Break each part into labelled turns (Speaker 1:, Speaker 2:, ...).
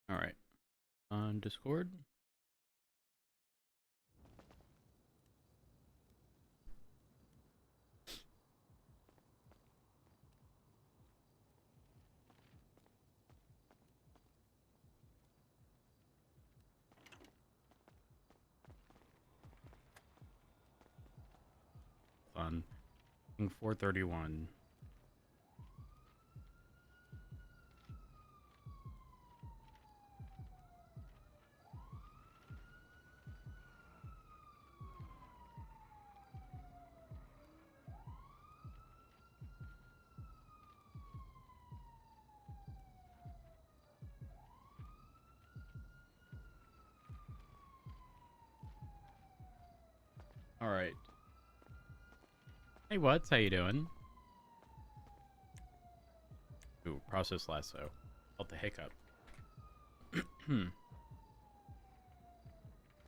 Speaker 1: All right. On Discord. Fun. 431. All right. Hey, what's how you doing? Ooh, process lasso. Felt the hiccup.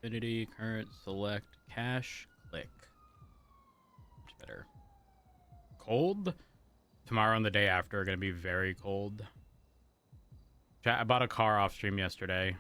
Speaker 1: Infinity, current, select, cache, click. Much better. Cold? Tomorrow and the day after are going to be very cold. I bought a car off stream yesterday.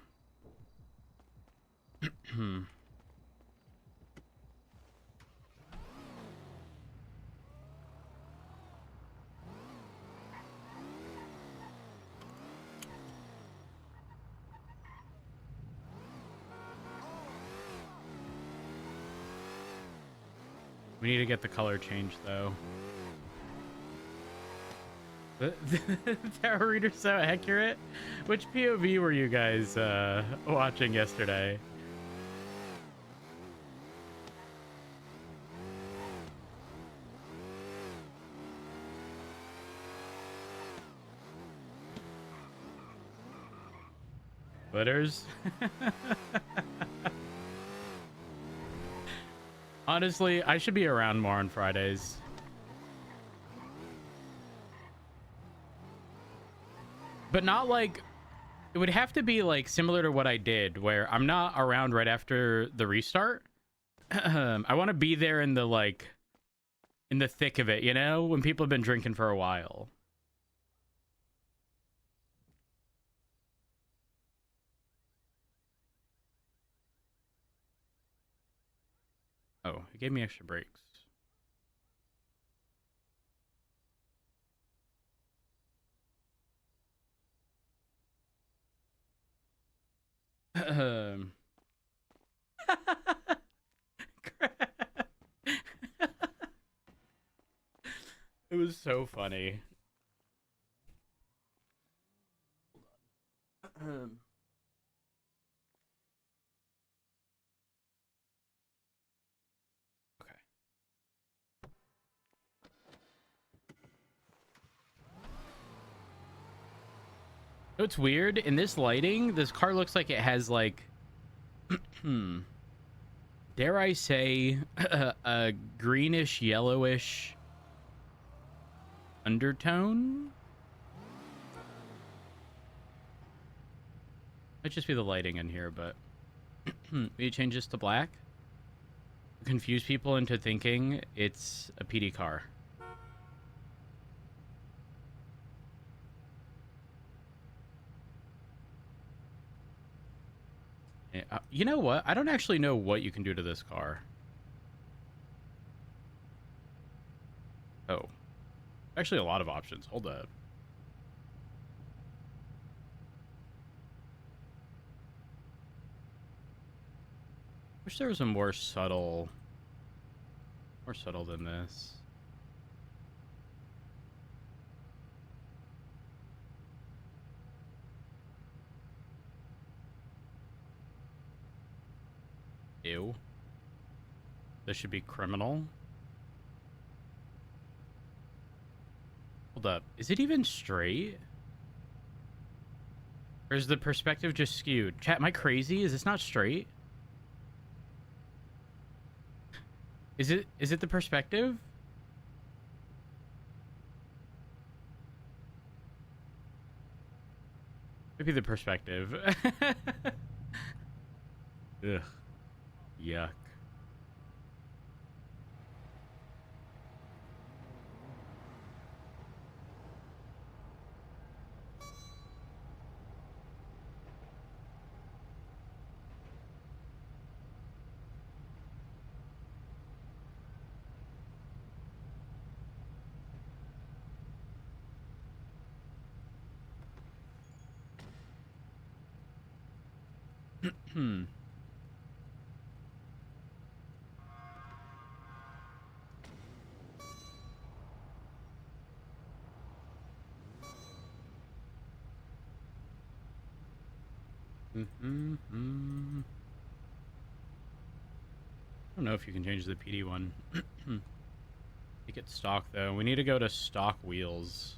Speaker 1: We need to get the color changed, though. The tarot reader's so accurate. Which POV were you guys watching yesterday? Glitters? Honestly, I should be around more on Fridays. But not like... It would have to be like similar to what I did, where I'm not around right after the restart. I want to be there in the like... in the thick of it, you know? When people have been drinking for a while. Oh, it gave me extra breaks. It was so funny. Okay. It's weird. In this lighting, this car looks like it has like, dare I say, a greenish, yellowish undertone. Might just be the lighting in here, but we change this to black. Confuse people into thinking it's a PD car. You know what? I don't actually know what you can do to this car. Oh. Actually, a lot of options. Hold up. Wish there was a more subtle than this. Ew. This should be criminal. Hold up. Is it even straight? Or is the perspective just skewed? Chat, am I crazy? Is this not straight? Is it the perspective? Maybe the perspective. Ugh. Yuck. Hmm. I don't know if you can change the PD one. Make it stock though. We need to go to stock wheels.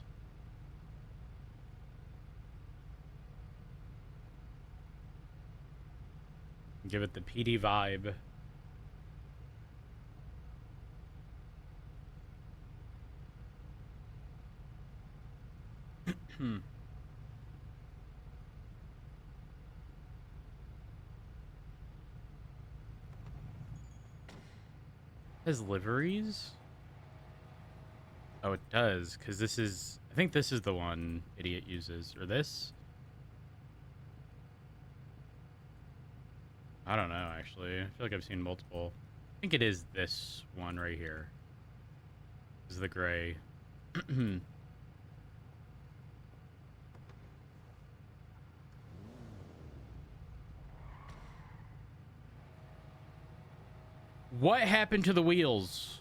Speaker 1: Give it the PD vibe. Has liveries? Oh, it does, because this is... I think this is the one Idiot uses. Or this? I don't know, actually. I feel like I've seen multiple. I think it is this one right here. This is the gray. What happened to the wheels?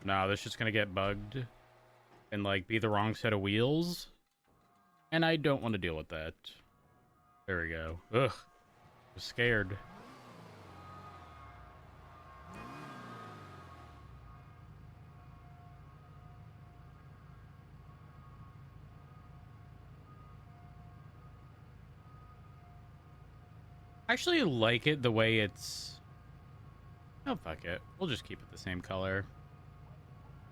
Speaker 1: No, this is just gonna get bugged and like be the wrong set of wheels. And I don't want to deal with that. There we go. Ugh. I was scared. I actually like it the way it's... Oh, fuck it. We'll just keep it the same color.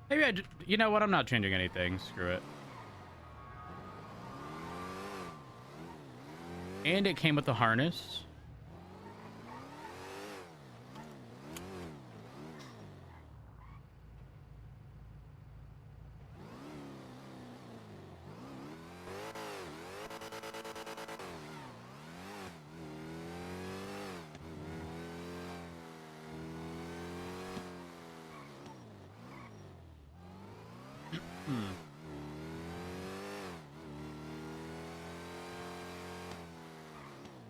Speaker 1: Maybe you know what? I'm not changing anything. Screw it. And it came with the harness.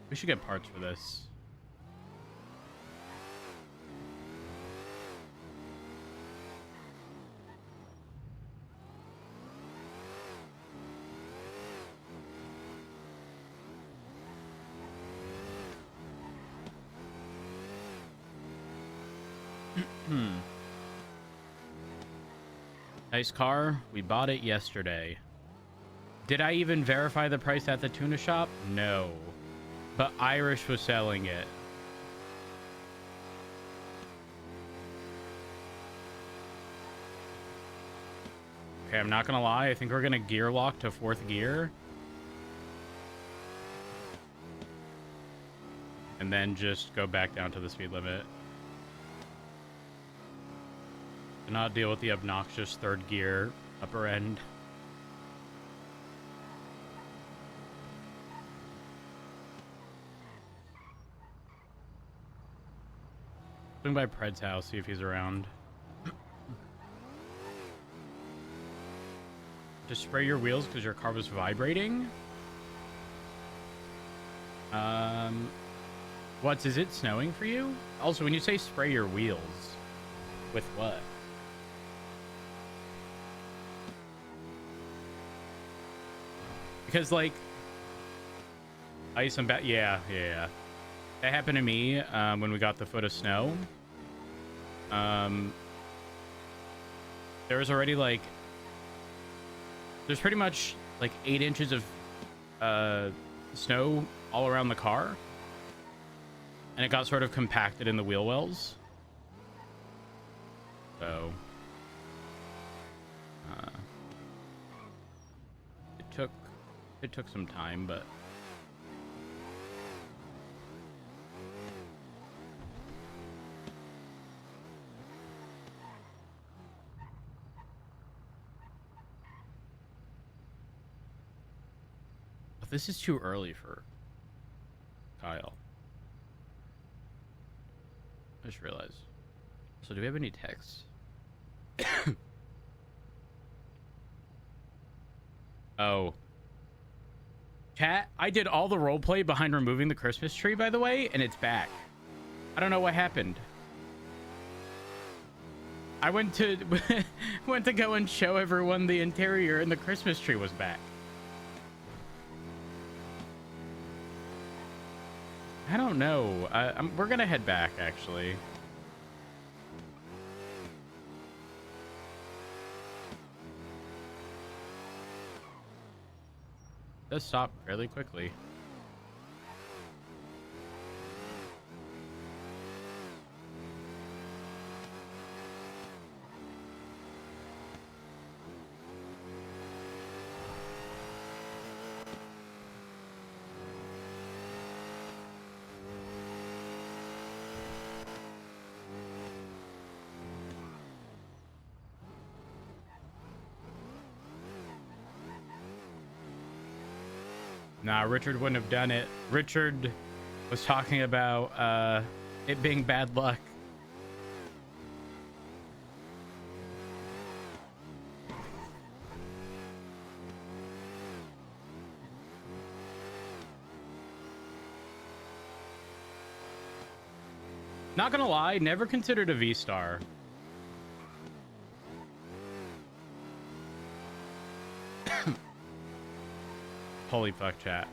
Speaker 1: We should get parts for this. Nice car. We bought it yesterday. Did I even verify the price at the tuna shop? No. But Irish was selling it. Okay, I'm not gonna lie. I think we're gonna gear lock to 4th gear. And then just go back down to the speed limit. To not deal with the obnoxious 3rd gear upper end. Swing by Pred's house, see if he's around. Just spray your wheels because your car was vibrating? Is it snowing for you? Also, when you say spray your wheels, with what? Because, like, ice and yeah. That happened to me when we got the foot of snow. There was already, like... There's pretty much, like, 8 inches of snow all around the car. And it got sort of compacted in the wheel wells. So... It took some time, but... This is too early for Kyle. I just realized. So do we have any texts? Oh. Chat, I did all the roleplay behind removing the Christmas tree, by the way, and it's back. I don't know what happened. I went to went to go and show everyone the interior, and the Christmas tree was back. I don't know. We're gonna head back, actually. It does stop fairly quickly. Nah, Richard wouldn't have done it. Richard was talking about it being bad luck. Not gonna lie, never considered a V-Star. Holy fuck, chat.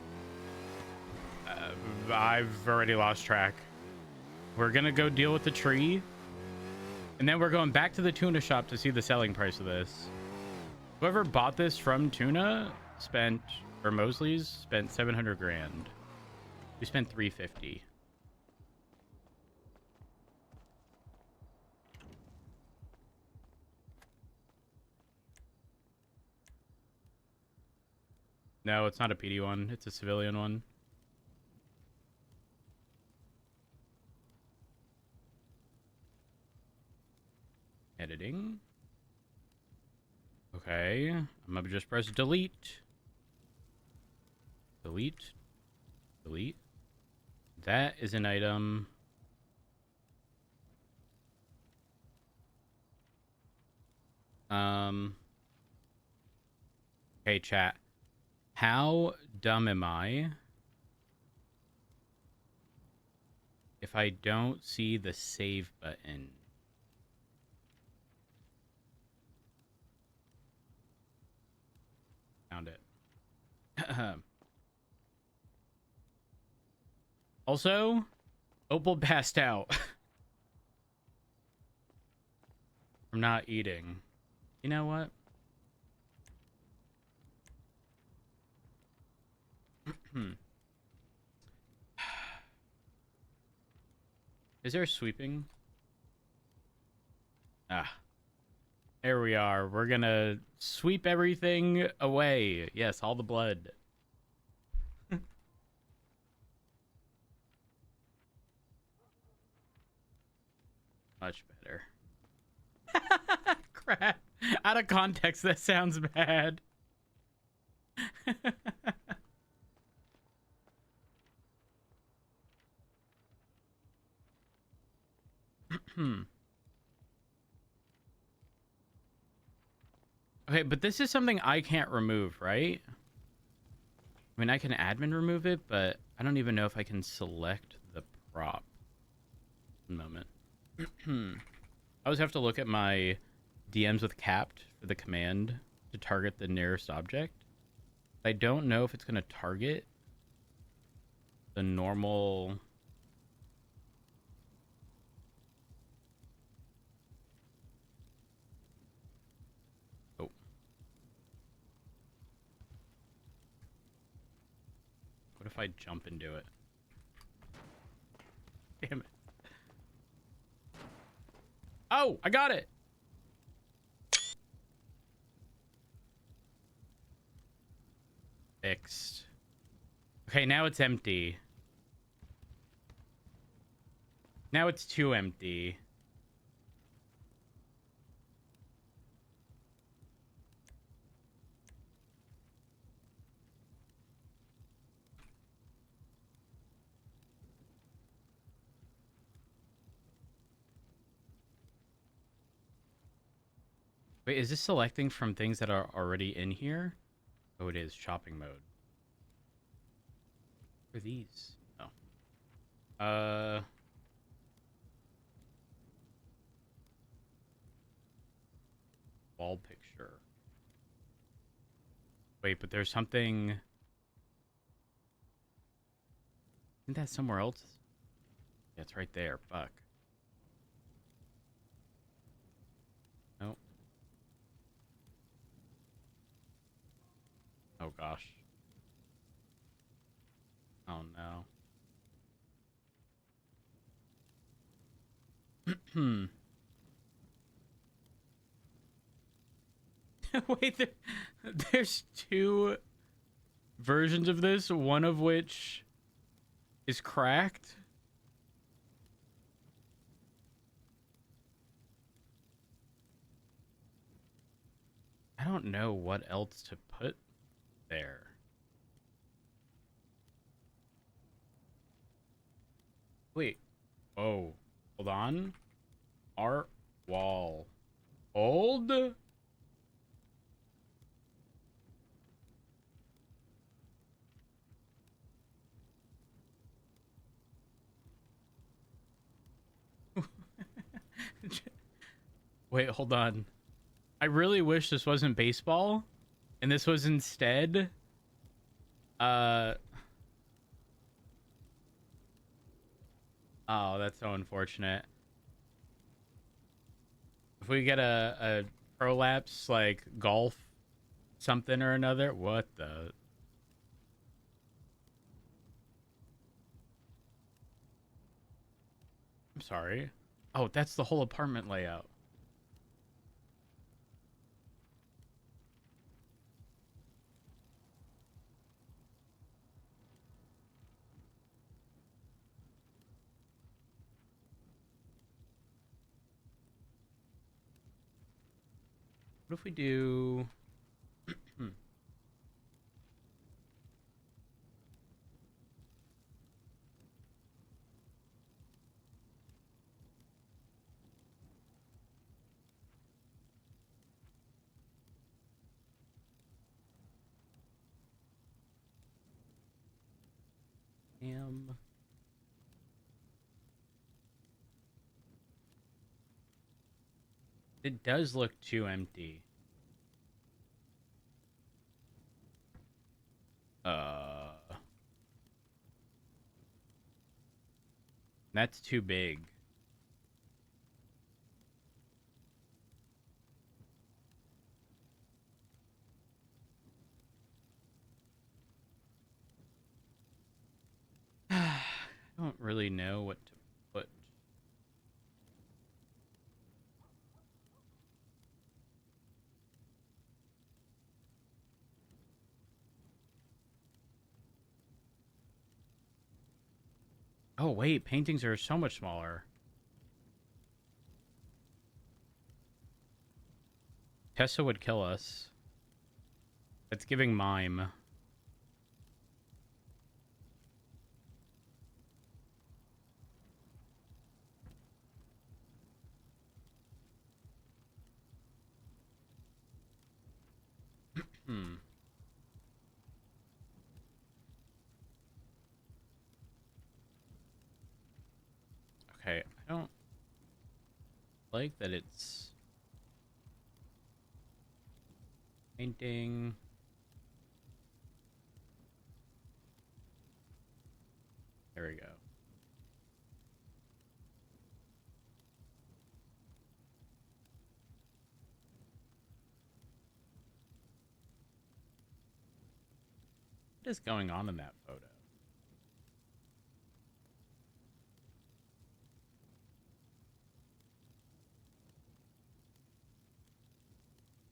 Speaker 1: I've already lost track. We're gonna go deal with the tree, and then we're going back to the tuna shop to see the selling price of this. Whoever bought this from Tuna spent, or Mosley's, spent 700 grand. We spent 350. No, it's not a PD one. It's a civilian one. Editing. Okay. I'm gonna just press delete. Delete. Delete. That is an item. Okay, chat. How dumb am I if I don't see the save button? Found it. Also, Opal passed out from not eating. You know what? Is there sweeping? Ah. There we are. We're gonna sweep everything away. Yes, all the blood. Much better. Crap. Out of context, that sounds bad. Okay, but this is something I can't remove, right? I mean, I can admin remove it, but I don't even know if I can select the prop. One moment. I always have to look at my DMs with capped for the command to target the nearest object. I don't know if it's going to target the normal... Oh. What if I jump and do it? Damn it. Oh, I got it. Fixed. Okay, now it's empty. Now it's too empty. Wait, is this selecting from things that are already in here? Oh, it is. Shopping mode. For these? Oh. Wall picture. Wait, but there's something. Isn't that somewhere else? Yeah, it's right there. Fuck. Nope. Oh gosh. Oh no. Hmm. Wait, there's two versions of this, one of which is cracked. I don't know what else to put there. Wait. Oh. Hold on. Art wall. Old? Wait, hold on. I really wish this wasn't baseball and this was instead oh, that's so unfortunate. If we get a prolapse like golf something or another, what the. I'm sorry. Oh, that's the whole apartment layout. What if we do Damn. It does look too empty. That's too big. I don't really know what to put. Oh, wait, paintings are so much smaller. Tessa would kill us. That's giving mime. Hmm. Okay, I don't like that it's painting. There we go. What is going on in that photo?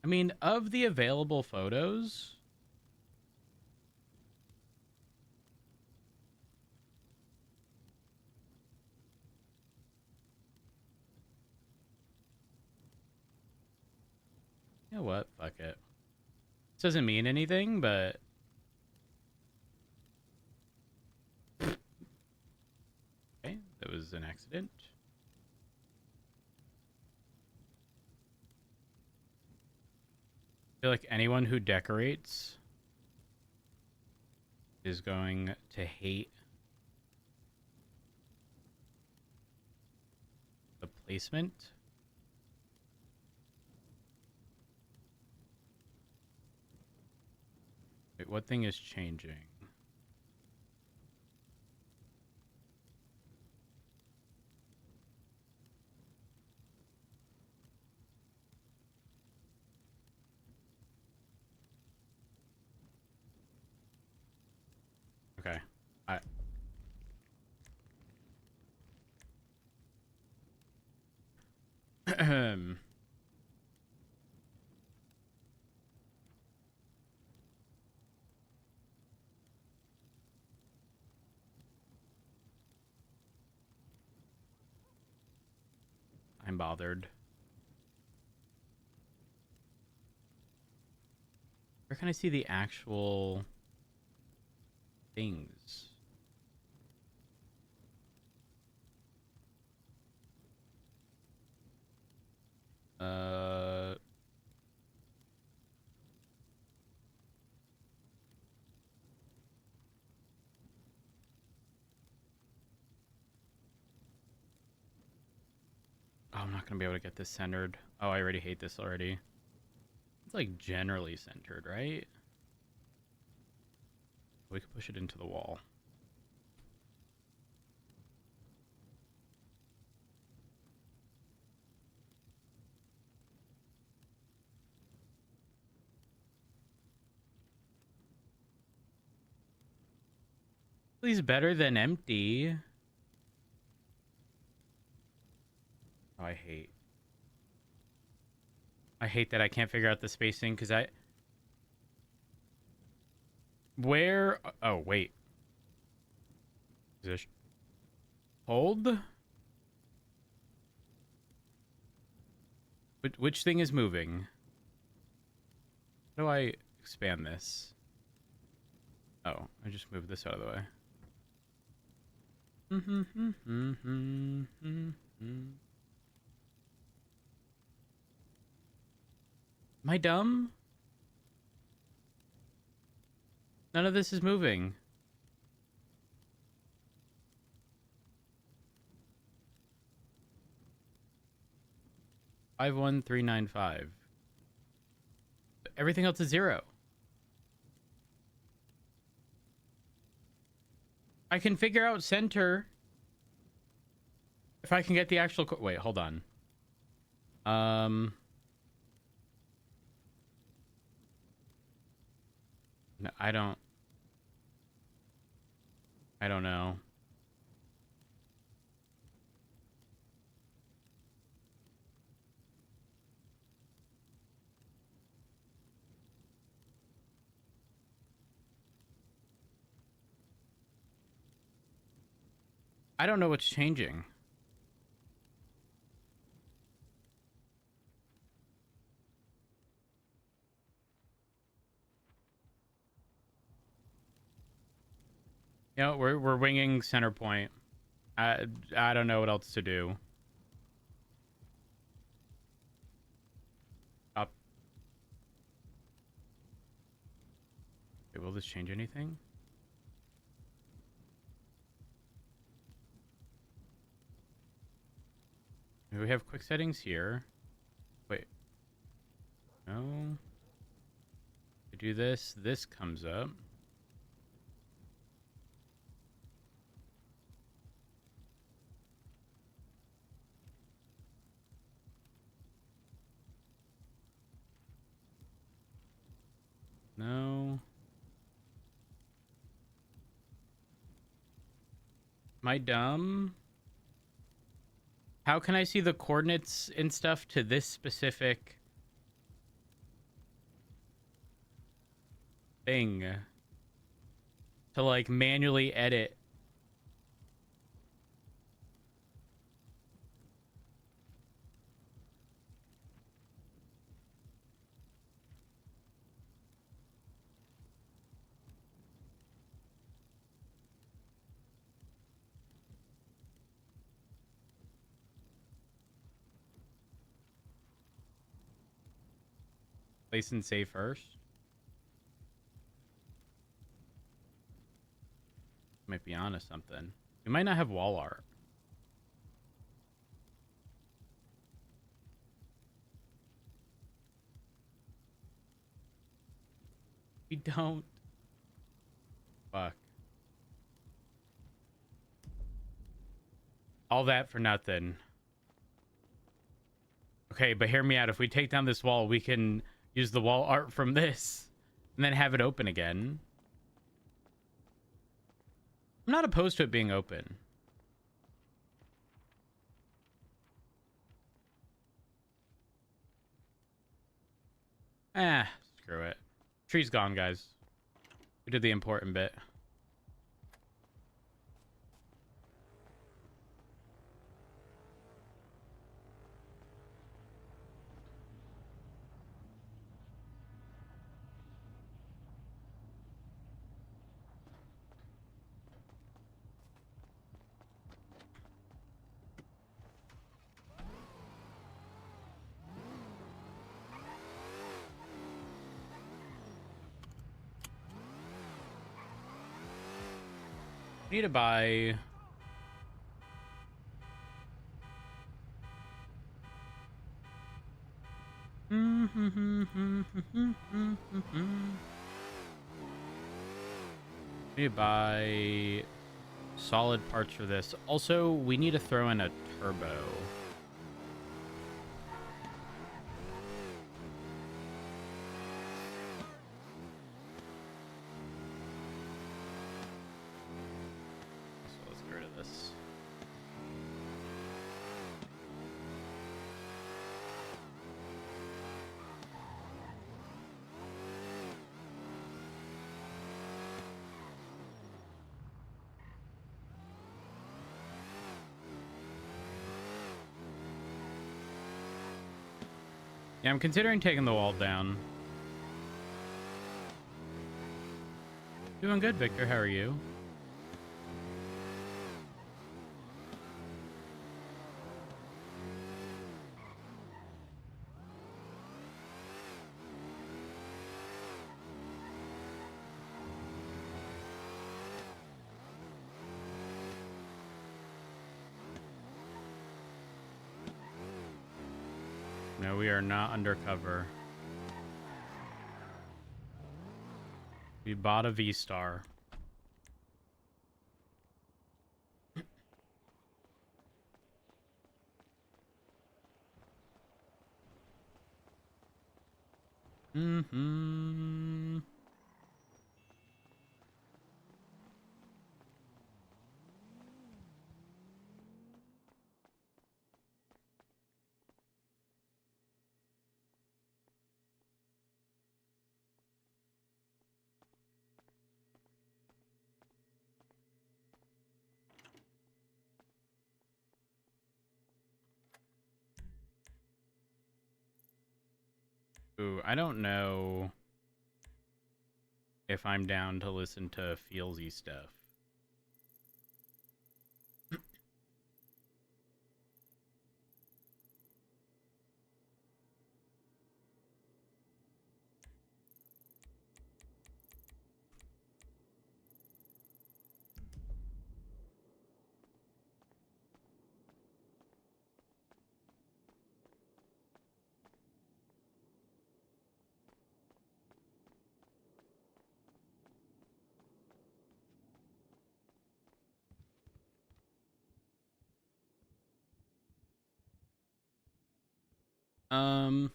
Speaker 1: I mean, of the available photos, you know what? Fuck it. This doesn't mean anything, but okay, that was an accident. I feel like anyone who decorates is going to hate the placement. Wait, what thing is changing? Okay. I'm bothered. Where can I see the actual things? Uh, oh, I'm not gonna be able to get this centered. Oh, I already hate this already. It's like generally centered, right? We could push it into the wall. Please, better than empty. Oh, I hate that I can't figure out the spacing because where? Oh, wait. Is this hold? Which thing is moving? How do I expand this? Oh, I just moved this out of the way. Am I dumb? None of this is moving. $51395. Everything else is 0. I can figure out center if I can get the actual. Wait, hold on. No, I don't know. I don't know what's changing. You know, we're winging center point. I don't know what else to do. Up. Wait, will this change anything? We have quick settings here. Wait. No. I do this. This comes up. No. Am I dumb? How can I see the coordinates and stuff to this specific thing to like manually edit? Place and save first. be honest something. We might not have wall art. We don't. Fuck. All that for nothing. Okay, but hear me out. If we take down this wall, we can use the wall art from this and then have it open again. I'm not opposed to it being open. Screw it. Tree's gone, guys. We did the important bit. Need to buy... Need to buy solid parts for this. Also, we need to throw in a turbo. So let's get rid of this. Yeah, I'm considering taking the wall down. Doing good, Victor. How are you? No, we are not undercover. We bought a V-Star. Mm-hmm. Ooh, I don't know if I'm down to listen to feelsy stuff. Um,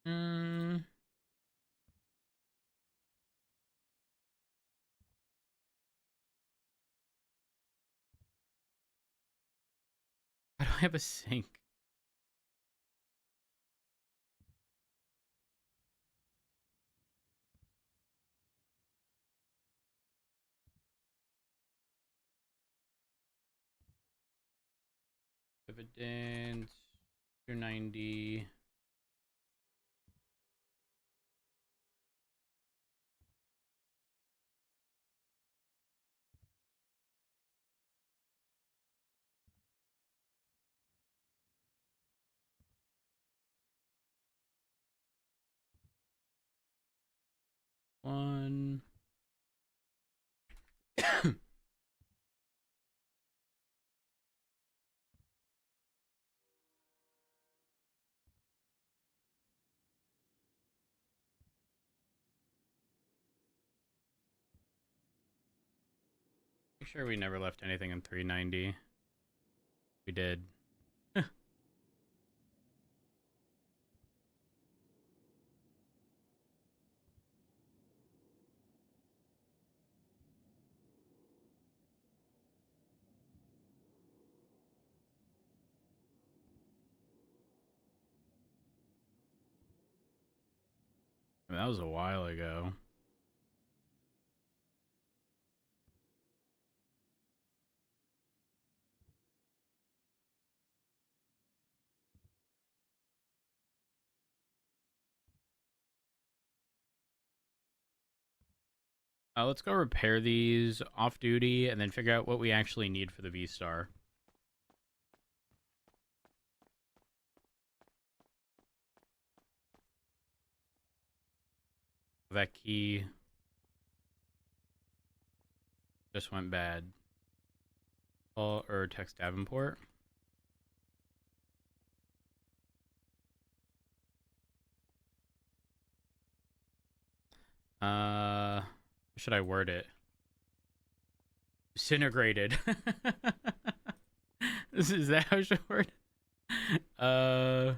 Speaker 1: mm, I don't have a sink. Dividend 290. One. Make sure we never left anything in 390. We did. I mean, that was a while ago. Let's go repair these off duty and then figure out what we actually need for the V-Star. That key just went bad. Call or text Davenport. How should I word it? Disintegrated. Is that how I should word it? I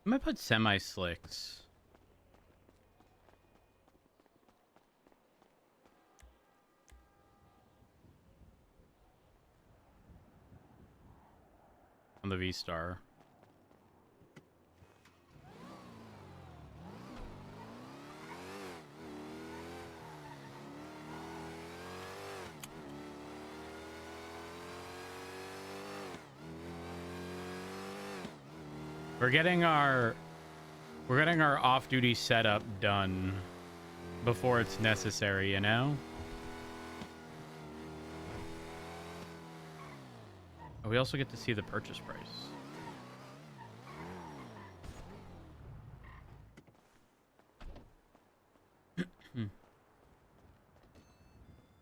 Speaker 1: might put semi-slicks. On the V-Star. We're getting our off-duty setup done before it's necessary, you know? Oh, we also get to see the purchase price.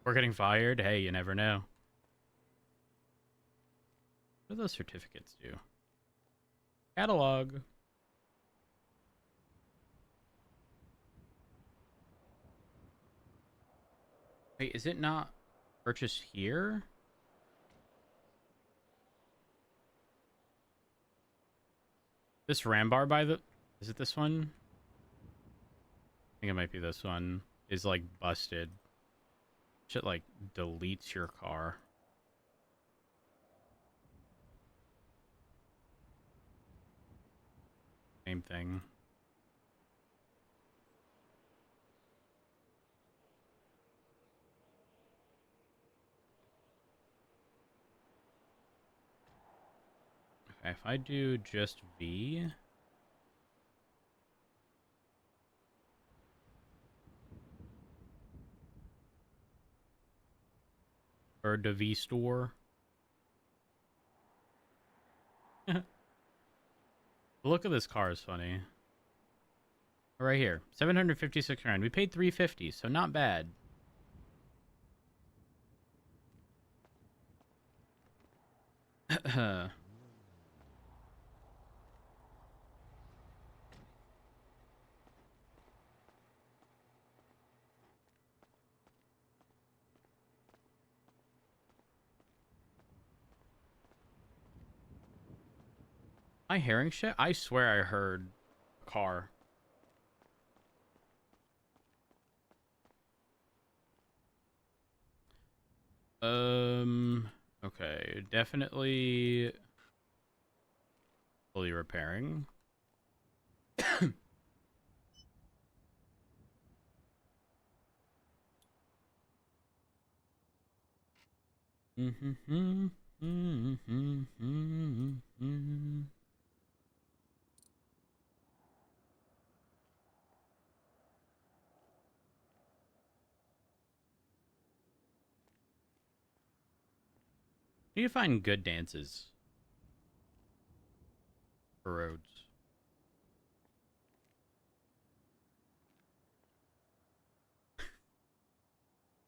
Speaker 1: We're getting fired? Hey, you never know. What do those certificates do? Catalog. Wait, is it not purchased here? This ram bar by the... Is it this one? I think it might be this one. Is like busted. Shit like deletes your car. Same thing. Okay, if I do just V... Or the V store. The look of this car is funny. Right here, 756 grand. We paid 350, so not bad. Am I hearing shit? I swear I heard a car. Okay, definitely Fully repairing. Need to find good dances for roads.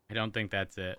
Speaker 1: I don't think that's it.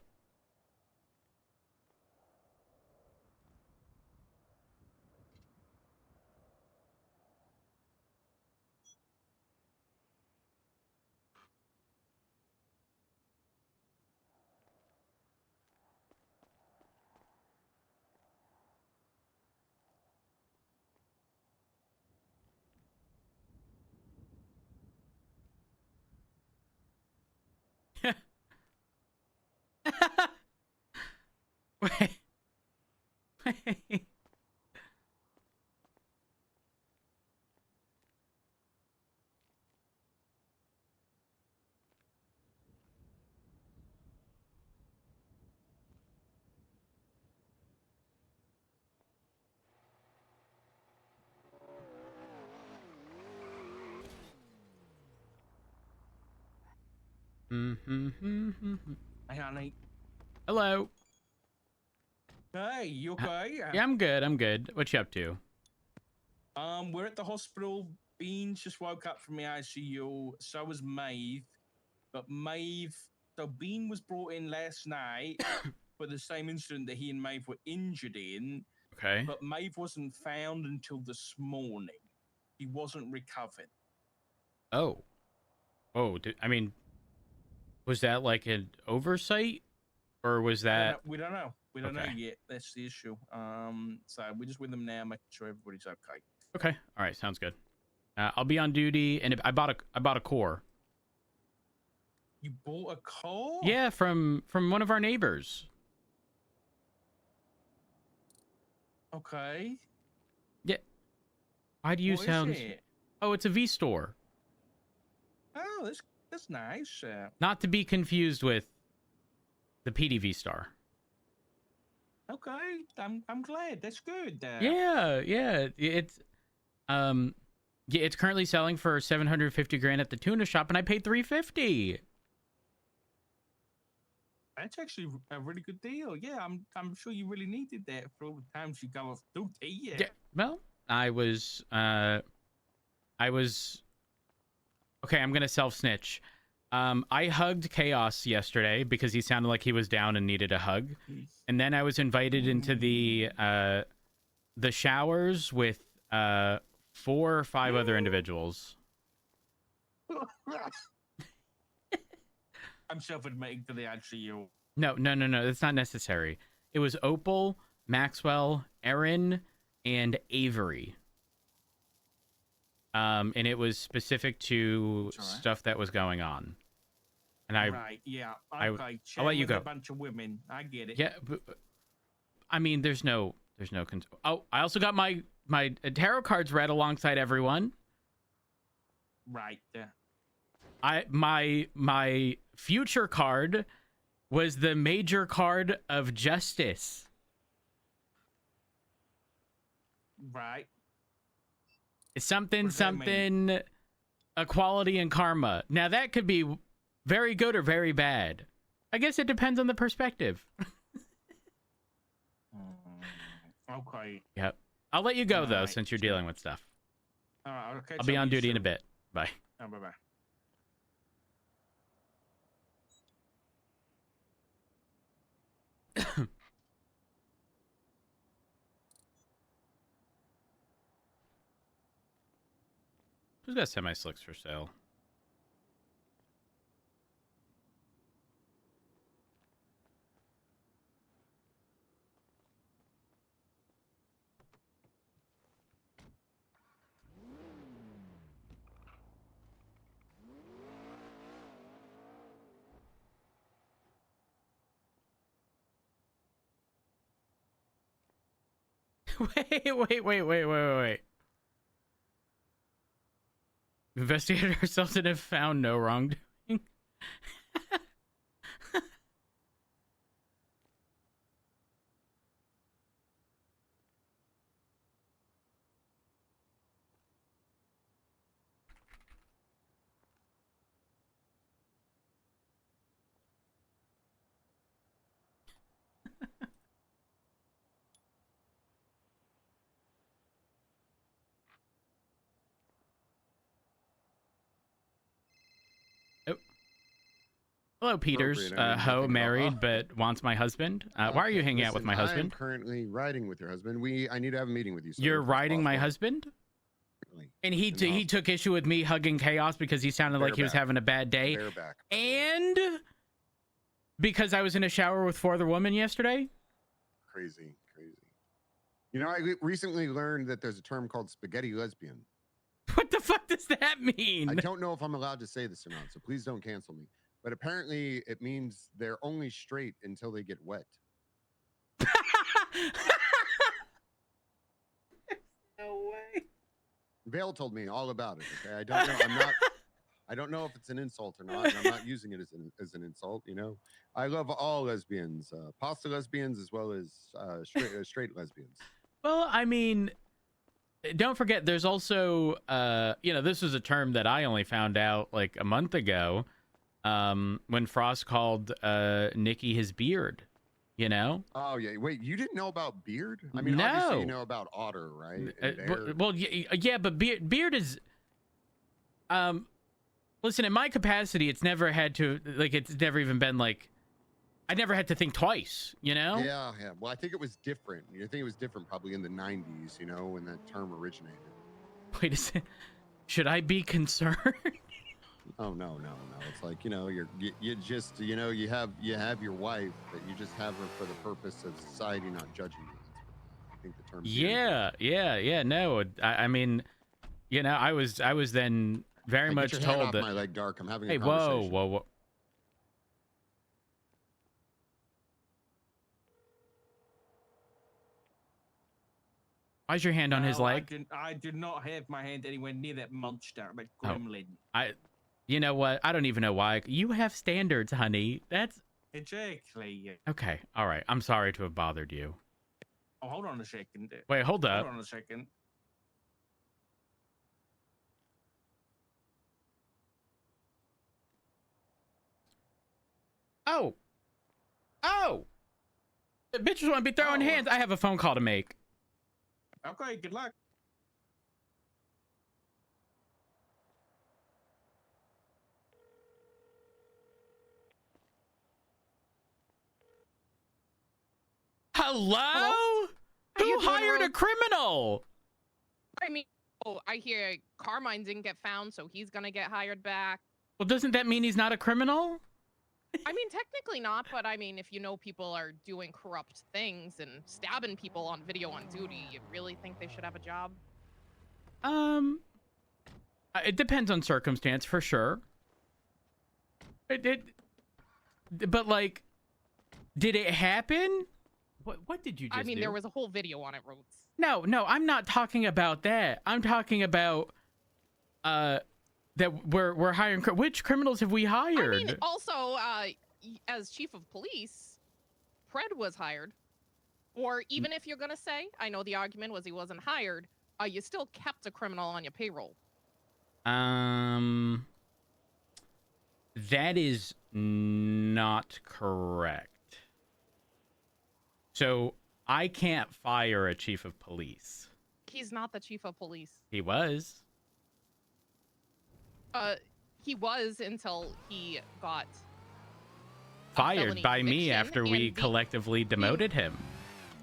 Speaker 1: Wait. Wait.
Speaker 2: Hey, honey.
Speaker 1: Hello.
Speaker 2: Hey, you okay?
Speaker 1: Yeah, I'm good. I'm good. What you up to?
Speaker 2: We're at the hospital. Beans just woke up from the ICU. So was Maeve. But so Bean was brought in last night for the same incident that he and Maeve were injured in.
Speaker 1: Okay.
Speaker 2: But Maeve wasn't found until this morning. He wasn't recovered.
Speaker 1: Oh. Oh, I mean, was that like an oversight? Or was that...
Speaker 2: We don't know. We don't know
Speaker 1: Okay.
Speaker 2: yet. That's the issue. So we're just with them now, making sure everybody's okay.
Speaker 1: Okay. All right. Sounds good. I'll be on duty, and I bought a core.
Speaker 2: You bought a car?
Speaker 1: Yeah, from one of our neighbors.
Speaker 2: Okay.
Speaker 1: Yeah. Why do you
Speaker 2: What
Speaker 1: sound?
Speaker 2: is it?
Speaker 1: Oh, it's a V store.
Speaker 2: Oh, that's nice.
Speaker 1: Not to be confused with the PDV Star.
Speaker 2: Okay, I'm glad. That's good.
Speaker 1: Yeah. It's yeah, it's currently selling for 750 grand at the tuna shop, and I paid 350.
Speaker 2: That's actually a really good deal. Yeah, I'm sure you really needed that for all the times you go off duty.
Speaker 1: Yeah. Well, I was okay. I'm gonna self snitch. I hugged Chaos yesterday because he sounded like he was down and needed a hug, and then I was invited into the showers with 4 or 5 other individuals.
Speaker 2: I'm self-admitting to the ICU.
Speaker 1: No, that's not necessary. It was Opal, Maxwell, Erin, and Avery. And it was specific to stuff that was going on. And
Speaker 2: Right, yeah. Okay,
Speaker 1: I'll let you go.
Speaker 2: A bunch of women. I get it.
Speaker 1: Yeah, but, I mean, there's no oh, I also got my tarot cards read alongside everyone.
Speaker 2: Right.
Speaker 1: My future card was the major card of justice.
Speaker 2: Right.
Speaker 1: Something equality and karma. Now that could be very good or very bad. I guess it depends on the perspective.
Speaker 2: Okay.
Speaker 1: Yep. I'll let you go though, since you're dealing with stuff.
Speaker 2: All right. Okay.
Speaker 1: I'll be on duty in a bit. Bye.
Speaker 2: Oh, bye-bye.
Speaker 1: Who's got semi-slicks for sale? Wait. Investigated ourselves and have found no wrongdoing. Hello, Peters. Ho, married, but wants my husband. Why are you hanging out with my husband?
Speaker 3: I'm currently riding with your husband. I need to have a meeting with you.
Speaker 1: You're riding my husband? And he took issue with me hugging Chaos because he sounded like he was having a bad day.
Speaker 3: Bareback.
Speaker 1: And because I was in a shower with 4 other women yesterday?
Speaker 3: Crazy. You know, I recently learned that there's a term called spaghetti lesbian.
Speaker 1: What the fuck does that mean?
Speaker 3: I don't know if I'm allowed to say this or not, so please don't cancel me. But apparently it means they're only straight until they get wet.
Speaker 1: No way.
Speaker 3: Vale told me all about it. Okay, I don't know. I don't know if it's an insult or not. And I'm not using it as an insult. You know, I love all lesbians, pasta lesbians as well as straight lesbians.
Speaker 1: Well, I mean, don't forget, there's also, this was a term that I only found out like a month ago. When Frost called Nikki his beard, you know?
Speaker 3: Oh yeah, wait, you didn't know about beard? I mean,
Speaker 1: no.
Speaker 3: Obviously you know about otter, right?
Speaker 1: Well, yeah, but beard is. Listen, in my capacity, it's never had to it's never even been like. I never had to think twice, you know?
Speaker 3: Yeah. Well, I think it was different. I think it was different probably in the 90s, you know, when that term originated.
Speaker 1: Wait a second. Should I be concerned?
Speaker 3: Oh no! It's like, you know, you just, you know, you have your wife, but you just have her for the purpose of society not judging you. I think the term.
Speaker 1: Yeah. No, I mean, you know, I was then very much
Speaker 3: get your hand
Speaker 1: told
Speaker 3: off
Speaker 1: that.
Speaker 3: My leg, Dark. I'm having
Speaker 1: Hey,
Speaker 3: a conversation.
Speaker 1: whoa. Why's your hand on his leg?
Speaker 2: I do not have my hand anywhere near that monster, that gremlin.
Speaker 1: You know what? I don't even know why. You have standards, honey. That's
Speaker 2: exactly.
Speaker 1: Okay. All right. I'm sorry to have bothered you.
Speaker 2: Oh, hold on a second.
Speaker 1: Wait, hold up.
Speaker 2: Hold on a second.
Speaker 1: Oh. The bitches want to be throwing hands. I have a phone call to make.
Speaker 2: Okay, good luck.
Speaker 1: Hello? Who hired a criminal?
Speaker 4: I mean, I hear Carmine didn't get found, so he's gonna get hired back.
Speaker 1: Well, doesn't that mean he's not a criminal?
Speaker 4: I mean, technically not, but I mean, if you know people are doing corrupt things and stabbing people on video on duty, you really think they should have a job?
Speaker 1: It depends on circumstance, for sure. But like, did it happen? What did you just do?
Speaker 4: I mean, there was a whole video on it, Rhodes.
Speaker 1: No, I'm not talking about that. I'm talking about that we're hiring. Which criminals have we hired?
Speaker 4: I mean, also, as chief of police, Pred was hired. Or even if you're gonna say, I know the argument was he wasn't hired, you still kept a criminal on your payroll.
Speaker 1: That is not correct. So I can't fire a chief of police.
Speaker 4: He's not the chief of police.
Speaker 1: He was.
Speaker 4: He was until he got
Speaker 1: fired by me after we collectively demoted him.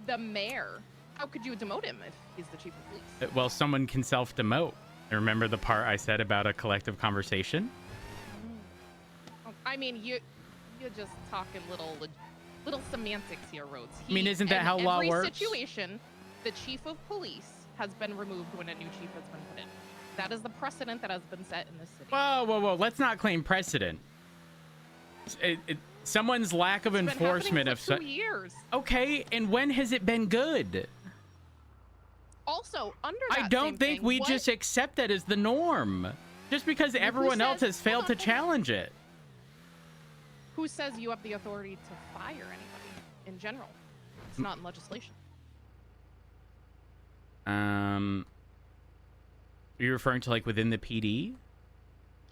Speaker 4: The mayor. How could you demote him if he's the chief of police?
Speaker 1: Well, someone can self-demote. Remember the part I said about a collective conversation?
Speaker 4: I mean, you're just talking little semantics here, Rhodes.
Speaker 1: I mean, isn't that how law works?
Speaker 4: In every situation, the chief of police has been removed when a new chief has been put in. That is the precedent that has been set in this city.
Speaker 1: Whoa. Let's not claim precedent. Someone's lack of enforcement of
Speaker 4: 2 years.
Speaker 1: Okay, and when has it been good?
Speaker 4: Also, under that
Speaker 1: I don't think we just accept that as the norm. Just because everyone else has failed to challenge it.
Speaker 4: Who says you have the authority to fire anybody in general? It's not in legislation.
Speaker 1: You're referring to like within the PD?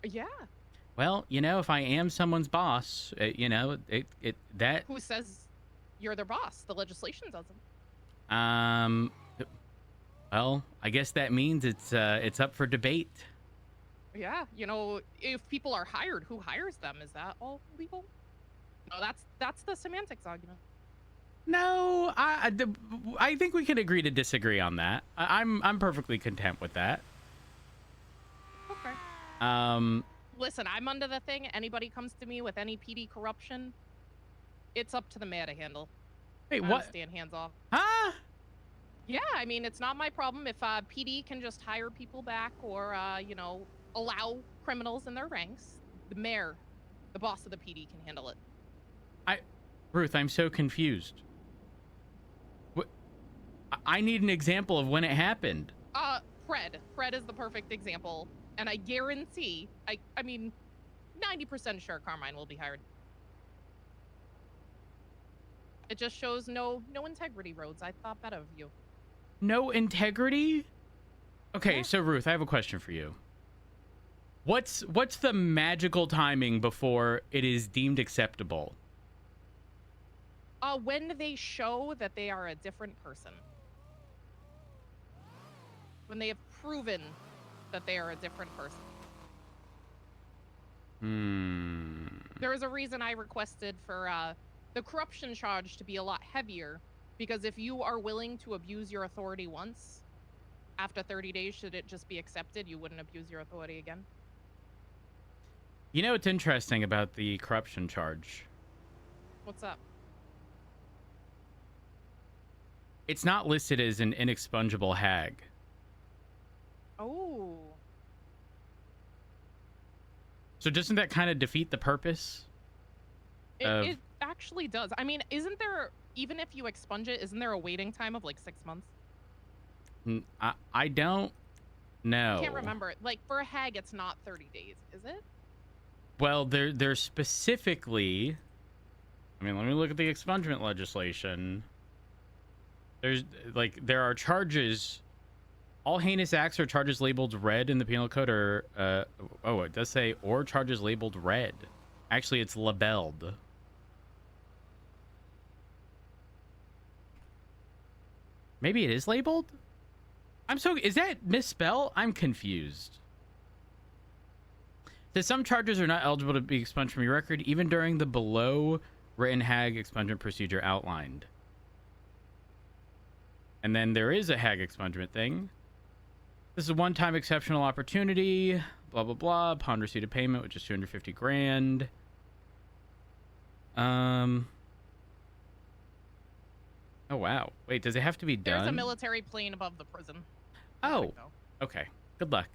Speaker 4: Yeah.
Speaker 1: Well, you know, if I am someone's boss, you know, that.
Speaker 4: Who says you're their boss? The legislation doesn't.
Speaker 1: Well, I guess that means it's up for debate.
Speaker 4: Yeah, you know, if people are hired, who hires them? Is that all legal? No, that's the semantics argument.
Speaker 1: No, I think we can agree to disagree on that. I'm perfectly content with that.
Speaker 4: Okay. Listen, I'm under the thing. Anybody comes to me with any PD corruption, it's up to the mayor to handle.
Speaker 1: Wait,
Speaker 4: I
Speaker 1: what?
Speaker 4: stand hands off.
Speaker 1: Huh?
Speaker 4: Yeah, I mean, it's not my problem if PD can just hire people back or, you know, allow criminals in their ranks. The mayor, the boss of the PD, can handle it.
Speaker 1: Ruth, I'm so confused. I need an example of when it happened.
Speaker 4: Fred is the perfect example, and I guarantee, I mean, 90% sure Carmine will be hired. It just shows no integrity, Rhodes. I thought better of you.
Speaker 1: No integrity? Okay,
Speaker 4: Yeah.
Speaker 1: so Ruth, I have a question for you. What's the magical timing before it is deemed acceptable?
Speaker 4: When they show that they are a different person. When they have proven that they are a different person. There is a reason I requested for the corruption charge to be a lot heavier, because if you are willing to abuse your authority once, after 30 days, should it just be accepted? You wouldn't abuse your authority again?
Speaker 1: You know what's interesting about the corruption charge?
Speaker 4: What's up?
Speaker 1: It's not listed as an inexpungible hag.
Speaker 4: Oh.
Speaker 1: So doesn't that kind of defeat the purpose?
Speaker 4: It actually does. I mean, isn't there, even if you expunge it, isn't there a waiting time of like 6 months?
Speaker 1: I don't know.
Speaker 4: I can't remember. Like, for a hag, it's not 30 days, is it?
Speaker 1: Well, they're specifically... I mean, let me look at the expungement legislation. There are charges... All heinous acts or charges labeled red in the penal code are... it does say, or charges labeled red. Actually, it's labelled. Maybe it is labeled? Is that misspelled? I'm confused. Says some charges are not eligible to be expunged from your record, even during the below written hag expungement procedure outlined. And then there is a hag expungement thing. This is a one-time exceptional opportunity, blah, blah, blah, upon receipt of payment, which is 250 grand. Oh, wow. Wait, does it have to be done?
Speaker 4: There's a military plane above the prison.
Speaker 1: Oh, okay. Good luck.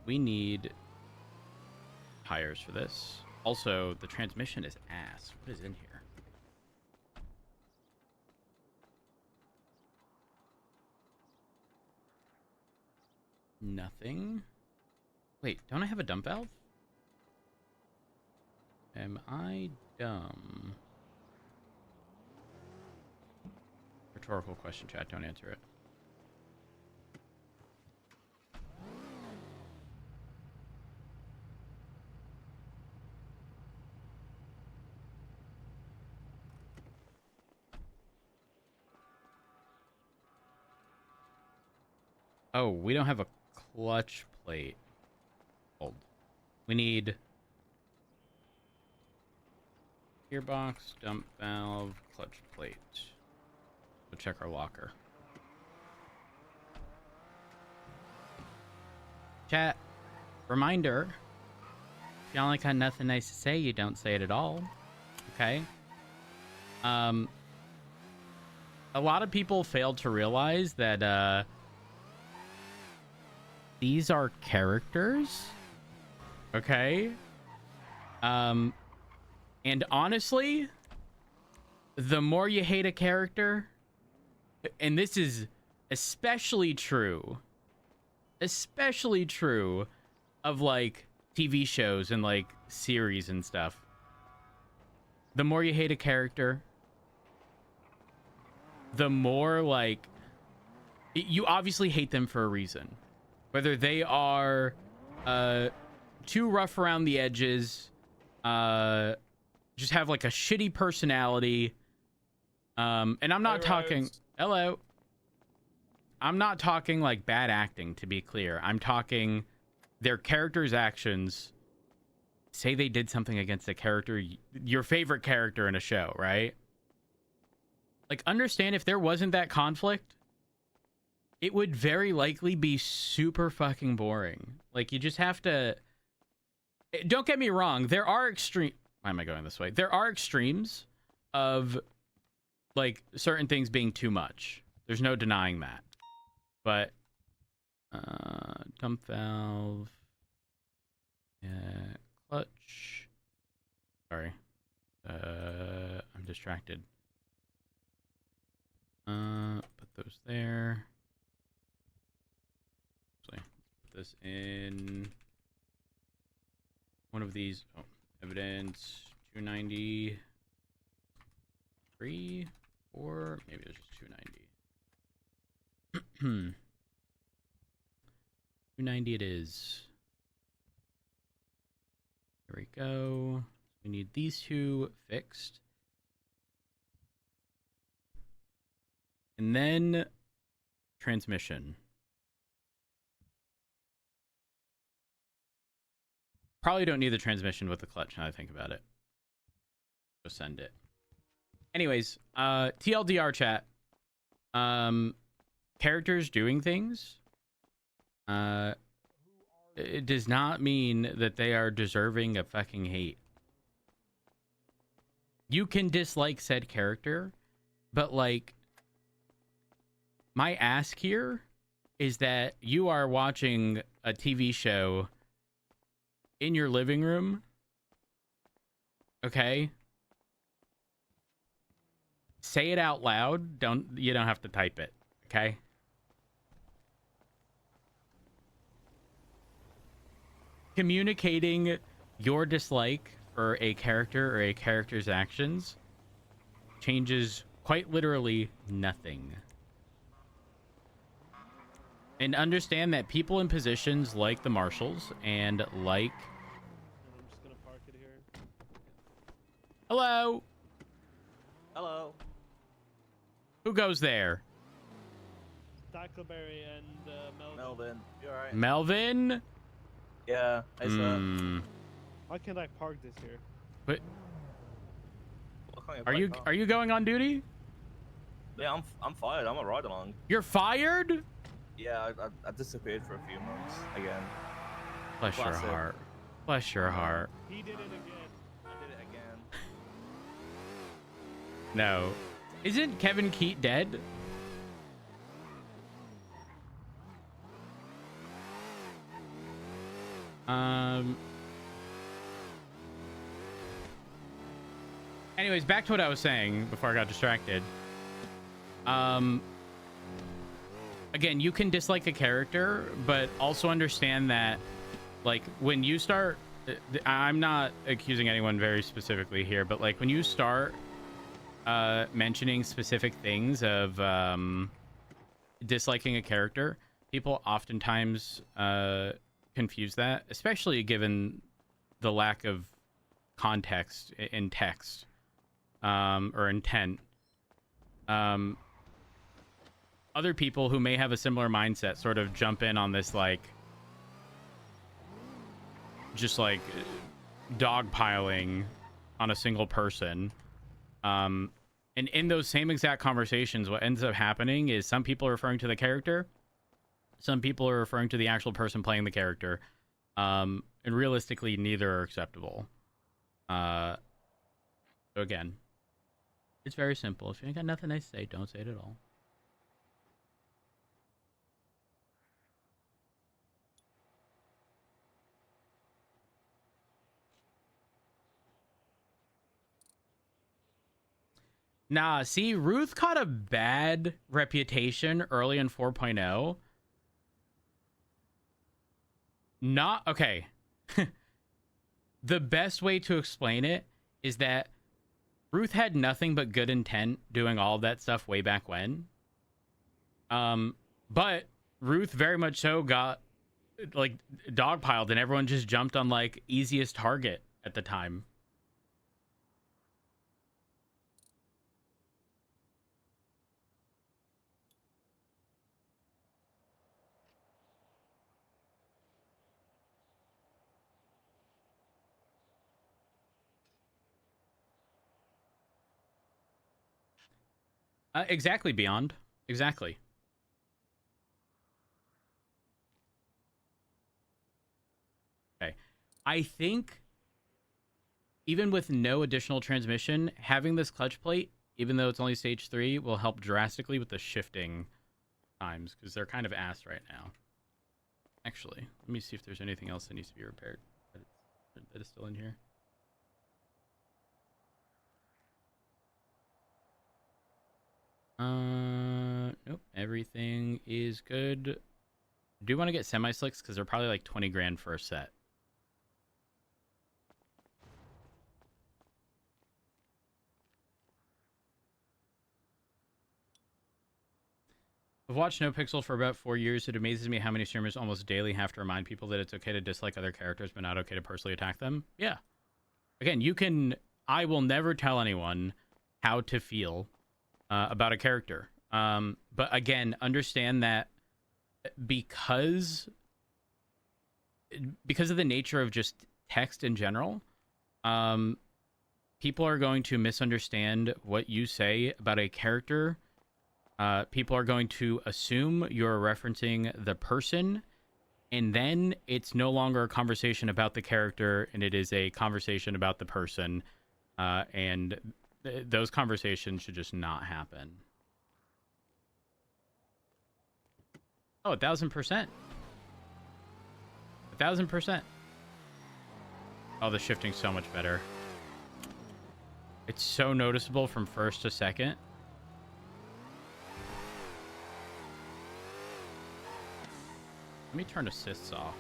Speaker 1: We need tires for this. Also, the transmission is ass. What is in here? Nothing. Wait, don't I have a dump valve? Am I dumb? Rhetorical question, chat. Don't answer it. Oh, we don't have a clutch plate. Hold. We need gearbox, dump valve, clutch plate. We'll check our locker. Chat, reminder. If y'all ain't got nothing nice to say, you don't say it at all. Okay? A lot of people failed to realize that, these are characters. Okay? And honestly, the more you hate a character, and this is especially true of like TV shows and like series and stuff. The more you hate a character, the more like you obviously hate them for a reason. Whether they are too rough around the edges, just have like a shitty personality. And I'm not talking hello. I'm not talking like bad acting, to be clear. I'm talking their character's actions. Say they did something against a character, your favorite character in a show, right? Like, understand if there wasn't that conflict, it would very likely be super fucking boring. Like, you just have to... Don't get me wrong, there are extreme... Why am I going this way? There are extremes of, like, certain things being too much. There's no denying that. But, dump valve... Yeah, clutch... Sorry. I'm distracted. Put those there. Actually, put this in one of these. Oh, evidence 293, or maybe it's just 290. 290 it is. There we go. We need these two fixed. And then transmission. Probably don't need the transmission with the clutch now that I think about it. Just send it. Anyways, TLDR chat. Characters doing things. It does not mean that they are deserving of fucking hate. You can dislike said character, but like, my ask here is that you are watching a TV show in your living room. Okay? Say it out loud. You don't have to type it. Okay? Communicating your dislike for a character or a character's actions changes quite literally nothing. And understand that people in positions like the marshals and like...
Speaker 5: I'm just gonna park it here.
Speaker 1: Hello?
Speaker 6: Hello.
Speaker 1: Who goes there?
Speaker 5: Tackleberry and Melvin.
Speaker 6: Melvin. You alright?
Speaker 1: Melvin?
Speaker 6: Yeah. Hey, sir.
Speaker 5: Why can't I park this here?
Speaker 1: But
Speaker 6: What kind of
Speaker 1: are
Speaker 6: bike
Speaker 1: you going on duty?
Speaker 6: Yeah, I'm fired. I'm a ride along.
Speaker 1: You're fired?
Speaker 6: Yeah, I disappeared for a few months again.
Speaker 1: Bless your
Speaker 6: Classic.
Speaker 1: heart. Bless your heart.
Speaker 5: He did it again.
Speaker 6: I did it again.
Speaker 1: No. Isn't Kevin Keat dead? Anyways, back to what I was saying before I got distracted. Again, you can dislike a character, but also understand that, like, when you start... I'm not accusing anyone very specifically here, but, like, when you start mentioning specific things of disliking a character, people oftentimes confuse that, especially given the lack of context in text or intent. Other people who may have a similar mindset sort of jump in on this, like, just like dogpiling on a single person. And in those same exact conversations, what ends up happening is some people are referring to the character, some people are referring to the actual person playing the character. And realistically, neither are acceptable. So again, it's very simple. If you ain't got nothing nice to say, don't say it at all. Nah, see, Ruth caught a bad reputation early in 4.0. Not okay. The best way to explain it is that Ruth had nothing but good intent doing all of that stuff way back when. But Ruth very much so got like dogpiled, and everyone just jumped on like easiest target at the time. Exactly, Beyond. Exactly. Okay. I think even with no additional transmission, having this clutch plate, even though it's only stage 3, will help drastically with the shifting times, because they're kind of ass right now. Actually, let me see if there's anything else that needs to be repaired that is still in here. Nope, everything is good. I do want to get semi-slicks because they're probably like 20 grand for a set. I've watched NoPixel for about 4 years. It amazes me how many streamers almost daily have to remind people that it's okay to dislike other characters, but not okay to personally attack them. Yeah. Again, I will never tell anyone how to feel about a character. But again, understand that because of the nature of just text in general, people are going to misunderstand what you say about a character. People are going to assume you're referencing the person, and then it's no longer a conversation about the character, and it is a conversation about the person, and those conversations should just not happen. Oh, 1,000%. 1,000%. Oh, the shifting's so much better. It's so noticeable from first to second. Let me turn assists off.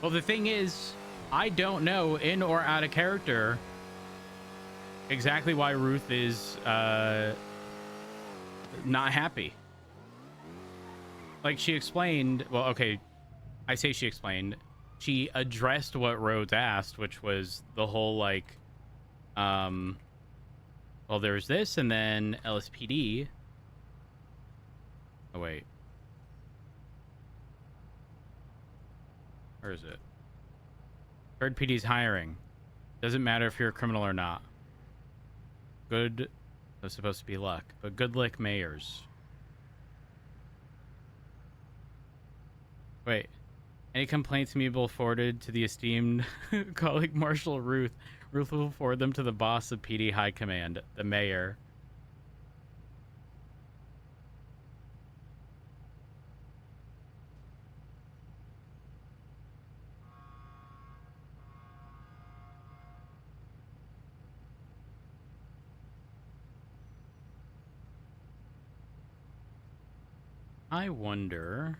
Speaker 1: Well, the thing is, I don't know in or out of character exactly why Ruth is not happy. Like, she explained, well, okay, I say she explained. She addressed what Rhodes asked, which was the whole, like, well, there's this, and then LSPD. Oh, wait. Where is it? Third PD's hiring. Doesn't matter if you're a criminal or not. Good, that's supposed to be luck, but good luck mayors. Wait. Any complaints me will forwarded to the esteemed colleague Marshal Ruth. Ruth will forward them to the boss of PD High Command, the mayor. I wonder...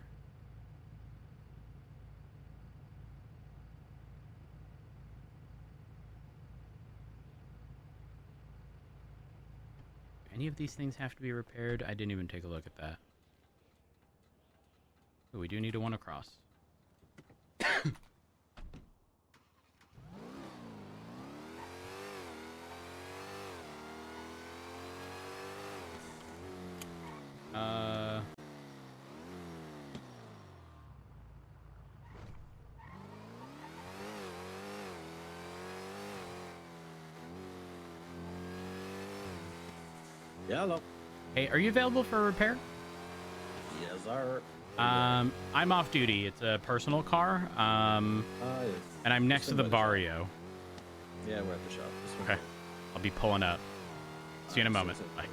Speaker 1: any of these things have to be repaired? I didn't even take a look at that. Ooh, we do need a one across.
Speaker 7: Yeah, hello.
Speaker 1: Hey, are you available for a repair?
Speaker 7: Yes, sir.
Speaker 1: I'm off duty. It's a personal car.
Speaker 7: Yes.
Speaker 1: And I'm next to the barrio.
Speaker 7: Yeah, we're at the shop.
Speaker 1: Okay. I'll be pulling up. See you in a moment. Bye.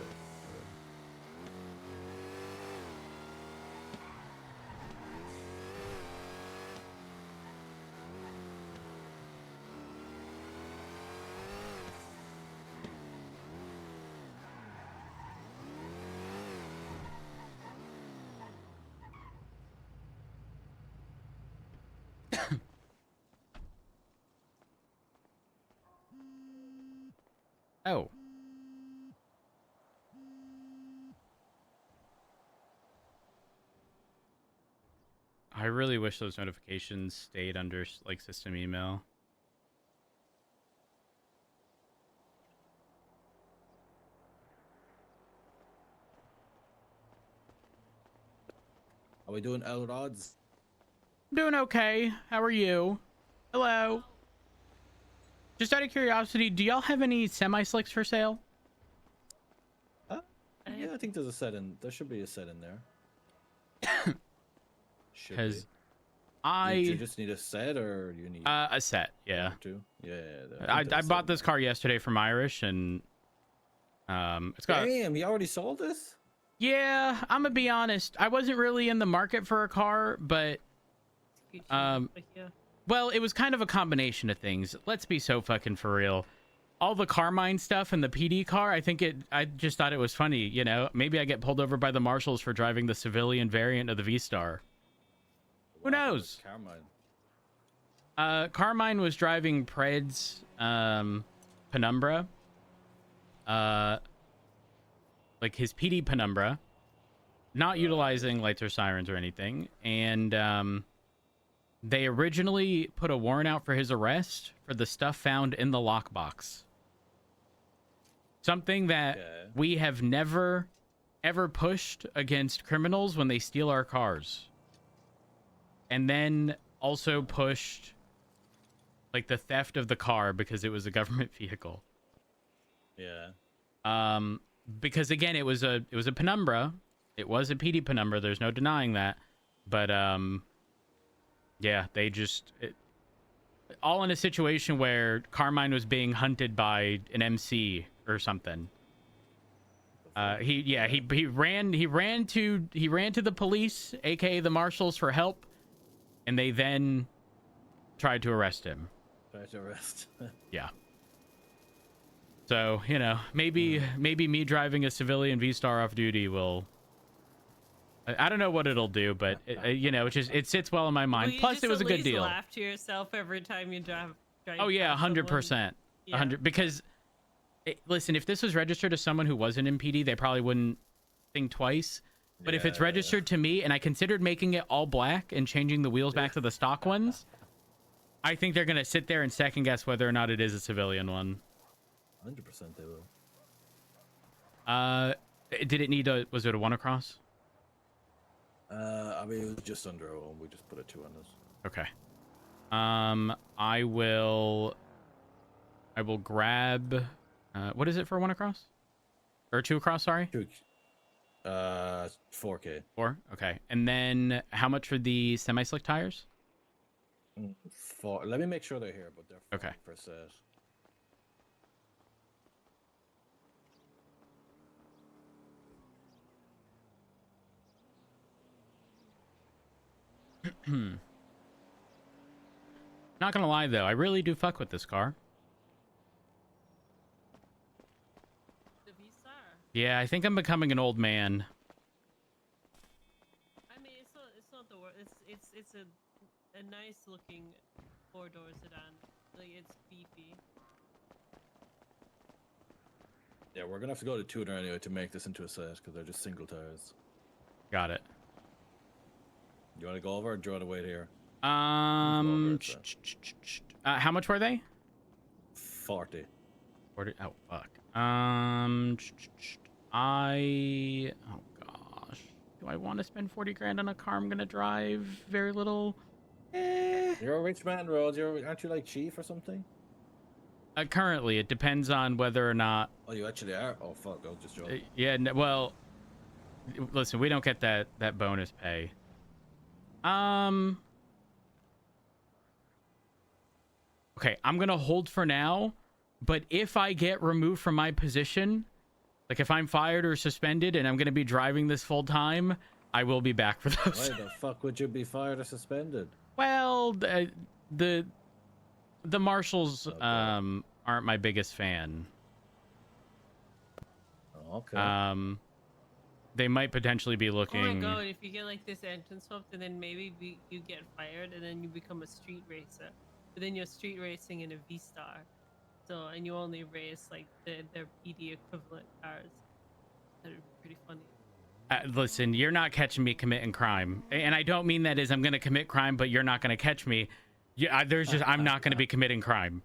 Speaker 1: Oh. I really wish those notifications stayed under like system email.
Speaker 7: Are we doing L rods?
Speaker 1: I'm doing okay. How are you? Hello. Just out of curiosity, do y'all have any semi-slicks for sale?
Speaker 7: Yeah, I think there's a set in. There should be a set in there.
Speaker 1: Because
Speaker 7: You just need a set, or you need
Speaker 1: a set, yeah.
Speaker 7: two? Yeah.
Speaker 1: I bought this car yesterday from Irish, and it's got.
Speaker 7: Damn, you already sold this?
Speaker 1: Yeah, I'm gonna be honest. I wasn't really in the market for a car, but well, it was kind of a combination of things. Let's be so fucking for real. All the Carmine stuff and the PD car, I just thought it was funny, you know? Maybe I get pulled over by the marshals for driving the civilian variant of the V-Star. Who knows?
Speaker 7: Carmine.
Speaker 1: Carmine was driving Pred's Penumbra. Like his PD Penumbra. Not utilizing lights or sirens or anything. And they originally put a warrant out for his arrest for the stuff found in the lockbox. Something that we have never, ever pushed against criminals when they steal our cars. And then also pushed, like, the theft of the car because it was a government vehicle.
Speaker 7: Yeah.
Speaker 1: Because, again, it was a Penumbra. It was a PD Penumbra. There's no denying that. But, yeah, they just... all in a situation where Carmine was being hunted by an MC or something. He ran to the police, aka the marshals, for help, and they then tried to arrest him. Yeah. So, you know, maybe me driving a civilian V-Star off duty will... I don't know what it'll do, but you know, it sits well in my mind.
Speaker 8: Well,
Speaker 1: Plus, it was a good deal.
Speaker 8: Laugh to yourself every time you drive.
Speaker 1: Oh yeah, 100%. 100. Because, listen, if this was registered to someone who wasn't in PD, they probably wouldn't think twice. But if it's registered to me, and I considered making it all black and changing the wheels back to the stock ones, I think they're gonna sit there and second guess whether or not it is a civilian one.
Speaker 7: 100% they will.
Speaker 1: Did it need a? Was it a one across?
Speaker 7: I mean, it was just under a one. We just put a 2 on this.
Speaker 1: Okay. I will grab. What is it for one across? Or 2 across? Sorry.
Speaker 7: 4K.
Speaker 1: 4. Okay. And then how much for the semi-slick tires?
Speaker 7: 4. Let me make sure they're here, but they're 4
Speaker 1: okay
Speaker 7: per set.
Speaker 1: Not gonna lie though, I really do fuck with this car.
Speaker 8: The V-Star.
Speaker 1: Yeah, I think I'm becoming an old man.
Speaker 8: I mean, it's not the worst. It's a nice looking 4-door sedan. Like, it's beefy.
Speaker 7: Yeah, we're gonna have to go to tuner anyway to make this into a set because they're just single tires.
Speaker 1: Got it.
Speaker 7: You want to go over or do you want to wait here?
Speaker 1: How much were they?
Speaker 7: 40.
Speaker 1: 40. Oh fuck. Oh gosh. Do I want to spend 40 grand on a car I'm gonna drive very little?
Speaker 7: You're a rich man, Rhodes. Aren't you like chief or something?
Speaker 1: Currently, it depends on whether or not.
Speaker 7: Oh, you actually are. Oh fuck, I was just joking.
Speaker 1: Yeah. Well, listen, we don't get that bonus pay. Okay, I'm gonna hold for now, but if I get removed from my position, Like if I'm fired or suspended and I'm going to be driving this full time, I will be back for those.
Speaker 7: Why the fuck would you be fired or suspended?
Speaker 1: Well, the marshals
Speaker 7: Okay.
Speaker 1: aren't my biggest fan.
Speaker 7: Oh, okay.
Speaker 1: They might potentially be
Speaker 8: Oh
Speaker 1: looking.
Speaker 8: my god, if you get like this entrance swap, and then maybe you get fired, and then you become a street racer. But then you're street racing in a V-Star. So, and you only race like their PD equivalent cars. That would be pretty funny.
Speaker 1: Listen, you're not catching me committing crime, and I don't mean that as I'm going to commit crime, but you're not going to catch me. Yeah, I'm not going to be committing crime.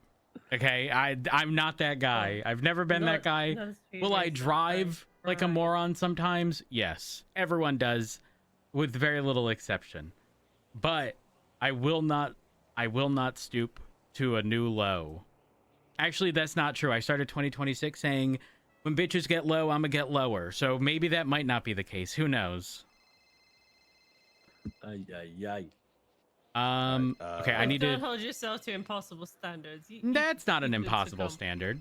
Speaker 1: Okay, I'm not that guy. I've never been that guy. Will I drive like a moron sometimes? Yes, everyone does, with very little exception. But I will not stoop to a new low. Actually, that's not true. I started 2026 saying, when bitches get low, I'm gonna get lower. So maybe that might not be the case. Who knows?
Speaker 7: Ay, ay, ay.
Speaker 1: Okay, I need
Speaker 8: Don't
Speaker 1: to.
Speaker 8: hold yourself to impossible standards.
Speaker 1: That's not an
Speaker 8: you could
Speaker 1: impossible
Speaker 8: succumb.
Speaker 1: standard.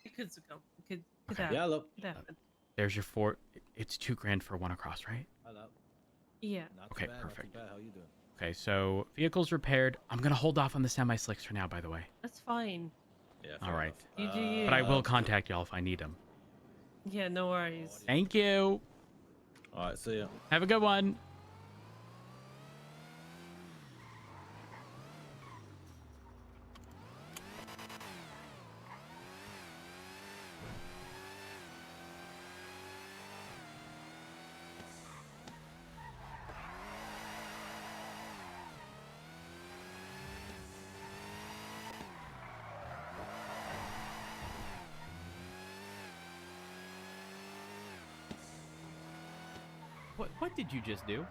Speaker 8: You could succumb. Could
Speaker 1: Okay.
Speaker 8: happen.
Speaker 7: Yellow.
Speaker 8: Could happen.
Speaker 1: There's your four. It's $2,000 for one across, right?
Speaker 7: Hello.
Speaker 8: Yeah.
Speaker 7: Not
Speaker 1: Okay,
Speaker 7: too bad,
Speaker 1: perfect.
Speaker 7: Not too bad. How you doing?
Speaker 1: Okay, so vehicles repaired. I'm gonna hold off on the semi-slicks for now, by the way.
Speaker 8: That's fine.
Speaker 7: Yeah.
Speaker 1: All
Speaker 7: fair
Speaker 1: right.
Speaker 7: enough.
Speaker 8: You do you.
Speaker 1: But I will contact y'all if I need them.
Speaker 8: Yeah, no worries.
Speaker 1: Thank you.
Speaker 7: All right. See ya.
Speaker 1: Have a good one. What did you just do?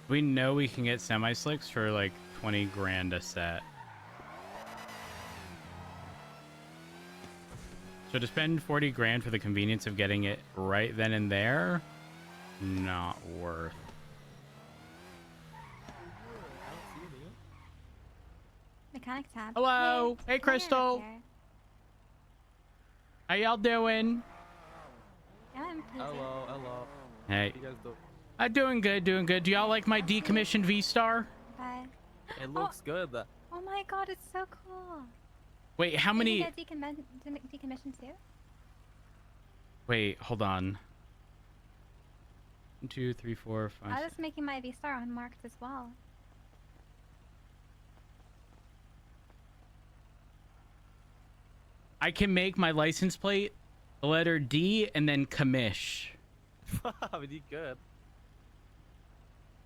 Speaker 1: We know we can get semi-slicks for like 20 grand a set. So to spend 40 grand for the convenience of getting it right then and there, not worth.
Speaker 9: Mechanic tab.
Speaker 1: Hello. Hey,
Speaker 9: Hey,
Speaker 1: Crystal.
Speaker 9: here.
Speaker 1: How y'all doing?
Speaker 9: Yeah, I'm pleased.
Speaker 6: Hello.
Speaker 1: Hey.
Speaker 6: You guys do.
Speaker 1: Doing good, doing good. Do y'all like my decommissioned V-Star?
Speaker 9: Bye.
Speaker 6: It looks good.
Speaker 9: Oh my god, it's so cool.
Speaker 1: Wait, how
Speaker 9: Can
Speaker 1: many...
Speaker 9: you get decommissioned too?
Speaker 1: Wait, hold on. 1, 2, 3, 4, 5,
Speaker 9: I was making my V-Star unmarked as well.
Speaker 1: I can make my license plate the letter D and then commish.
Speaker 6: You good.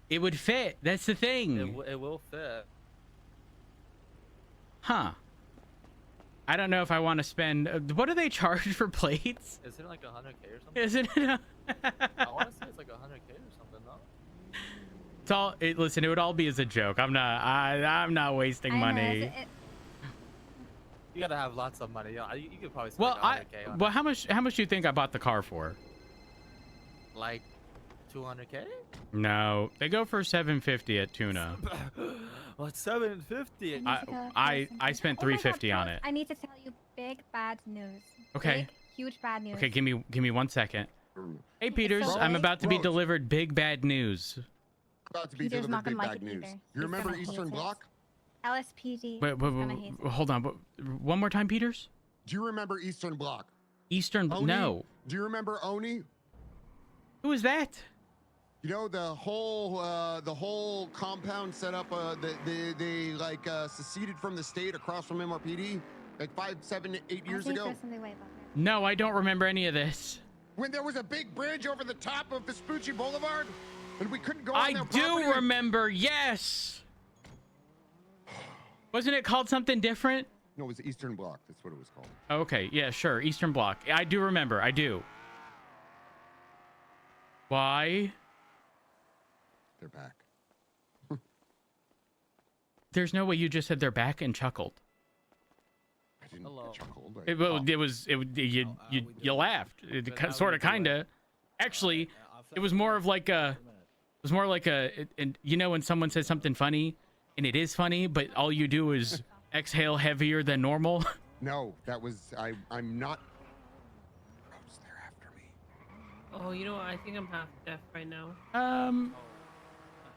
Speaker 1: It would fit. That's the thing.
Speaker 6: It will fit.
Speaker 1: Huh. I don't know if I want to spend... what do they charge for plates?
Speaker 6: Isn't it like 100K or something?
Speaker 1: Isn't it?
Speaker 6: I want to say it's like 100K or something, no?
Speaker 1: It's all... listen, it would all be as a joke. I'm not wasting
Speaker 9: I know,
Speaker 1: money.
Speaker 6: You gotta have lots of money. Yeah, you could probably spend
Speaker 1: Well,
Speaker 6: like 100K on
Speaker 1: well, how much do you think I bought the car for?
Speaker 6: like 200K?
Speaker 1: No, they go for $750 at Tuna.
Speaker 6: Well, it's 750.
Speaker 1: I spent
Speaker 9: Oh my God,
Speaker 1: $350 on
Speaker 9: guys,
Speaker 1: it.
Speaker 9: I need to tell you big bad news.
Speaker 1: Okay.
Speaker 9: Big, huge bad news.
Speaker 1: Okay, give me 1 second. Hey,
Speaker 9: It's
Speaker 1: Peters,
Speaker 9: so
Speaker 1: I'm
Speaker 9: big.
Speaker 1: about to be
Speaker 3: Roach.
Speaker 1: delivered big bad news.
Speaker 3: About to be
Speaker 9: Peter's
Speaker 3: delivered
Speaker 9: not
Speaker 3: big
Speaker 9: gonna
Speaker 3: bad
Speaker 9: like it
Speaker 3: news.
Speaker 9: either.
Speaker 3: You
Speaker 9: He's
Speaker 3: remember
Speaker 9: gonna hate
Speaker 3: Eastern
Speaker 9: it.
Speaker 3: Bloc?
Speaker 9: LSPD.
Speaker 1: Wait,
Speaker 9: Gonna hate it.
Speaker 1: hold on. One more time, Peters.
Speaker 3: Do you remember Eastern Bloc?
Speaker 1: Eastern.
Speaker 3: Oni?
Speaker 1: No.
Speaker 3: Do you remember Oni?
Speaker 1: Who is that?
Speaker 3: You know the whole compound set up. They like seceded from the state across from MRPD like 5, 7, 8
Speaker 9: I
Speaker 3: years
Speaker 9: think
Speaker 3: ago.
Speaker 9: there's something way above there.
Speaker 1: No, I don't remember any of this.
Speaker 3: When there was a big bridge over the top of Vespucci Boulevard, and we couldn't go on
Speaker 1: I
Speaker 3: their
Speaker 1: do
Speaker 3: property.
Speaker 1: remember. Yes. Wasn't it called something different?
Speaker 3: No, it was Eastern Bloc. That's what it was called.
Speaker 1: Okay, yeah, sure. Eastern Bloc. I do remember. I do. Why?
Speaker 3: They're back.
Speaker 1: There's no way you just said they're back and chuckled.
Speaker 3: didn't chuckle.
Speaker 1: You laughed. Sort of, kinda. Actually, it was more of like a. It was more like and you know when someone says something funny, and it is funny, but all you do is exhale heavier than normal.
Speaker 3: No, that was I'm not. Rhodes, they're after me.
Speaker 8: Oh, you know what? I think I'm half deaf right now.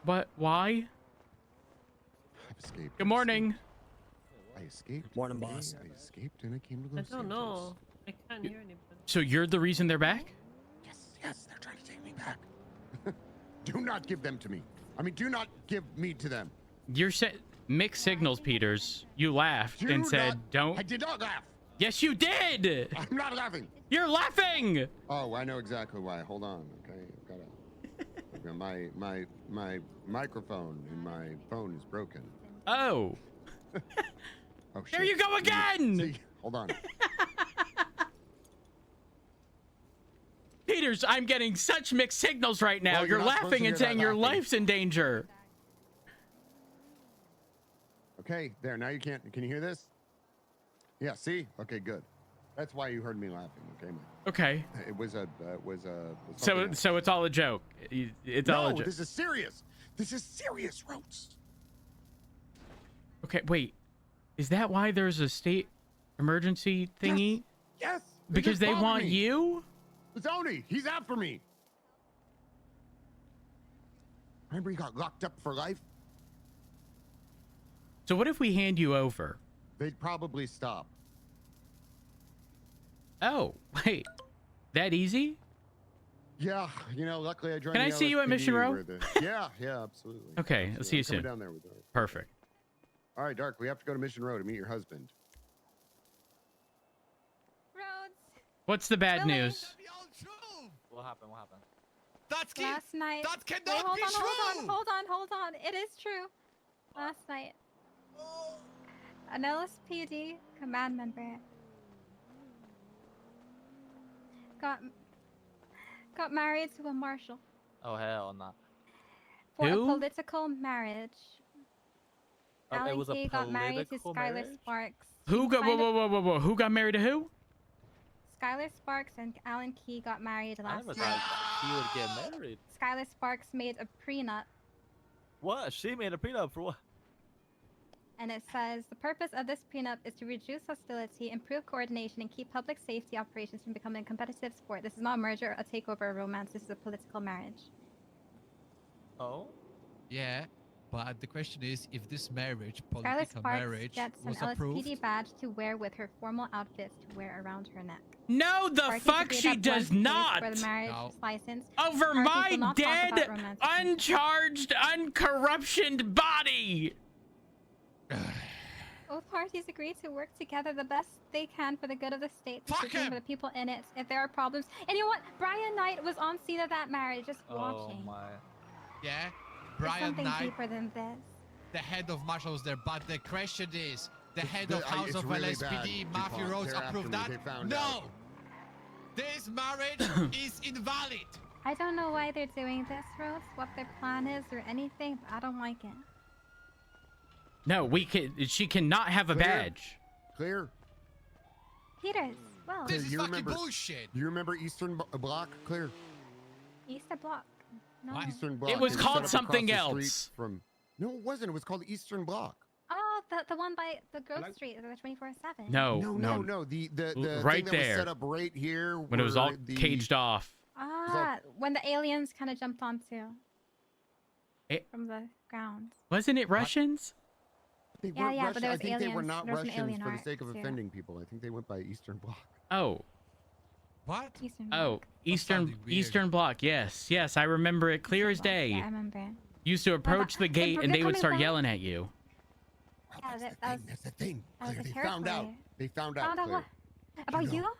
Speaker 1: But why?
Speaker 3: I've escaped.
Speaker 1: Good morning.
Speaker 3: I escaped.
Speaker 7: Morning, boss.
Speaker 3: I escaped and I came to
Speaker 8: I
Speaker 3: Los
Speaker 8: don't know.
Speaker 3: Santos.
Speaker 8: I can't hear anybody.
Speaker 1: So you're the reason they're back?
Speaker 3: Yes, they're trying to take me back. Do not give them to me. I mean, do not give me to them.
Speaker 1: You're mixed signals, Peters. You laughed and said, "Don't."
Speaker 3: I did not laugh.
Speaker 1: Yes, you did.
Speaker 3: I'm not laughing.
Speaker 1: You're laughing.
Speaker 3: Oh, I know exactly why. Hold on, okay? I've got my microphone in my phone is broken.
Speaker 1: Oh.
Speaker 3: Oh,
Speaker 1: There
Speaker 3: shit.
Speaker 1: you go again.
Speaker 3: See, hold on.
Speaker 1: Peters, I'm getting such mixed signals right now.
Speaker 3: Well,
Speaker 1: you're
Speaker 3: you're not supposed
Speaker 1: laughing
Speaker 3: to
Speaker 1: and
Speaker 3: hear
Speaker 1: saying
Speaker 3: that
Speaker 1: your
Speaker 3: laughing.
Speaker 1: life's in danger.
Speaker 3: Okay, there. Now you can't. Can you hear this? Yeah. See? Okay, good. That's why you heard me laughing. Okay, man.
Speaker 1: Okay.
Speaker 3: It was a.
Speaker 1: So
Speaker 3: something else.
Speaker 1: so it's all a joke. It's all a
Speaker 3: No,
Speaker 1: joke.
Speaker 3: this is serious. This is serious, Rhodes.
Speaker 1: Okay, wait. Is that why there's a state emergency thingy?
Speaker 3: Yes.
Speaker 1: Because
Speaker 3: just
Speaker 1: they
Speaker 3: followed
Speaker 1: want
Speaker 3: me.
Speaker 1: you?
Speaker 3: Zoni, he's after me. Remember he got locked up for life?
Speaker 1: So what if we hand you over?
Speaker 3: They'd probably stop.
Speaker 1: Oh, wait. That easy?
Speaker 3: Yeah, you know, luckily I joined
Speaker 1: Can I
Speaker 3: the
Speaker 1: see you at Mission
Speaker 3: LSPD
Speaker 1: Row?
Speaker 3: where yeah, absolutely.
Speaker 1: Okay,
Speaker 3: Absolutely.
Speaker 1: I'll see you
Speaker 3: I'm coming
Speaker 1: soon.
Speaker 3: down there with her.
Speaker 1: Perfect.
Speaker 3: All right, Dark, we have to go to Mission Row to meet your husband.
Speaker 9: Rhodes,
Speaker 1: What's the bad
Speaker 9: Really?
Speaker 1: news?
Speaker 6: What happened? What happened?
Speaker 10: That's
Speaker 9: last night.
Speaker 10: That
Speaker 9: Wait,
Speaker 10: cannot
Speaker 9: hold
Speaker 10: be
Speaker 9: on,
Speaker 10: true.
Speaker 9: hold on. It is true. Last night, an LSPD command member got married to a marshal
Speaker 6: Oh hell no.
Speaker 9: for
Speaker 1: Who?
Speaker 9: a political marriage.
Speaker 6: Oh, it
Speaker 9: Alan
Speaker 6: was a
Speaker 9: Key got married to
Speaker 6: political
Speaker 9: Skylar
Speaker 6: marriage?
Speaker 9: Sparks.
Speaker 1: Who got
Speaker 9: Kind of-
Speaker 1: whoa. Who got married to who?
Speaker 9: Skylar Sparks and Alan Key got married
Speaker 6: I
Speaker 9: last
Speaker 6: never
Speaker 9: night.
Speaker 6: thought he would get married.
Speaker 9: Skylar Sparks made a prenup,
Speaker 6: What? She made a prenup for what?
Speaker 9: and it says the purpose of this prenup is to reduce hostility, improve coordination, and keep public safety operations from becoming a competitive sport. This is not a merger, a takeover, or romance. This is a political marriage.
Speaker 6: Oh.
Speaker 10: Yeah, but the question is, if this marriage,
Speaker 9: Skylar
Speaker 10: political
Speaker 9: Sparks
Speaker 10: marriage,
Speaker 9: gets an
Speaker 10: was approved,
Speaker 9: LSPD badge to wear with her formal outfit to wear around her neck.
Speaker 1: No, the
Speaker 9: Parties
Speaker 1: fuck
Speaker 9: agreed
Speaker 1: she
Speaker 9: at one
Speaker 1: does
Speaker 9: place
Speaker 1: not.
Speaker 9: For the marriage
Speaker 10: No.
Speaker 9: license.
Speaker 1: Over
Speaker 9: Parties
Speaker 1: my
Speaker 9: will not talk about
Speaker 1: dead,
Speaker 9: romantic
Speaker 1: uncharged, uncorruptioned body.
Speaker 9: Both parties agree to work together the best they can for the good of the state,
Speaker 10: Fuck
Speaker 9: particularly
Speaker 10: him!
Speaker 9: for the people in it. If there are problems, and you know what? Brian Knight was on scene of that marriage, just
Speaker 6: Oh
Speaker 9: watching.
Speaker 6: my.
Speaker 10: yeah,
Speaker 9: There's
Speaker 10: Brian
Speaker 9: something
Speaker 10: Knight,
Speaker 9: deeper than this.
Speaker 10: the head of Marshall was there, but the question is, the head of
Speaker 3: I-
Speaker 10: House
Speaker 3: it's
Speaker 10: of
Speaker 3: really
Speaker 10: LSPD,
Speaker 3: bad,
Speaker 10: Matthew
Speaker 3: DuPont.
Speaker 10: Rhodes,
Speaker 3: They're after
Speaker 10: approved
Speaker 3: me.
Speaker 10: that?
Speaker 3: They found
Speaker 10: No!
Speaker 3: out.
Speaker 10: This marriage is invalid!
Speaker 9: I don't know why they're doing this, Rose, what their plan is or anything, but I don't like it.
Speaker 1: No, she cannot have a
Speaker 3: Clear.
Speaker 1: badge.
Speaker 3: Clear?
Speaker 9: Peters, well,
Speaker 10: This is
Speaker 3: you
Speaker 10: fucking
Speaker 3: remember-
Speaker 10: bullshit!
Speaker 3: Do you remember Eastern Block? Clear?
Speaker 9: Easter Block. No.
Speaker 10: What?
Speaker 3: Eastern Block.
Speaker 1: It was
Speaker 3: set
Speaker 1: called
Speaker 3: up across
Speaker 1: something
Speaker 3: the
Speaker 1: else.
Speaker 3: street From no, it wasn't. It was called Eastern Block.
Speaker 9: Oh, the one by the Grove
Speaker 2: Hello?
Speaker 9: Street, the 24/7.
Speaker 1: No,
Speaker 3: No. The
Speaker 1: Right
Speaker 3: thing that
Speaker 1: there.
Speaker 3: was set up right here
Speaker 1: When it was all
Speaker 3: were the-
Speaker 1: caged off.
Speaker 9: Ah, when the aliens kind of jumped onto
Speaker 1: It-
Speaker 9: from the ground.
Speaker 1: Wasn't it Russians?
Speaker 3: They
Speaker 9: Yeah,
Speaker 3: weren't
Speaker 9: yeah, but
Speaker 3: Russian.
Speaker 9: there
Speaker 3: I
Speaker 9: was
Speaker 3: think they were
Speaker 9: aliens.
Speaker 3: not
Speaker 9: There was an
Speaker 3: Russians
Speaker 9: alien
Speaker 3: for the
Speaker 9: art,
Speaker 3: sake of
Speaker 9: too.
Speaker 3: offending people. I think they went by Eastern Block.
Speaker 1: Oh,
Speaker 10: What?
Speaker 9: Eastern
Speaker 1: oh,
Speaker 9: Block.
Speaker 1: Eastern
Speaker 10: sounded weird.
Speaker 1: Eastern Block. Yes, I remember it clear as
Speaker 9: Eastern Block,
Speaker 1: day.
Speaker 9: Yeah, I remember.
Speaker 1: Used to approach the gate
Speaker 9: they're
Speaker 1: and they would
Speaker 9: coming
Speaker 1: start
Speaker 9: back.
Speaker 1: yelling at you.
Speaker 3: Well,
Speaker 9: Yeah,
Speaker 3: that's,
Speaker 9: that was-
Speaker 3: that's the thing.
Speaker 9: that was
Speaker 3: Clear.
Speaker 9: a
Speaker 3: They
Speaker 9: terrible
Speaker 3: found out.
Speaker 9: idea.
Speaker 3: They found out.
Speaker 9: Found out
Speaker 3: Clear.
Speaker 9: what? About
Speaker 3: know.
Speaker 9: you?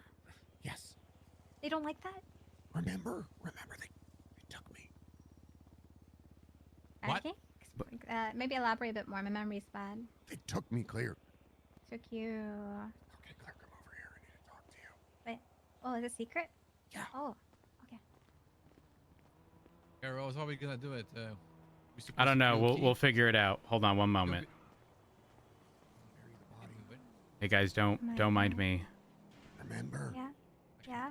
Speaker 3: Yes.
Speaker 9: They don't like that?
Speaker 3: Remember they took me.
Speaker 10: What?
Speaker 9: Okay. Maybe elaborate a bit more. My memory's bad.
Speaker 3: They took me, Clear.
Speaker 9: Took you.
Speaker 3: Okay, Claire, come over here. I need to talk to you.
Speaker 9: Oh, is it secret?
Speaker 3: Yeah.
Speaker 9: Oh, okay.
Speaker 10: Yeah, Rose, how are we gonna do it?
Speaker 1: I don't know. We'll figure it out. Hold on one moment.
Speaker 3: Bury the body.
Speaker 1: Hey guys, don't mind me.
Speaker 3: Remember?
Speaker 9: Yeah. Yeah.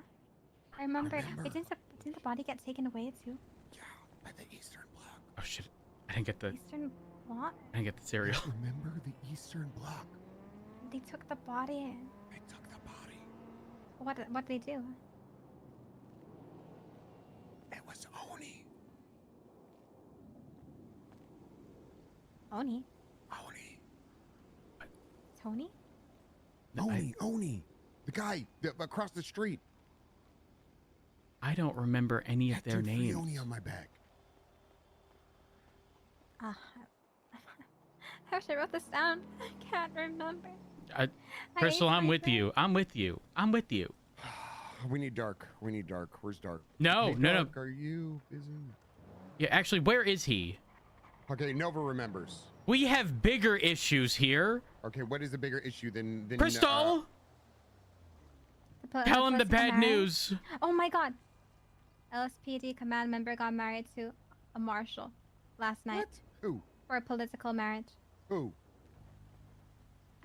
Speaker 9: I remember.
Speaker 3: Remember.
Speaker 9: Wait, didn't the body get taken away too?
Speaker 3: Yeah, by the Eastern Bloc.
Speaker 1: Oh shit! I didn't get the
Speaker 9: Eastern what?
Speaker 1: cereal.
Speaker 3: Remember the Eastern Bloc?
Speaker 9: They took the body.
Speaker 3: They took the body.
Speaker 9: What did they do?
Speaker 3: It was Oni.
Speaker 9: Oni?
Speaker 3: Oni.
Speaker 9: Tony?
Speaker 3: Oni. The guy across the street.
Speaker 1: I don't remember any of
Speaker 3: Had
Speaker 1: their
Speaker 3: two
Speaker 1: names.
Speaker 3: Oni on my back.
Speaker 9: I wish I wrote this down. I can't remember.
Speaker 1: Crystal, I'm with you. I'm with you. I'm with you.
Speaker 3: We need Dark. We need Dark. Where's Dark?
Speaker 1: No,
Speaker 3: Hey,
Speaker 1: no,
Speaker 3: Dark, Are you busy?
Speaker 1: Yeah, actually, where is he?
Speaker 3: Okay, Nova remembers.
Speaker 1: We have bigger issues here.
Speaker 3: Okay, what is the bigger issue than
Speaker 1: Crystal? Tell him the bad news.
Speaker 9: Oh my god. LSPD command member got married to a marshal last night.
Speaker 3: What? Who?
Speaker 9: For a political marriage.
Speaker 3: Who?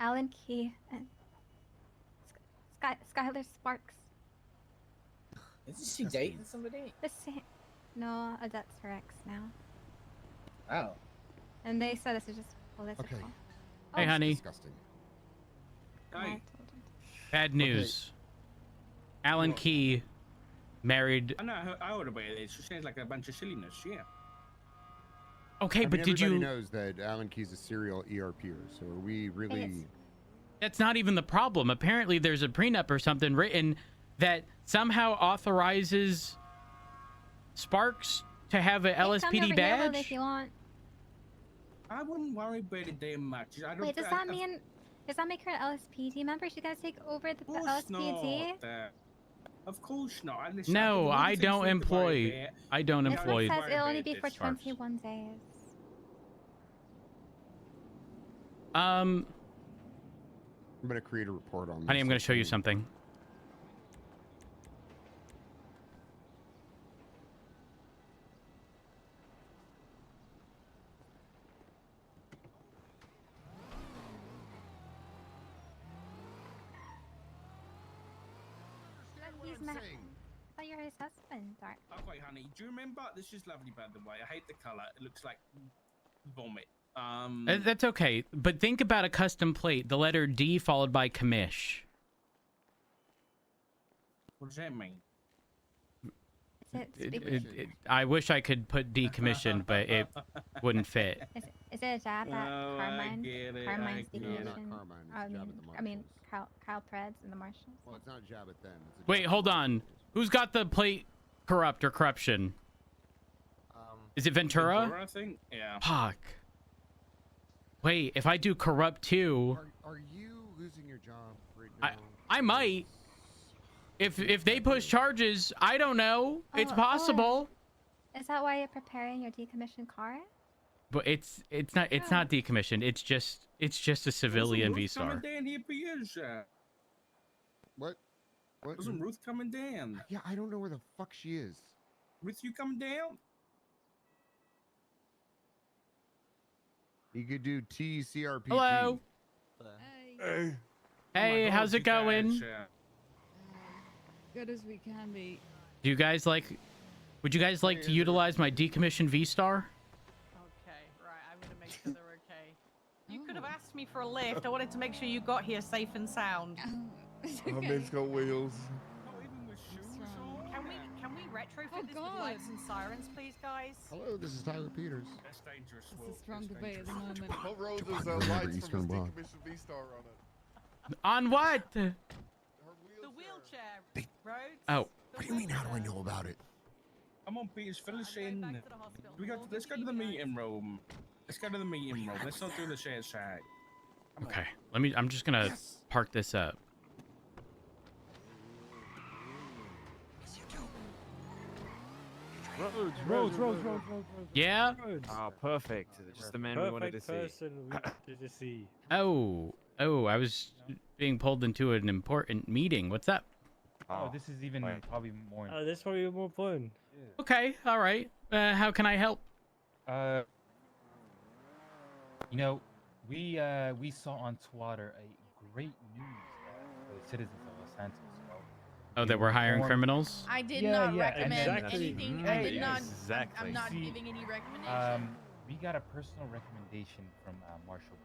Speaker 9: Alan Key and Skylar Sparks.
Speaker 11: Isn't she dating somebody?
Speaker 9: The same. No, that's her ex now.
Speaker 11: Wow.
Speaker 9: And they said this is just political.
Speaker 3: Okay.
Speaker 1: Hey, honey.
Speaker 3: Disgusting.
Speaker 9: I
Speaker 2: Hey,
Speaker 9: told him.
Speaker 1: Bad news. Alan
Speaker 2: What?
Speaker 1: Key married.
Speaker 2: I know. I heard about it. She sounds like a bunch of silliness. Yeah.
Speaker 1: Okay, but did
Speaker 3: everybody
Speaker 1: you?
Speaker 3: knows that Alan Key's a serial ERPer, so are we really?
Speaker 1: That's not even the problem. Apparently, there's a prenup or something written that somehow authorizes Sparks to have a
Speaker 9: Hey, come over
Speaker 1: LSPD
Speaker 9: here,
Speaker 1: badge.
Speaker 9: Will, if you want.
Speaker 2: I wouldn't worry about it damn much. I don't.
Speaker 9: Wait, does that mean? Does that make her an LSPD member? She gotta take over the
Speaker 2: Of course
Speaker 9: LSPD?
Speaker 2: not. Of course not. Listen,
Speaker 1: No,
Speaker 2: I
Speaker 1: I don't employ. I don't
Speaker 9: This one
Speaker 1: employ.
Speaker 9: says it'll only be for
Speaker 1: Sparks.
Speaker 9: 21 days.
Speaker 3: I'm gonna create a report on this.
Speaker 1: Honey, I'm going to show you something.
Speaker 9: He's not. I thought you're his husband, Dark.
Speaker 2: Okay, honey. Do you remember? This is lovely, by the way. I hate the color. It looks like vomit.
Speaker 1: That's okay, but think about a custom plate. The letter D followed by commish.
Speaker 2: What does that mean?
Speaker 1: I wish I could put decommissioned, but it wouldn't fit.
Speaker 9: Is it a jab at
Speaker 2: Oh, I
Speaker 9: Carmine?
Speaker 2: get it,
Speaker 9: Carmine's
Speaker 2: I get it.
Speaker 9: decommission.
Speaker 3: Not Carmine, it's a jab at the
Speaker 9: I mean,
Speaker 3: Marshals.
Speaker 9: Kyle Preds and the Marshals.
Speaker 3: Well, it's not a jab at them. It's a
Speaker 1: Wait,
Speaker 3: jab
Speaker 1: hold
Speaker 3: at the
Speaker 1: on.
Speaker 3: Marshals.
Speaker 1: Who's got the plate corrupt or corruption? Is it Ventura?
Speaker 2: Ventura, I think. Yeah.
Speaker 1: Fuck. Wait, if I do corrupt too,
Speaker 3: Are you losing your job right now?
Speaker 1: I might. If they push charges, I don't know. It's possible.
Speaker 9: Is that why you're preparing your decommissioned car?
Speaker 1: But it's not decommissioned. It's just a civilian V
Speaker 2: Coming
Speaker 1: Star.
Speaker 2: down here for years.
Speaker 3: What? What?
Speaker 2: Wasn't Ruth coming down?
Speaker 3: Yeah, I don't know where the fuck she is.
Speaker 2: Ruth, you coming down?
Speaker 3: You could do TCRPG.
Speaker 1: Hello.
Speaker 2: Hey.
Speaker 1: Hey, how's it going?
Speaker 12: Good as we can be.
Speaker 1: Do you guys like? Would you guys like to utilize my decommissioned V Star?
Speaker 13: Okay, right. I'm gonna make sure they're okay. You could have asked me for a lift. I wanted to make sure you got here safe and sound.
Speaker 12: It's
Speaker 14: got wheels.
Speaker 13: Can we retrofit this with lights and sirens, please, guys?
Speaker 3: Hello, this is Tyler Peters.
Speaker 2: That's dangerous.
Speaker 12: It's a strong debate at the moment.
Speaker 14: What road
Speaker 3: Do
Speaker 14: does
Speaker 3: I remember
Speaker 14: lights
Speaker 3: Eastern
Speaker 14: from his
Speaker 3: Bloc?
Speaker 14: decommissioned V-Star on it?
Speaker 1: On what?
Speaker 13: The wheelchair roads.
Speaker 1: Oh.
Speaker 3: What do you mean? How do I know about it?
Speaker 2: Come on, Peters, fill us in. Let's go to the meeting room. Let's go to the meeting room. Let's not do the shared side.
Speaker 1: Okay. I'm just gonna park this up.
Speaker 5: Roads.
Speaker 1: Yeah.
Speaker 15: Oh, perfect. Just the man we wanted to see.
Speaker 5: Person we wanted to see.
Speaker 1: Oh. I was being pulled into an important meeting. What's up?
Speaker 15: Oh,
Speaker 16: this is even probably more.
Speaker 5: This is probably more fun.
Speaker 1: Okay. All right. How can I help?
Speaker 16: You know, we saw on Twitter a great news for the citizens of Los Santos. You know?
Speaker 1: Oh, that we're hiring criminals?
Speaker 17: I did
Speaker 16: Yeah,
Speaker 17: not
Speaker 16: yeah,
Speaker 17: recommend
Speaker 16: exactly.
Speaker 17: anything. I did not.
Speaker 15: Exactly.
Speaker 17: I'm not
Speaker 16: See,
Speaker 17: giving any recommendation.
Speaker 16: We got a personal recommendation from Marshal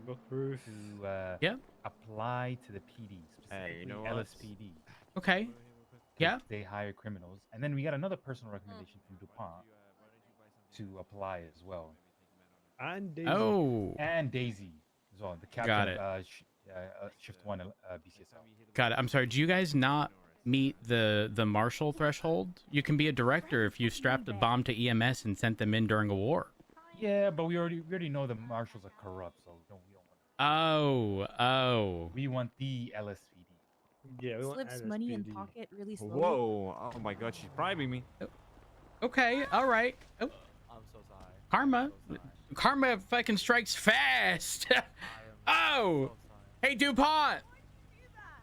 Speaker 5: Brook
Speaker 16: to
Speaker 1: Yeah.
Speaker 16: apply to the PD, specifically
Speaker 15: you know what?
Speaker 16: LSPD.
Speaker 1: Okay. Yeah.
Speaker 16: They hire criminals. And then we got another personal recommendation from DuPont to apply as well.
Speaker 5: And Daisy.
Speaker 1: Oh.
Speaker 16: And Daisy as well. The captain
Speaker 1: Got it.
Speaker 16: of Shift 1 BCSL.
Speaker 1: Got it. I'm sorry. Do you guys not meet the marshal threshold? You can be a director if you strapped a bomb to EMS and sent them in during a war.
Speaker 16: Yeah, but we already know the marshals are corrupt, so we don't
Speaker 1: Oh. Oh.
Speaker 16: We want the LSPD.
Speaker 5: Yeah, we want
Speaker 17: Slips money in pocket really slowly.
Speaker 15: Whoa! Oh my God, she's bribing me.
Speaker 1: Okay. All right. Oh.
Speaker 6: I'm so sorry.
Speaker 1: Karma. Karma fucking strikes fast. Oh. Hey, DuPont.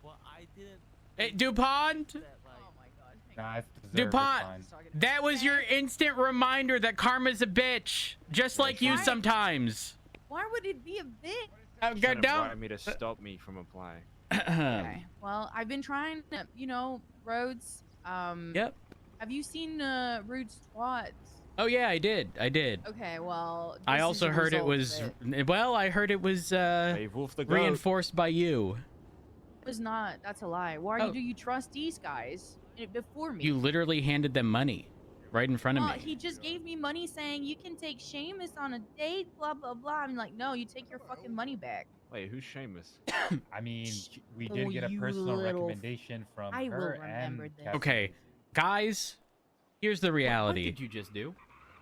Speaker 6: Well, I didn't.
Speaker 1: Hey, DuPont.
Speaker 16: Nah, it's deserved,
Speaker 1: DuPont.
Speaker 16: it's fine.
Speaker 1: That was your instant reminder that karma's a bitch, just like you
Speaker 17: Right.
Speaker 1: sometimes.
Speaker 17: Why would it be a bit?
Speaker 1: Got
Speaker 15: Trying to
Speaker 1: down.
Speaker 15: bribe me to stop me from applying.
Speaker 17: Okay. Well, I've been trying, Rhodes.
Speaker 1: Yep.
Speaker 17: Have you seen Rude's twats?
Speaker 1: Oh yeah, I did.
Speaker 17: Okay, well.
Speaker 1: I
Speaker 17: this
Speaker 1: also
Speaker 17: is a
Speaker 1: heard it
Speaker 17: result
Speaker 1: was.
Speaker 17: of it.
Speaker 1: Well, I heard it was
Speaker 15: Wolf the goat.
Speaker 1: reinforced by you.
Speaker 17: It was not. That's a lie. Why
Speaker 1: Oh.
Speaker 17: do you trust these guys before me?
Speaker 1: You literally handed them money right in front of
Speaker 17: Well,
Speaker 1: me.
Speaker 17: he just gave me money saying you can take Seamus on a date, blah blah blah. I'm like, no, you take your fucking money back.
Speaker 15: Wait, who's Seamus?
Speaker 16: I mean, we
Speaker 17: Oh,
Speaker 16: did get a
Speaker 17: you
Speaker 16: personal
Speaker 17: little
Speaker 16: recommendation from
Speaker 17: I will
Speaker 16: her
Speaker 17: remember
Speaker 16: and
Speaker 17: this.
Speaker 16: Captain
Speaker 1: Okay, guys, here's the reality.
Speaker 15: What did you just do?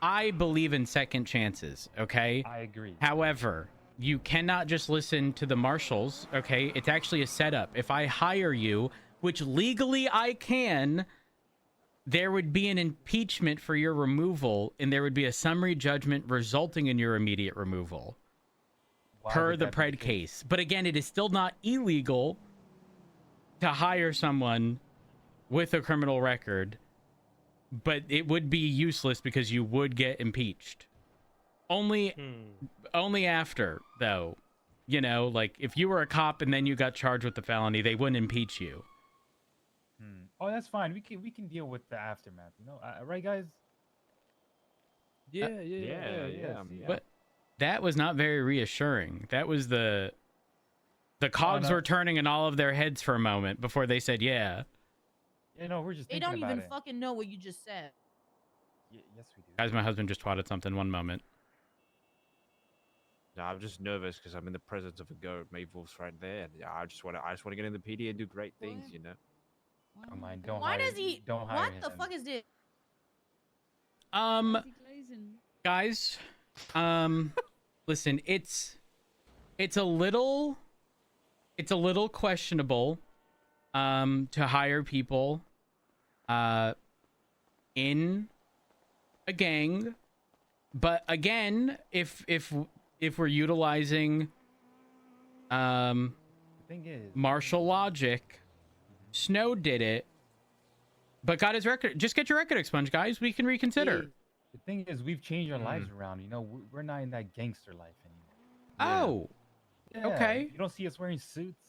Speaker 1: I believe in second chances. Okay.
Speaker 16: I agree.
Speaker 1: However, you cannot just listen to the marshals, okay? It's actually a setup. If I hire you, which legally I can, there would be an impeachment for your removal, and there would be a summary judgment resulting in your immediate removal,
Speaker 16: Why
Speaker 1: per
Speaker 16: would
Speaker 1: the
Speaker 16: that be the
Speaker 1: Pred case. But again, it is still not illegal to hire someone with a criminal record, but it would be useless because you would get impeached. Only after, though. You know, like if you were a cop and then you got charged with the felony, they wouldn't impeach you.
Speaker 16: Oh, that's fine. We can deal with the aftermath. You know, right, guys?
Speaker 15: Yeah.
Speaker 1: But that was not very reassuring. That was the cogs
Speaker 16: no.
Speaker 1: were turning in all of their heads for a moment before they said yeah.
Speaker 16: You know, we're just
Speaker 17: They
Speaker 16: thinking
Speaker 17: don't
Speaker 16: about
Speaker 17: even
Speaker 16: it.
Speaker 17: fucking know what you just said.
Speaker 16: Yes, we do.
Speaker 1: Guys, my husband just twatted something. One moment.
Speaker 15: No, I'm just nervous because I'm in the presence of a goat. Wolf's right there. And I just want to get in the PD and do great things, you know.
Speaker 16: Don't mind. Don't
Speaker 17: Why
Speaker 16: hire.
Speaker 17: does he?
Speaker 16: Don't hire
Speaker 17: What
Speaker 16: him.
Speaker 17: the fuck is this?
Speaker 1: Guys, listen, it's a little questionable to hire people in a gang, but again, if we're utilizing
Speaker 16: The thing is,
Speaker 1: martial logic, Snow did it but got his record. Just get your record expunged, guys. We can reconsider.
Speaker 16: the thing is, we've changed our lives around. You know, we're not in that gangster life anymore.
Speaker 1: Oh,
Speaker 16: Yeah,
Speaker 1: okay.
Speaker 16: You don't see us wearing suits.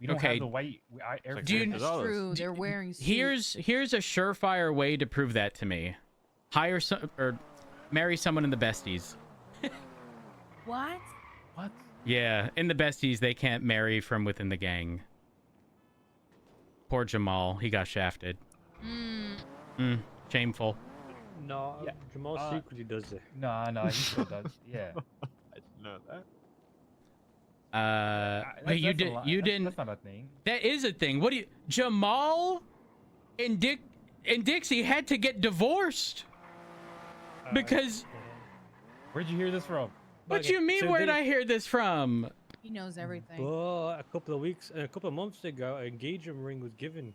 Speaker 16: We don't
Speaker 1: Okay.
Speaker 16: have the white Air
Speaker 1: Do you-
Speaker 16: Force.
Speaker 17: It's true. They're wearing suits.
Speaker 1: Here's a surefire way to prove that to me. Hire some or marry someone in the besties.
Speaker 17: What?
Speaker 16: What?
Speaker 1: Yeah, in the besties they can't marry from within the gang. Poor Jamal, he got shafted. Shameful.
Speaker 5: No,
Speaker 16: Yeah,
Speaker 5: Jamal secretly does it.
Speaker 16: No, he still does. Yeah.
Speaker 15: I didn't know that.
Speaker 1: Wait, you
Speaker 16: That's a lie.
Speaker 1: didn't.
Speaker 16: That's not a thing.
Speaker 1: That is a thing. What do you? Jamal and Dixie had to get divorced because.
Speaker 16: Where'd you hear this from?
Speaker 1: What you mean?
Speaker 5: So
Speaker 1: Where did
Speaker 5: they-
Speaker 1: I hear this from?
Speaker 17: He knows everything.
Speaker 5: Well, a couple of months ago, an engagement ring was given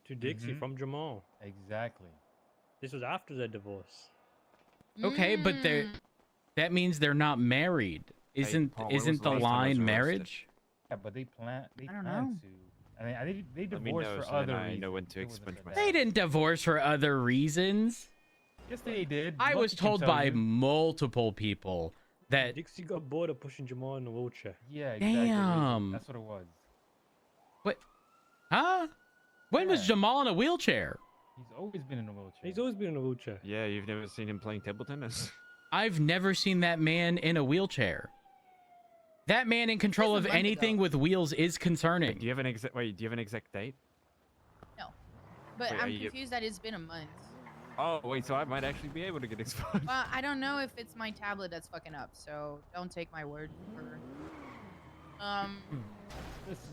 Speaker 5: to Dixie from Jamal.
Speaker 16: Exactly.
Speaker 5: This was after their divorce.
Speaker 1: Okay, but that means they're not married. Isn't
Speaker 15: Paul, when was the
Speaker 1: the
Speaker 15: last time I was
Speaker 1: line
Speaker 15: arrested?
Speaker 1: marriage?
Speaker 16: Yeah, but they plan
Speaker 17: I don't
Speaker 16: to. I mean, they
Speaker 15: Let me
Speaker 16: divorced
Speaker 15: know
Speaker 16: for
Speaker 15: so then
Speaker 16: other
Speaker 15: I
Speaker 16: reasons.
Speaker 15: know when to
Speaker 16: It wasn't
Speaker 15: expunge
Speaker 16: for
Speaker 15: myself.
Speaker 16: that.
Speaker 1: They didn't divorce for other reasons.
Speaker 16: Yes, they did.
Speaker 1: I
Speaker 16: Look,
Speaker 1: was
Speaker 16: I can
Speaker 1: told
Speaker 16: tell
Speaker 1: by
Speaker 16: you.
Speaker 1: multiple people that
Speaker 5: Dixie got bored of pushing Jamal in a wheelchair.
Speaker 16: Yeah, exactly.
Speaker 1: Damn.
Speaker 16: That's what it was.
Speaker 1: what? Huh? When was Jamal in a wheelchair?
Speaker 16: He's always been in a wheelchair.
Speaker 5: He's always been in a wheelchair.
Speaker 15: Yeah, you've never seen him playing table tennis?
Speaker 1: I've never seen that man in a wheelchair. That man in control of anything with wheels is concerning.
Speaker 15: Do you have an exact do you have an exact date?
Speaker 17: No. But
Speaker 15: Wait, are
Speaker 17: I'm
Speaker 15: you-
Speaker 17: confused that it's been a month.
Speaker 15: Oh, wait, so I might actually be able to get expunged.
Speaker 17: Well, I don't know if it's my tablet that's fucking up, so don't take my word for.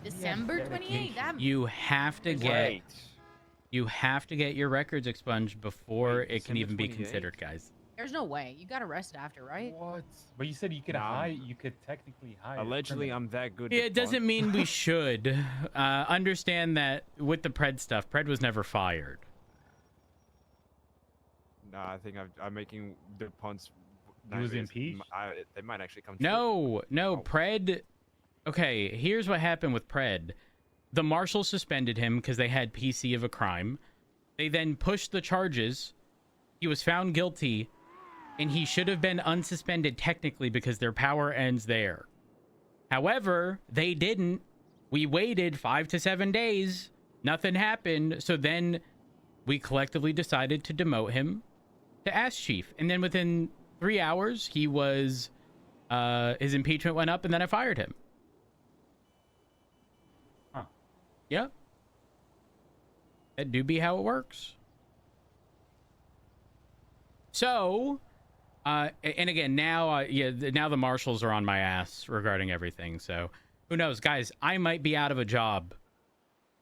Speaker 17: December 28th. That
Speaker 1: You have to get your records expunged before it can
Speaker 16: December
Speaker 1: even be
Speaker 16: 28th?
Speaker 1: considered, guys.
Speaker 17: there's no way you got arrested after, right?
Speaker 16: What? But you said you could hire. You could technically hire.
Speaker 15: Allegedly, I'm that good.
Speaker 1: Yeah, it doesn't mean we should. Understand that with the Pred stuff, Pred was never fired.
Speaker 15: No, I think I'm making DuPont's.
Speaker 16: He was impeached?
Speaker 15: They might actually come.
Speaker 1: No, Pred. Okay, here's what happened with Pred. The marshal suspended him because they had PC of a crime. They then pushed the charges. He was found guilty, and he should have been unsuspended technically because their power ends there. However, they didn't. We waited 5 to 7 days. Nothing happened. So then we collectively decided to demote him to Ass Chief. And then within 3 hours, he was, his impeachment went up, and then I fired him.
Speaker 16: Huh.
Speaker 1: Yep. That do be how it works. So, and again, now, now the marshals are on my ass regarding everything. So, who knows, guys? I might be out of a job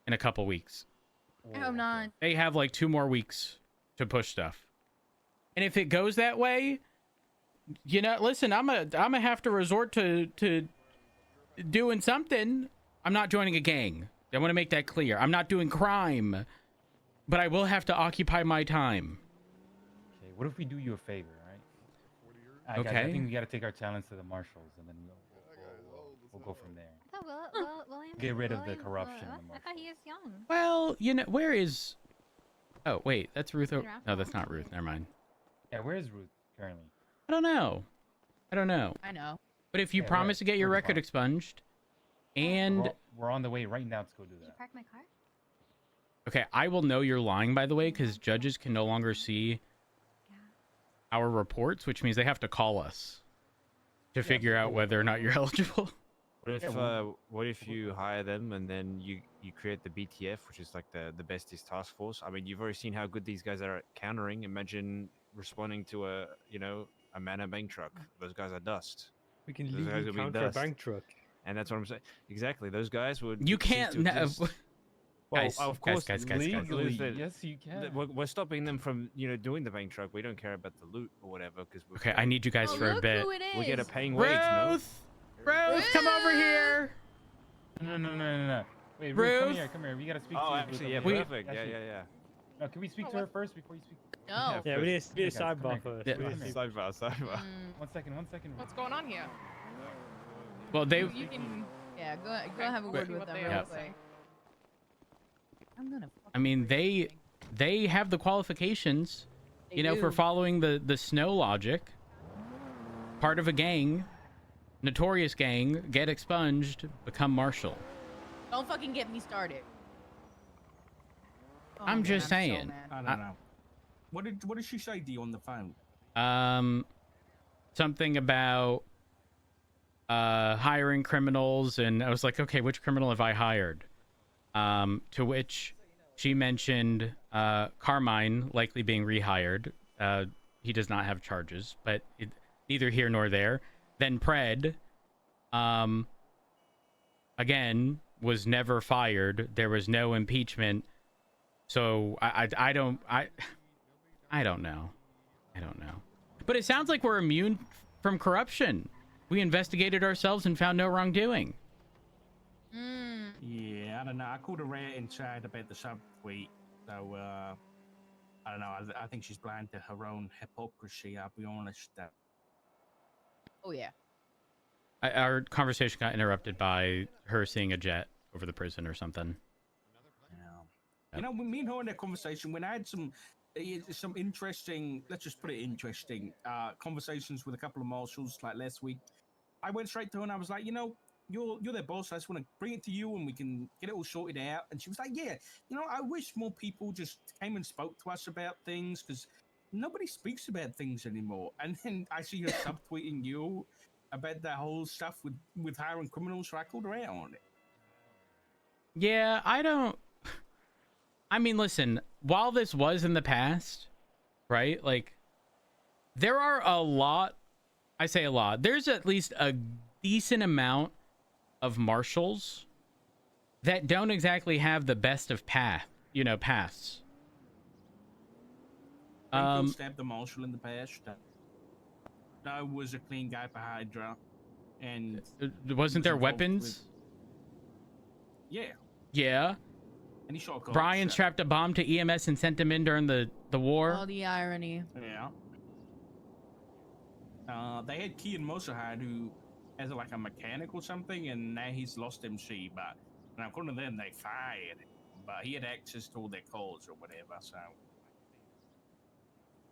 Speaker 1: in a couple weeks.
Speaker 17: I hope not.
Speaker 1: They have like 2 more weeks to push stuff, and if it goes that way, you know, listen, I'm gonna have to resort to doing something. I'm not joining a gang. I want to make that clear. I'm not doing crime, but I will have to occupy my time.
Speaker 16: Okay, what if we do you a favor, right? Guys,
Speaker 1: Okay.
Speaker 16: I think we got to take our talents to the marshals, and then we'll go from there.
Speaker 9: I thought William.
Speaker 16: Get rid of the
Speaker 9: William-
Speaker 16: corruption in
Speaker 9: what?
Speaker 16: the
Speaker 9: I thought he was young.
Speaker 1: Well, you know, where is? Oh wait, that's Ruth.
Speaker 9: Peter
Speaker 1: No, that's not Ruth. Never mind.
Speaker 16: Yeah, where is Ruth currently?
Speaker 1: I don't know.
Speaker 17: I know.
Speaker 1: But if you
Speaker 16: Yeah,
Speaker 1: promise
Speaker 16: where?
Speaker 1: to get your
Speaker 16: Where's
Speaker 1: record
Speaker 16: Bob?
Speaker 1: expunged, and
Speaker 16: We're on the way right now to go do
Speaker 9: Did you
Speaker 16: that.
Speaker 9: park my car?
Speaker 1: okay, I will know you're lying, by the way, because judges can no longer see our reports, which means they have to call us to figure out whether or not you're eligible.
Speaker 15: What if you hire them and then you create the BTF, which is like the besties task force? I mean, you've already seen how good these guys are at countering. Imagine responding to a man in a bank truck. Those guys are dust.
Speaker 5: We can
Speaker 15: Those guys
Speaker 5: legally
Speaker 15: will be
Speaker 5: counter a
Speaker 15: dust.
Speaker 5: bank truck.
Speaker 15: And that's what I'm saying. Exactly. Those guys would.
Speaker 1: You
Speaker 15: cease
Speaker 1: can't.
Speaker 15: to
Speaker 1: No,
Speaker 15: exist. Well,
Speaker 1: guys,
Speaker 15: of course,
Speaker 1: guys.
Speaker 16: Legally,
Speaker 15: Listen,
Speaker 16: yes, you can.
Speaker 15: We're stopping them from doing the bank truck. We don't care about the loot or whatever because
Speaker 1: Okay, I need you guys for a bit.
Speaker 15: we get a paying wage. No?
Speaker 1: Ruth, come over here.
Speaker 16: No. Wait,
Speaker 1: Ruth?
Speaker 16: Ruth, come here. We gotta speak
Speaker 15: Oh,
Speaker 16: to you.
Speaker 15: actually,
Speaker 16: Ruth,
Speaker 15: yeah,
Speaker 16: okay?
Speaker 15: perfect. Yeah.
Speaker 16: No, can we speak to her first before you speak?
Speaker 17: No.
Speaker 5: Yeah, we need a
Speaker 16: Guys, come
Speaker 5: sidebar
Speaker 16: here.
Speaker 5: first.
Speaker 1: Yeah.
Speaker 5: We need to speak-
Speaker 15: Sidebar.
Speaker 16: 1 second.
Speaker 4: What's going on here?
Speaker 1: Well, they.
Speaker 17: You can. Yeah, go have a
Speaker 4: Okay.
Speaker 17: word
Speaker 4: See
Speaker 17: with
Speaker 4: what
Speaker 17: them
Speaker 4: they
Speaker 17: real
Speaker 4: have to
Speaker 17: quick.
Speaker 4: say.
Speaker 17: I'm gonna.
Speaker 1: I mean, they have the qualifications,
Speaker 17: They
Speaker 1: for
Speaker 17: do.
Speaker 1: following the snow logic. Part of a gang, notorious gang, get expunged, become marshal.
Speaker 17: Don't fucking get me started. Oh,
Speaker 1: I'm
Speaker 17: man,
Speaker 1: just
Speaker 17: so
Speaker 1: saying.
Speaker 17: mad.
Speaker 2: I don't know. What did she say to you on the phone?
Speaker 1: Something about hiring criminals, and I was like, okay, which criminal have I hired? To which she mentioned Carmine likely being rehired. He does not have charges, but neither here nor there. Then Pred, again, was never fired. There was no impeachment. So I don't know. But it sounds like we're immune from corruption. We investigated ourselves and found no wrongdoing.
Speaker 2: Yeah, I don't know. I called her out inside about the subtweet, so I don't know. I think she's blind to her own hypocrisy. I'll be honest.
Speaker 17: Oh yeah.
Speaker 1: Our conversation got interrupted by her seeing a jet over the prison or something.
Speaker 2: You know, me and her in that conversation, when I had some some interesting, let's just put it interesting, conversations with a couple of marshals like last week. I went straight to her and I was like, you're their boss. I just want to bring it to you and we can get it all sorted out. And she was like, yeah, I wish more people just came and spoke to us about things because nobody speaks about things anymore. And then I see her subtweeting you about that whole stuff with hiring criminals, so I called her out on it.
Speaker 1: Yeah, I mean, listen, while this was in the past, right? Like, there are a lot, I say a lot, there's at least a decent amount of marshals that don't exactly have the best of paths.
Speaker 2: Springfield stabbed the marshal in the past. I was a clean guy for Hydra. And
Speaker 1: wasn't there weapons?
Speaker 2: Yeah.
Speaker 1: Yeah.
Speaker 2: And he shot
Speaker 1: Brian strapped a bomb to EMS and sent him in during the war.
Speaker 17: Oh, the irony.
Speaker 2: Yeah. They had Key and Mosahide who has like a mechanic or something, and now he's lost MC. But according to them, they fired him. But he had access to all their calls or whatever. So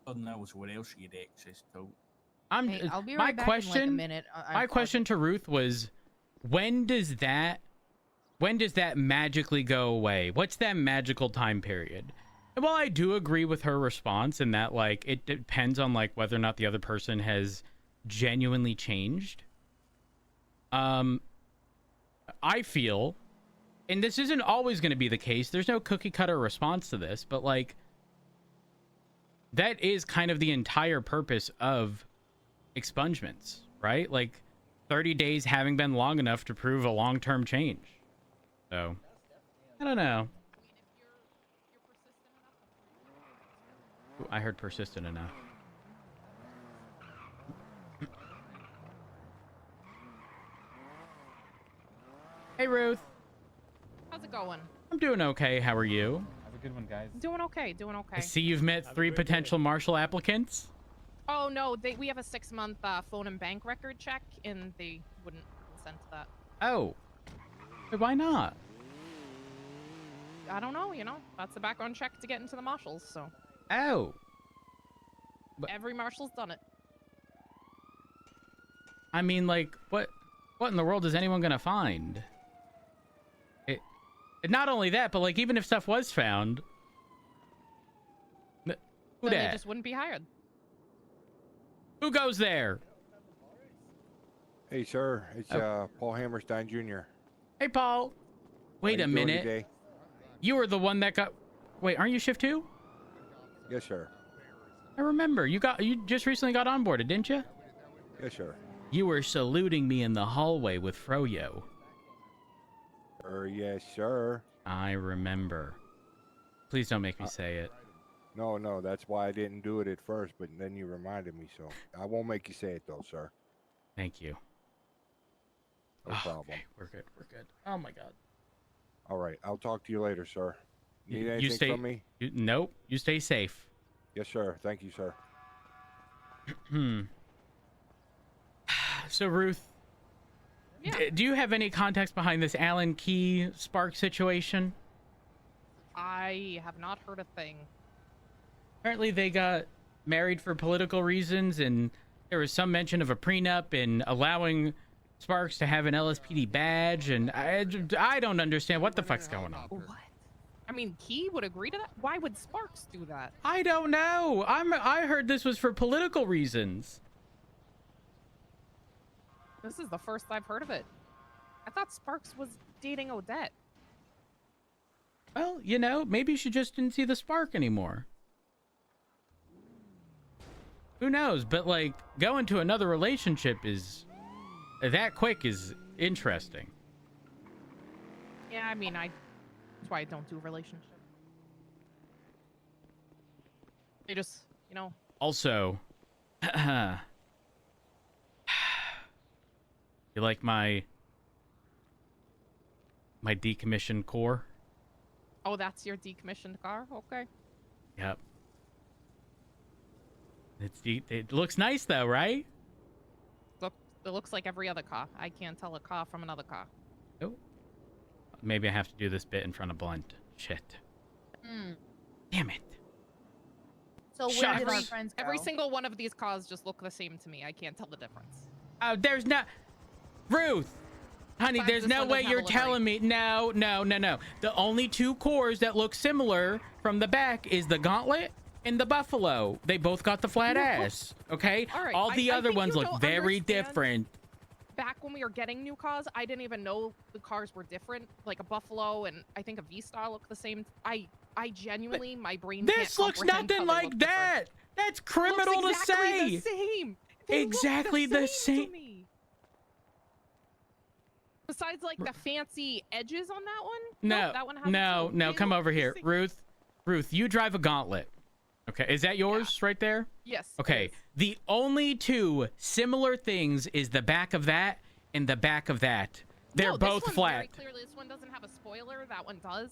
Speaker 2: God knows what else he had access to.
Speaker 17: Hey, I'll be right back in like a minute.
Speaker 1: My question to Ruth was, when does that magically go away? What's that magical time period? And while I do agree with her response in that, like, it depends on like whether or not the other person has genuinely changed. I feel, and this isn't always going to be the case, there's no cookie cutter response to this, but like, that is kind of the entire purpose of expungements, right? Like 30 days having been long enough to prove a long-term change. So, I don't know. Ooh, I heard persistent enough. Hey, Ruth.
Speaker 4: How's it going?
Speaker 1: I'm doing okay. How are you?
Speaker 16: Have a good one, guys.
Speaker 4: Doing okay. Doing
Speaker 1: I
Speaker 4: okay.
Speaker 1: see you've met 3 potential marshal applicants.
Speaker 4: Oh no, we have a 6-month phone and bank record check, and they wouldn't consent to that.
Speaker 1: Oh. Why not?
Speaker 4: I don't know. That's a background check to get into the marshals. So.
Speaker 1: Oh.
Speaker 4: Every marshal's done it.
Speaker 1: I mean, like, what in the world is anyone gonna find? Not only that, but like, even if stuff was found, who
Speaker 4: Then they
Speaker 1: dat?
Speaker 4: just wouldn't be hired.
Speaker 1: Who goes there?
Speaker 18: Hey, sir. It's Paul Hammerstein Jr.
Speaker 1: Hey, Paul. Wait a minute. You were the one that got... Wait, aren't you shift 2?
Speaker 18: Yes, sir.
Speaker 1: I remember. You just recently got onboarded, didn't you?
Speaker 18: Yes, sir.
Speaker 1: You were saluting me in the hallway with Froyo.
Speaker 18: Yes, sir.
Speaker 1: I remember. Please don't make me say it.
Speaker 18: No, that's why I didn't do it at first, but then you reminded me, so I won't make you say it, though, sir.
Speaker 1: Thank you.
Speaker 18: No problem.
Speaker 1: Okay, we're good. Oh, my God.
Speaker 18: All right, I'll talk to you later, sir. Need
Speaker 1: You
Speaker 18: anything
Speaker 1: stay...
Speaker 18: from me?
Speaker 1: Nope. You stay safe.
Speaker 18: Yes, sir. Thank you, sir.
Speaker 1: So, Ruth, do you have any context behind this Alan Key Spark situation?
Speaker 4: I have not heard a thing.
Speaker 1: Apparently they got married for political reasons, and there was some mention of a prenup and allowing Sparks to have an LSPD badge, and I don't understand what the fuck's going on.
Speaker 4: What? I mean, Key would agree to that? Why would Sparks do that?
Speaker 1: I don't know. I heard this was for political reasons.
Speaker 4: This is the first I've heard of it. I thought Sparks was dating Odette.
Speaker 1: Well, maybe she just didn't see the spark anymore. Who knows? But, like, going to another relationship is... that quick is interesting.
Speaker 4: Yeah, I mean, that's why I don't do relationships. They just,
Speaker 1: Also, you like my decommissioned core?
Speaker 4: Oh, that's your decommissioned car? Okay.
Speaker 1: Yep. It looks nice though, right?
Speaker 4: It looks like every other car. I can't tell a car from another car.
Speaker 1: Oh. Maybe I have to do this bit in front of Blunt. Shit. Damn it.
Speaker 17: So where
Speaker 1: Shucks.
Speaker 17: did our friends go?
Speaker 4: Every single one of these cars just look the same to me. I can't tell the difference.
Speaker 1: There's no Ruth, honey.
Speaker 4: Besides,
Speaker 1: There's
Speaker 4: this
Speaker 1: no
Speaker 4: one
Speaker 1: way
Speaker 4: doesn't have
Speaker 1: you're
Speaker 4: a livery.
Speaker 1: telling me. No. The only two cores that look similar from the back is the Gauntlet and the Buffalo. They both got the flat ass. Okay.
Speaker 4: All right,
Speaker 1: All the
Speaker 4: I
Speaker 1: other
Speaker 4: think
Speaker 1: ones
Speaker 4: you
Speaker 1: look
Speaker 4: don't
Speaker 1: very
Speaker 4: understand.
Speaker 1: different.
Speaker 4: Back when we were getting new cars, I didn't even know the cars were different. Like a Buffalo and I think a V-Star look the same. I genuinely, my brain.
Speaker 1: This
Speaker 4: can't
Speaker 1: looks
Speaker 4: comprehend
Speaker 1: nothing
Speaker 4: how they
Speaker 1: like
Speaker 4: look
Speaker 1: that.
Speaker 4: different.
Speaker 1: That's criminal
Speaker 4: Looks
Speaker 1: to
Speaker 4: exactly
Speaker 1: say.
Speaker 4: The same. They look
Speaker 1: Exactly the same.
Speaker 4: to me. Besides, like the fancy edges on that one.
Speaker 1: No,
Speaker 4: that one has
Speaker 1: no. Come over here, Ruth. Ruth, you drive a Gauntlet. Okay, is that yours right there?
Speaker 4: Yes. it
Speaker 1: Okay,
Speaker 4: is.
Speaker 1: the only two similar things is the back of that and the back of that. They're
Speaker 4: No,
Speaker 1: both
Speaker 4: this one's
Speaker 1: flat.
Speaker 4: Very clearly, this one doesn't have a spoiler. That one does.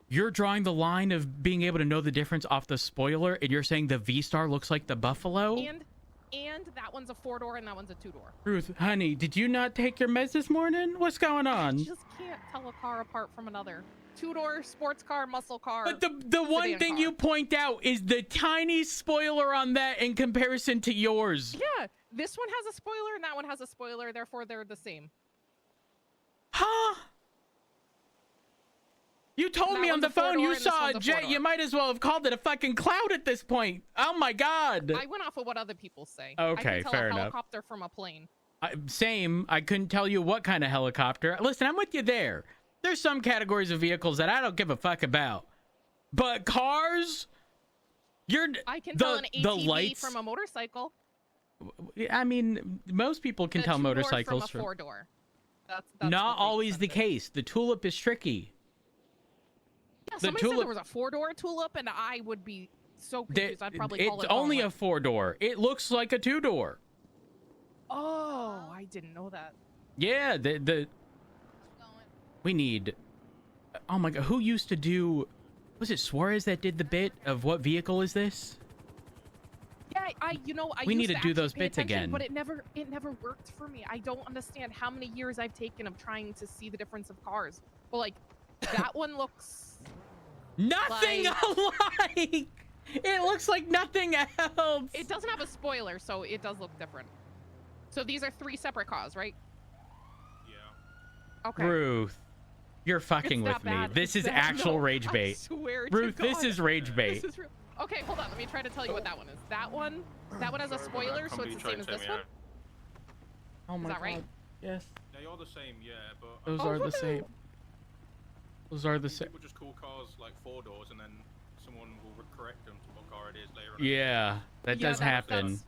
Speaker 1: You're drawing the line of being able to know the difference off the spoiler, and you're saying the V-Star looks like the Buffalo?
Speaker 4: And that one's a 4-door and that one's a 2-door.
Speaker 1: Ruth, honey, did you not take your meds this morning? What's going on?
Speaker 4: I just can't tell a car apart from another. 2-door, sports car, muscle car.
Speaker 1: But the one
Speaker 4: sedan
Speaker 1: thing
Speaker 4: car.
Speaker 1: you point out is the tiny spoiler on that in comparison to yours.
Speaker 4: Yeah, this one has a spoiler and that one has a spoiler, therefore they're the same.
Speaker 1: Huh? You told
Speaker 4: That
Speaker 1: me on
Speaker 4: one's
Speaker 1: the
Speaker 4: a
Speaker 1: phone
Speaker 4: 4-door
Speaker 1: you
Speaker 4: and this
Speaker 1: saw a
Speaker 4: one's a
Speaker 1: jet.
Speaker 4: 4-door.
Speaker 1: You might as well have called it a fucking cloud at this point. Oh my god.
Speaker 4: I went off of what other people say. I
Speaker 1: Okay,
Speaker 4: can tell
Speaker 1: fair
Speaker 4: a
Speaker 1: enough.
Speaker 4: helicopter from a plane.
Speaker 1: Same. I couldn't tell you what kind of helicopter. Listen, I'm with you there. There's some categories of vehicles that I don't give a fuck about. But cars,
Speaker 4: I can tell an
Speaker 1: the
Speaker 4: ATV
Speaker 1: lights
Speaker 4: from a motorcycle.
Speaker 1: I mean, most people can
Speaker 4: The
Speaker 1: tell
Speaker 4: 2-door
Speaker 1: motorcycles
Speaker 4: from a 4-door. That's
Speaker 1: not always the case. The Tulip is tricky.
Speaker 4: Yeah,
Speaker 1: The
Speaker 4: somebody said
Speaker 1: Tulip-
Speaker 4: there was a 4-door Tulip, and I would be so
Speaker 1: There-
Speaker 4: confused. I'd probably call
Speaker 1: it's
Speaker 4: it
Speaker 1: only a
Speaker 4: Gauntlet.
Speaker 1: 4-door. It looks like a 2-door.
Speaker 4: Oh, I didn't know that.
Speaker 1: Yeah, we need. Oh my god, who used to do? Was it Suarez that did the bit of what vehicle is this?
Speaker 4: Yeah, I
Speaker 1: We need
Speaker 4: used
Speaker 1: to do
Speaker 4: actually
Speaker 1: those
Speaker 4: pay
Speaker 1: bits
Speaker 4: attention,
Speaker 1: again.
Speaker 4: but it never worked for me. I don't understand how many years I've taken of trying to see the difference of cars. But like, that one looks
Speaker 1: Nothing alike. It looks like nothing else.
Speaker 4: It doesn't have a spoiler, so it does look different. So these are 3 separate cars, right? Yeah. Okay.
Speaker 1: Ruth, you're fucking
Speaker 4: It's
Speaker 1: with
Speaker 4: that
Speaker 1: me.
Speaker 4: bad.
Speaker 1: This
Speaker 4: It's
Speaker 1: is
Speaker 4: that-
Speaker 1: actual
Speaker 4: no,
Speaker 1: rage
Speaker 4: I
Speaker 1: bait.
Speaker 4: swear to
Speaker 1: Ruth, this
Speaker 4: God.
Speaker 1: is rage bait.
Speaker 4: This is real. Okay, hold on. Let me try to tell you what that one is. That one has a spoiler, so it's the same as this one.
Speaker 1: Oh my
Speaker 4: Is that right?
Speaker 1: god. Yes.
Speaker 19: They are the same, yeah, but
Speaker 1: Those are the same. Those are the same.
Speaker 19: People just call cars like 4-doors, and then someone will correct them to what car it is later on.
Speaker 1: Yeah, that does happen.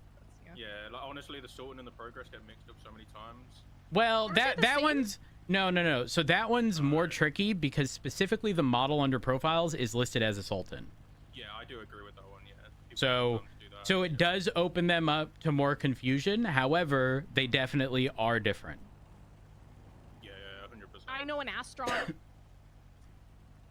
Speaker 19: Yeah, like honestly, the sorting and the progress get mixed up so many times.
Speaker 1: Well, that one's no. So that one's more tricky because specifically the model under profiles is listed as a Sultan.
Speaker 19: Yeah, I do agree with that one. Yeah.
Speaker 1: So it does open them up to more confusion. However, they definitely are different.
Speaker 19: Yeah, 100%.
Speaker 4: I know an Astron.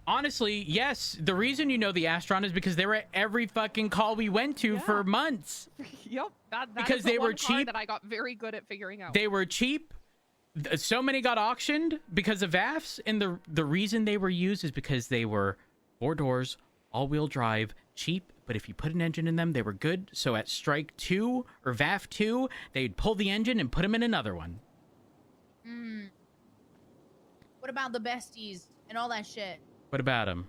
Speaker 1: Honestly, yes. The reason you know the Astron is because they were at every fucking call we went to for months.
Speaker 4: Yep. That
Speaker 1: Because
Speaker 4: is the
Speaker 1: they were
Speaker 4: one car
Speaker 1: cheap.
Speaker 4: that I got very good at figuring out.
Speaker 1: They were cheap. So many got auctioned because of VAFs, and the reason they were used is because they were 4 doors, all-wheel drive, cheap, but if you put an engine in them, they were good. So at Strike 2 or VAF 2, they'd pull the engine and put them in another one.
Speaker 17: What about the besties and all that shit?
Speaker 1: What about them?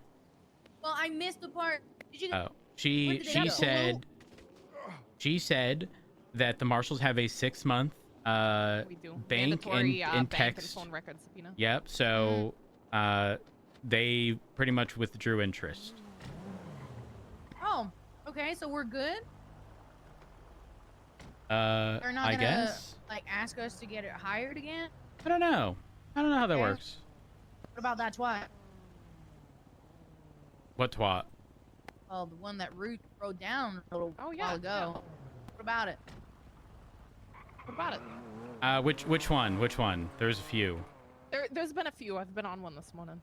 Speaker 17: Well, I missed the part. Did you?
Speaker 1: Oh,
Speaker 17: Where
Speaker 1: she
Speaker 17: did they go?
Speaker 1: said that the marshals have a 6-month
Speaker 4: We do.
Speaker 1: bank
Speaker 4: Mandatory,
Speaker 1: and
Speaker 4: bank
Speaker 1: text.
Speaker 4: and phone record subpoena.
Speaker 1: Yep. So they pretty much withdrew interest.
Speaker 17: Oh, okay. So we're good.
Speaker 1: I
Speaker 17: They're not gonna
Speaker 1: guess.
Speaker 17: like ask us to get it hired again.
Speaker 1: I don't know. I don't know how that
Speaker 17: Okay.
Speaker 1: works.
Speaker 17: What about that twat?
Speaker 1: What twat?
Speaker 17: Oh, the one that Root wrote down a little while ago. What about it?
Speaker 4: What about it?
Speaker 1: Which one? Which one? There's a few.
Speaker 4: There's been a few. I've been on one this morning.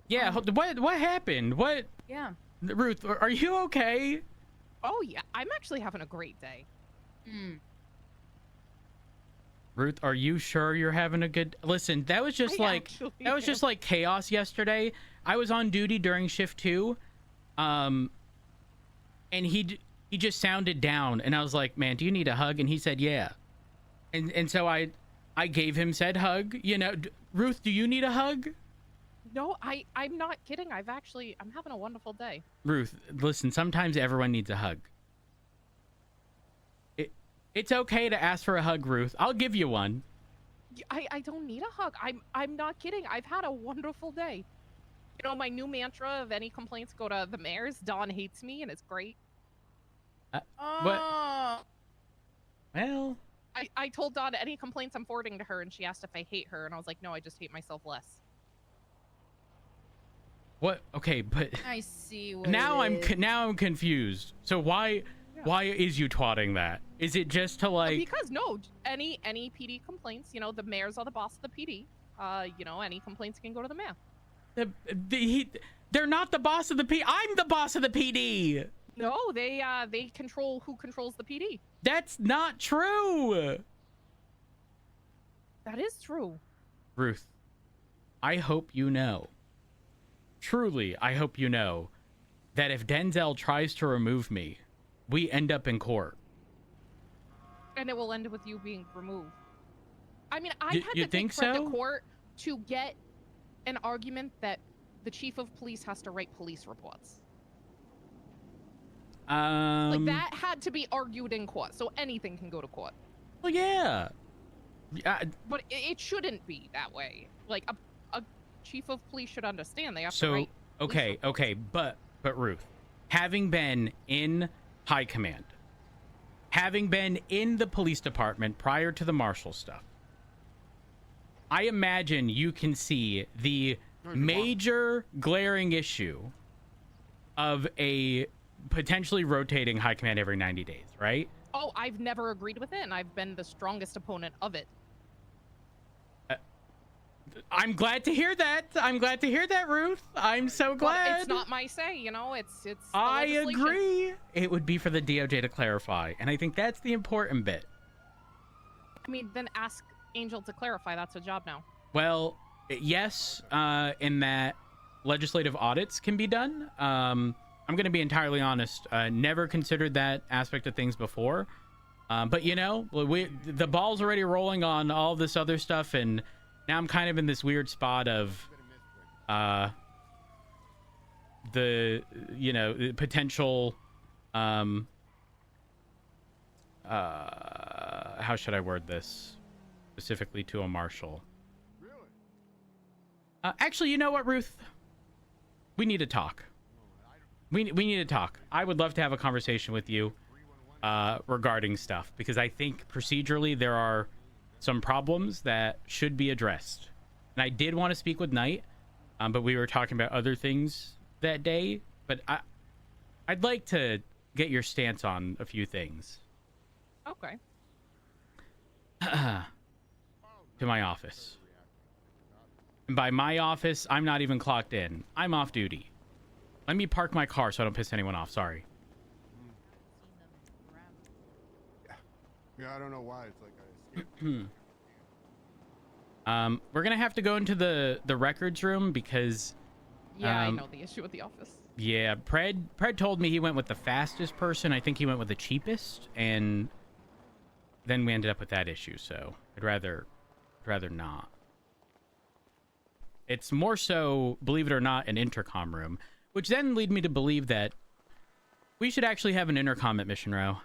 Speaker 1: Yeah. What happened? What?
Speaker 4: Yeah.
Speaker 1: Ruth, are you okay?
Speaker 4: Oh yeah, I'm actually having a great day.
Speaker 1: Ruth, are you sure you're having a good? Listen, that was just
Speaker 4: I
Speaker 1: like
Speaker 4: actually
Speaker 1: that was just
Speaker 4: am.
Speaker 1: like chaos yesterday. I was on duty during shift 2. And he just sounded down, and I was like, man, do you need a hug? And he said, yeah. And so I gave him said hug. You know, Ruth, do you need a hug?
Speaker 4: No, I'm not kidding. I'm having a wonderful day.
Speaker 1: Ruth, listen, sometimes everyone needs a hug. It's okay to ask for a hug, Ruth. I'll give you one.
Speaker 4: I don't need a hug. I'm not kidding. I've had a wonderful day. You know, my new mantra of any complaints go to the mayor's. Dawn hates me, and it's great.
Speaker 1: What? Well,
Speaker 4: I told Dawn any complaints I'm forwarding to her, and she asked if I hate her, and I was like, no, I just hate myself less.
Speaker 1: what? Okay, but
Speaker 17: I see. What
Speaker 1: now
Speaker 17: it is.
Speaker 1: I'm confused. So why is you twatting that? Is it just to like?
Speaker 4: Because no, any PD complaints, you know, the mayor's are the boss of the PD. You know, any complaints can go to the mayor.
Speaker 1: They're not the boss of the PD. I'm the boss of the PD.
Speaker 4: No, they control who controls the PD.
Speaker 1: That's not true.
Speaker 4: That is true.
Speaker 1: Ruth, I hope you know. Truly, I hope you know that if Denzel tries to remove me, we end up in court.
Speaker 4: And it will end with you being removed. I mean, I had
Speaker 1: you
Speaker 4: to
Speaker 1: think
Speaker 4: take Fred
Speaker 1: so?
Speaker 4: to court to get an argument that the chief of police has to write police reports. Like that had to be argued in court, so anything can go to court.
Speaker 1: Well, yeah.
Speaker 4: But it shouldn't be that way. Like a chief of police should understand they have to write.
Speaker 1: Okay, but Ruth, having been in high command, having been in the police department prior to the marshal stuff, I imagine you can see the major glaring issue of a potentially rotating high command every 90 days, right?
Speaker 4: Oh, I've never agreed with it, and I've been the strongest opponent of it.
Speaker 1: I'm glad to hear that. I'm glad to hear that, Ruth. I'm so glad.
Speaker 4: But it's not my say, you know. It's.
Speaker 1: I agree. It would be for the DOJ to clarify, and I think that's the important bit.
Speaker 4: I mean, then ask Angel to clarify. That's a job now.
Speaker 1: Well, yes, in that legislative audits can be done. I'm going to be entirely honest. Never considered that aspect of things before. But, you know, the ball's already rolling on all this other stuff, and now I'm kind of in this weird spot of the, you know, potential, how should I word this specifically to a marshal? Actually, you know what, Ruth? We need to talk. We need to talk. I would love to have a conversation with you regarding stuff, because I think procedurally there are some problems that should be addressed. And I did want to speak with Knight, but we were talking about other things that day. But I'd like to get your stance on a few things.
Speaker 4: Okay.
Speaker 1: To my office. And by my office, I'm not even clocked in. I'm off duty. Let me park my car so I don't piss anyone off. Sorry.
Speaker 3: Yeah, I don't know why. It's like I escaped.
Speaker 1: We're gonna have to go into the records room because
Speaker 4: Yeah, I know the issue with the office.
Speaker 1: yeah, Pred told me he went with the fastest person. I think he went with the cheapest, and then we ended up with that issue. So I'd rather not. It's more so, believe it or not, an intercom room, which then lead me to believe that we should actually have an intercom at Mission Row.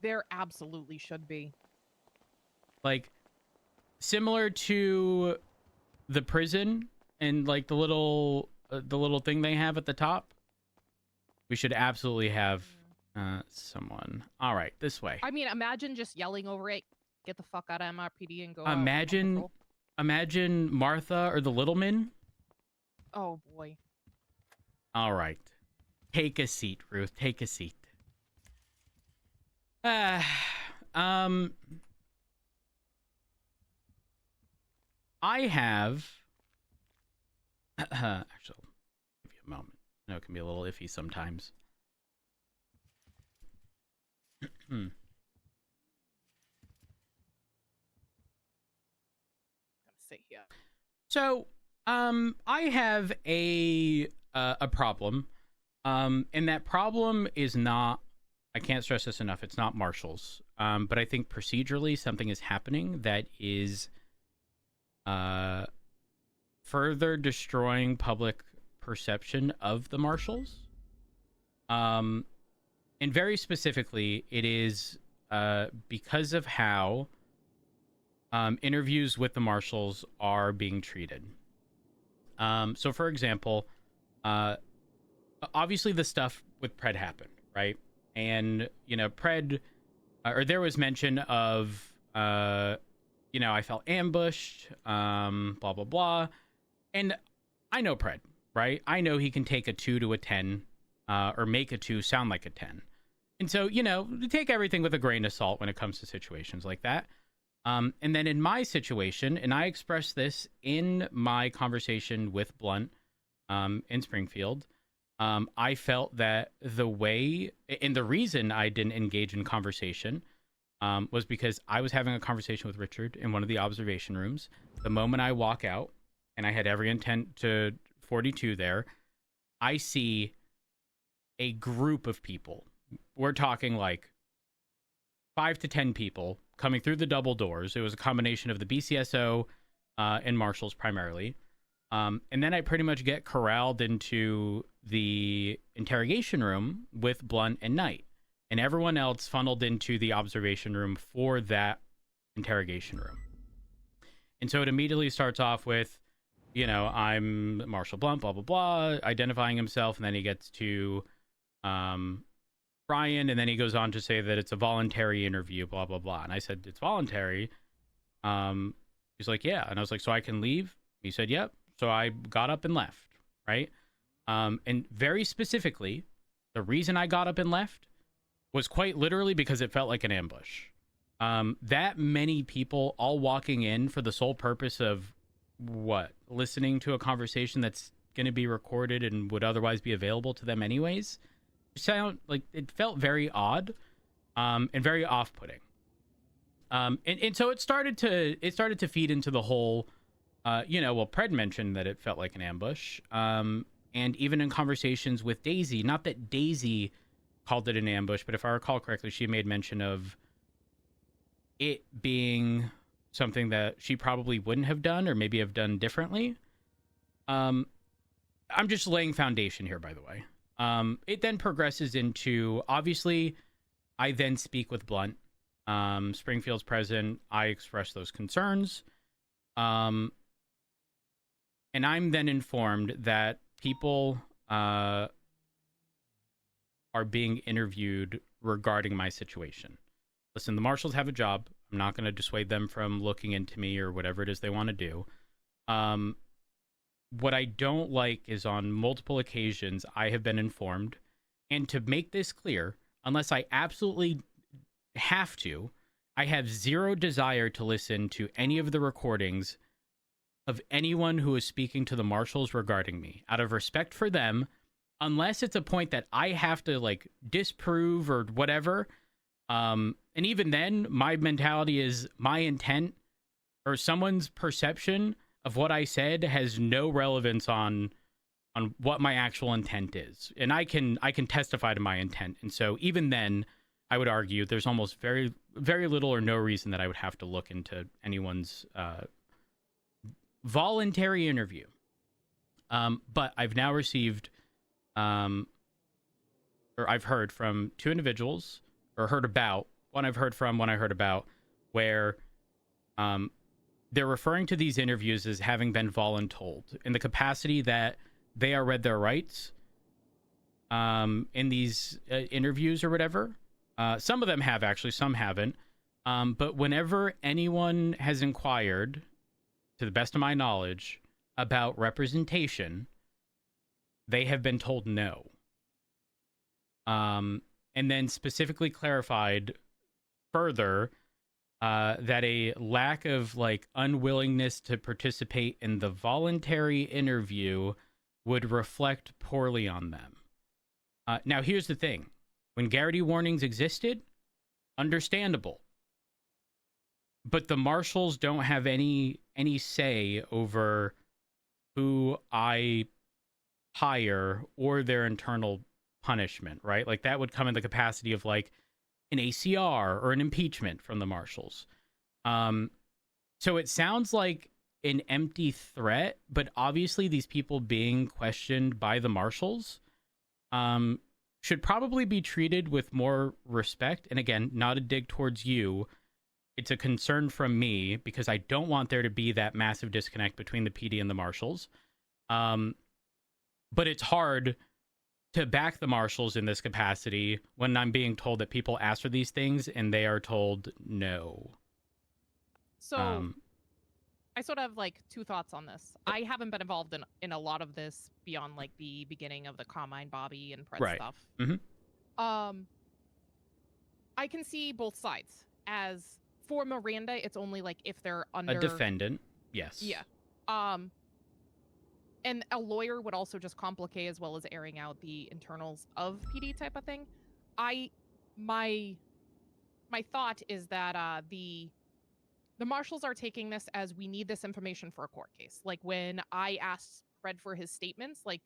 Speaker 4: There absolutely should be.
Speaker 1: Like, similar to the prison and like the little thing they have at the top. We should absolutely have someone. All right, this way.
Speaker 4: I mean, imagine just yelling over it. Get the fuck out of MRPD and go.
Speaker 1: Imagine Martha or the Littleman.
Speaker 4: Oh boy.
Speaker 1: All right, take a seat, Ruth. Take a seat. I have actually, I'll give you a moment. I know it can be a little iffy sometimes. So, I have a problem And that problem is not, I can't stress this enough, it's not marshals. But I think procedurally something is happening that is further destroying public perception of the marshals. And very specifically, it is because of how interviews with the marshals are being treated. So, for example, obviously the stuff with Pred happened, right? And, you know, Pred, or there was mention of, you know, I felt ambushed, blah, blah, blah. And I know Pred, right? I know he can take a 2 to a 10, or make a 2 sound like a 10. And so, you know, take everything with a grain of salt when it comes to situations like that. And then in my situation, and I expressed this in my conversation with Blunt in Springfield, I felt that the way, and the reason I didn't engage in conversation was because I was having a conversation with Richard in one of the observation rooms. The moment I walk out, and I had every intent to 42 there, I see a group of people. We're talking like 5 to 10 people coming through the double doors. It was a combination of the BCSO and marshals primarily. And then I pretty much get corralled into the interrogation room with Blunt and Knight. And everyone else funneled into the observation room for that interrogation room. And so it immediately starts off with, you know, I'm Marshal Blunt, blah, blah, blah, identifying himself. And then he gets to Brian, and then he goes on to say that it's a voluntary interview, blah, blah, blah. And I said, it's voluntary. He's like, yeah. And I was like, so I can leave? He said, yep. So I got up and left, right? And very specifically, the reason I got up and left was quite literally because it felt like an ambush. That many people all walking in for the sole purpose of what? Listening to a conversation that's going to be recorded and would otherwise be available to them anyways. It felt very odd, and very off-putting. And so it started to feed into the whole, you know, well, Pred mentioned that it felt like an ambush. And even in conversations with Daisy, not that Daisy called it an ambush, but if I recall correctly, she made mention of it being something that she probably wouldn't have done or maybe have done differently. I'm just laying foundation here, by the way. It then progresses into, obviously, I then speak with Blunt. Springfield's president, I express those concerns. And I'm then informed that people are being interviewed regarding my situation. Listen, the marshals have a job. I'm not going to dissuade them from looking into me or whatever it is they want to do. What I don't like is on multiple occasions I have been informed, and to make this clear, unless I absolutely have to, I have zero desire to listen to any of the recordings of anyone who is speaking to the marshals regarding me, out of respect for them, unless it's a point that I have to like disprove or whatever. And even then, my mentality is my intent or someone's perception of what I said has no relevance on what my actual intent is. And I can testify to my intent. And so even then, I would argue there's almost very, very little or no reason that I would have to look into anyone's voluntary interview. But I've now received, or I've heard from two individuals, or heard about, one I've heard from, one I heard about, where they're referring to these interviews as having been voluntold in the capacity that they are read their rights in these interviews or whatever. Some of them have, actually, some haven't. But whenever anyone has inquired, to the best of my knowledge, about representation, they have been told no. And then specifically clarified further that a lack of like unwillingness to participate in the voluntary interview would reflect poorly on them. Now, here's the thing. When Garrity warnings existed, understandable. But the marshals don't have any say over who I hire or their internal punishment, right? Like that would come in the capacity of like an ACR or an impeachment from the marshals. So it sounds like an empty threat, but obviously these people being questioned by the marshals should probably be treated with more respect. And again, not a dig towards you. It's a concern from me because I don't want there to be that massive disconnect between the PD and the marshals. But it's hard to back the marshals in this capacity when I'm being told that people ask for these things and they are told no.
Speaker 4: So I sort of have like two thoughts on this. I haven't been involved in a lot of this beyond like the beginning of the Carmine Bobby and Pret stuff. I can see both sides. As for Miranda, it's only like if they're under
Speaker 1: a defendant. Yes.
Speaker 4: Yeah. And a lawyer would also just complicate as well as airing out the internals of PD type of thing. My thought is that the marshals are taking this as we need this information for a court case. Like when I asked Fred for his statements, like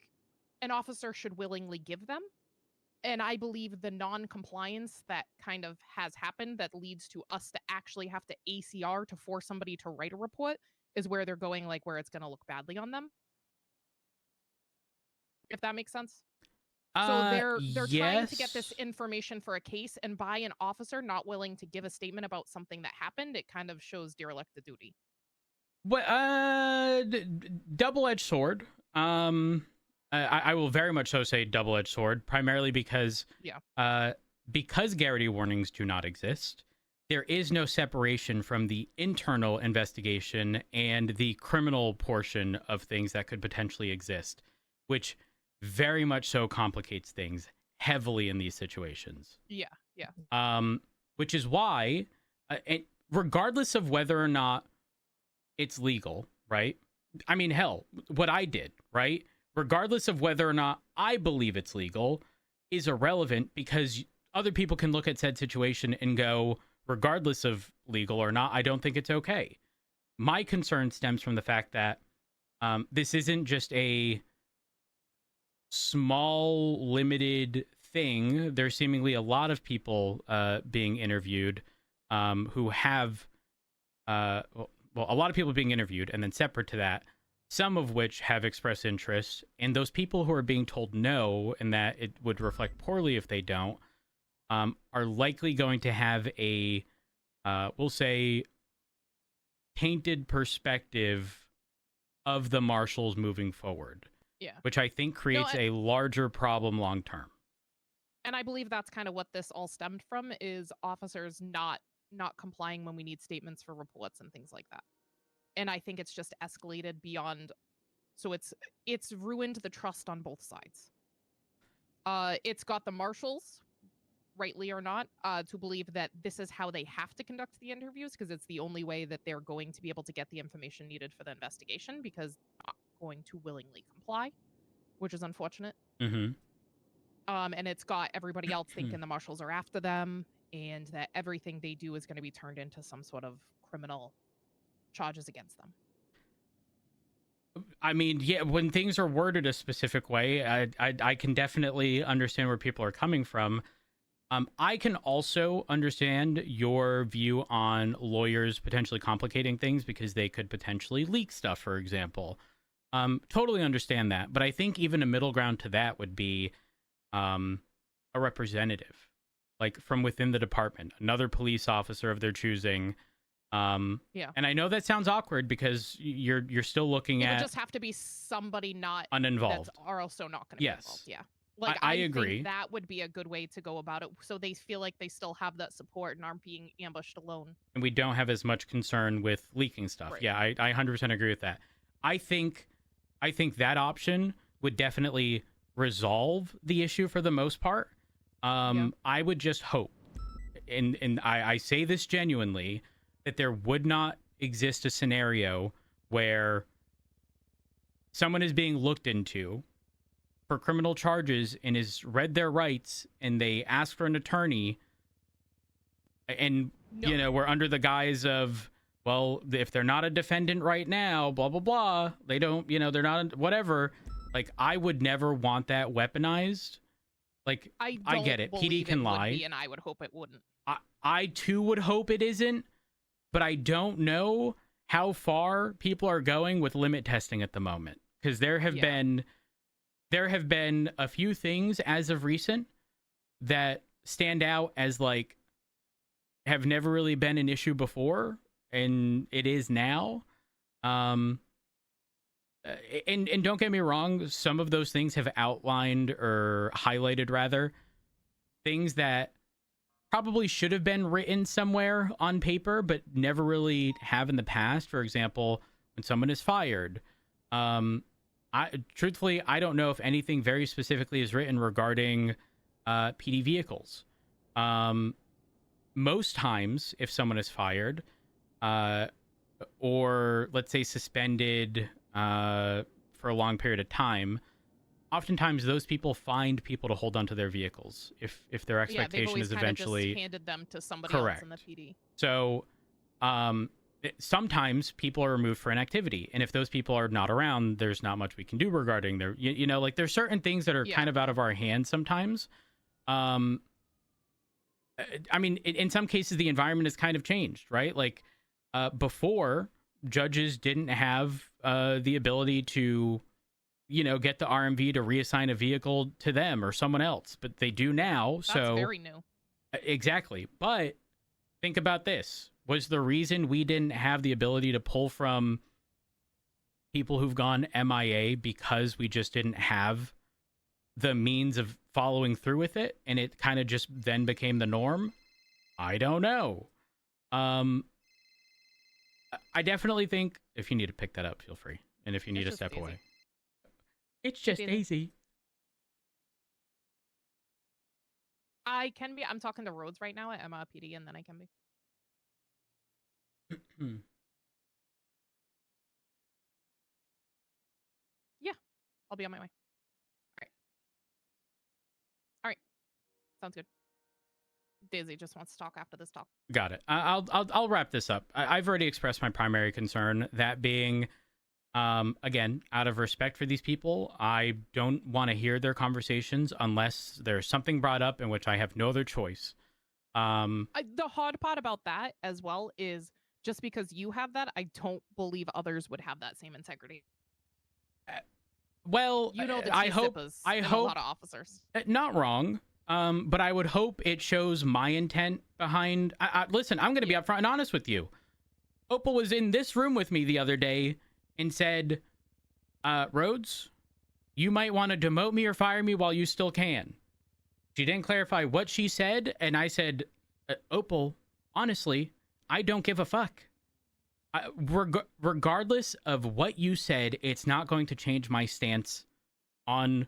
Speaker 4: an officer should willingly give them. And I believe the non-compliance that kind of has happened that leads to us to actually have to ACR to force somebody to write a report is where they're going, like where it's going to look badly on them. If that makes sense. So they're trying to get this information for a case, and by an officer not willing to give a statement about something that happened, it kind of shows derelict of duty.
Speaker 1: But double-edged sword. I will very much so say double-edged sword, primarily because because Garrity warnings do not exist. There is no separation from the internal investigation and the criminal portion of things that could potentially exist, which very much so complicates things heavily in these situations.
Speaker 4: Yeah.
Speaker 1: Which is why, regardless of whether or not it's legal, right? I mean, hell, what I did, right? Regardless of whether or not I believe it's legal is irrelevant because other people can look at said situation and go, regardless of legal or not, I don't think it's okay. My concern stems from the fact that this isn't just a small, limited thing. There's seemingly a lot of people being interviewed who have, a lot of people being interviewed, and then separate to that, some of which have expressed interest, and those people who are being told no, and that it would reflect poorly if they don't, are likely going to have a, we'll say, tainted perspective of the marshals moving forward.
Speaker 4: Yeah.
Speaker 1: Which I think creates a larger problem long term.
Speaker 4: And I believe that's kind of what this all stemmed from, is officers not complying when we need statements for reports and things like that. And I think it's just escalated beyond, so it's ruined the trust on both sides. It's got the marshals, rightly or not, to believe that this is how they have to conduct the interviews because it's the only way that they're going to be able to get the information needed for the investigation, because they're not going to willingly comply, which is unfortunate. And it's got everybody else thinking the marshals are after them and that everything they do is going to be turned into some sort of criminal charges against them.
Speaker 1: I mean, yeah, when things are worded a specific way, I can definitely understand where people are coming from. I can also understand your view on lawyers potentially complicating things because they could potentially leak stuff, for example. Totally understand that. But I think even a middle ground to that would be a representative, like from within the department, another police officer of their choosing. And I know that sounds awkward because you're still looking at.
Speaker 4: It would just have to be somebody not
Speaker 1: uninvolved,
Speaker 4: that are also not going to be involved. Yeah. Like
Speaker 1: I agree.
Speaker 4: Think that would be a good way to go about it, so they feel like they still have that support and aren't being ambushed alone.
Speaker 1: And we don't have as much concern with leaking stuff. Right. Yeah, I 100% agree with that. I think that option would definitely resolve the issue for the most part. I would just hope, and I say this genuinely, that there would not exist a scenario where someone is being looked into for criminal charges and is read their rights and they ask for an attorney and we're under the guise of, well, if they're not a defendant right now, blah blah blah, they don't, they're not whatever. Like, I would never want that weaponized Like,
Speaker 4: I
Speaker 1: get it. PD
Speaker 4: believe
Speaker 1: can
Speaker 4: it would
Speaker 1: lie.
Speaker 4: be, and I would hope it wouldn't.
Speaker 1: I too would hope it isn't, but I don't know how far people are going with limit testing at the moment, because there have been a few things as of recent that stand out as like have never really been an issue before, and it is now. And don't get me wrong, some of those things have outlined or highlighted rather things that probably should have been written somewhere on paper, but never really have in the past. For example, when someone is fired, truthfully, I don't know if anything very specifically is written regarding PD vehicles. Most times, if someone is fired, or let's say suspended for a long period of time, oftentimes those people find people to hold onto their vehicles if their expectation is eventually
Speaker 4: just handed them to somebody else in the PD.
Speaker 1: So sometimes people are removed for inactivity, and if those people are not around, there's not much we can do regarding their like there's certain things that are kind of out of our hands sometimes. I mean, in some cases the environment has kind of changed, right? Like before, judges didn't have the ability to get the RMV to reassign a vehicle to them or someone else, but they do now.
Speaker 4: That's very new.
Speaker 1: Exactly. But think about this. Was the reason we didn't have the ability to pull from people who've gone MIA because we just didn't have the means of following through with it, and it kind of just then became the norm? I don't know. I definitely think if you need to pick that up, feel free. And if you need to step away. It's just easy.
Speaker 4: I can be. I'm talking to Rhodes right now at MLPD, and then I can be. Yeah, I'll be on my way. All right. Sounds good. Daisy just wants to talk after this talk.
Speaker 1: Got it. I'll wrap this up. I've already expressed my primary concern, that being, again, out of respect for these people, I don't want to hear their conversations unless there's something brought up in which I have no other choice.
Speaker 4: The hard part about that as well is just because you have that, I don't believe others would have that same integrity.
Speaker 1: Well, I hope
Speaker 4: a lot of officers.
Speaker 1: Not wrong. But I would hope it shows my intent behind. Listen, I'm going to be upfront and honest with you. Opal was in this room with me the other day and said, Rhodes, you might want to demote me or fire me while you still can. She didn't clarify what she said, and I said, Opal, honestly, I don't give a fuck. Regardless of what you said, it's not going to change my stance on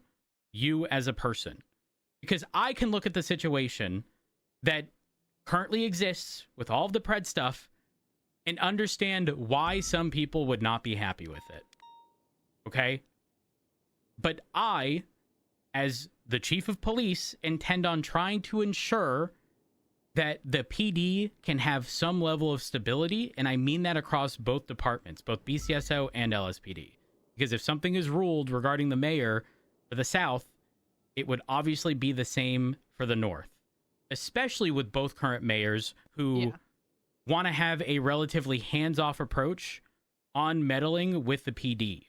Speaker 1: you as a person. Because I can look at the situation that currently exists with all of the Pred stuff and understand why some people would not be happy with it. Okay? But I, as the chief of police, intend on trying to ensure that the PD can have some level of stability, and I mean that across both departments, both BCSO and LSPD. Because if something is ruled regarding the mayor for the South, it would obviously be the same for the North, especially with both current mayors who want to have a relatively hands-off approach on meddling with the PD.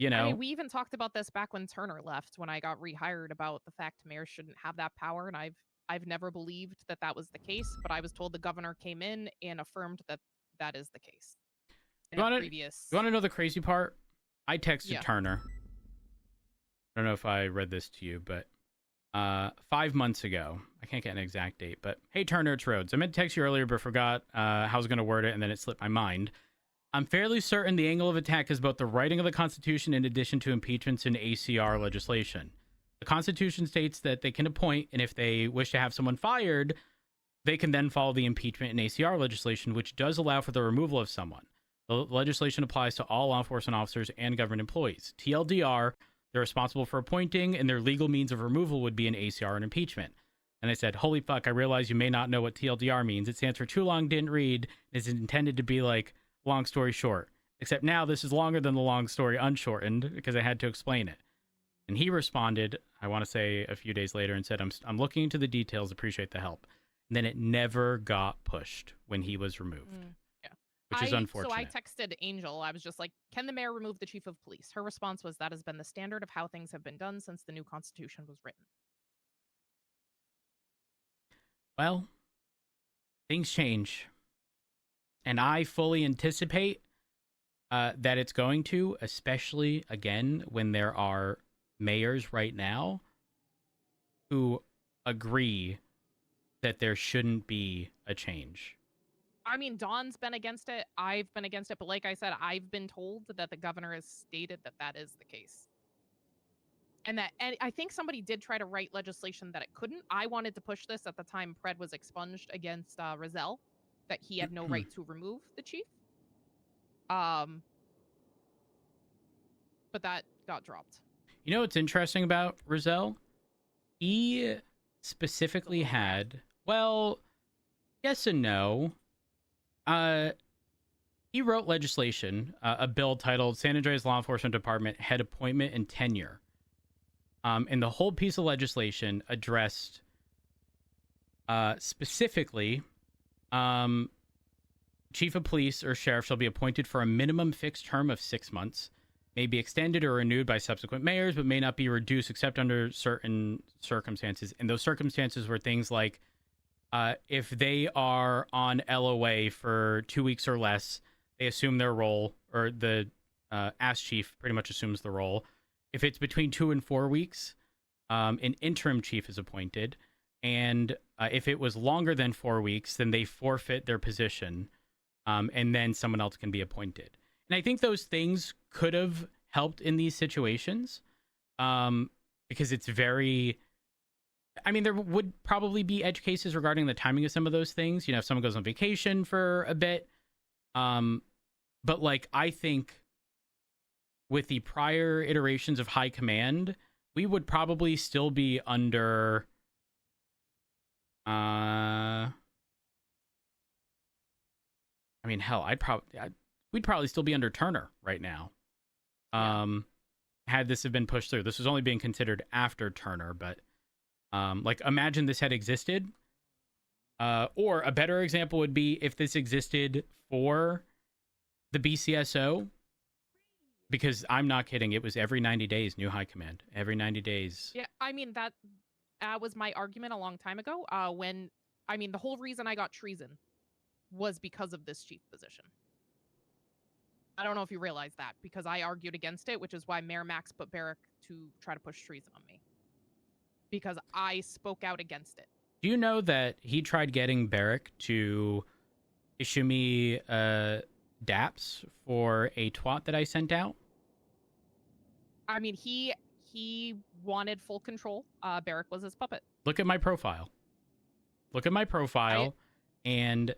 Speaker 1: I mean,
Speaker 4: we even talked about this back when Turner left, when I got rehired, about the fact mayors shouldn't have that power, and I've never believed that was the case, but I was told the governor came in and affirmed that is the case.
Speaker 1: You want to know the crazy part? I texted Turner. I don't know if I read this to you, but 5 months ago, I can't get an exact date, but hey, Turner, it's Rhodes. I meant to text you earlier, but forgot how I was going to word it, and then it slipped my mind. I'm fairly certain the angle of attack is both the writing of the Constitution in addition to impeachments and ACR legislation. The Constitution states that they can appoint, and if they wish to have someone fired, they can then follow the impeachment and ACR legislation, which does allow for the removal of someone. The legislation applies to all law enforcement officers and government employees. TLDR, they're responsible for appointing, and their legal means of removal would be an ACR and impeachment. And I said, holy fuck, I realize you may not know what TLDR means. It stands for too long, didn't read. It's intended to be like long story short. Except now this is longer than the long story unshortened because I had to explain it. And he responded, I want to say a few days later, and said, I'm looking into the details, appreciate the help. And then it never got pushed when he was removed, which is unfortunate.
Speaker 4: So I texted Angel. I was just like, can the mayor remove the chief of police? Her response was, that has been the standard of how things have been done since the new constitution was written.
Speaker 1: Well, things change. And I fully anticipate that it's going to, especially, again, when there are mayors right now who agree that there shouldn't be a change.
Speaker 4: I mean, Dawn's been against it. I've been against it. But like I said, I've been told that the governor has stated that that is the case. And I think somebody did try to write legislation that it couldn't. I wanted to push this at the time Pred was expunged against Rizal, that he had no right to remove the chief. But that got dropped.
Speaker 1: You know what's interesting about Rizal? He specifically had, well, yes and no. He wrote legislation, a bill titled San Andreas Law Enforcement Department Head Appointment and Tenure. And the whole piece of legislation addressed specifically chief of police or sheriff shall be appointed for a minimum fixed term of 6 months, may be extended or renewed by subsequent mayors, but may not be reduced except under certain circumstances. And those circumstances were things like if they are on LOA for 2 weeks or less, they assume their role, or the AS chief pretty much assumes the role. If it's between 2 and 4 weeks, an interim chief is appointed. And if it was longer than 4 weeks, then they forfeit their position, and then someone else can be appointed. And I think those things could have helped in these situations, because it's very... I mean, there would probably be edge cases regarding the timing of some of those things. You know, if someone goes on vacation for a bit. But, like, I think with the prior iterations of high command, we would probably still be under... I mean, hell, we'd probably still be under Turner right now. Had this have been pushed through. This was only being considered after Turner, but like, imagine this had existed. Or a better example would be if this existed for the BCSO, because I'm not kidding, it was every 90 days, new high command. Every 90 days.
Speaker 4: Yeah, I mean, that was my argument a long time ago. The whole reason I got treason was because of this chief position. I don't know if you realize that, because I argued against it, which is why Mayor Max put Barrick to try to push treason on me. Because I spoke out against it.
Speaker 1: Do you know that he tried getting Barrick to issue me DAPs for a twat that I sent out?
Speaker 4: I mean, he wanted full control. Barrick was his puppet.
Speaker 1: Look at my profile. And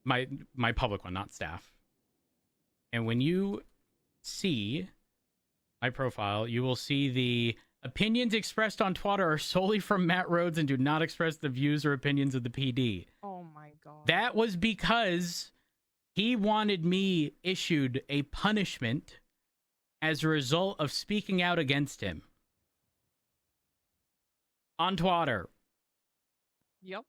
Speaker 1: my public one, not staff. And when you see my profile, you will see the opinions expressed on Twitter are solely from Matt Rhodes and do not express the views or opinions of the PD.
Speaker 4: Oh my God.
Speaker 1: That was because he wanted me issued a punishment as a result of speaking out against him. On Twitter.
Speaker 4: Yep.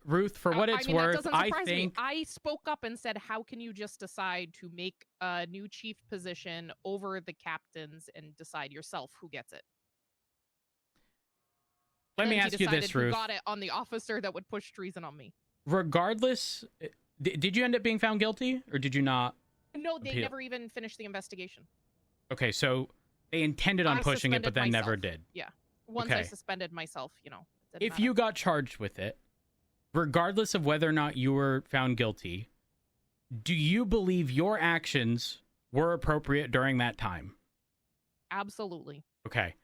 Speaker 1: Ruth, for what it's worth, I think...
Speaker 4: I spoke up and said, how can you just decide to make a new chief position over the captains and decide yourself who gets it?
Speaker 1: Let me ask you this, Ruth.
Speaker 4: Who got it on the officer that would push treason on me.
Speaker 1: Regardless, did you end up being found guilty, or did you not?
Speaker 4: No, they
Speaker 1: appeal?
Speaker 4: never even finished the investigation.
Speaker 1: Okay, so they intended on pushing it, but then never did.
Speaker 4: Yeah. Once I suspended myself,
Speaker 1: If you got charged with it, regardless of whether or not you were found guilty, do you believe your actions were appropriate during that time?
Speaker 4: Absolutely.
Speaker 1: Okay.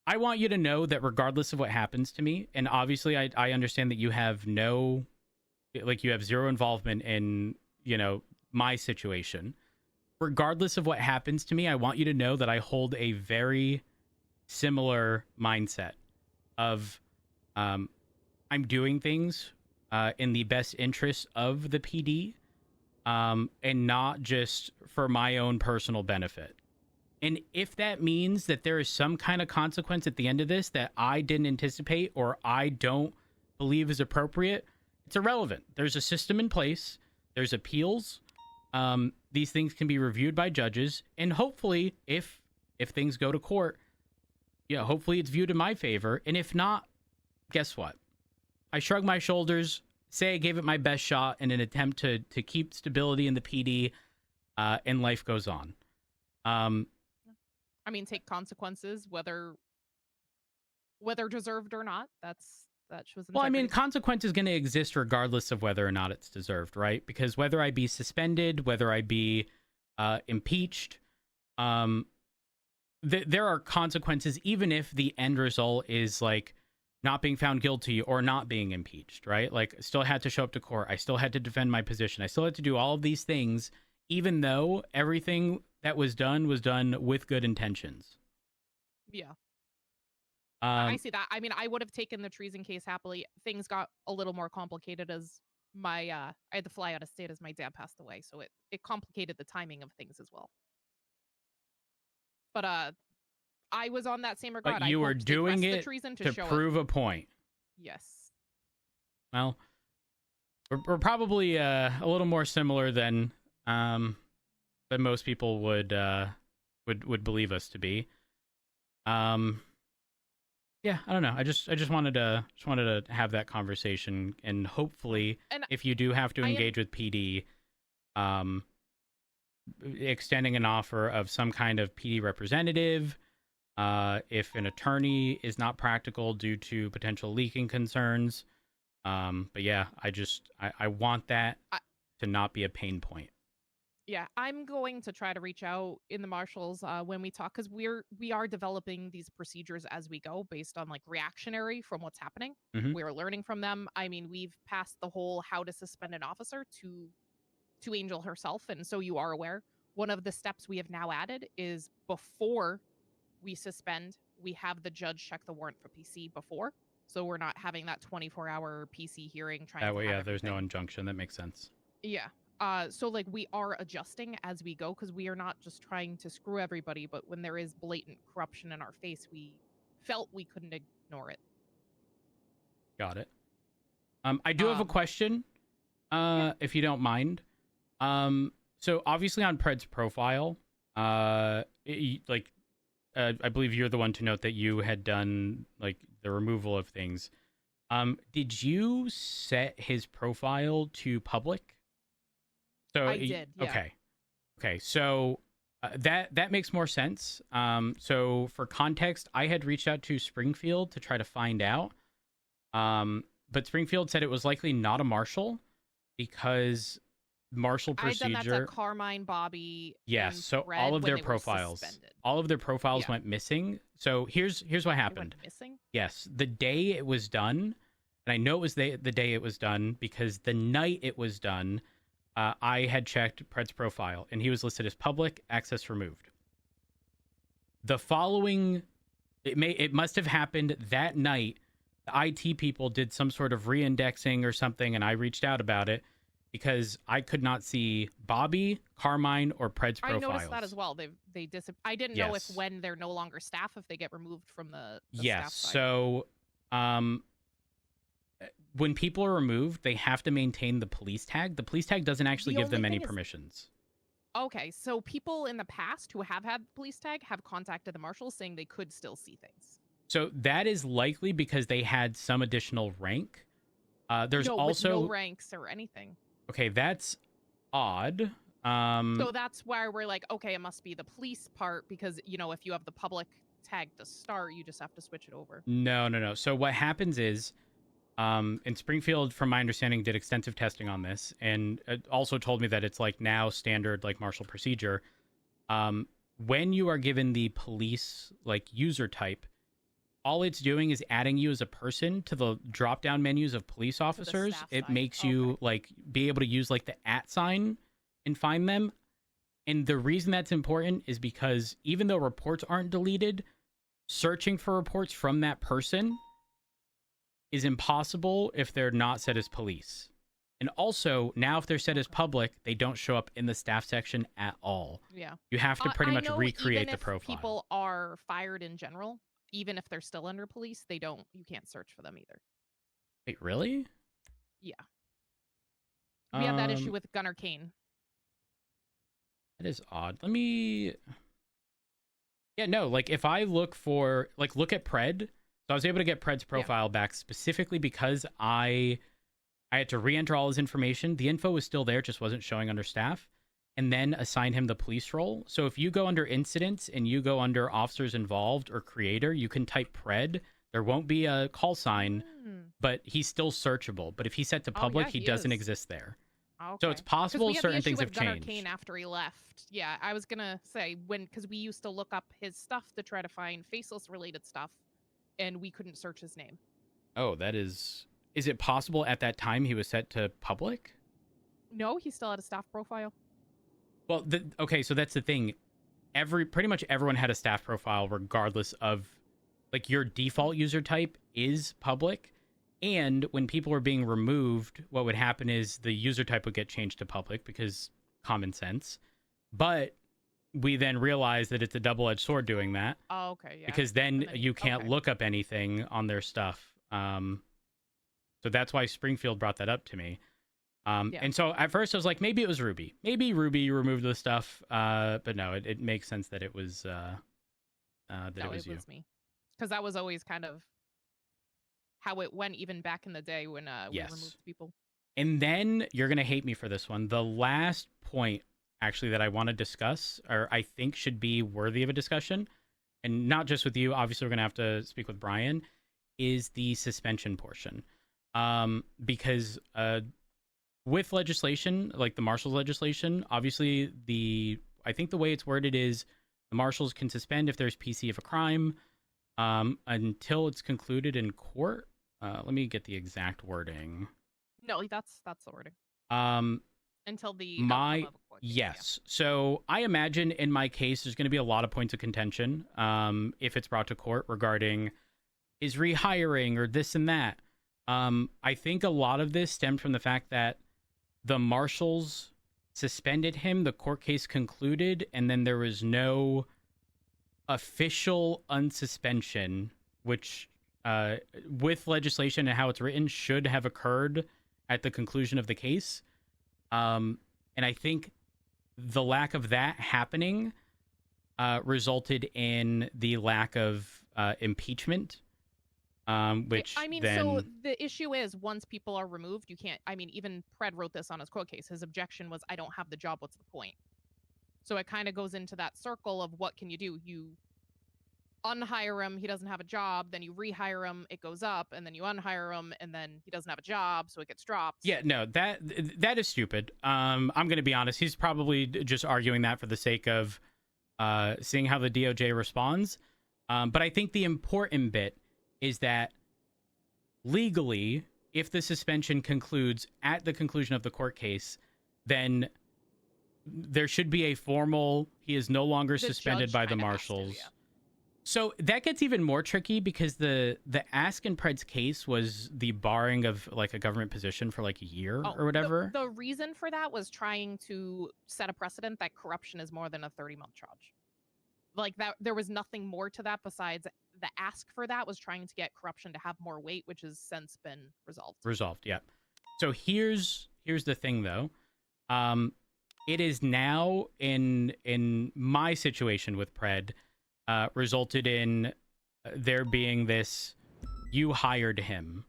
Speaker 1: I want you to know that regardless of what happens to me, and obviously I understand that you have you have zero involvement in, my situation. Regardless of what happens to me, I want you to know that I hold a very similar mindset of, I'm doing things in the best interest of the PD, and not just for my own personal benefit. And if that means that there is some kind of consequence at the end of this that I didn't anticipate or I don't believe is appropriate, it's irrelevant. There's a system in place. There's appeals. These things can be reviewed by judges, and hopefully, if things go to court, yeah, hopefully it's viewed in my favor. And if not, guess what? I shrug my shoulders, say I gave it my best shot in an attempt to keep stability in the PD, and life goes on.
Speaker 4: I mean, take consequences, whether deserved or not. That shows.
Speaker 1: Well, I mean, consequence is going to exist regardless of whether or not it's deserved, right? Because whether I be suspended, whether I be impeached, there are consequences, even if the end result is like not being found guilty or not being impeached, right? Like, I still had to show up to court. I still had to defend my position. I still had to do all of these things, even though everything that was done with good intentions.
Speaker 4: Yeah. I see that. I mean, I would have taken the treason case happily. Things got a little more complicated as I had to fly out of state as my dad passed away, so it complicated the timing of things as well. But I was on that same regard.
Speaker 1: But you were doing it to prove a point.
Speaker 4: Yes.
Speaker 1: Well, we're probably a little more similar than most people would believe us to be. Yeah, I don't know. I just wanted to have that conversation, and hopefully, if you do have to engage with PD, extending an offer of some kind of PD representative, if an attorney is not practical due to potential leaking concerns. But yeah, I want that to not be a pain point.
Speaker 4: Yeah, I'm going to try to reach out in the marshals when we talk, because we are developing these procedures as we go based on like reactionary from what's happening.
Speaker 1: Mhm.
Speaker 4: We're learning from them. I mean, we've passed the whole how to suspend an officer to Angel herself, and so you are aware. One of the steps we have now added is before we suspend, we have the judge check the warrant for PC before, so we're not having that 24-hour PC hearing.
Speaker 1: That way, yeah, there's no injunction. That makes sense.
Speaker 4: Yeah. So like we are adjusting as we go, because we are not just trying to screw everybody, but when there is blatant corruption in our face, we felt we couldn't ignore it.
Speaker 1: Got it. I do have a question, if you don't mind. So obviously on Pred's profile, I believe you're the one to note that you had done like the removal of things. Did you set his profile to public? So
Speaker 4: I did. Yeah.
Speaker 1: Okay. So that makes more sense. So for context, I had reached out to Springfield to try to find out. But Springfield said it was likely not a marshal because marshal procedure.
Speaker 4: I done that to Carmine, Bobby.
Speaker 1: Yes.
Speaker 4: And
Speaker 1: So
Speaker 4: Fred
Speaker 1: all of
Speaker 4: when
Speaker 1: their
Speaker 4: they were
Speaker 1: profiles,
Speaker 4: suspended.
Speaker 1: went missing. So here's what happened.
Speaker 4: Went missing?
Speaker 1: Yes, the day it was done, and I know it was the day it was done because the night it was done, I had checked Pred's profile, and he was listed as public, access removed. The following, it must have happened that night. The IT people did some sort of re-indexing or something, and I reached out about it because I could not see Bobby, Carmine, or Pred's profiles.
Speaker 4: I noticed that as well. They I didn't know if when they're no longer staff, if they get removed from the staff side.
Speaker 1: So when people are removed, they have to maintain the police tag. The police tag doesn't actually give them any permissions.
Speaker 4: Okay, so people in the past who have had police tag have contacted the marshals saying they could still see things.
Speaker 1: So that is likely because they had some additional rank. There's also
Speaker 4: with no ranks or anything.
Speaker 1: Okay, that's odd.
Speaker 4: So that's why we're like, okay, it must be the police part because, if you have the public tag to start, you just have to switch it over.
Speaker 1: No. So what happens is, and Springfield, from my understanding, did extensive testing on this and also told me that it's like now standard like marshal procedure. When you are given the police like user type, all it's doing is adding you as a person to the drop down menus of police officers. It makes you like be able to use like the @ sign and find them. And the reason that's important is because even though reports aren't deleted, searching for reports from that person is impossible if they're not set as police. And also, now if they're set as public, they don't show up in the staff section at all.
Speaker 4: Yeah.
Speaker 1: You have to pretty
Speaker 4: I
Speaker 1: much
Speaker 4: know
Speaker 1: recreate
Speaker 4: even
Speaker 1: the
Speaker 4: if
Speaker 1: profile.
Speaker 4: people are fired in general, even if they're still under police, you can't search for them either.
Speaker 1: Wait, really?
Speaker 4: Yeah. We had that issue with Gunnar Kane.
Speaker 1: That is odd. Let me... Yeah, no, like if I look at Pred, so I was able to get Pred's profile back specifically because I had to re-enter all his information. The info was still there, just wasn't showing under staff, and then assign him the police role. So if you go under incidents and you go under officers involved or creator, you can type Pred. There won't be a call sign, but he's still searchable. But if he's set to public, he doesn't exist there.
Speaker 4: Okay.
Speaker 1: So it's possible certain things have
Speaker 4: Gunnar
Speaker 1: changed.
Speaker 4: Kane after he left. Yeah, I was gonna say because we used to look up his stuff to try to find faceless related stuff, and we couldn't search his name.
Speaker 1: Oh, that is... Is it possible at that time he was set to public?
Speaker 4: No, he still had a staff profile.
Speaker 1: Well, okay, so that's the thing. Pretty much everyone had a staff profile regardless of, like, your default user type is public. And when people were being removed, what would happen is the user type would get changed to public because common sense. But we then realized that it's a double-edged sword doing that.
Speaker 4: Oh, okay, yeah.
Speaker 1: Because then you can't look up anything on their stuff. So that's why Springfield brought that up to me. And so at first I was like, maybe it was Ruby. Maybe Ruby removed the stuff. But no, it makes sense that it was that it was you.
Speaker 4: Me. Because that was always kind of how it went even back in the day when we removed people.
Speaker 1: And then you're going to hate me for this one. The last point, actually, that I want to discuss, or I think should be worthy of a discussion, and not just with you, obviously we're going to have to speak with Brian, is the suspension portion. Because with legislation, like the Marshals legislation, obviously I think the way it's worded is the Marshals can suspend if there's PC of a crime until it's concluded in court. Let me get the exact wording.
Speaker 4: No, that's the wording. Until the
Speaker 1: yes. So I imagine in my case, there's going to be a lot of points of contention if it's brought to court regarding is rehiring or this and that. I think a lot of this stemmed from the fact that the Marshals suspended him, the court case concluded, and then there was no official unsuspension, which with legislation and how it's written should have occurred at the conclusion of the case. And I think the lack of that happening resulted in the lack of impeachment. Which
Speaker 4: so the issue is once people are removed, you can't. I mean, even Pred wrote this on his court case. His objection was, "I don't have the job. What's the point?" So it kind of goes into that circle of what can you do? You unhire him, he doesn't have a job. Then you rehire him, it goes up, and then you unhire him, and then he doesn't have a job, so it gets dropped.
Speaker 1: Yeah, no, that is stupid. I'm going to be honest. He's probably just arguing that for the sake of seeing how the DOJ responds. But I think the important bit is that legally, if the suspension concludes at the conclusion of the court case, then there should be a formal, he is no longer suspended by the Marshals. So that gets even more tricky because the ask in Pred's case was the barring of like a government position for like a year or whatever.
Speaker 4: The reason for that was trying to set a precedent that corruption is more than a 30-month charge. Like that, there was nothing more to that besides the ask for that was trying to get corruption to have more weight, which has since been resolved.
Speaker 1: Yeah. So here's the thing though. It is now in my situation with Pred resulted in there being this: you hired him,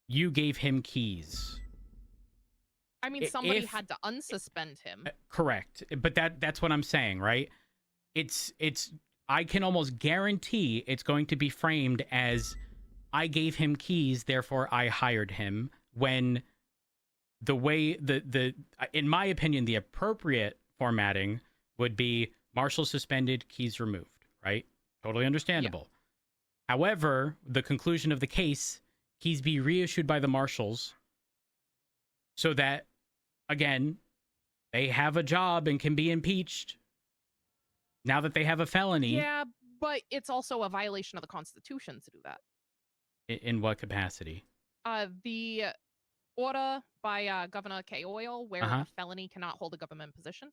Speaker 1: you gave him keys.
Speaker 4: I mean, somebody had to unsuspend him.
Speaker 1: Correct, but that's what I'm saying, right? It's I can almost guarantee it's going to be framed as I gave him keys, therefore I hired him, when the way in my opinion, the appropriate formatting would be Marshal suspended, keys removed, right? Totally understandable. Yeah. However, the conclusion of the case, keys be reissued by the Marshals so that, again, they have a job and can be impeached now that they have a felony.
Speaker 4: Yeah, but it's also a violation of the Constitution to do that.
Speaker 1: In what capacity?
Speaker 4: order by Governor K. Oil where a felony cannot hold a government position.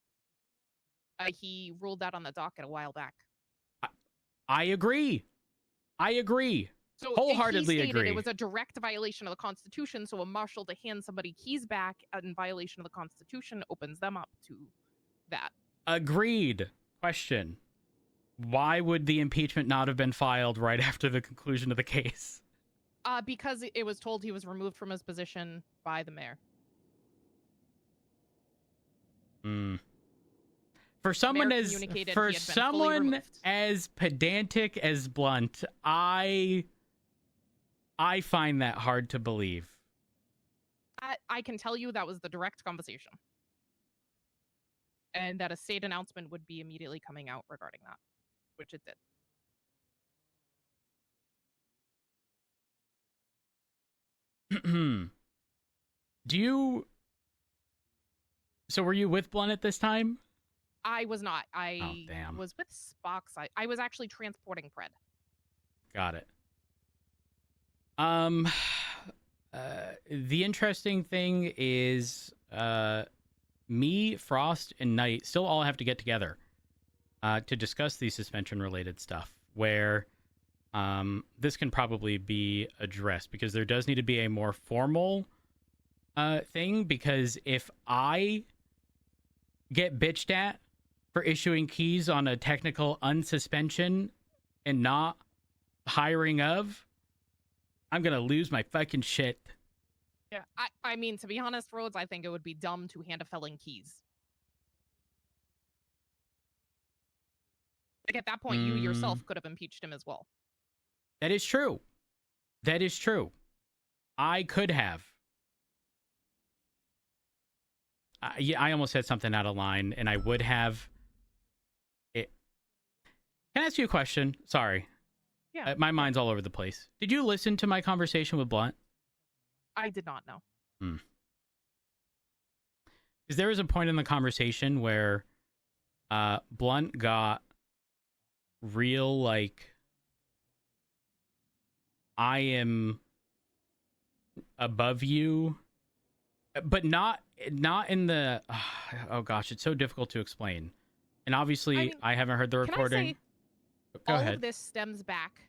Speaker 4: He ruled that on the docket a while back.
Speaker 1: I agree.
Speaker 4: So
Speaker 1: Wholeheartedly
Speaker 4: he stated
Speaker 1: agree.
Speaker 4: it was a direct violation of the Constitution, so a marshal to hand somebody keys back in violation of the Constitution opens them up to that.
Speaker 1: Agreed. Question. Why would the impeachment not have been filed right after the conclusion of the case?
Speaker 4: Because it was told he was removed from his position by the mayor.
Speaker 1: For someone
Speaker 4: removed.
Speaker 1: as pedantic as Blunt, I find that hard to believe.
Speaker 4: I can tell you that was the direct conversation. And that a state announcement would be immediately coming out regarding that, which it did.
Speaker 1: So were you with Blunt at this time?
Speaker 4: I was not. I
Speaker 1: damn.
Speaker 4: was with Spock's. I was actually transporting Pred.
Speaker 1: Got it. The interesting thing is, me, Frost, and Knight still all have to get together to discuss the suspension-related stuff, where this can probably be addressed, because there does need to be a more formal thing, because if I get bitched at for issuing keys on a technical unsuspension and not hiring of, I'm going to lose my fucking shit.
Speaker 4: Yeah, I mean, to be honest, Rhodes, I think it would be dumb to hand a felon keys. Like, at that point, you yourself could have impeached him as well.
Speaker 1: That is true. That is true. I could have. Yeah, I almost said something out of line, and I would have. Can I ask you a question? Sorry.
Speaker 4: Yeah.
Speaker 1: My mind's all over the place. Did you listen to my conversation with Blunt?
Speaker 4: I did not know.
Speaker 1: Because there was a point in the conversation where Blunt got real, like, I am above you, but not in the, oh gosh, it's so difficult to explain. And obviously, I haven't heard the recording.
Speaker 4: Can I say,
Speaker 1: Go
Speaker 4: all
Speaker 1: ahead.
Speaker 4: of this stems back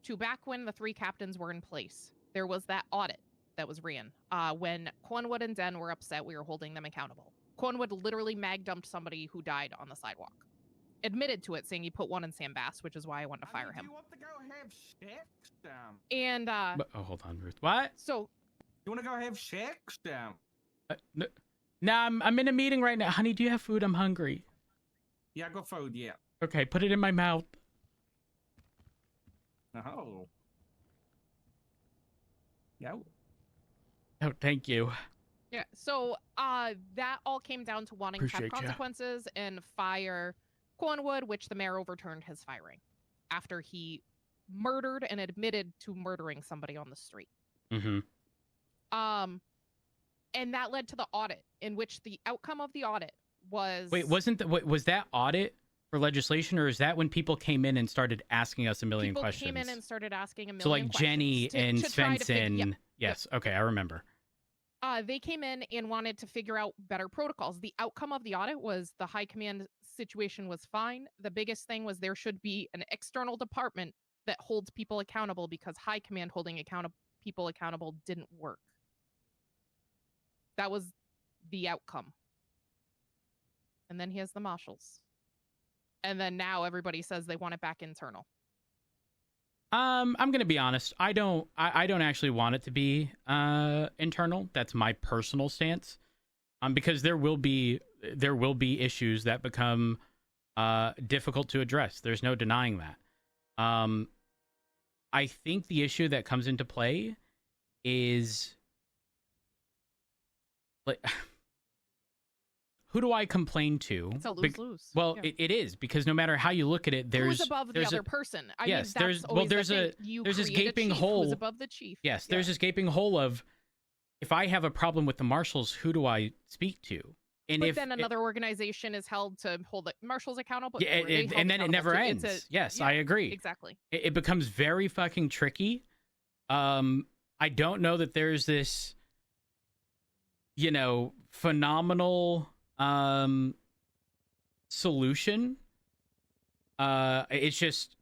Speaker 4: to when the three captains were in place. There was that audit that was ran when Cornwood and Den were upset we were holding them accountable. Cornwood literally mag dumped somebody who died on the sidewalk. Admitted to it, saying he put one in Sam Bass, which is why I wanted to fire him.
Speaker 2: You want to go have sex?
Speaker 4: And
Speaker 1: hold on, Ruth. What?
Speaker 4: So
Speaker 2: you want to go have sex?
Speaker 1: No, I'm in a meeting right now. Honey, do you have food? I'm hungry.
Speaker 2: Yeah, I got food, yeah.
Speaker 1: Okay, put it in my mouth.
Speaker 2: Oh. Yeah.
Speaker 1: Oh, thank you.
Speaker 4: Yeah, so that all came down to wanting to have
Speaker 1: Appreciate ya.
Speaker 4: consequences and fire Cornwood, which the mayor overturned his firing after he murdered and admitted to murdering somebody on the street.
Speaker 1: Mm-hmm.
Speaker 4: And that led to the audit, in which the outcome of the audit was...
Speaker 1: Wait, was that audit for legislation, or is that when people came in and started asking us a million questions?
Speaker 4: People came in and started asking a million
Speaker 1: questions. So like
Speaker 4: questions
Speaker 1: Jenny and Svensson.
Speaker 4: Yep.
Speaker 1: Yes, okay, I remember.
Speaker 4: They came in and wanted to figure out better protocols. The outcome of the audit was the high command situation was fine. The biggest thing was there should be an external department that holds people accountable, because high command holding people accountable didn't work. That was the outcome. And then he has the marshals. And then now everybody says they want it back internal.
Speaker 1: I'm gonna be honest. I don't actually want it to be internal. That's my personal stance. Because there will be issues that become difficult to address. There's no denying that. I think the issue that comes into play is, like, who do I complain to?
Speaker 4: It's a lose-lose.
Speaker 1: Well,
Speaker 4: Yeah.
Speaker 1: it is, because no matter how you look at it, there's
Speaker 4: who's above the other person. I
Speaker 1: yes,
Speaker 4: mean, that's always
Speaker 1: there's
Speaker 4: the thing.
Speaker 1: there's this
Speaker 4: create a
Speaker 1: gaping
Speaker 4: chief
Speaker 1: hole.
Speaker 4: who's above the chief.
Speaker 1: Yes, there's this gaping hole of, if I have a problem with the marshals, who do I speak to? And
Speaker 4: but
Speaker 1: if
Speaker 4: then another organization is held to hold the marshals accountable.
Speaker 1: yeah, and then it never ends. Yes, I agree.
Speaker 4: Exactly.
Speaker 1: It becomes very fucking tricky. I don't know that there's this phenomenal solution. It's just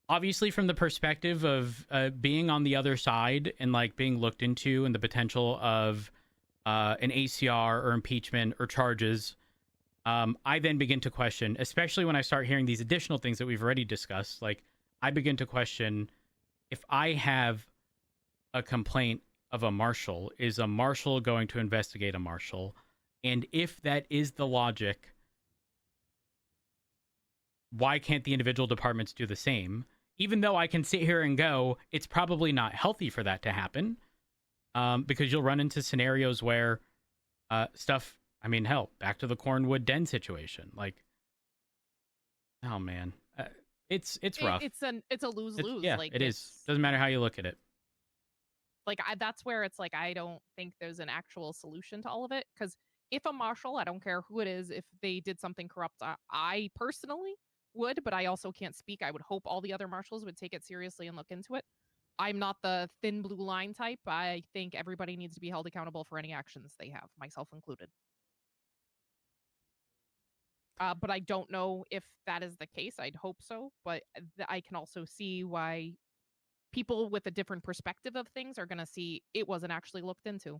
Speaker 1: obviously from the perspective of being on the other side and like being looked into and the potential of an ACR or impeachment or charges. I then begin to question, especially when I start hearing these additional things that we've already discussed. Like, I begin to question if I have a complaint of a marshal, is a marshal going to investigate a marshal? And if that is the logic, why can't the individual departments do the same? Even though I can sit here and go, it's probably not healthy for that to happen, because you'll run into scenarios where stuff, I mean, hell, back to the Cornwood Den situation. Like, oh man, it's rough.
Speaker 4: It's a lose-lose.
Speaker 1: Yeah,
Speaker 4: like,
Speaker 1: it is. Doesn't matter how you look at it.
Speaker 4: Like, that's where it's like, I don't think there's an actual solution to all of it. Because if a marshal, I don't care who it is, if they did something corrupt, I personally would, but I also can't speak. I would hope all the other marshals would take it seriously and look into it. I'm not the thin blue line type. I think everybody needs to be held accountable for any actions they have, myself included. But I don't know if that is the case. I'd hope so. But I can also see why people with a different perspective of things are going to see it wasn't actually looked into.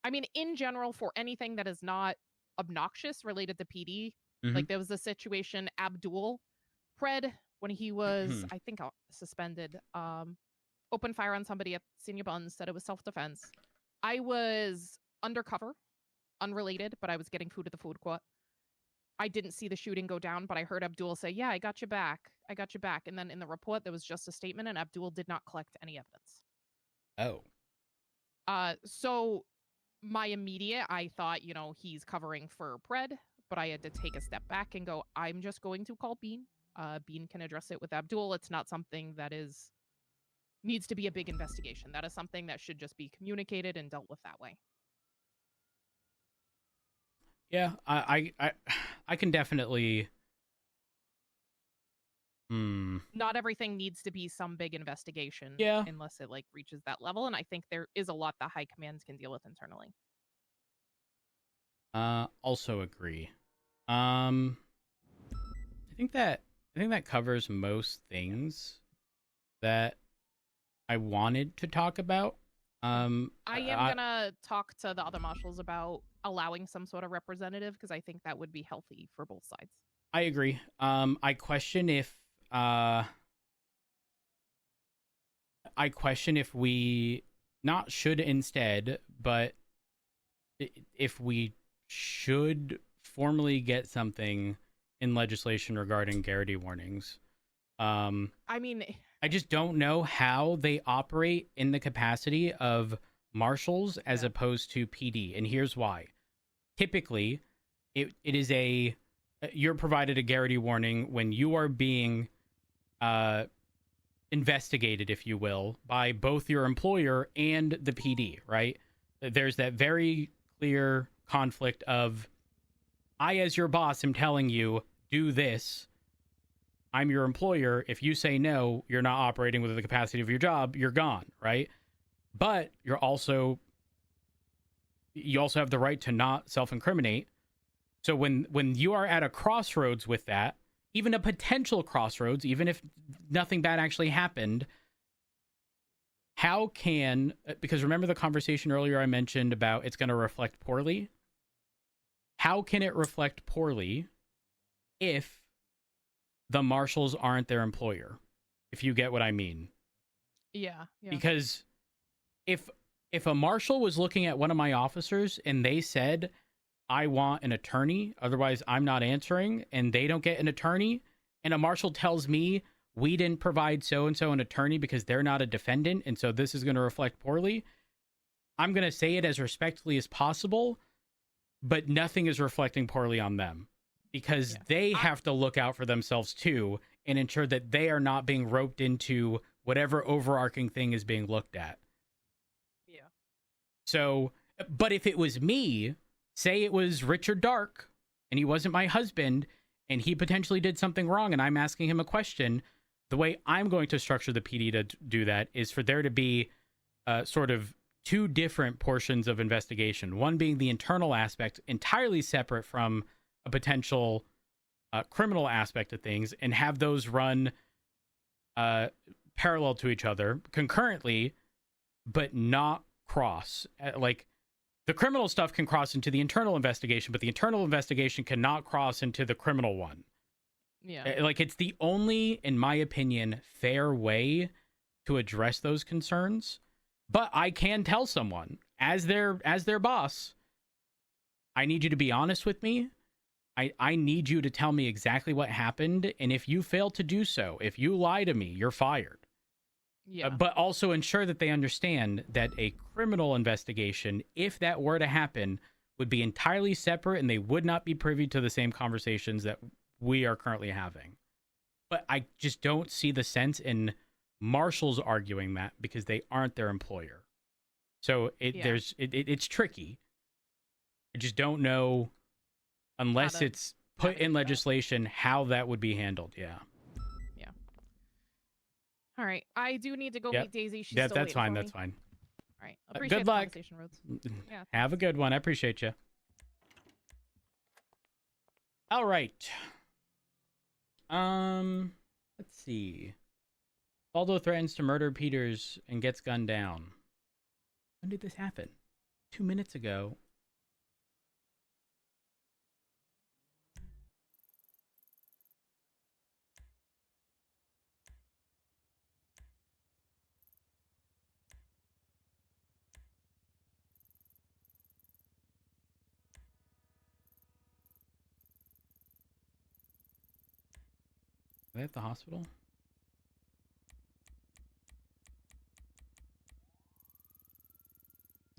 Speaker 4: I mean, in general, for anything that is not obnoxious related to PD, like there was a situation, Abdul Pred, when he was, I think, suspended, opened fire on somebody at Senior Buns, said it was self-defense. I was undercover, unrelated, but I was getting food at the food court. I didn't see the shooting go down, but I heard Abdul say, yeah, I got you back. I got you back. And then in the report, there was just a statement, and Abdul did not collect any evidence.
Speaker 1: Oh.
Speaker 4: So my immediate, I thought, he's covering for Pred, but I had to take a step back and go, I'm just going to call Bean. Bean can address it with Abdul. It's not something that needs to be a big investigation. That is something that should just be communicated and dealt with that way.
Speaker 1: Yeah, I can definitely.
Speaker 4: Not everything needs to be some big investigation.
Speaker 1: Yeah.
Speaker 4: Unless it reaches that level, and I think there is a lot that high commands can deal with internally.
Speaker 1: Also agree. I think that covers most things that I wanted to talk about.
Speaker 4: I am gonna talk to the other marshals about allowing some sort of representative, because I think that would be healthy for both sides.
Speaker 1: I agree. I question if we not should instead, but if we should formally get something in legislation regarding Garrity warnings.
Speaker 4: I mean,
Speaker 1: I just don't know how they operate in the capacity of marshals as opposed to PD, and here's why. Typically, it is you're provided a Garrity warning when you are being investigated, if you will, by both your employer and the PD, right? There's that very clear conflict of, I, as your boss, am telling you, do this. I'm your employer. If you say no, you're not operating within the capacity of your job, you're gone, right? But you also have the right to not self-incriminate. So when you are at a crossroads with that, even a potential crossroads, even if nothing bad actually happened, because remember the conversation earlier I mentioned about it's going to reflect poorly? How can it reflect poorly if the marshals aren't their employer? If you get what I mean.
Speaker 4: Yeah.
Speaker 1: Because if a marshal was looking at one of my officers and they said, I want an attorney, otherwise I'm not answering, and they don't get an attorney, and a marshal tells me we didn't provide so-and-so an attorney because they're not a defendant, and so this is going to reflect poorly, I'm going to say it as respectfully as possible, but nothing is reflecting poorly on them, because they have to look out for themselves too and ensure that they are not being roped into whatever overarching thing is being looked at.
Speaker 4: Yeah.
Speaker 1: So, but if it was me, say it was Richard Dark and he wasn't my husband and he potentially did something wrong and I'm asking him a question, the way I'm going to structure the PD to do that is for there to be sort of two different portions of investigation. One being the internal aspect, entirely separate from a potential criminal aspect of things, and have those run parallel to each other concurrently, but not cross. Like, the criminal stuff can cross into the internal investigation, but the internal investigation cannot cross into the criminal one.
Speaker 4: Yeah.
Speaker 1: Like, it's the only, in my opinion, fair way to address those concerns. But I can tell someone, as their boss, I need you to be honest with me. I need you to tell me exactly what happened, and if you fail to do so, if you lie to me, you're fired.
Speaker 4: Yeah.
Speaker 1: But also ensure that they understand that a criminal investigation, if that were to happen, would be entirely separate, and they would not be privy to the same conversations that we are currently having. But I just don't see the sense in marshals arguing that, because they aren't their employer. So it's tricky. I just don't know, unless it's put in legislation, how that would be handled. Yeah.
Speaker 4: All right. I do need to go
Speaker 1: Yep.
Speaker 4: meet Daisy. She's
Speaker 1: Yeah,
Speaker 4: still
Speaker 1: that's
Speaker 4: waiting
Speaker 1: fine.
Speaker 4: for
Speaker 1: That's
Speaker 4: me.
Speaker 1: fine.
Speaker 4: All right. Appreciate
Speaker 1: Good
Speaker 4: the
Speaker 1: luck.
Speaker 4: conversation, Rhodes. Yeah.
Speaker 1: Have a good one. I appreciate you. All right. Let's see. Baldo threatens to murder Peters and gets gunned down. When did this happen? 2 minutes ago. Are they at the hospital?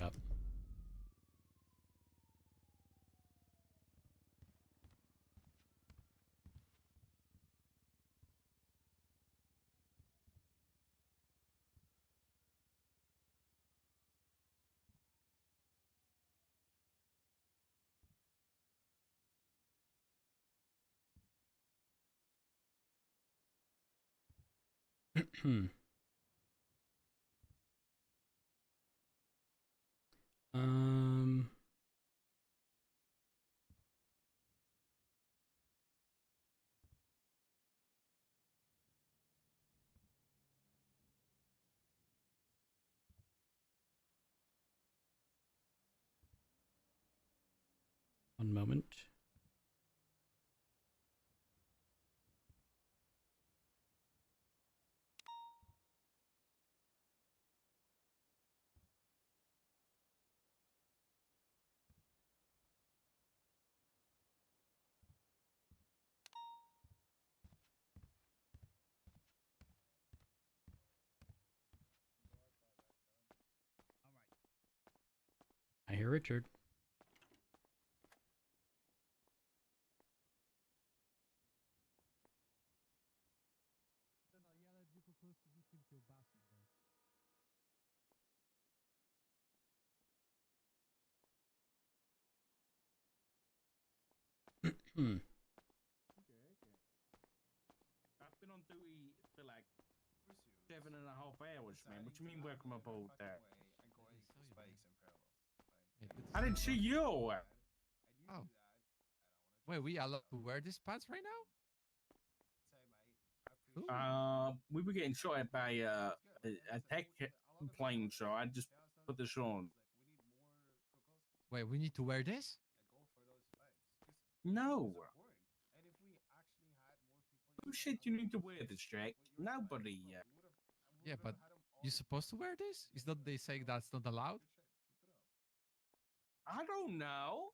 Speaker 1: Yep. um. One moment. I hear Richard. Hmm.
Speaker 2: I've been on duty for like 7.5 hours, man. What do you mean welcome aboard that? I didn't see you.
Speaker 10: Oh. Wait, we allowed to wear these pants right now?
Speaker 2: We were getting shot at by a tech plane, so I just put this on.
Speaker 10: Wait, we need to wear this?
Speaker 2: No. Who said you need to wear this, Jack? Nobody.
Speaker 10: Yeah, but you're supposed to wear this? Is not they saying that's not allowed?
Speaker 2: I don't know.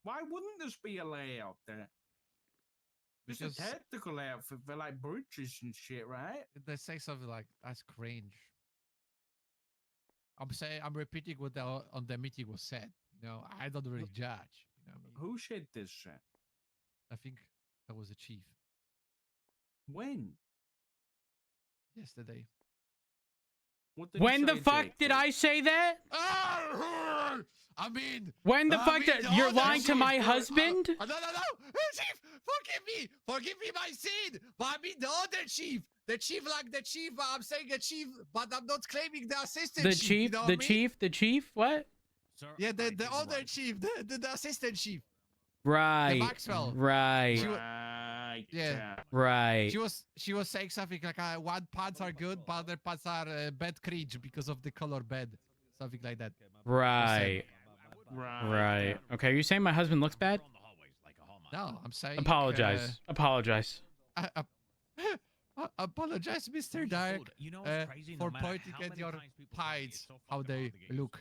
Speaker 2: Why wouldn't this be allowed? It's a
Speaker 10: Because-
Speaker 2: tactical outfit for like breaches and shit, right?
Speaker 10: They say something like that's cringe. I'm repeating what on the meeting was said. You know, I don't really judge. You know what I mean?
Speaker 2: Who said this shit?
Speaker 10: I think that was the chief
Speaker 2: When?
Speaker 10: yesterday.
Speaker 1: When the fuck did I say that?
Speaker 10: I mean,
Speaker 1: when the fuck did you're lying to my husband?
Speaker 10: No, Chief, forgive me, my sin. But I mean the other chief, I'm saying a chief, but I'm not claiming the assistant.
Speaker 1: The
Speaker 10: chief,
Speaker 1: chief,
Speaker 10: you know what
Speaker 1: the
Speaker 10: I mean?
Speaker 1: chief, the chief. What?
Speaker 10: Yeah, the other chief, the assistant chief.
Speaker 1: Right.
Speaker 10: Maxwell.
Speaker 1: Right.
Speaker 10: Yeah.
Speaker 1: Right.
Speaker 10: She was saying something like, one pants are good, but other pants are bad cringe because of the color bed, something like that.
Speaker 1: Right. Right. Okay. Are you saying my husband looks bad?
Speaker 10: No, I'm saying.
Speaker 1: Apologize. Apologize.
Speaker 10: Apologize, Mr. Dark, for pointing at your pies, how they look.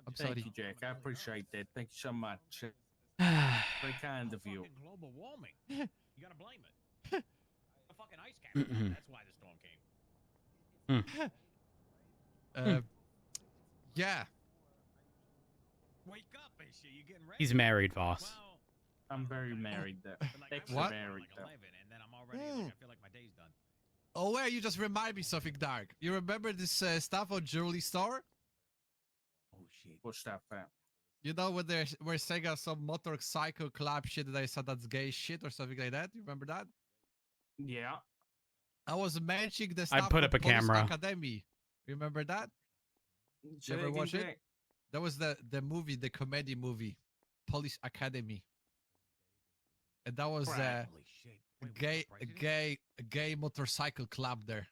Speaker 10: I'm
Speaker 2: Thank
Speaker 10: sorry.
Speaker 2: you, Jack. I appreciate that. Thank you so much. Very kind of you.
Speaker 20: Global warming. You gotta blame it. A fucking ice cap. That's why the storm came.
Speaker 10: Yeah.
Speaker 20: Wake up, and shit. You getting ready?
Speaker 1: He's married, boss.
Speaker 2: I'm very married though. Extra
Speaker 10: What?
Speaker 2: married though.
Speaker 20: And then I'm already like, I feel like my day's done.
Speaker 10: Oh, wait, you just remind me something dark. You remember this stuff on Jewelry Store?
Speaker 20: Oh shit.
Speaker 2: What's that, fam?
Speaker 10: You know when they were saying some motorcycle club shit and I said that's gay shit or something like that? You remember that?
Speaker 2: Yeah.
Speaker 10: I was mentioning the
Speaker 1: I
Speaker 10: stuff
Speaker 1: put
Speaker 10: on
Speaker 1: up a
Speaker 10: Police
Speaker 1: camera.
Speaker 10: Remember that?
Speaker 2: Say
Speaker 10: You ever
Speaker 2: again,
Speaker 10: watch it?
Speaker 2: Jack.
Speaker 10: That was the movie, the comedy movie, Police Academy. And that was
Speaker 20: Holy shit.
Speaker 10: a gay motorcycle club there.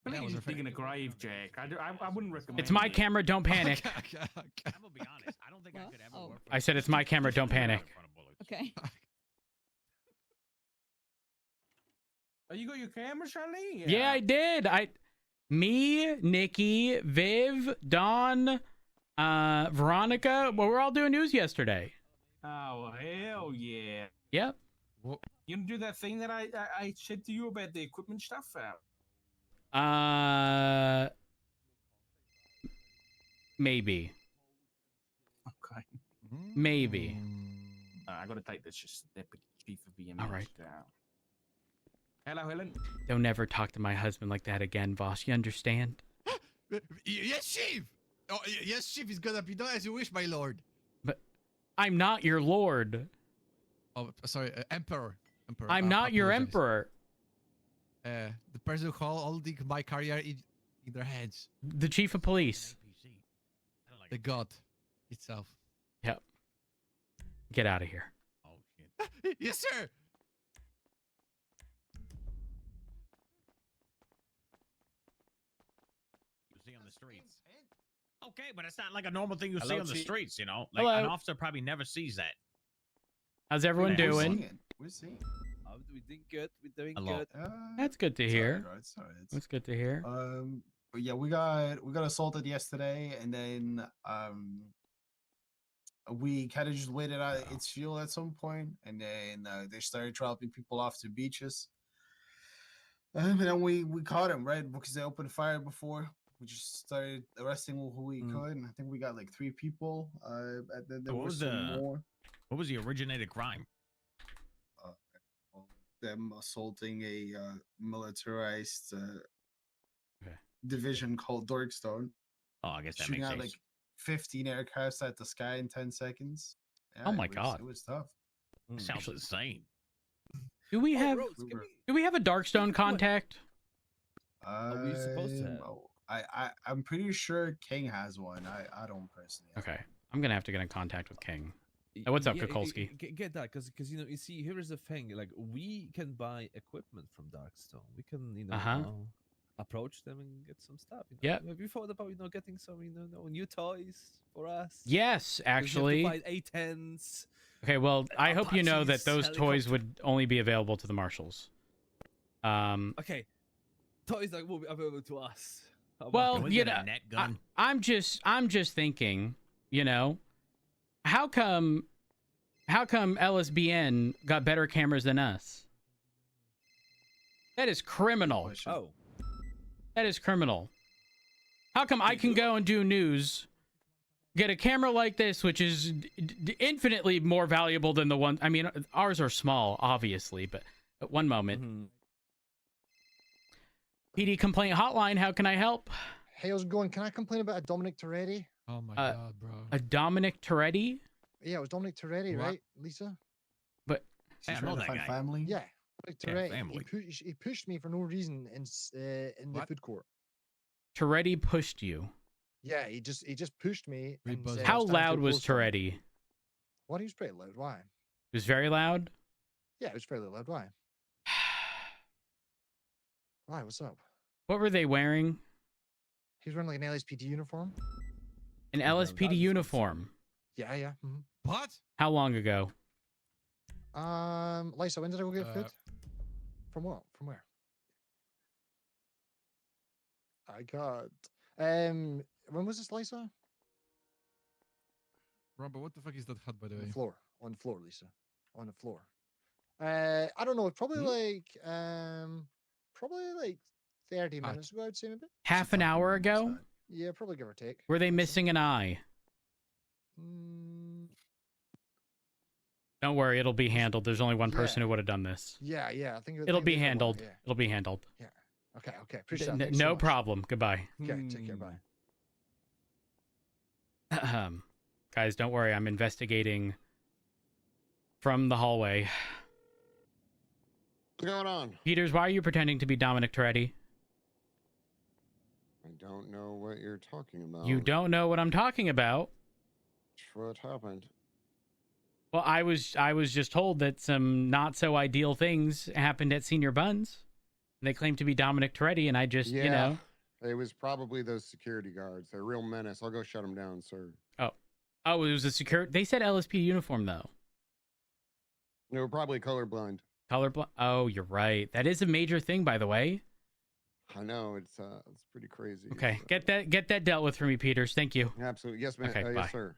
Speaker 2: I think
Speaker 10: Yeah,
Speaker 2: you're
Speaker 10: was
Speaker 2: just digging a grave, Jack. I wouldn't recommend
Speaker 1: It's my
Speaker 2: it.
Speaker 1: camera. Don't panic.
Speaker 10: Okay.
Speaker 20: I'm gonna be honest. I don't think I could ever work for
Speaker 1: I said it's my camera. Don't panic.
Speaker 12: Okay.
Speaker 2: Oh, you got your camera, Charlie?
Speaker 1: Yeah, I did. Me, Nikki, Viv, Dawn, Veronica. Well, we're all doing news yesterday.
Speaker 2: Oh, hell yeah.
Speaker 1: Yep.
Speaker 2: You gonna do that thing that I said to you about the equipment stuff?
Speaker 1: Maybe.
Speaker 2: Okay.
Speaker 1: Maybe.
Speaker 2: I gotta take this just deputy chief of BMS
Speaker 1: All right.
Speaker 2: down. Hello, Helen.
Speaker 1: Don't ever talk to my husband like that again, boss. You understand?
Speaker 10: Yes, Chief! Oh, yes, Chief is gonna be done as you wish, my lord.
Speaker 1: But I'm not your lord.
Speaker 10: Oh, sorry, Emperor.
Speaker 1: I'm not your
Speaker 10: apologize.
Speaker 1: emperor.
Speaker 10: The person who holding my career in their hands.
Speaker 1: The chief of police.
Speaker 10: The god itself.
Speaker 1: Yep. Get out of here.
Speaker 20: Oh shit.
Speaker 10: Yes, sir!
Speaker 20: You see on the streets. Okay, but it's not like a normal thing you see
Speaker 1: Hello,
Speaker 20: on the
Speaker 1: Chief.
Speaker 20: streets, you know? Like
Speaker 1: Hello.
Speaker 20: an officer probably never sees that.
Speaker 1: How's everyone
Speaker 20: We're
Speaker 1: doing?
Speaker 6: We're seeing. We're doing good. We're doing
Speaker 20: Hello.
Speaker 6: good.
Speaker 1: That's good to hear.
Speaker 6: It's all right.
Speaker 1: That's good to hear.
Speaker 6: But yeah, we got assaulted yesterday, and then we kind of just waited out its fuel at some point, and then they started dropping people off to beaches. And then we caught them, right? Because they opened fire before. We just started arresting who we could, and I think we got like 3 people. And then there
Speaker 20: What
Speaker 6: was
Speaker 20: was
Speaker 6: some
Speaker 20: the
Speaker 6: more.
Speaker 20: What was the originated crime?
Speaker 6: Them assaulting a militarized division called Dorkstone.
Speaker 20: Oh, I guess that
Speaker 6: Shooting
Speaker 20: makes
Speaker 6: out
Speaker 20: sense.
Speaker 6: like 15 aircrafts at the sky in 10 seconds. Yeah,
Speaker 1: Oh my
Speaker 6: it was-
Speaker 1: God.
Speaker 6: It was tough.
Speaker 20: Sounds insane.
Speaker 1: Do we have
Speaker 6: Rose,
Speaker 1: do we have a Darkstone contact?
Speaker 6: Are
Speaker 11: we supposed to have?
Speaker 6: I'm pretty sure King has one. I don't personally.
Speaker 1: Okay. I'm gonna have to get in contact with King. Hey, what's up, Kukulski?
Speaker 11: Get that, because you see, here is the thing. Like, we can buy equipment from Darkstone. We can approach them and get some stuff.
Speaker 1: Yep.
Speaker 11: Have you thought about getting some new toys for us?
Speaker 1: Yes,
Speaker 11: 'Cause you have to
Speaker 1: actually.
Speaker 11: buy A10s.
Speaker 1: Okay, well, I hope you know that
Speaker 11: Apaches,
Speaker 1: those toys would only be available to the marshals.
Speaker 11: Okay, toys that will be available to us. How about
Speaker 1: Well,
Speaker 11: that?
Speaker 1: you know, I'm just thinking, how come LSBN got better cameras than us? That is criminal.
Speaker 11: Oh.
Speaker 1: That is criminal. How come I can go and do news, get a camera like this, which is infinitely more valuable than the one? I mean, ours are small, obviously, but at one moment, PD complaint hotline. How can I help?
Speaker 21: Hey, how's it going? Can I complain about a Dominic Toretti?
Speaker 20: Oh my god, bro.
Speaker 1: A Dominic Toretti?
Speaker 21: Yeah, it was Dominic Toretti,
Speaker 20: What?
Speaker 21: right, Lisa?
Speaker 1: But
Speaker 20: Hey, I know that guy.
Speaker 6: Family.
Speaker 21: Yeah, Dominic
Speaker 20: Yeah,
Speaker 21: Toretti.
Speaker 20: family.
Speaker 21: He pushed me for no reason in the
Speaker 20: What?
Speaker 21: food court.
Speaker 1: Toretti pushed you.
Speaker 21: Yeah, he just pushed me. And
Speaker 20: Rebuzz
Speaker 21: said,
Speaker 1: How
Speaker 21: "Stand too
Speaker 1: loud was
Speaker 21: close for me."
Speaker 1: Toretti? It
Speaker 21: What? He was pretty loud. Why?
Speaker 1: was very loud.
Speaker 21: Yeah, it was fairly loud. Why? Why? What's up?
Speaker 1: What were they wearing?
Speaker 21: He was wearing like an LSPD uniform.
Speaker 1: An LSPD uniform.
Speaker 21: Yeah, yeah.
Speaker 20: What?
Speaker 1: How long ago?
Speaker 21: Lisa, when did I go get food? From what? From where? I got. When was this, Lisa?
Speaker 20: Rumble, what the fuck is that hut, by the way?
Speaker 21: On the floor, Lisa. On the floor. I don't know. Probably like 30 minutes ago, I'd say maybe.
Speaker 1: Half an hour ago?
Speaker 21: Yeah, probably give or take.
Speaker 1: Were they missing an eye? Don't worry, it'll be handled. There's only one person who would have done this.
Speaker 21: Yeah, I think
Speaker 1: It'll be
Speaker 21: they did one,
Speaker 1: handled.
Speaker 21: yeah.
Speaker 1: It'll be handled.
Speaker 21: Yeah. Okay. Appreciate that. Thanks
Speaker 1: No
Speaker 21: so much.
Speaker 1: problem. Goodbye.
Speaker 21: Okay, take care. Bye.
Speaker 1: Guys, don't worry. I'm investigating from the hallway.
Speaker 3: What's going on?
Speaker 1: Peters, why are you pretending to be Dominic Toretti?
Speaker 3: I don't know what you're talking about.
Speaker 1: You don't know what I'm talking about.
Speaker 3: What happened?
Speaker 1: Well, I was just told that some not so ideal things happened at Senior Buns. They claim to be Dominic Toretti, and I just,
Speaker 3: Yeah,
Speaker 1: you know.
Speaker 3: It was probably those security guards. They're a real menace. I'll go shut them down, sir.
Speaker 1: Oh, it was a security. They said LSP uniform though.
Speaker 3: They were probably colorblind.
Speaker 1: Colorblind. Oh, you're right. That is a major thing, by the way.
Speaker 3: I know it's pretty crazy.
Speaker 1: Okay, get that dealt with for me, Peters. Thank you.
Speaker 3: Absolutely, yes, man.
Speaker 1: Okay, bye.
Speaker 3: Yes, sir.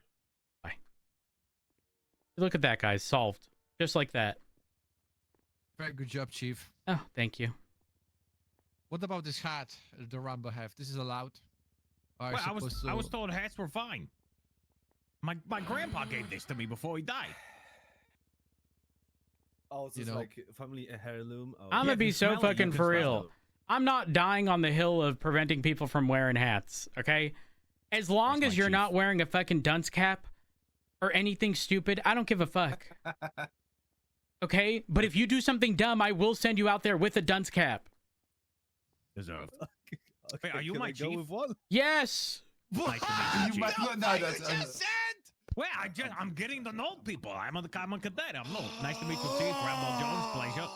Speaker 1: Look at that, guys. Solved. Just like that.
Speaker 20: Very good job, Chief.
Speaker 1: Oh, thank you.
Speaker 20: What about this hat the Rambo have? This is allowed? Or
Speaker 22: Well, I
Speaker 20: supposed
Speaker 22: was
Speaker 20: to-
Speaker 22: told hats were fine. My grandpa gave this to me before he died.
Speaker 11: Oh, it's
Speaker 20: You
Speaker 11: just
Speaker 20: know-
Speaker 11: like family heirloom. Oh.
Speaker 1: I'm gonna be so fucking for real. I'm not dying on the hill of preventing people from wearing hats, okay? As long as you're not wearing a fucking dunce cap or anything stupid, I don't give a fuck. Okay? But if you do something dumb, I will send you out there with a dunce cap.
Speaker 22: Deserved.
Speaker 11: Okay,
Speaker 22: Wait, are you
Speaker 11: can
Speaker 22: my
Speaker 11: I go
Speaker 22: chief?
Speaker 11: with one?
Speaker 1: Yes!
Speaker 22: Nice to meet you, Chief.
Speaker 6: No, that's
Speaker 22: Well, I'm getting to know people. I'm a cadet. Nice to meet you, Chief. Rambo Jones, pleasure.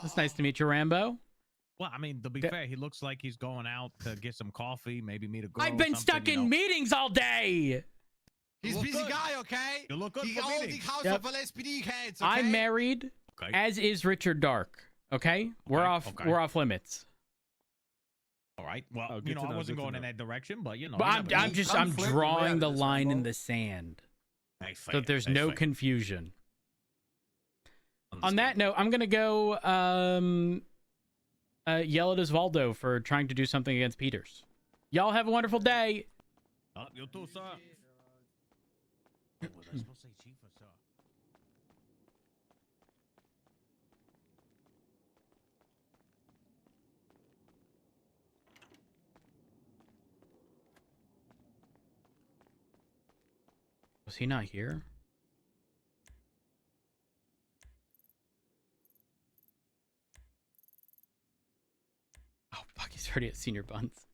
Speaker 1: It's nice to meet you, Rambo.
Speaker 22: Well, I mean, to be fair, he looks like he's going out to get some coffee, maybe meet a girl.
Speaker 1: I've been
Speaker 22: or
Speaker 1: stuck
Speaker 22: something,
Speaker 1: in meetings all day!
Speaker 10: He's a busy guy, okay?
Speaker 22: You look good
Speaker 10: He
Speaker 22: for
Speaker 10: owns the
Speaker 22: meetings.
Speaker 10: house
Speaker 1: Yep.
Speaker 10: of LSPD heads, okay?
Speaker 1: I'm married,
Speaker 22: Okay.
Speaker 1: as is Richard Dark. Okay? We're off limits.
Speaker 22: All right. Well,
Speaker 11: Oh, good
Speaker 22: you
Speaker 11: to
Speaker 22: know, I
Speaker 11: know,
Speaker 22: wasn't
Speaker 11: good to
Speaker 22: going in
Speaker 11: know.
Speaker 22: that direction, but you know.
Speaker 1: But
Speaker 22: you
Speaker 1: I'm
Speaker 22: never know.
Speaker 1: I'm
Speaker 6: conflict
Speaker 1: drawing the
Speaker 6: realities,
Speaker 1: line in
Speaker 6: Rambo.
Speaker 1: the sand
Speaker 22: Hey,
Speaker 1: so
Speaker 22: fair,
Speaker 1: that there's
Speaker 22: hey,
Speaker 1: no
Speaker 22: fair.
Speaker 1: confusion. On that note, I'm gonna go yell at Osvaldo for trying to do something against Peters. Y'all have a wonderful day.
Speaker 22: You too, sir. Oh, was I supposed to say chief or sir?
Speaker 1: Was he not here? Oh, fuck, he's already at Senior Buns.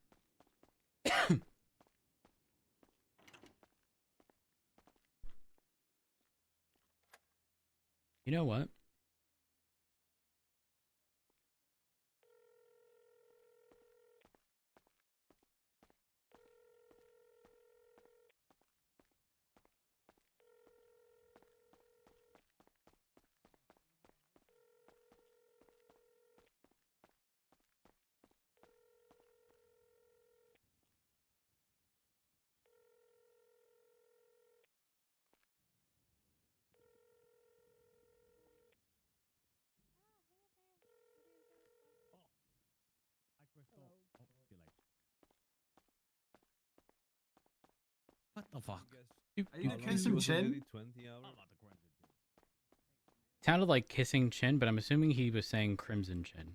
Speaker 1: You know what?
Speaker 22: What the fuck?
Speaker 6: Are you kissing Chin?
Speaker 1: Sounded like kissing Chin, but I'm assuming he was saying Crimson Chin.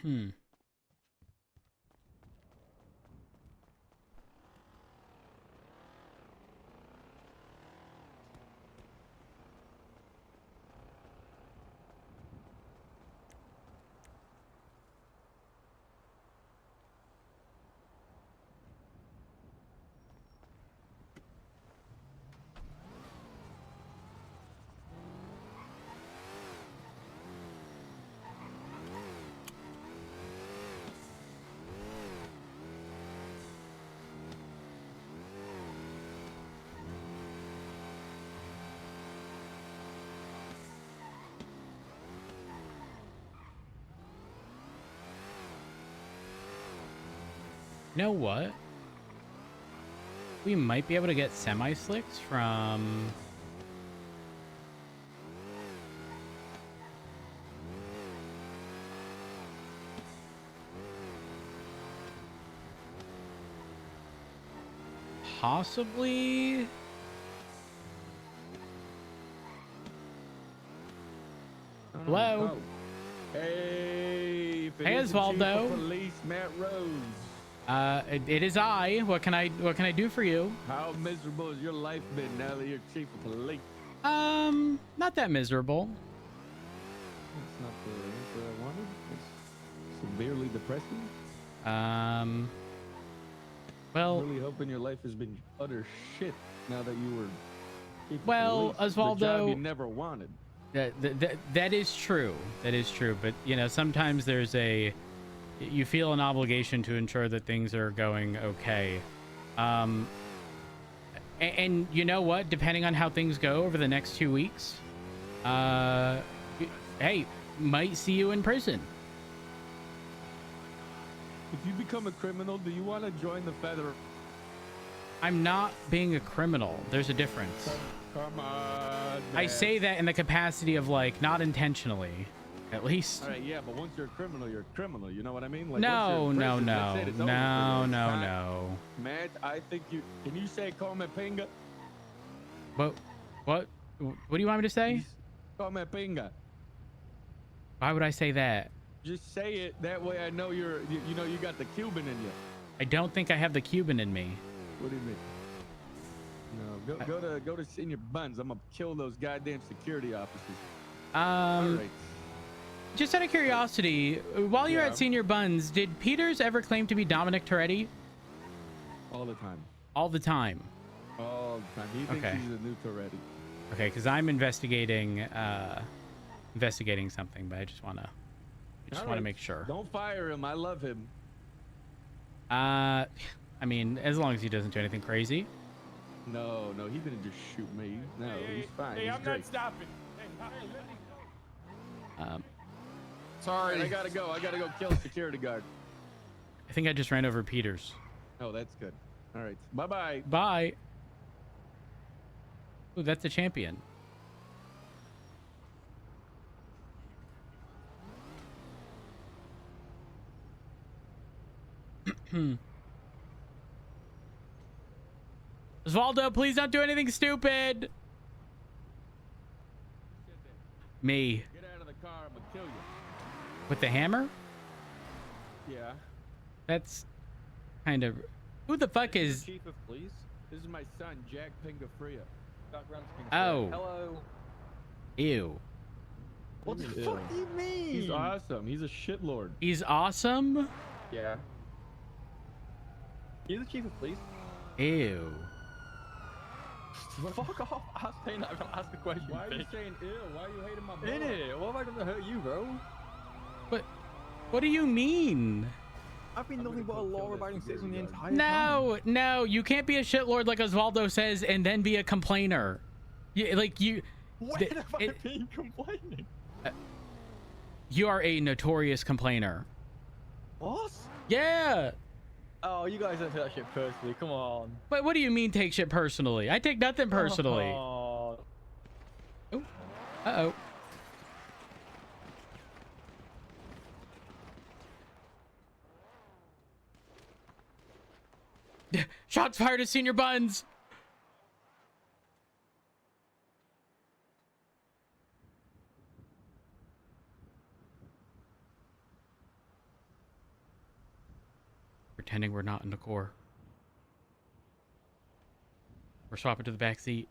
Speaker 1: You know what? We might be able to get semi-slicks from... possibly... Hello?
Speaker 7: Hey,
Speaker 1: Hey, Osvaldo.
Speaker 7: Police Matt Rose.
Speaker 1: It is I. What can I do for you?
Speaker 7: How miserable has your life been now that you're chief of police?
Speaker 1: Not that miserable.
Speaker 7: It's not the answer I wanted. It's severely depressing.
Speaker 1: Well,
Speaker 7: I'm really hoping your life has been utter shit now that you were chief of
Speaker 1: well,
Speaker 7: police. The job
Speaker 1: Osvaldo,
Speaker 7: you never wanted.
Speaker 1: that is true. That is true. But you know, sometimes you feel an obligation to ensure that things are going okay. And you know what? Depending on how things go over the next 2 weeks, hey, might see you in prison.
Speaker 7: If you become a criminal, do you want to join the federal?
Speaker 1: I'm not being a criminal. There's a difference.
Speaker 7: Come on.
Speaker 1: I say that in the capacity of like not intentionally, at least.
Speaker 7: All right, yeah, but once you're a criminal, you're a criminal. You know what I mean? Like,
Speaker 1: No,
Speaker 7: once you're in
Speaker 1: no,
Speaker 7: prison, that's it, it's over for
Speaker 1: no,
Speaker 7: you.
Speaker 1: no,
Speaker 7: It's
Speaker 1: no.
Speaker 7: Matt, I think you can you say come pinga?
Speaker 1: What do you want me to say?
Speaker 7: Come pinga.
Speaker 1: Why would I say that?
Speaker 7: Just say it. That way I know you know you got the Cuban in you.
Speaker 1: I don't think I have the Cuban in me.
Speaker 7: What do you mean? No, go to Senior Buns. I'm gonna kill those goddamn security officers. All right.
Speaker 1: Just out of curiosity, while you're at Senior Buns, did Peters ever claim to be Dominic Toretti?
Speaker 7: All the time.
Speaker 1: All the time.
Speaker 7: All the time. He thinks
Speaker 1: Okay.
Speaker 7: he's a new Toretti.
Speaker 1: Okay, because I'm investigating something, but I just want to make sure.
Speaker 7: Don't fire him. I love him.
Speaker 1: I mean, as long as he doesn't do anything crazy.
Speaker 7: No, he didn't just shoot me. No, he's fine.
Speaker 19: Hey,
Speaker 7: he's
Speaker 19: I'm
Speaker 7: great.
Speaker 19: not stopping. Hey, let me go.
Speaker 7: Sorry. I gotta go kill a security guard.
Speaker 1: I think I just ran over Peters.
Speaker 7: Oh, that's good. All right. Bye-bye.
Speaker 1: Bye. Ooh, that's a champion. Osvaldo, please don't do anything stupid. Me.
Speaker 7: Get out of the car. I'm gonna kill you.
Speaker 1: With the hammer?
Speaker 7: Yeah.
Speaker 1: That's kind of... Who the fuck is...
Speaker 7: Chief of Police? This is my son, Jack Pingafria.
Speaker 1: Oh.
Speaker 7: Hello.
Speaker 1: Ew.
Speaker 7: What the fuck do you mean? He's awesome. He's a shitlord.
Speaker 1: He's awesome?
Speaker 7: Yeah. He's the chief of police.
Speaker 1: Ew.
Speaker 7: Fuck off. I was saying that. I'm gonna ask a question. Why are you saying ill? Why are you hating my boy? In it. What am I gonna hurt you, bro?
Speaker 1: What do you mean?
Speaker 7: I've been nothing but a law-abiding citizen the entire time.
Speaker 1: No, you can't be a shitlord like Osvaldo says and then be a complainer. When
Speaker 7: have I been complaining?
Speaker 1: You are a notorious complainer.
Speaker 7: What?
Speaker 1: Yeah.
Speaker 7: Oh, you guys don't take that shit personally. Come on.
Speaker 1: But what do you mean take shit personally? I take nothing personally.
Speaker 7: Oh.
Speaker 1: Ooh. Uh-oh. Shots fired at Senior Buns. Pretending we're not in the core. We're swapping to the back seat.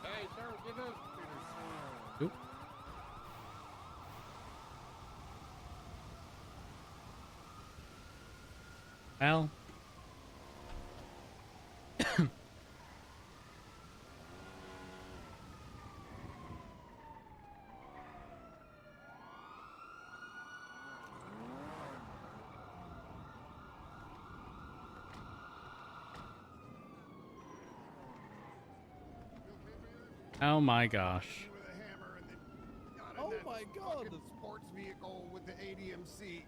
Speaker 7: Hey, sir, give up.
Speaker 1: Oop. Well. Oh my gosh.
Speaker 18: Oh my god! The sports vehicle with the ADMC.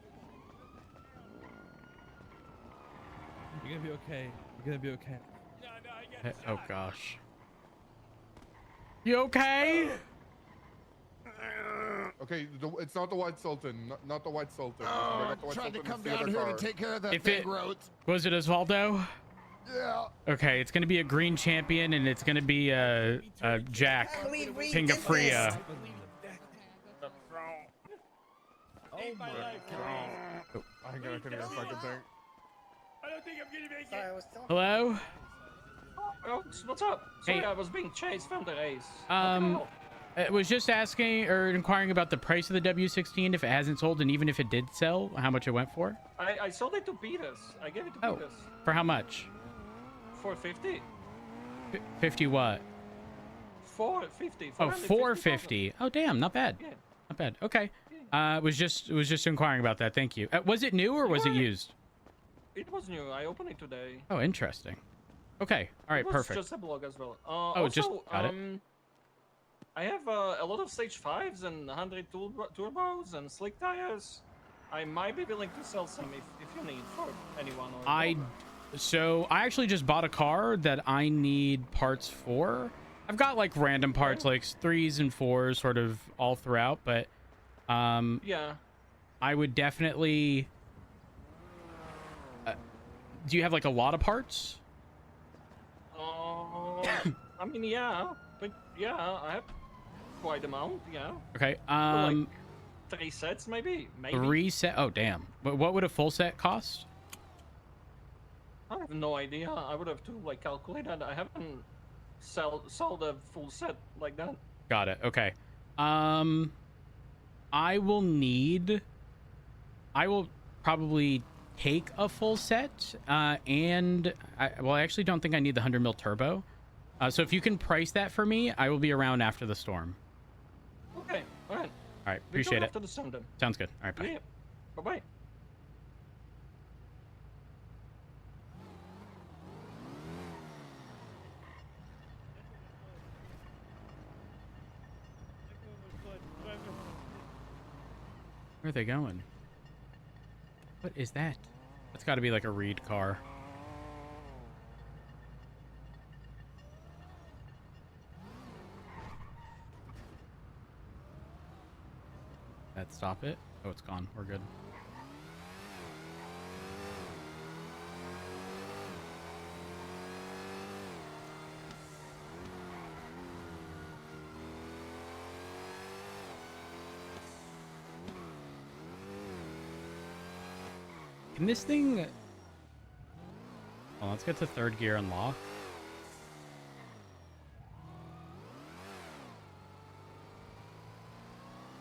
Speaker 11: You're gonna be okay. You're gonna be okay.
Speaker 1: Oh gosh. You okay?
Speaker 8: Okay, it's not the White Sultan. Not the White Sultan.
Speaker 18: Oh,
Speaker 8: Not the White
Speaker 18: trying to
Speaker 8: Sultan,
Speaker 18: come
Speaker 8: it's the
Speaker 18: down
Speaker 8: other
Speaker 18: here
Speaker 8: car.
Speaker 18: to take care of that
Speaker 1: If
Speaker 18: big
Speaker 1: it
Speaker 18: road.
Speaker 1: was it Osvaldo?
Speaker 18: Yeah.
Speaker 1: Okay, it's gonna be a green champion, and it's gonna be Jack Pingafria.
Speaker 8: Oh my god. I couldn't get a fucking thing.
Speaker 7: I don't think I'm gonna make it.
Speaker 1: Hello?
Speaker 14: Oh, what's up? Sorry,
Speaker 1: Hey.
Speaker 14: I was being chased from the race.
Speaker 1: I was just asking or inquiring about the price of the W16 if it hasn't sold, and even if it did sell, how much it went for?
Speaker 14: I sold it to Peters. I gave it to
Speaker 1: Oh,
Speaker 14: Peters.
Speaker 1: for how much?
Speaker 14: 450.
Speaker 1: 50 what?
Speaker 14: 450.
Speaker 1: Oh, 450. Oh, damn, not bad.
Speaker 14: Yeah.
Speaker 1: Not bad. Okay. Was just inquiring about that. Thank you. Was it new or was it used?
Speaker 14: It was new. I opened it today.
Speaker 1: Oh, interesting. Okay. All right.
Speaker 14: It was
Speaker 1: Perfect.
Speaker 14: just a blog as well.
Speaker 1: Oh, just got it.
Speaker 14: I have a lot of stage 5s and 100 turbos and slick tires. I might be willing to sell some if you need for anyone. Or
Speaker 1: So I actually just bought a car that I need parts for. I've got like random parts, like 3s and 4s, sort of all throughout. But
Speaker 14: yeah,
Speaker 1: I would definitely. Do you have like a lot of parts?
Speaker 14: I mean, yeah, but yeah, I have quite amount. Yeah.
Speaker 1: Okay.
Speaker 14: Like 3 sets, maybe.
Speaker 1: 3 set. Oh, damn. What would a full set cost?
Speaker 14: I have no idea. I would have to like calculate that. I haven't sold a full set like that.
Speaker 1: Got it. Okay. I will probably take a full set, and I actually don't think I need the 100 mil turbo. So if you can price that for me, I will be around after the storm.
Speaker 14: Okay. All right.
Speaker 1: All right. Appreciate it.
Speaker 14: After the storm, then.
Speaker 1: Sounds good. All right. Bye.
Speaker 14: Yeah. Bye bye.
Speaker 1: Where are they going? What is that? That's got to be like a Reed car. That stop it? Oh, it's gone. We're good. Can this thing... Well, let's get to 3rd gear unlock.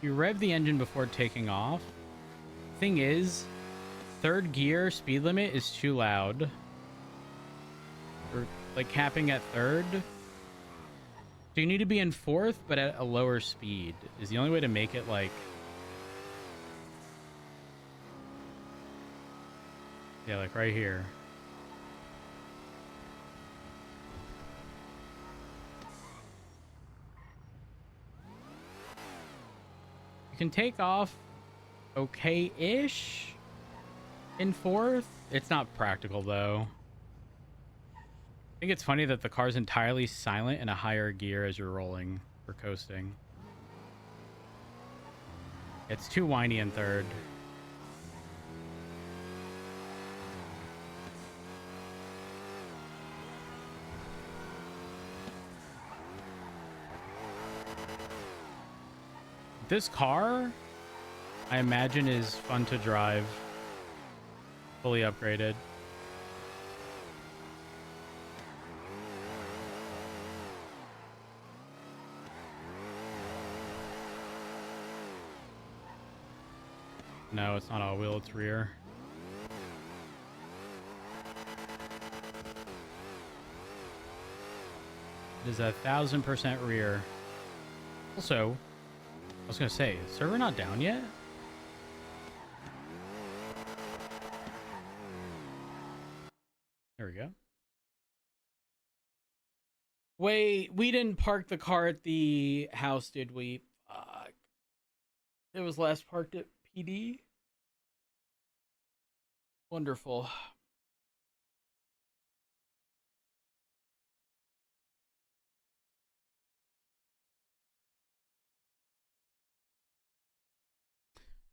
Speaker 1: You rev the engine before taking off. Thing is, 3rd gear speed limit is too loud. Or like capping at 3rd. So you need to be in 4th, but at a lower speed is the only way to make it like... Yeah, like right here. You can take off okay-ish in 4th. It's not practical, though. I think it's funny that the car's entirely silent in a higher gear as you're rolling or coasting. It's too whiny in third. This car, I imagine, is fun to drive. Fully upgraded. No, it's not all wheel, it's rear. It is 1,000% rear. Also, I was gonna say, is server not down yet? There we go. Wait, we didn't park the car at the house, did we? Fuck. It was last parked at PD. Wonderful.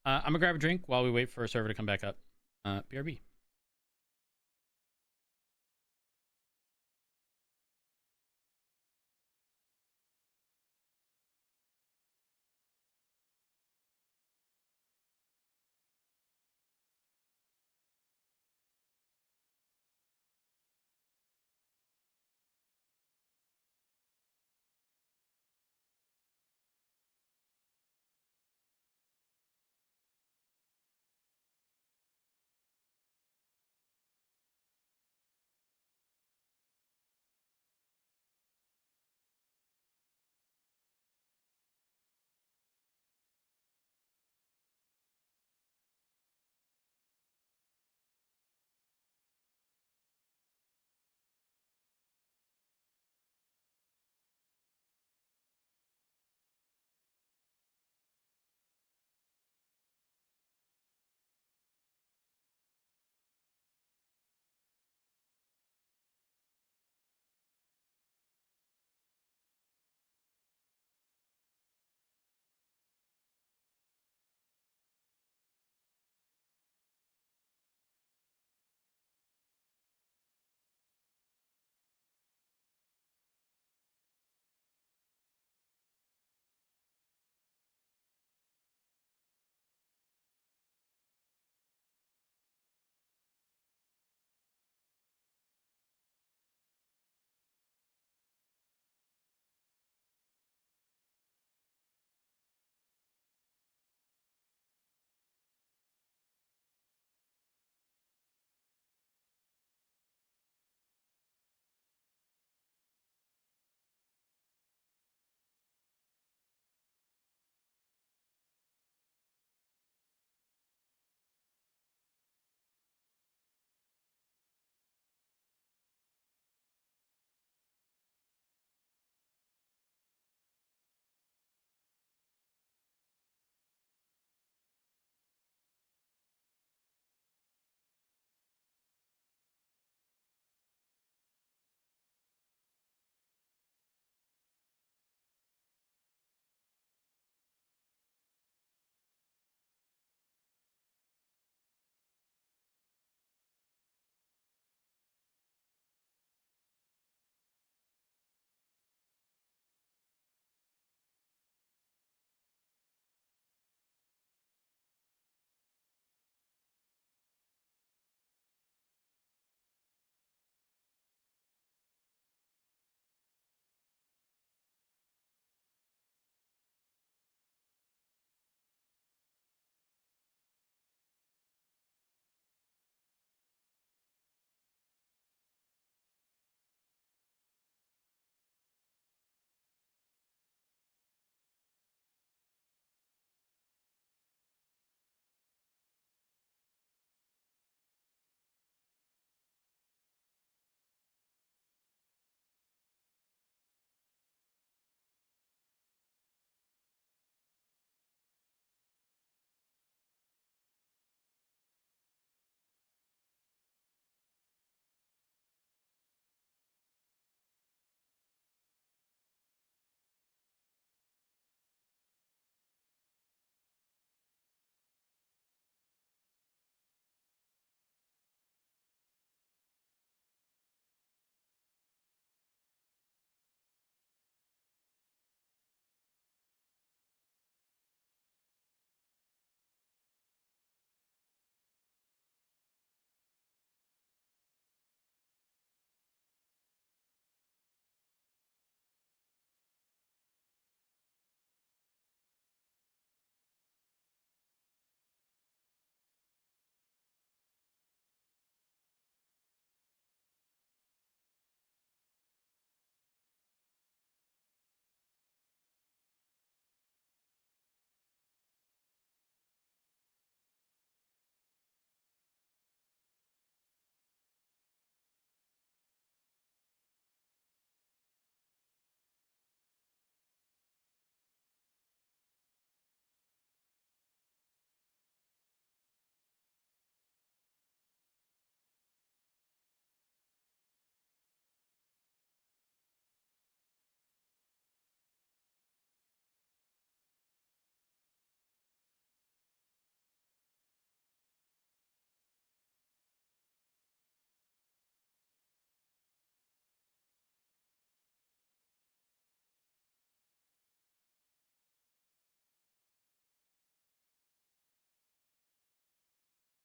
Speaker 1: I'm gonna grab a drink while we wait for a server to come back up. BRB.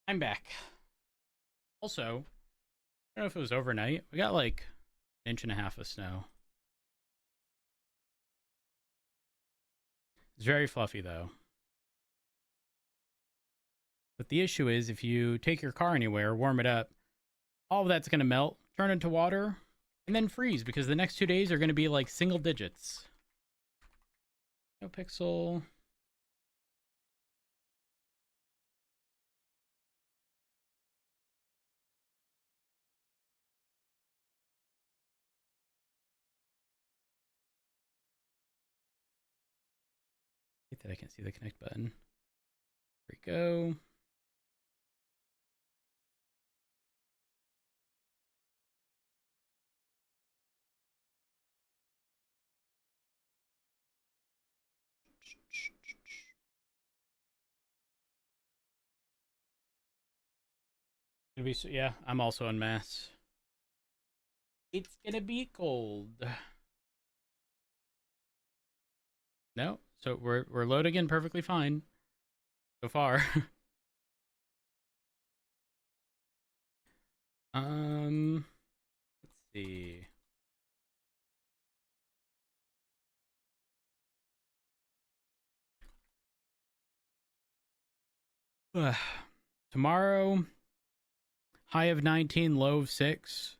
Speaker 1: I'm back. Also, I don't know if it was overnight. We got like an inch and a half of snow. It's very fluffy though. But the issue is if you take your car anywhere, warm it up, all of that's going to melt, turn into water, and then freeze because the next 2 days are going to be like single digits. NoPixel. That I can't see the connect button. There we go. Yeah, I'm also in Mass. It's gonna be cold. No, so we're loading in perfectly fine so far. Let's see. Tomorrow, high of 19, low of 6.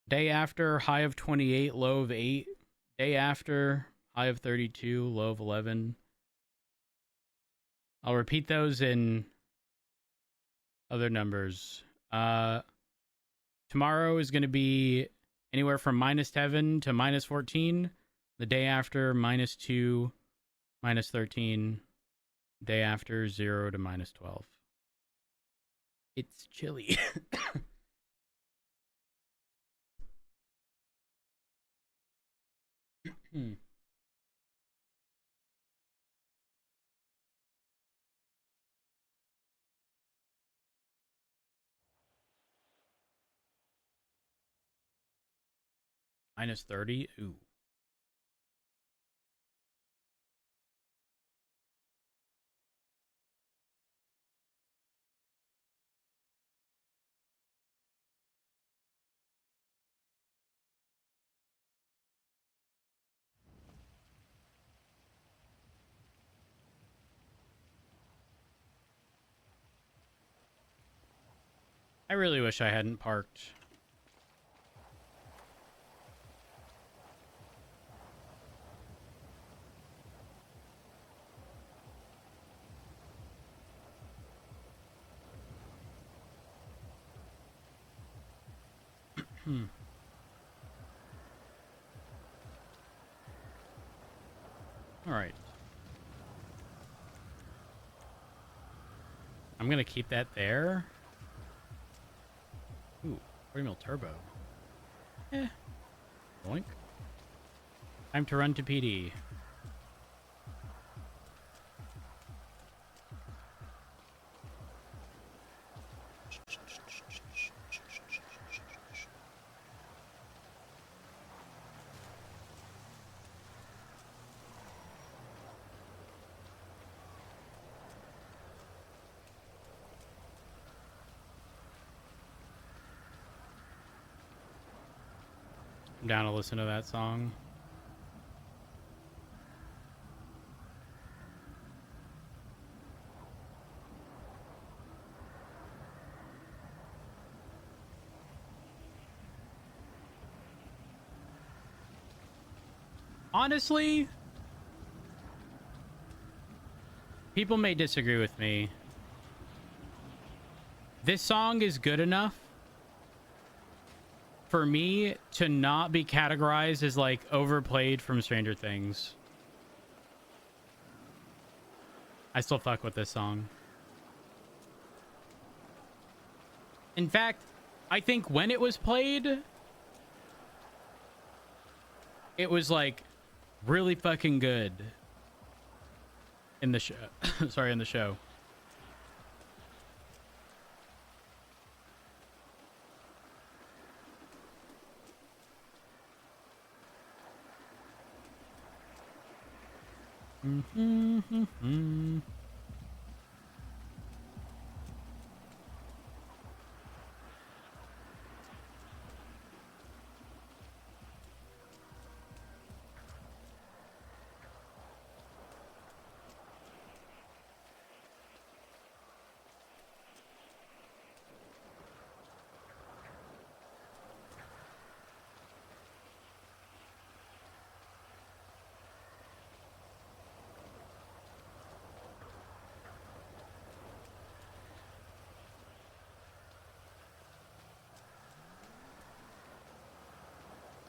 Speaker 1: Day after, high of 28, low of 8. Day after, high of 32, low of 11. I'll repeat those in other numbers. Tomorrow is going to be anywhere from -7 to -14. The day after, -2, -13. Day after, 0 to -12. It's chilly. -30? Ooh. I really wish I hadn't parked. All right. I'm going to keep that there. Ooh, 40mm turbo. Boink. Time to run to PD. I'm down to listen to that song. Honestly, people may disagree with me. This song is good enough for me to not be categorized as like overplayed from Stranger Things. I still fuck with this song. In fact, I think when it was played, it was like really fucking good in the show. Sorry, in the show.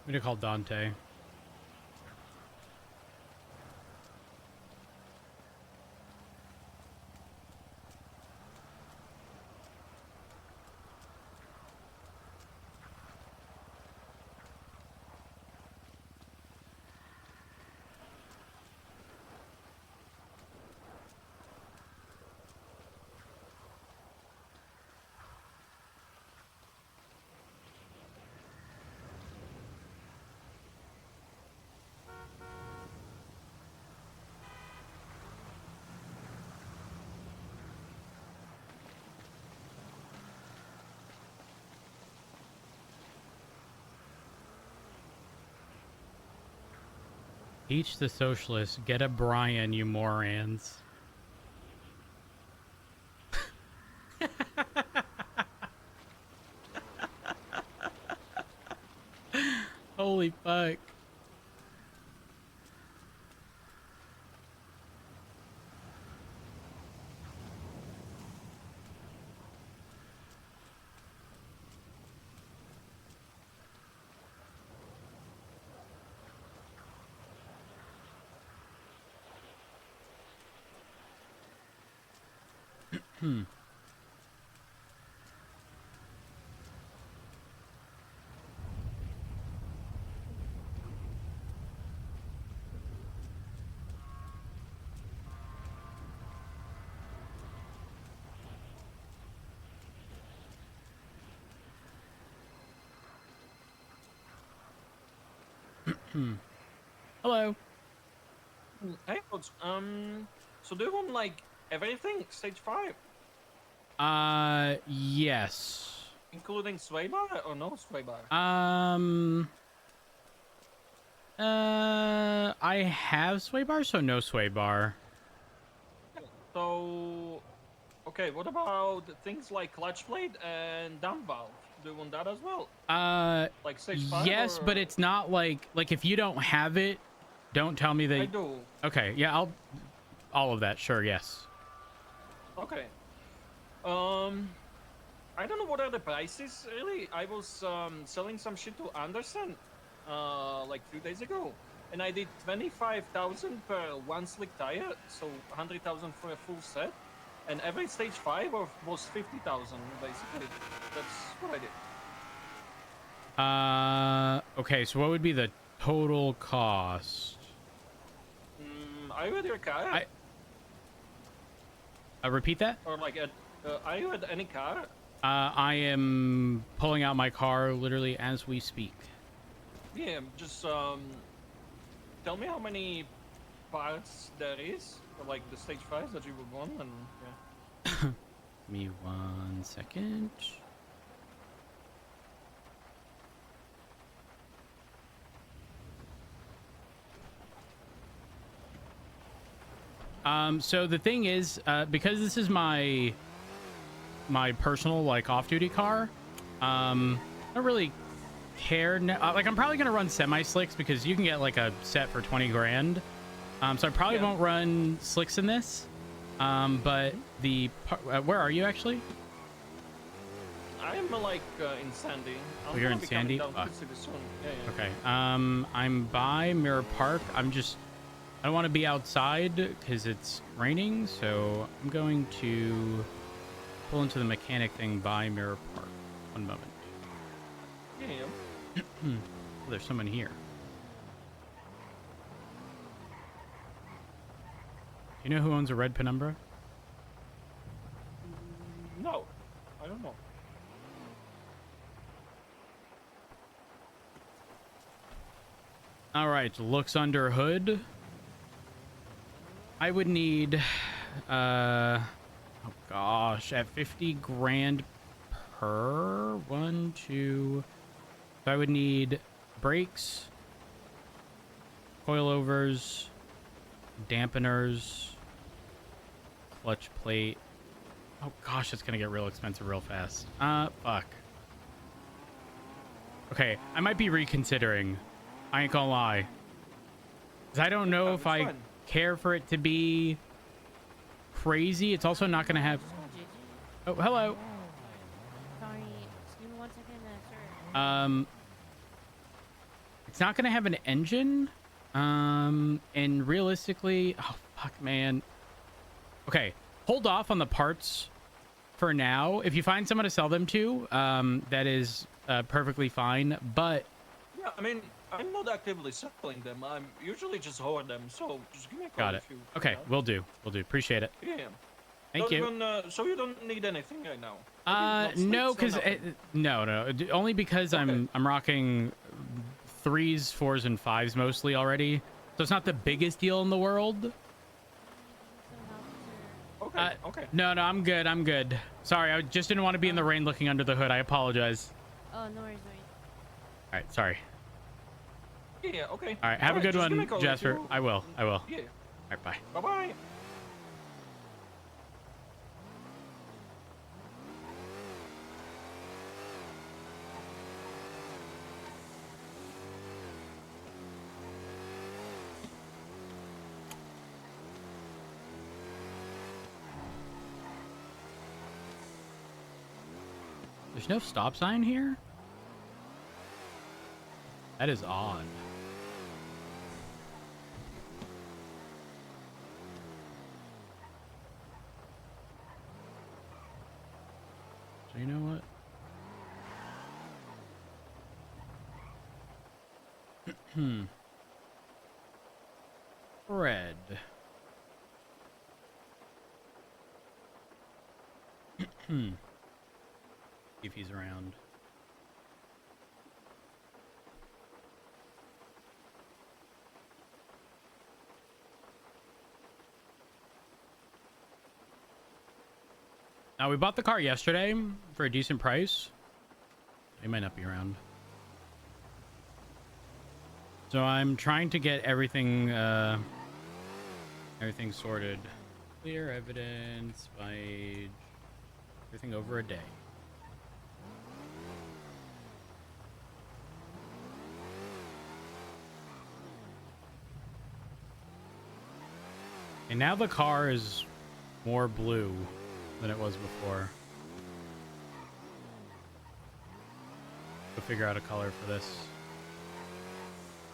Speaker 1: I'm gonna call Dante. Teach the socialists. Get a Brian, you morons. Holy fuck. Hmm. Hello.
Speaker 14: Hey, folks. So do you want like everything stage 5,
Speaker 1: Yes.
Speaker 14: including sway bar or no sway bar?
Speaker 1: I have sway bar, so no sway bar.
Speaker 14: So, okay, what about things like clutch plate and dump valve? Do you want that as well? Like stage 5?
Speaker 1: Yes, but it's not like if you don't have it, don't tell me that.
Speaker 14: I do.
Speaker 1: Okay, yeah, all of that, sure, yes.
Speaker 14: Okay. I don't know what are the prices really. I was selling some shit to Anderson like a few days ago, and I did 25,000 per one slick tire, so 100,000 for a full set, and every stage 5 was 50,000 basically. That's what I did.
Speaker 1: Okay, so what would be the total cost?
Speaker 14: Are you at your car?
Speaker 1: Repeat that?
Speaker 14: Or like are you at any car?
Speaker 1: I am pulling out my car literally as we speak.
Speaker 14: Yeah, just tell me how many parts there is for like the stage 5 that you would want, and yeah.
Speaker 1: Give me 1 second. So the thing is, because this is my personal like off-duty car, I don't really care. Like I'm probably gonna run semi-slicks because you can get like a set for 20 grand. So I probably won't run slicks in this. But the where are you actually?
Speaker 14: I'm like in Sandy.
Speaker 1: Oh, you're in Sandy?
Speaker 14: Down
Speaker 1: Fuck.
Speaker 14: to City soon. Yeah, yeah.
Speaker 1: Okay. I'm by Mirror Park. I don't want to be outside because it's raining, so I'm going to pull into the mechanic thing by Mirror Park. 1 moment.
Speaker 14: Yeah, yeah.
Speaker 1: Oh, there's someone here. You know who owns a red penumbra?
Speaker 14: No, I don't know.
Speaker 1: All right, looks under hood. I would need, oh gosh, at 50 grand per 1, 2. So I would need brakes, coilovers, dampeners, clutch plate. Oh gosh, it's gonna get real expensive real fast. Fuck. Okay, I might be reconsidering. I ain't gonna lie. 'Cause I don't know if I care for it to be crazy. It's also not gonna have... Oh, hello.
Speaker 9: Sorry, just give me 1 second, sir.
Speaker 1: It's not gonna have an engine. And realistically, oh fuck, man. Okay, hold off on the parts for now. If you find someone to sell them to, that is perfectly fine. But
Speaker 14: Yeah, I mean, I'm not actively selling them. I'm usually just hoard them. So just give me a call
Speaker 1: got it.
Speaker 14: if you.
Speaker 1: Okay,
Speaker 14: know.
Speaker 1: will do. Will do. Appreciate it.
Speaker 14: Yeah.
Speaker 1: Thank you.
Speaker 14: Even, so you don't need anything right now.
Speaker 1: No, because no, only because I'm rocking 3s, 4s, and 5s mostly already. So it's not the biggest deal in the world.
Speaker 14: Okay. Okay.
Speaker 1: No, I'm good. I'm good. Sorry, I just didn't want to be in the rain looking under the hood. I apologize.
Speaker 9: Oh, no worries, no worries.
Speaker 1: All right, sorry.
Speaker 14: Yeah. Okay.
Speaker 1: All right, have a good
Speaker 14: just give me
Speaker 1: one,
Speaker 14: a call if
Speaker 1: Jasper.
Speaker 14: you-
Speaker 1: I will.
Speaker 14: Yeah.
Speaker 1: All right, bye.
Speaker 14: Bye bye.
Speaker 1: There's no stop sign here? That is odd. So you know what? Red. See if he's around. Now, we bought the car yesterday for a decent price. He might not be around. So I'm trying to get everything everything sorted. Clear evidence, by everything over a day. And now the car is more blue than it was before. We'll figure out a color for this.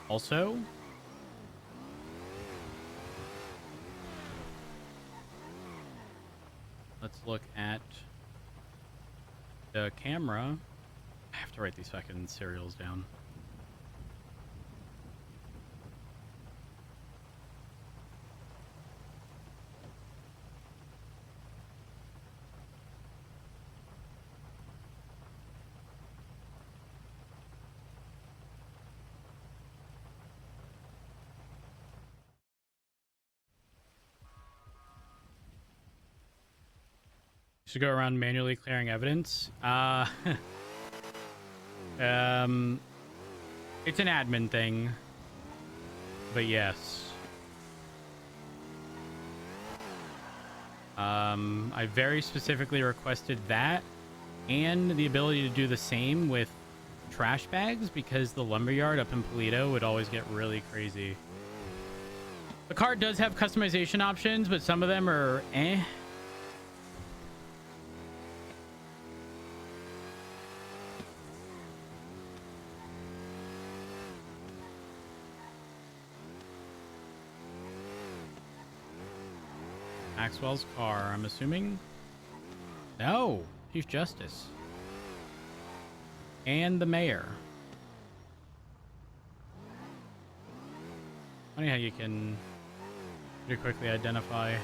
Speaker 1: Also, let's look at the camera. I have to write these fucking serials down. To go around manually clearing evidence. It's an admin thing, but yes. I very specifically requested that and the ability to do the same with trash bags because the lumberyard up in Polito would always get really crazy. The car does have customization options, but some of them are eh. Maxwell's car, I'm assuming. No, Chief Justice. And the mayor. Funny how you can pretty quickly identify.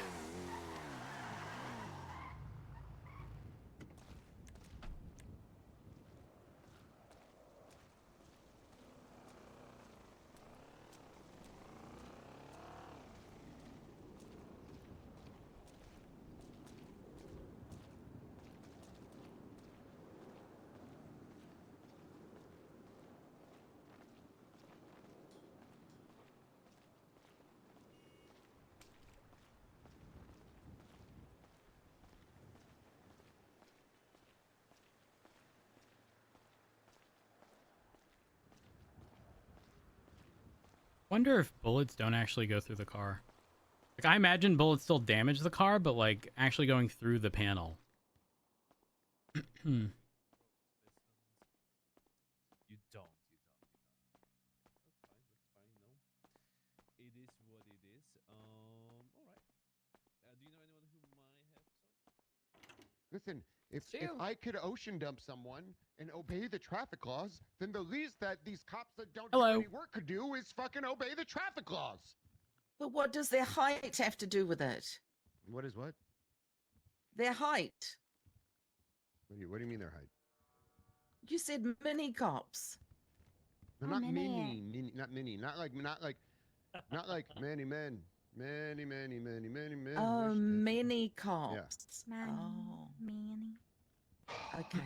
Speaker 1: Wonder if bullets don't actually go through the car. Like, I imagine bullets still damage the car, but like actually going through the panel.
Speaker 11: You don't.
Speaker 3: Listen, if
Speaker 9: It's true.
Speaker 3: I could ocean dump someone and obey the traffic laws, then the least that these cops that don't
Speaker 1: Hello.
Speaker 3: do any work could do is fucking obey the traffic laws.
Speaker 9: But what does their height have to do with it?
Speaker 3: What is what?
Speaker 9: Their height.
Speaker 3: What do you mean their height?
Speaker 9: You said mini cops.
Speaker 3: They're not mini, not mini, not like many men. Many men.
Speaker 9: Oh, mini cops.
Speaker 3: Yeah.
Speaker 9: Oh.
Speaker 17: Manny.
Speaker 9: Okay.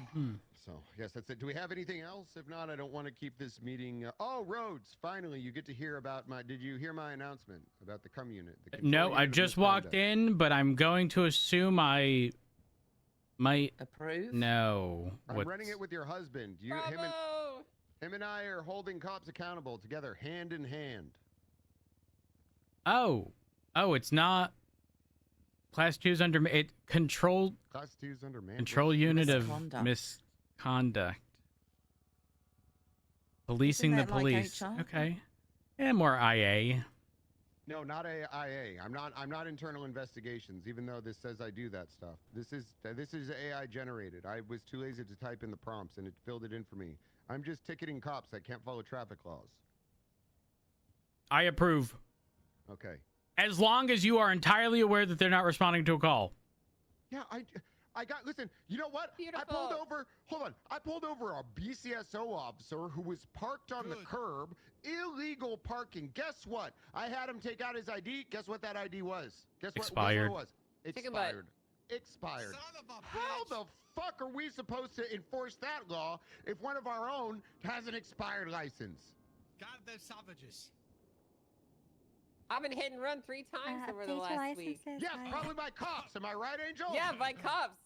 Speaker 3: So, yes, that's it. Do we have anything else? If not, I don't want to keep this meeting. Oh, Rhodes, finally, you get to hear about did you hear my announcement about the cum unit? The control
Speaker 1: No,
Speaker 3: unit
Speaker 1: I
Speaker 3: of
Speaker 1: just walked
Speaker 3: misconduct?
Speaker 1: in, but I'm going to assume I might
Speaker 9: approve.
Speaker 1: No.
Speaker 3: I'm
Speaker 1: What's-
Speaker 3: running it with your husband. Him and I are holding cops accountable together, hand in hand.
Speaker 1: Oh, it's not. Class 2's under it. Control.
Speaker 3: Class 2's under man.
Speaker 1: Control unit of
Speaker 9: Misconduct.
Speaker 1: misconduct. Policing the
Speaker 9: that like
Speaker 1: police.
Speaker 9: HR?
Speaker 1: Okay. Yeah, more IA.
Speaker 3: No, not IA. I'm not internal investigations, even though this says I do that stuff. This is AI generated. I was too lazy to type in the prompts, and it filled it in for me. I'm just ticketing cops that can't follow traffic laws.
Speaker 1: I approve.
Speaker 3: Okay.
Speaker 1: As long as you are entirely aware that they're not responding to a call.
Speaker 3: Yeah, listen, you know what?
Speaker 9: Beautiful.
Speaker 3: I pulled over a BCSO officer who was parked on the curb, illegal parking. Guess what? I had him take out his ID. Guess what that ID was? Guess
Speaker 1: Expired.
Speaker 3: what it was?
Speaker 9: Chicken butt.
Speaker 3: Expired. How the fuck are we supposed to enforce that law if one of our own has an expired license?
Speaker 10: Goddamn savages.
Speaker 13: I've been hit and run 3 times over the last week.
Speaker 3: Yeah, probably by cops. Am I right, Angel?
Speaker 13: Yeah, by cops.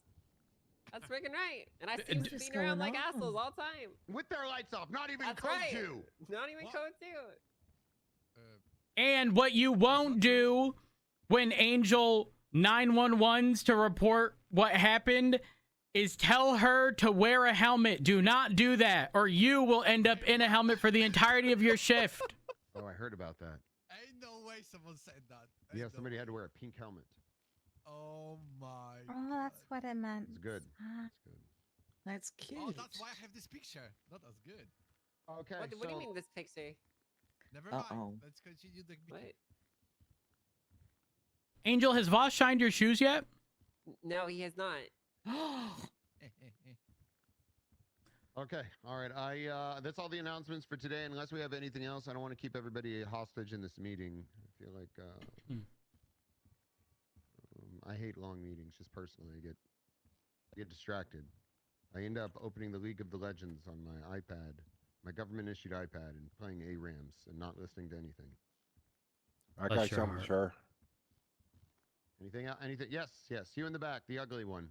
Speaker 13: That's freaking right. And I see them
Speaker 3: What's
Speaker 13: speeding around
Speaker 3: going
Speaker 13: like
Speaker 3: on?
Speaker 13: assholes all the time.
Speaker 3: With their lights off, not even
Speaker 13: That's
Speaker 3: code
Speaker 13: right.
Speaker 3: 2.
Speaker 13: Not even code 2.
Speaker 1: And what you won't do when Angel 911's to report what happened is tell her to wear a helmet. Do not do that, or you will end up in a helmet for the entirety of your shift.
Speaker 3: Oh, I heard about that.
Speaker 10: Ain't no way someone said that.
Speaker 3: Yeah, somebody had to wear a pink helmet.
Speaker 10: Oh my.
Speaker 17: Oh, that's what it meant.
Speaker 3: It's good.
Speaker 17: Ah.
Speaker 9: That's cute.
Speaker 10: Oh, that's why I have this picture. Not as good.
Speaker 3: Okay.
Speaker 13: What do you mean this picture?
Speaker 10: Never mind.
Speaker 9: Uh-oh.
Speaker 10: Let's continue the meeting.
Speaker 13: What?
Speaker 1: Angel, has Voss shined your shoes yet?
Speaker 13: No, he has not.
Speaker 3: Okay, all right. That's all the announcements for today. Unless we have anything else, I don't want to keep everybody hostage in this meeting. I feel like I hate long meetings. Just personally, I get distracted. I end up opening the League of the Legends on my iPad, my government-issued iPad, and playing ARAMs and not listening to anything.
Speaker 18: I
Speaker 1: Bless
Speaker 18: got
Speaker 1: your
Speaker 18: something,
Speaker 1: heart.
Speaker 18: sir.
Speaker 3: Anything? Anything? Yes, yes. You in the back, the ugly one.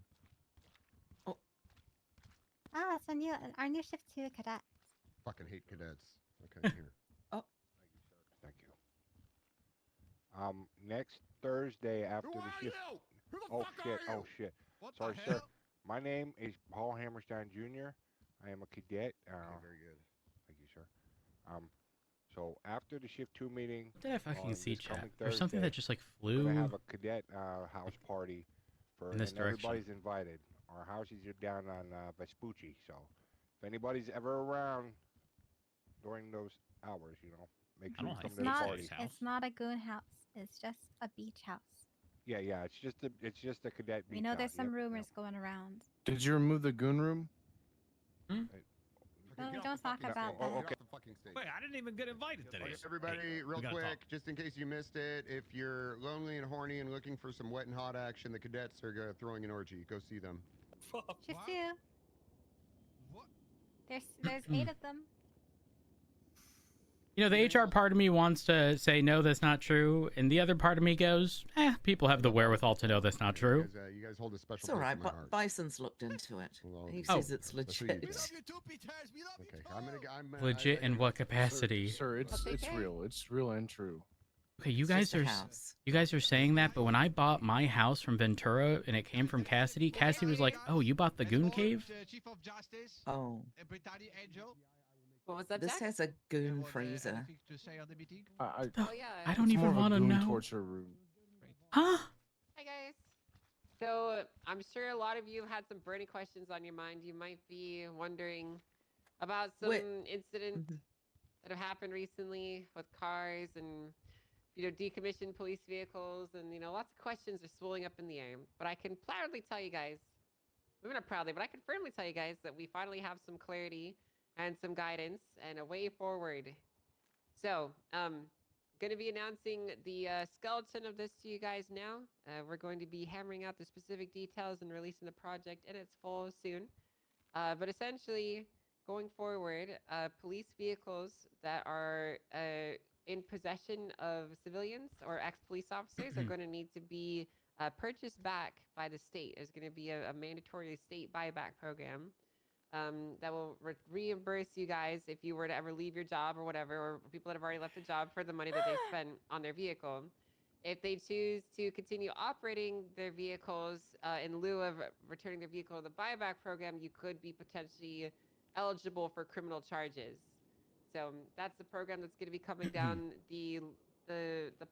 Speaker 17: Ah, so our new shift 2 cadet.
Speaker 3: Fucking hate cadets. Okay, here.
Speaker 18: Thank you. Next Thursday after the shift. Oh shit! Oh shit! Sorry, sir. My name is Paul Hammerstein Jr. I am a cadet.
Speaker 3: Very good.
Speaker 18: Thank you, sir. So after the shift 2 meeting,
Speaker 1: What did I fucking
Speaker 18: on
Speaker 1: see,
Speaker 18: this
Speaker 1: chat?
Speaker 18: coming
Speaker 1: There's something that
Speaker 18: Thursday,
Speaker 1: just like
Speaker 18: we're
Speaker 1: flew.
Speaker 18: gonna have a cadet house party for,
Speaker 1: In this
Speaker 18: and
Speaker 1: direction.
Speaker 18: everybody's invited. Our houses are down on Vespucci, so if anybody's ever around during those hours, make sure you come
Speaker 17: It's
Speaker 18: to the
Speaker 17: not.
Speaker 18: party.
Speaker 17: It's not a goon house. It's just a beach house.
Speaker 18: Yeah, it's just a cadet.
Speaker 17: We
Speaker 18: beach
Speaker 17: know
Speaker 18: house.
Speaker 17: there's some
Speaker 18: Yep,
Speaker 17: rumors going around.
Speaker 8: Did you remove the goon room?
Speaker 17: No, we don't talk about that.
Speaker 18: Okay.
Speaker 22: Wait, I didn't even get invited today.
Speaker 3: Okay, everybody, real
Speaker 22: we gotta
Speaker 3: quick,
Speaker 22: talk.
Speaker 3: just in case you missed it, if you're lonely and horny and looking for some wet and hot action, the cadets are throwing an orgy. Go see them.
Speaker 17: Shift 2. There's 8 of them.
Speaker 1: You know, the HR part of me wants to say, no, that's not true. And the other part of me goes, people have the wherewithal to know that's not true.
Speaker 3: You guys hold a special
Speaker 9: It's all
Speaker 3: place
Speaker 9: right.
Speaker 3: in my heart.
Speaker 9: Bison's looked into it. He
Speaker 1: Oh.
Speaker 9: says it's
Speaker 3: That's what you
Speaker 9: legit.
Speaker 3: do. Okay, I'm
Speaker 1: Legit in what capacity?
Speaker 8: Sir, it's real. It's real and true.
Speaker 1: Okay, you
Speaker 9: It's
Speaker 1: guys
Speaker 9: just a
Speaker 1: are
Speaker 9: house.
Speaker 1: you guys are saying that, but when I bought my house from Ventura and it came from Cassidy, Cassidy was like, "Oh, you bought the Goon Cave?"
Speaker 10: Chief of Justice.
Speaker 9: Oh.
Speaker 10: Brittany Angel.
Speaker 13: What was that?
Speaker 9: This
Speaker 13: Jack?
Speaker 9: has a goon freezer.
Speaker 10: Anything to say on the meeting?
Speaker 13: Oh yeah.
Speaker 1: I don't
Speaker 8: It's
Speaker 1: even
Speaker 8: more of a
Speaker 1: want to
Speaker 8: goon
Speaker 1: know.
Speaker 8: torture room.
Speaker 1: Huh?
Speaker 13: Hi guys. So I'm sure a lot of you have had some burning questions on your mind. You might be wondering about some incidents that have happened recently with cars and decommissioned police vehicles, and lots of questions are swirling up in the air. But I can proudly tell you guys, maybe not proudly, but I can firmly tell you guys that we finally have some clarity and some guidance and a way forward. So, going to be announcing the skeleton of this to you guys now. We're going to be hammering out the specific details and releasing the project in its full soon. But essentially, going forward, police vehicles that are in possession of civilians or ex-police officers are going to need to be purchased back by the state. There's going to be a mandatory state buyback program that will reimburse you guys if you were to ever leave your job or whatever, or people that have already left the job for the money that they spent on their vehicle. If they choose to continue operating their vehicles in lieu of returning their vehicle to the buyback program, you could be potentially eligible for criminal charges. So that's the program that's going to be coming down the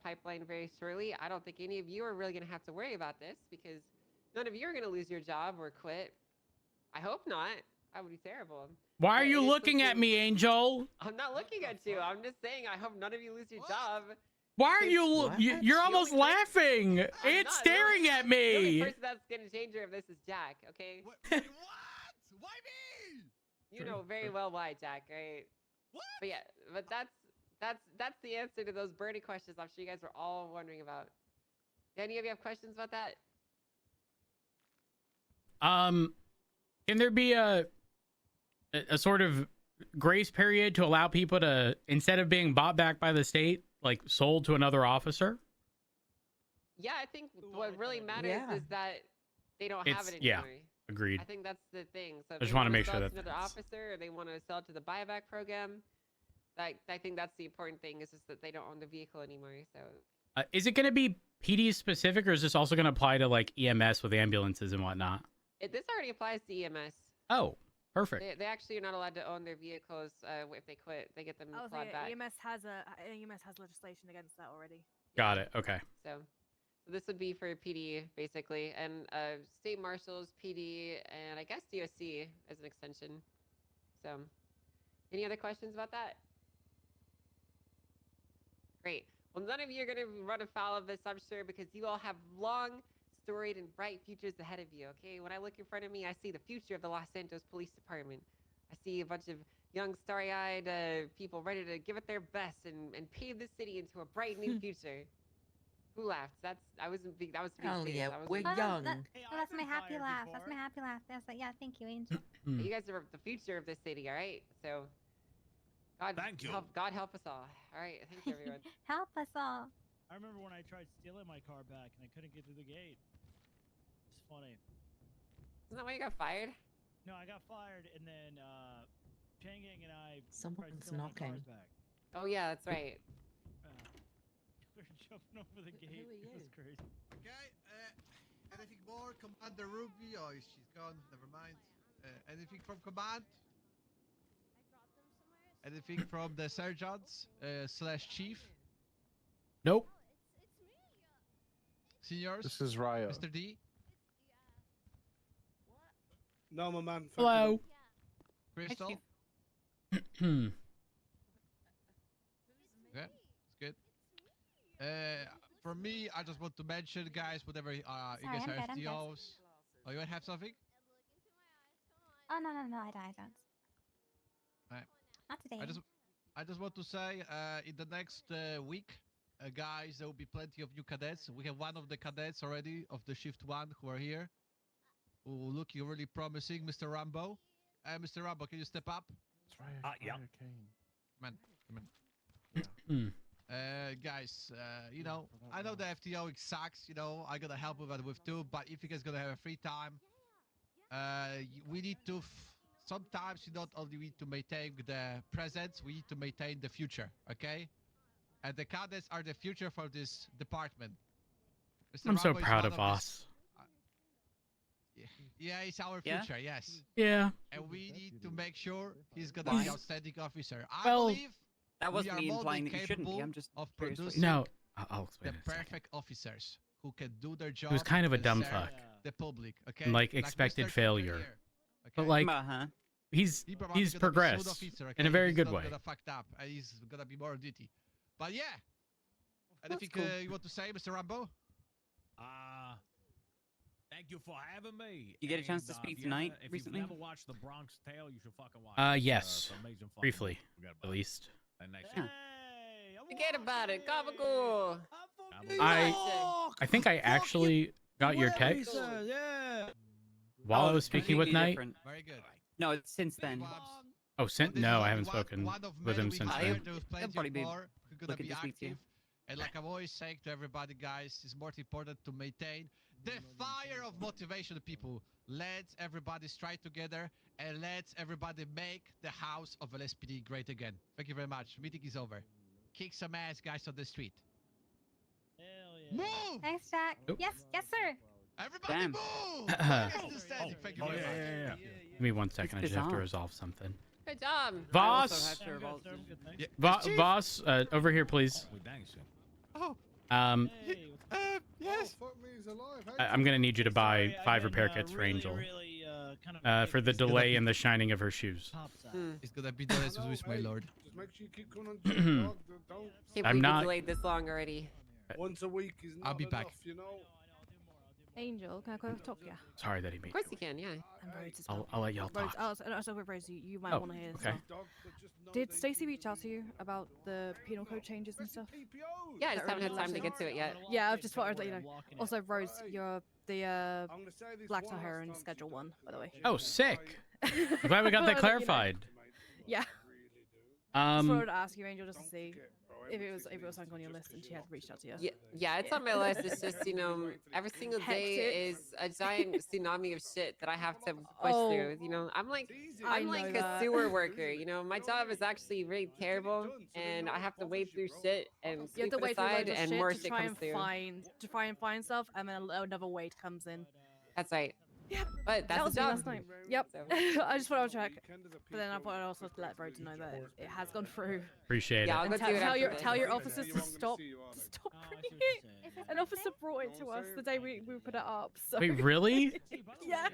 Speaker 13: pipeline very shortly. I don't think any of you are really going to have to worry about this because none of you are going to lose your job or quit. I hope not. That would be terrible.
Speaker 1: Why are you looking at me, Angel?
Speaker 13: I'm not looking at you. I'm just saying I hope none of you lose your job.
Speaker 1: Why are you? You're almost laughing. It's staring at me.
Speaker 13: The only person that's getting danger of this is Jack. Okay.
Speaker 10: What? Why me?
Speaker 13: You know very well why, Jack. Right? What? But yeah, but that's the answer to those burning questions. I'm sure you guys were all wondering about. Do any of you have questions about that?
Speaker 1: Can there be a sort of grace period to allow people to, instead of being bought back by the state, like sold to another officer?
Speaker 13: Yeah, I think what really matters is that they don't have it anymore.
Speaker 1: Yeah, agreed.
Speaker 13: I think that's the thing. So
Speaker 1: I just want to make sure that
Speaker 13: another officer, or they want to sell it to the buyback program. I think that's the important thing is just that they don't own the vehicle anymore. So
Speaker 1: is it going to be PD specific, or is this also going to apply to like EMS with ambulances and whatnot?
Speaker 13: This already applies to EMS.
Speaker 1: Oh, perfect.
Speaker 13: They actually are not allowed to own their vehicles if they quit. They get them clawed back.
Speaker 5: EMS has legislation against that already.
Speaker 1: Got it. Okay.
Speaker 13: So this would be for PD basically, and state marshals, PD, and I guess DOC as an extension. So, any other questions about that? Great. Well, none of you are going to run afoul of this, I'm sure, because you all have long, storied, and bright futures ahead of you, okay? When I look in front of me, I see the future of the Los Santos Police Department. I see a bunch of young, starry-eyed people ready to give it their best and pave the city into a bright new future. Who laughed? That was a big face.
Speaker 9: We're young.
Speaker 17: That's my happy laugh. That's my happy laugh. That's like, yeah, thank you, Angel.
Speaker 13: You guys are the future of this city, all right? So,
Speaker 22: Thank you.
Speaker 13: God help us all. All right, thank you, everyone.
Speaker 17: Help us all.
Speaker 15: I remember when I tried stealing my car back and I couldn't get through the gate. It's funny.
Speaker 13: Isn't that why you got fired?
Speaker 15: No, I got fired, and then Changing and I
Speaker 9: Someone's
Speaker 15: tried stealing
Speaker 9: knocking.
Speaker 15: my cars back.
Speaker 13: Oh yeah, that's right.
Speaker 15: We're jumping over the gate. It was crazy.
Speaker 10: Okay, anything more? Commander Ruby? Oh, she's gone. Never mind. Anything from command? Anything from the sergeants / chief?
Speaker 1: Nope.
Speaker 10: Seniors?
Speaker 8: This is Ryo.
Speaker 10: Mr. D?
Speaker 8: No, my man.
Speaker 1: Hello.
Speaker 10: Crystal?
Speaker 1: Hmm.
Speaker 10: Okay, it's good. For me, I just want to mention, guys, whatever you guys
Speaker 17: I'm
Speaker 10: are
Speaker 17: good, I'm good.
Speaker 10: FTOs. Oh, you have something?
Speaker 17: Oh, no, I don't.
Speaker 10: Right.
Speaker 17: Not today.
Speaker 10: I just want to say, in the next week, guys, there will be plenty of new cadets. We have one of the cadets already of the shift 1 who are here, who looking really promising, Mr. Rambo. Mr. Rambo, can you step up?
Speaker 22: Yeah.
Speaker 10: Come on. Guys, you know, I know the FTO sucks, you know, I gotta help with that with too, but if you guys gonna have a free time, we need to, sometimes you not only need to maintain the present, we need to maintain the future, okay? And the cadets are the future for this department. Mr.
Speaker 1: I'm so
Speaker 10: Rambo is
Speaker 1: proud
Speaker 10: one
Speaker 1: of us.
Speaker 10: Yeah, he's our future, yes.
Speaker 1: Yeah.
Speaker 10: And we need to make sure he's gonna
Speaker 1: Why?
Speaker 10: be outstanding officer. I
Speaker 1: Well,
Speaker 10: believe
Speaker 23: that
Speaker 10: we
Speaker 23: wasn't
Speaker 10: are
Speaker 23: me
Speaker 10: more
Speaker 23: implying
Speaker 10: than
Speaker 23: that you shouldn't be.
Speaker 10: capable
Speaker 23: I'm just
Speaker 10: of
Speaker 23: curious what you
Speaker 10: producing
Speaker 1: No, I'll explain
Speaker 10: the
Speaker 1: in a second.
Speaker 10: perfect officers who can do their job.
Speaker 1: He was kind of a
Speaker 10: and
Speaker 1: dumb
Speaker 10: serve
Speaker 1: fuck.
Speaker 10: the public. Okay.
Speaker 1: and like expected
Speaker 10: Mr.
Speaker 1: failure.
Speaker 10: Here,
Speaker 1: But
Speaker 10: okay?
Speaker 1: like
Speaker 4: Uh-huh.
Speaker 1: he's
Speaker 10: He probably
Speaker 1: he's
Speaker 10: gonna be
Speaker 1: progressed
Speaker 10: sued officer,
Speaker 1: in a
Speaker 10: okay?
Speaker 1: very
Speaker 10: He's
Speaker 1: good
Speaker 10: not
Speaker 1: way.
Speaker 10: Gonna fucked up, and he's gonna be more on duty. But yeah. Anything
Speaker 4: cool.
Speaker 10: you want to say, Mr. Rambo?
Speaker 22: Thank you for having me.
Speaker 4: You get a chance to
Speaker 22: And,
Speaker 4: speak
Speaker 22: if you
Speaker 4: tonight
Speaker 22: If
Speaker 4: recently?
Speaker 22: you've never watched The Bronx Tale, you should fucking watch.
Speaker 1: Yes,
Speaker 22: It's amazing fucking
Speaker 1: briefly,
Speaker 22: movie. Forget about
Speaker 1: at least.
Speaker 22: it. Next
Speaker 4: Yeah.
Speaker 13: Forget about it. Gabagool.
Speaker 1: I think I actually got your text
Speaker 22: Yeah.
Speaker 1: while I
Speaker 4: Oh,
Speaker 1: was speaking with
Speaker 4: completely
Speaker 1: Knight.
Speaker 4: different.
Speaker 10: Very good.
Speaker 4: No, it's since then.
Speaker 1: Oh, no, I haven't spoken
Speaker 10: One of
Speaker 1: with
Speaker 10: many
Speaker 1: him
Speaker 10: we
Speaker 1: since
Speaker 10: hired.
Speaker 1: then.
Speaker 10: There's plenty
Speaker 4: probably
Speaker 10: of
Speaker 4: be
Speaker 10: more who gonna
Speaker 4: looking
Speaker 10: be
Speaker 4: to speak to you.
Speaker 10: active. And like I'm always saying to everybody, guys, it's more important to maintain the fire of motivation of people. Let's everybody strike together and let's everybody make the house of LSPD great again. Thank you very much. Meeting is over. Kick some ass, guys, on the street. Move!
Speaker 17: Thanks, Jack.
Speaker 1: Oop.
Speaker 17: Yes, sir.
Speaker 10: Everybody
Speaker 4: Damn.
Speaker 10: move! Thank you
Speaker 22: Oh,
Speaker 10: very much.
Speaker 22: yeah.
Speaker 1: Give me 1 second. I just have to
Speaker 4: bizarre.
Speaker 1: resolve something.
Speaker 13: Good job.
Speaker 1: Voss, Voss, over here, please.
Speaker 22: We bang soon.
Speaker 10: Oh. Yes.
Speaker 1: I'm gonna need you to buy 5 repair kits for Angel. For the delay in the shining of her shoes.
Speaker 10: It's gonna be done as wish, my lord.
Speaker 16: Just make sure you keep coming on duty, dog. Don't.
Speaker 13: Can't
Speaker 1: I'm
Speaker 13: believe
Speaker 1: not-
Speaker 13: you delayed this long already.
Speaker 16: Once a week is not
Speaker 10: I'll be
Speaker 16: enough,
Speaker 10: back.
Speaker 16: you know.
Speaker 5: Angel, can I go talk to you?
Speaker 1: Sorry that he made.
Speaker 13: Of course you can, yeah.
Speaker 5: And Rose as well.
Speaker 1: I'll let y'all
Speaker 5: Rose,
Speaker 1: talk.
Speaker 5: also with Rose, you might
Speaker 1: Oh,
Speaker 5: want to hear this.
Speaker 1: okay.
Speaker 5: as well. Did Stacey reach out to you about the penal code changes and stuff?
Speaker 13: Yeah, I just
Speaker 5: That
Speaker 13: haven't had
Speaker 5: really
Speaker 13: time to
Speaker 5: relates
Speaker 13: get to it yet.
Speaker 5: Yeah, I've just thought I'd let you know. Also, Rose, you're the
Speaker 16: I'm gonna say this
Speaker 5: black
Speaker 16: one
Speaker 5: tie hair
Speaker 16: last
Speaker 5: in
Speaker 16: time,
Speaker 5: Schedule 1, by the way.
Speaker 1: Oh, sick. Glad we got that clarified.
Speaker 5: Yeah. Just wanted
Speaker 1: Um,
Speaker 5: to ask you, Angel, just to see if it was something on your list and she had reached out to you.
Speaker 13: Yeah, it's on my list. It's just, every single day
Speaker 5: Hectic.
Speaker 13: is a giant tsunami of shit that I have to push
Speaker 5: Oh.
Speaker 13: through. I'm like
Speaker 5: I
Speaker 13: I'm
Speaker 5: know
Speaker 13: like
Speaker 5: that.
Speaker 13: a sewer worker. My job is actually really terrible, and I have to wade through shit and
Speaker 5: You have
Speaker 13: sweep
Speaker 5: to
Speaker 13: it
Speaker 5: wait for
Speaker 13: aside,
Speaker 5: loads of
Speaker 13: and
Speaker 5: shit
Speaker 13: more
Speaker 5: to
Speaker 13: shit
Speaker 5: try
Speaker 13: comes
Speaker 5: and
Speaker 13: through.
Speaker 5: find stuff, and then another weight comes in.
Speaker 13: That's right.
Speaker 5: Yep.
Speaker 13: But
Speaker 5: That
Speaker 13: that's
Speaker 5: was
Speaker 13: the
Speaker 5: me
Speaker 13: job.
Speaker 5: last night. Yep.
Speaker 13: So-
Speaker 5: I just wanted to check, but then I thought I'd also let Rose know that it has gone through.
Speaker 1: appreciate
Speaker 13: Yeah, I'll
Speaker 1: it.
Speaker 13: go
Speaker 5: And
Speaker 13: do it after this.
Speaker 5: tell your officers to stop
Speaker 15: Oh,
Speaker 5: bringing it. An officer brought it to us the day we put it up. So.
Speaker 1: Wait, really?
Speaker 5: Yeah.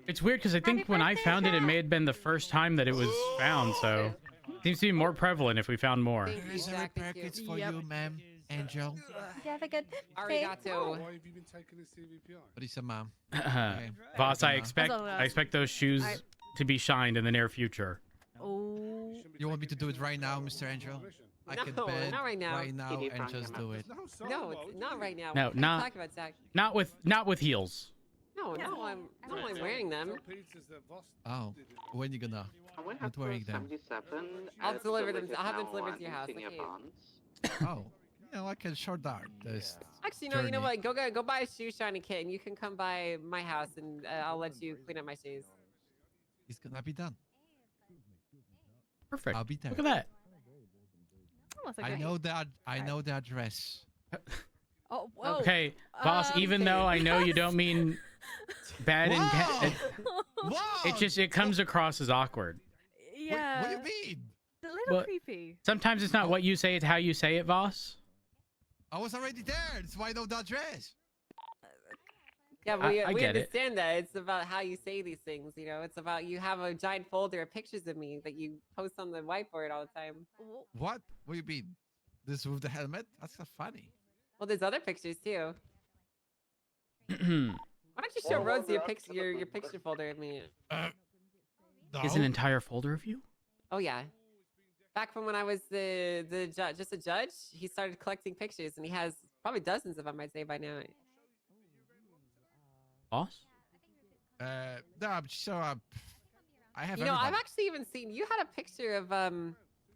Speaker 1: It's weird because I think when I found it, it may have been the first time that it was found. So it seems to be more prevalent if we found more.
Speaker 13: Thank you,
Speaker 10: Here's a
Speaker 13: Jack,
Speaker 10: repair
Speaker 13: thank you.
Speaker 10: kits for
Speaker 5: Yep.
Speaker 10: you, ma'am. Angel.
Speaker 17: You have a good
Speaker 13: Arigato.
Speaker 16: Why have you been taking this CVPI?
Speaker 10: What is a ma'am?
Speaker 1: Boss, I
Speaker 10: Okay.
Speaker 1: expect those shoes
Speaker 5: I-
Speaker 1: to be shined in the near future.
Speaker 5: Oh.
Speaker 10: You want me to do it right now, Mr. Angel? I can
Speaker 13: No,
Speaker 10: bet
Speaker 13: not right now.
Speaker 10: and just do it.
Speaker 13: No, it's not right now.
Speaker 1: No,
Speaker 13: What are you
Speaker 1: not-
Speaker 13: talking about, Zach?
Speaker 1: Not with heels.
Speaker 13: No, I'm wearing them.
Speaker 10: Oh, when you gonna? Not wearing them.
Speaker 13: I'll deliver them. I'll have them delivered to your house. Okay.
Speaker 10: Oh, I can short out this.
Speaker 13: Actually, no. You know
Speaker 10: journey.
Speaker 13: what? Go buy a shoe shiny kit, and you can come by my house, and I'll let you clean up my shoes.
Speaker 10: It's gonna be done.
Speaker 1: Perfect.
Speaker 10: I'll be there.
Speaker 1: Look at that.
Speaker 5: Oh, that's a
Speaker 10: I
Speaker 5: great-
Speaker 10: know that. I know the address.
Speaker 5: Oh, whoa.
Speaker 1: Okay, boss. Even though I know you don't mean bad intent, it comes across as awkward.
Speaker 5: Yeah.
Speaker 10: What do you mean?
Speaker 5: A little
Speaker 1: What?
Speaker 5: creepy.
Speaker 1: Sometimes it's not what you say; it's how you say it, boss.
Speaker 10: I was already there. That's why I know the address.
Speaker 13: Yeah,
Speaker 1: I
Speaker 13: we
Speaker 1: get it.
Speaker 13: understand that. It's about how you say these things. It's about you have a giant folder of pictures of me that you post on the whiteboard all the time.
Speaker 10: What? What do you mean? This with the helmet? That's not funny.
Speaker 13: Well, there's other pictures too. Why
Speaker 1: Is
Speaker 13: don't you show Rhodes your picture folder of me?
Speaker 1: an entire folder of you?
Speaker 13: Oh yeah. Back from when I was the just a judge, he started collecting pictures, and he has probably dozens of them, I'd say by now.
Speaker 1: Boss?
Speaker 10: No, I have.
Speaker 13: I've actually even seen you had a picture of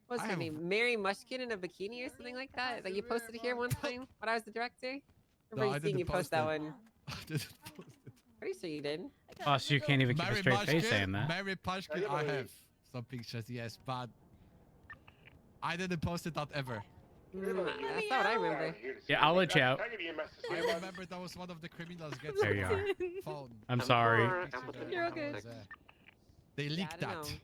Speaker 13: what's her name, Mary Mushkin in a bikini or something like that you posted here one time when I was the director. I remember
Speaker 10: I
Speaker 13: seeing you
Speaker 10: didn't
Speaker 13: post
Speaker 10: post
Speaker 13: that
Speaker 10: it.
Speaker 13: one.
Speaker 10: I didn't post it.
Speaker 13: Pretty sure you did.
Speaker 1: Boss, you can't even keep a
Speaker 10: Mary
Speaker 1: straight face
Speaker 10: Pushkin-
Speaker 1: saying that.
Speaker 10: Mary Pushkin, I have some pictures, yes, but I didn't post it out ever.
Speaker 13: That's not what I remember.
Speaker 1: Yeah, I'll let you out.
Speaker 10: I remember that was one of the criminals getting
Speaker 1: There you are.
Speaker 10: phone.
Speaker 1: I'm sorry.
Speaker 5: You're all good.
Speaker 10: They
Speaker 13: Yeah,
Speaker 10: leaked
Speaker 13: I don't
Speaker 10: that.
Speaker 13: know.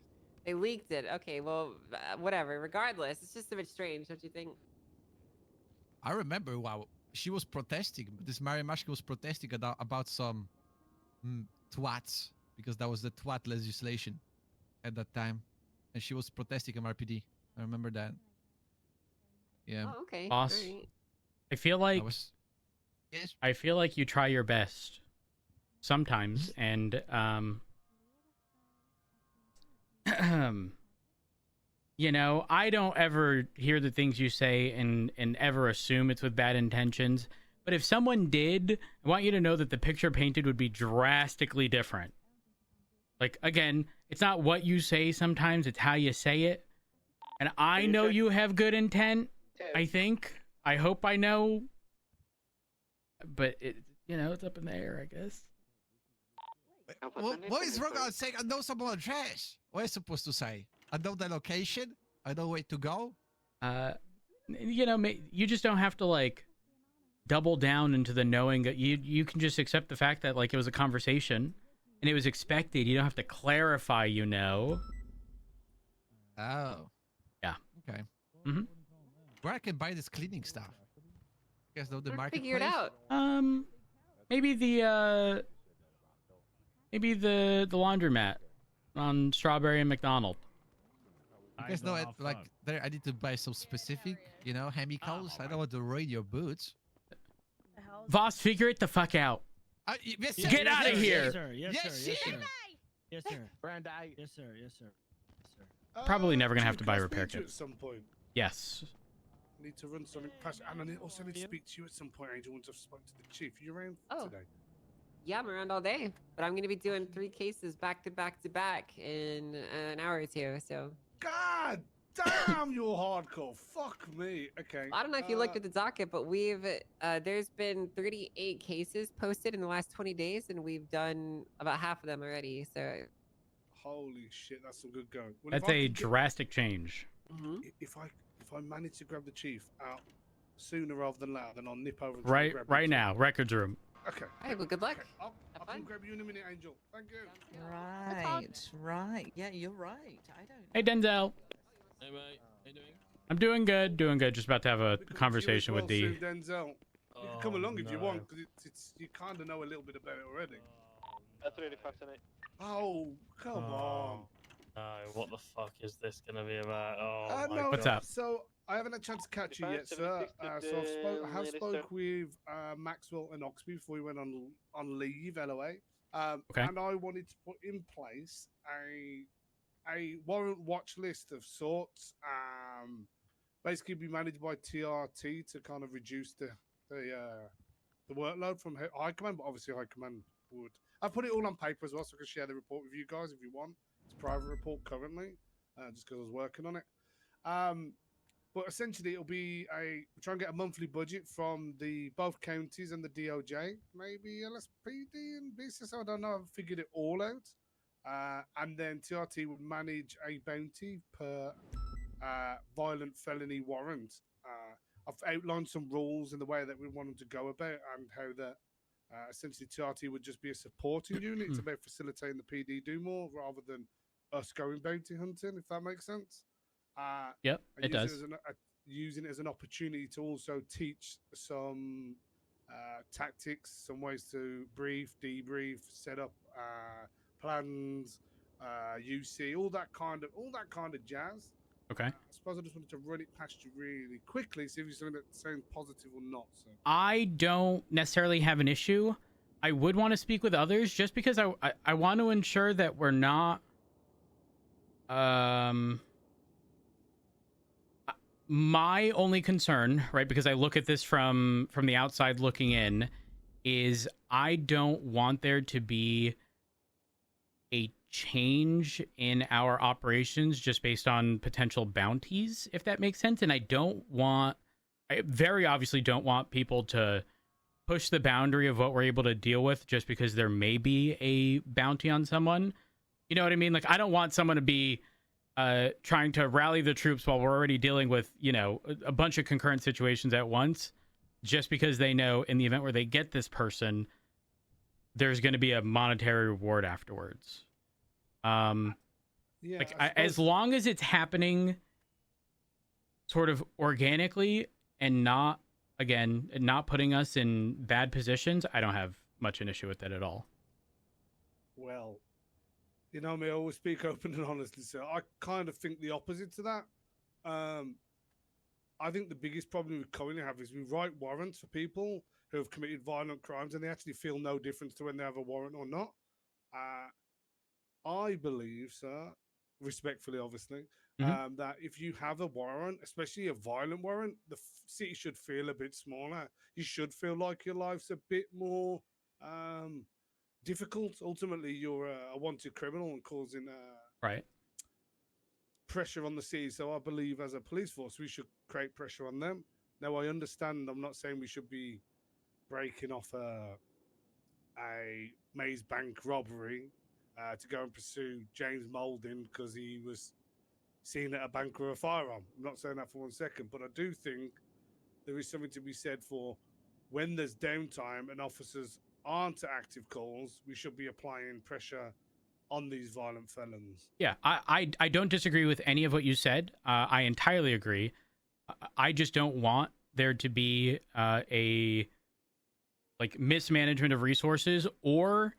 Speaker 13: They leaked it. Okay, well, whatever. Regardless, it's just a bit strange, don't you think?
Speaker 10: I remember, wow, she was protesting. This Mary Mashkin was protesting about some twats, because that was the twat legislation at that time, and she was protesting MRPD. I remember that. Yeah.
Speaker 13: Oh, okay.
Speaker 1: Boss,
Speaker 13: All right.
Speaker 1: I feel like
Speaker 10: Yes.
Speaker 1: I feel like you try your best sometimes, and you know, I don't ever hear the things you say and ever assume it's with bad intentions. But if someone did, I want you to know that the picture painted would be drastically different. Like, again, it's not what you say sometimes, it's how you say it. And I know you have good intent, I think. I hope I know. But, it, you know, it's up in the air, I guess.
Speaker 10: What is wrong? I'm saying I know someone trash. What are you supposed to say? I know the location. I know where to go.
Speaker 1: You know, you just don't have to, like, double down into the knowing that you can just accept the fact that, like, it was a conversation and it was expected. You don't have to clarify, you know.
Speaker 10: Oh.
Speaker 1: Yeah.
Speaker 10: Okay.
Speaker 1: Mm-hmm.
Speaker 10: Where I can buy this cleaning stuff? You guys know the marketplace?
Speaker 13: Figure it out.
Speaker 1: Maybe the laundromat on Strawberry and McDonald.
Speaker 10: You guys know it, like, there, I need to buy some specific, you know, chemicals. I don't want to ruin your boots.
Speaker 1: Voss, figure it the fuck out.
Speaker 10: Yes,
Speaker 1: Get out of here.
Speaker 15: Yes, sir. Yes,
Speaker 10: Yes,
Speaker 15: sir. Yes,
Speaker 10: sir.
Speaker 15: sir. Yes, sir.
Speaker 21: Brandy.
Speaker 15: Yes, sir. Yes, sir. Yes, sir.
Speaker 1: Probably never gonna have
Speaker 16: Chief,
Speaker 1: to
Speaker 16: can
Speaker 1: buy
Speaker 16: I
Speaker 1: repair
Speaker 16: speak to you
Speaker 1: kits.
Speaker 16: At some point.
Speaker 1: Yes.
Speaker 16: I need to run something past, and I also need to speak to you at some point, Angel. Once I've spoken to the chief, you around today?
Speaker 13: Yeah, I'm around all day, but I'm going to be doing 3 cases back to back to back in an hour or two. So.
Speaker 16: God damn, you're hardcore. Fuck me. Okay.
Speaker 13: I don't know if you looked at the docket, but we've there's been 38 cases posted in the last 20 days, and we've done about half of them already. So.
Speaker 16: Holy shit, that's some good going. Well,
Speaker 1: That's a drastic change.
Speaker 16: If I manage to grab the chief out sooner rather than later, then I'll nip over. And
Speaker 1: Right,
Speaker 16: grab
Speaker 1: right
Speaker 16: him.
Speaker 1: now, records room.
Speaker 16: Okay.
Speaker 13: Hey, well, good luck.
Speaker 16: Okay. I'll come grab you in a minute, Angel. Thank you.
Speaker 9: Right. Yeah, you're right. I don't.
Speaker 1: Hey, Denzel.
Speaker 4: Hey, mate. How you doing?
Speaker 1: I'm doing good, doing good. Just about to have a conversation with the.
Speaker 16: Soon, Denzel. You can come along if you want, because it's you kind of know a little bit about it already.
Speaker 4: 385 tonight.
Speaker 16: Oh, come on.
Speaker 4: No, what the fuck is this gonna be about? Oh, my
Speaker 16: No,
Speaker 1: What's
Speaker 4: God.
Speaker 1: up?
Speaker 16: So I haven't had a chance to catch you yet, sir. So I have spoke with Maxwell and Oxby before we went on leave, LOA.
Speaker 1: Okay.
Speaker 16: And I wanted to put in place a warrant watch list of sorts. Basically, be managed by TRT to kind of reduce the workload from High Command, but obviously High Command would. I put it all on paper as well, so I can share the report with you guys if you want. It's a private report currently, just because I was working on it. But essentially, it'll be try and get a monthly budget from both counties and the DOJ, maybe LSPD and BCS. I don't know. I haven't figured it all out. And then TRT would manage a bounty per violent felony warrant. I've outlined some rules in the way that we want them to go about and how that essentially TRT would just be a supporting unit. It's about facilitating the PD do more rather than us going bounty hunting, if that makes sense.
Speaker 1: Yep, it does.
Speaker 16: Using it as an opportunity to also teach some tactics, some ways to brief, debrief, set up plans, UC, all that kind of jazz.
Speaker 1: Okay.
Speaker 16: I suppose I just wanted to run it past you really quickly, see if it's something that sounds positive or not. So.
Speaker 1: I don't necessarily have an issue. I would want to speak with others just because I want to ensure that we're not my only concern, right, because I look at this from the outside looking in, is I don't want there to be a change in our operations just based on potential bounties, if that makes sense. And I very obviously don't want people to push the boundary of what we're able to deal with just because there may be a bounty on someone. You know what I mean? Like, I don't want someone to be trying to rally the troops while we're already dealing with, you know, a bunch of concurrent situations at once, just because they know in the event where they get this person, there's going to be a monetary reward afterwards. As long as it's happening sort of organically and not putting us in bad positions, I don't have much an issue with that at all.
Speaker 16: well, you know me, I always speak open and honestly, so I kind of think the opposite to that. I think the biggest problem we currently have is we write warrants for people who have committed violent crimes and they actually feel no difference to when they have a warrant or not. I believe, sir, respectfully, obviously, that if you have a warrant, especially a violent warrant, the city should feel a bit smaller. You should feel like your life's a bit more difficult. Ultimately, you're a wanted criminal and causing
Speaker 1: right
Speaker 16: pressure on the city. So I believe as a police force, we should create pressure on them. Now, I understand, I'm not saying we should be breaking off a maze bank robbery to go and pursue James Moulding because he was seen at a bank with a firearm. I'm not saying that for 1 second, but I do think there is something to be said for when there's downtime and officers aren't at active calls, we should be applying pressure on these violent felons.
Speaker 1: Yeah, I don't disagree with any of what you said. I entirely agree. I just don't want there to be a mismanagement of resources or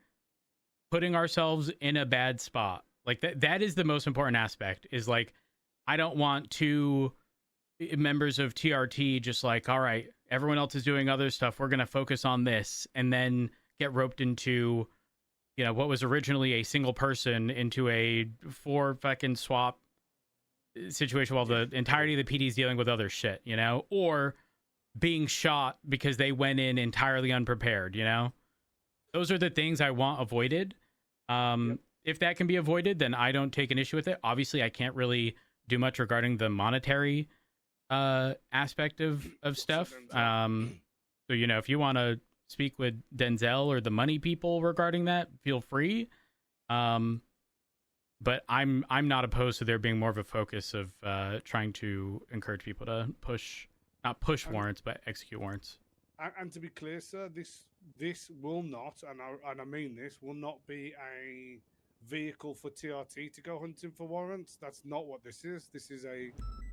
Speaker 1: putting ourselves in a bad spot. Like that is the most important aspect, is like, I don't want two members of TRT just like, all right, everyone else is doing other stuff, we're going to focus on this, and then get roped into, what was originally a single person into a 4 fucking swap situation while the entirety of the PD is dealing with other shit, or being shot because they went in entirely unprepared, Those are the things I want avoided. If that can be avoided, then I don't take an issue with it. Obviously, I can't really do much regarding the monetary aspect of stuff. So, if you want to speak with Denzel or the money people regarding that, feel free. But I'm not opposed to there being more of a focus of trying to encourage people to not push warrants, but execute warrants.
Speaker 16: And to be clear, sir, this will not, and I mean this, will not be a vehicle for TRT to go hunting for warrants. That's not what this is. This is a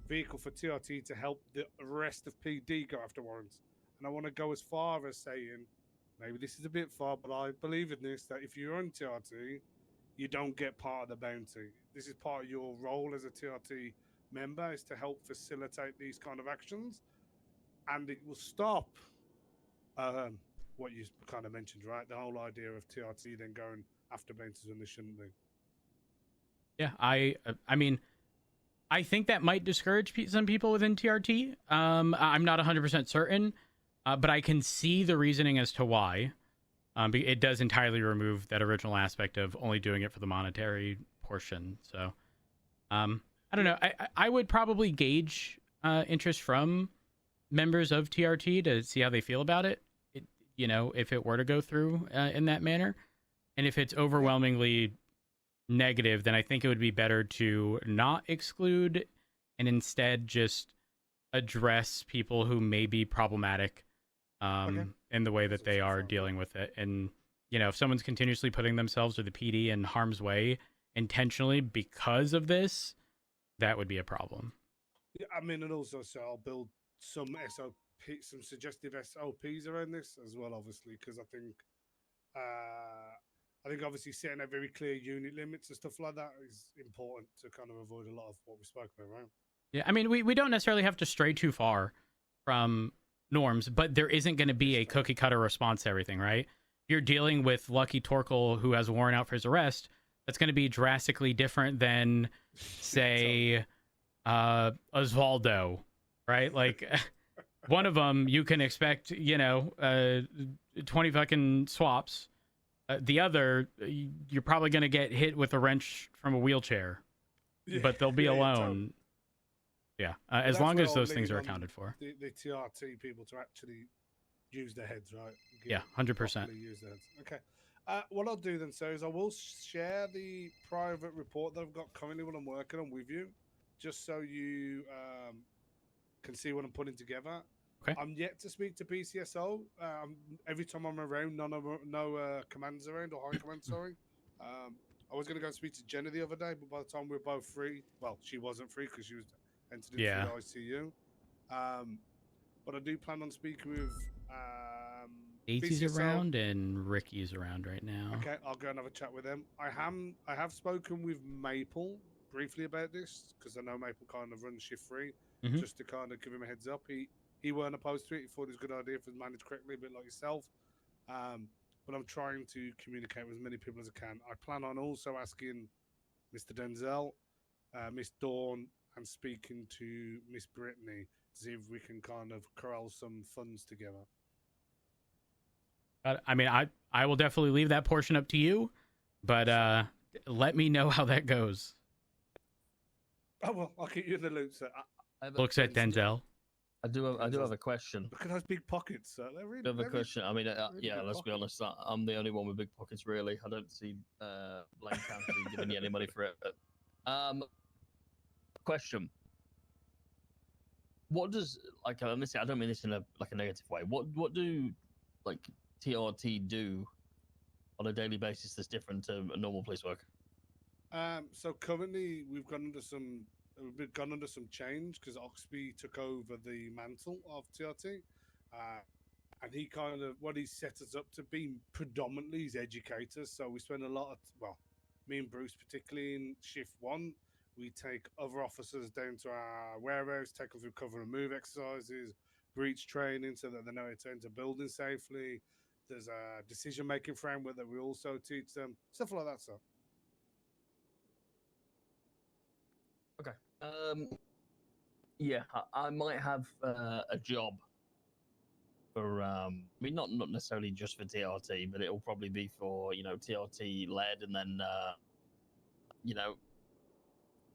Speaker 16: vehicle for TRT to help the rest of PD go after warrants. And I want to go as far as saying, maybe this is a bit far, but I believe in this, that if you're on TRT, you don't get part of the bounty. This is part of your role as a TRT member, is to help facilitate these kind of actions. And it will stop what you kind of mentioned, right? The whole idea of TRT then going after bounties when they shouldn't be.
Speaker 1: Yeah, I mean, I think that might discourage some people within TRT. I'm not 100% certain, but I can see the reasoning as to why. It does entirely remove that original aspect of only doing it for the monetary portion. So, I don't know. I would probably gauge interest from members of TRT to see how they feel about it. If it were to go through in that manner, and if it's overwhelmingly negative, then I think it would be better to not exclude and instead just address people who may be problematic in the way that they are dealing with it. And, if someone's continuously putting themselves or the PD in harm's way intentionally because of this, that would be a problem.
Speaker 16: Yeah, I mean, and also, so I'll build some suggestive SOPs around this as well, obviously, because I think obviously setting out very clear unit limits and stuff like that is important to kind of avoid a lot of what we spoke about, right?
Speaker 1: Yeah, I mean, we don't necessarily have to stray too far from norms, but there isn't going to be a cookie cutter response to everything, right? You're dealing with Lucky Torkel, who has a warrant out for his arrest. That's going to be drastically different than, say, Osvaldo, right? Like, one of them, you can expect, 20 fucking swaps. The other, you're probably going to get hit with a wrench from a wheelchair, but they'll be alone. Yeah, as long as those things are accounted for.
Speaker 16: The TRT people to actually use their heads, right?
Speaker 1: Yeah, 100%.
Speaker 16: Use their heads. Okay. What I'll do then, sir, is I will share the private report that I've got currently what I'm working on with you, just so you can see what I'm putting together.
Speaker 1: Okay.
Speaker 16: I'm yet to speak to PCSO. Every time I'm around, no commands around, or high command, sorry. I was going to go and speak to Jenna the other day, but by the time we were both free, well, she wasn't free because she was entered into the ICU. But I do plan on speaking with
Speaker 1: Daisy's
Speaker 16: yourself.
Speaker 1: around and Ricky's around right now.
Speaker 16: Okay, I'll go and have a chat with them. I have spoken with Maple briefly about this because I know Maple kind of runs shift free,
Speaker 1: Mhm.
Speaker 16: just to kind of give him a heads up. He weren't opposed to it. He thought it was a good idea if it was managed correctly, a bit like yourself. But I'm trying to communicate with as many people as I can. I plan on also asking Mr. Denzel, Miss Dawn, and speaking to Miss Brittany to see if we can kind of corral some funds together.
Speaker 1: I mean, I will definitely leave that portion up to you, but let me know how that goes.
Speaker 16: Oh well, I'll keep you in the loop, sir.
Speaker 1: Looks at Denzel.
Speaker 2: I do have a question.
Speaker 16: Look at those big pockets, sir. They're really.
Speaker 2: I have a
Speaker 16: they're really-
Speaker 2: question. I mean,
Speaker 16: really
Speaker 2: yeah,
Speaker 16: big
Speaker 2: let's be honest. I'm the only one with big pockets, really. I don't see Blaine County giving you any money for it. But, question. What does I don't mean this in a negative way. What do like TRT do on a daily basis that's different to a normal police work?
Speaker 16: So currently we've gone under some change because Oxby took over the mantle of TRT, and he kind of what he set us up to be predominantly is educators. So we spend a lot of me and Bruce particularly in shift 1. We take other officers down to our warehouse, take them through cover and move exercises, breach training so that they know how to enter buildings safely. There's a decision-making framework that we also teach them, stuff like that. So.
Speaker 2: Okay. Yeah, I might have a job for I mean, not necessarily just for TRT, but it'll probably be for TRT led, and then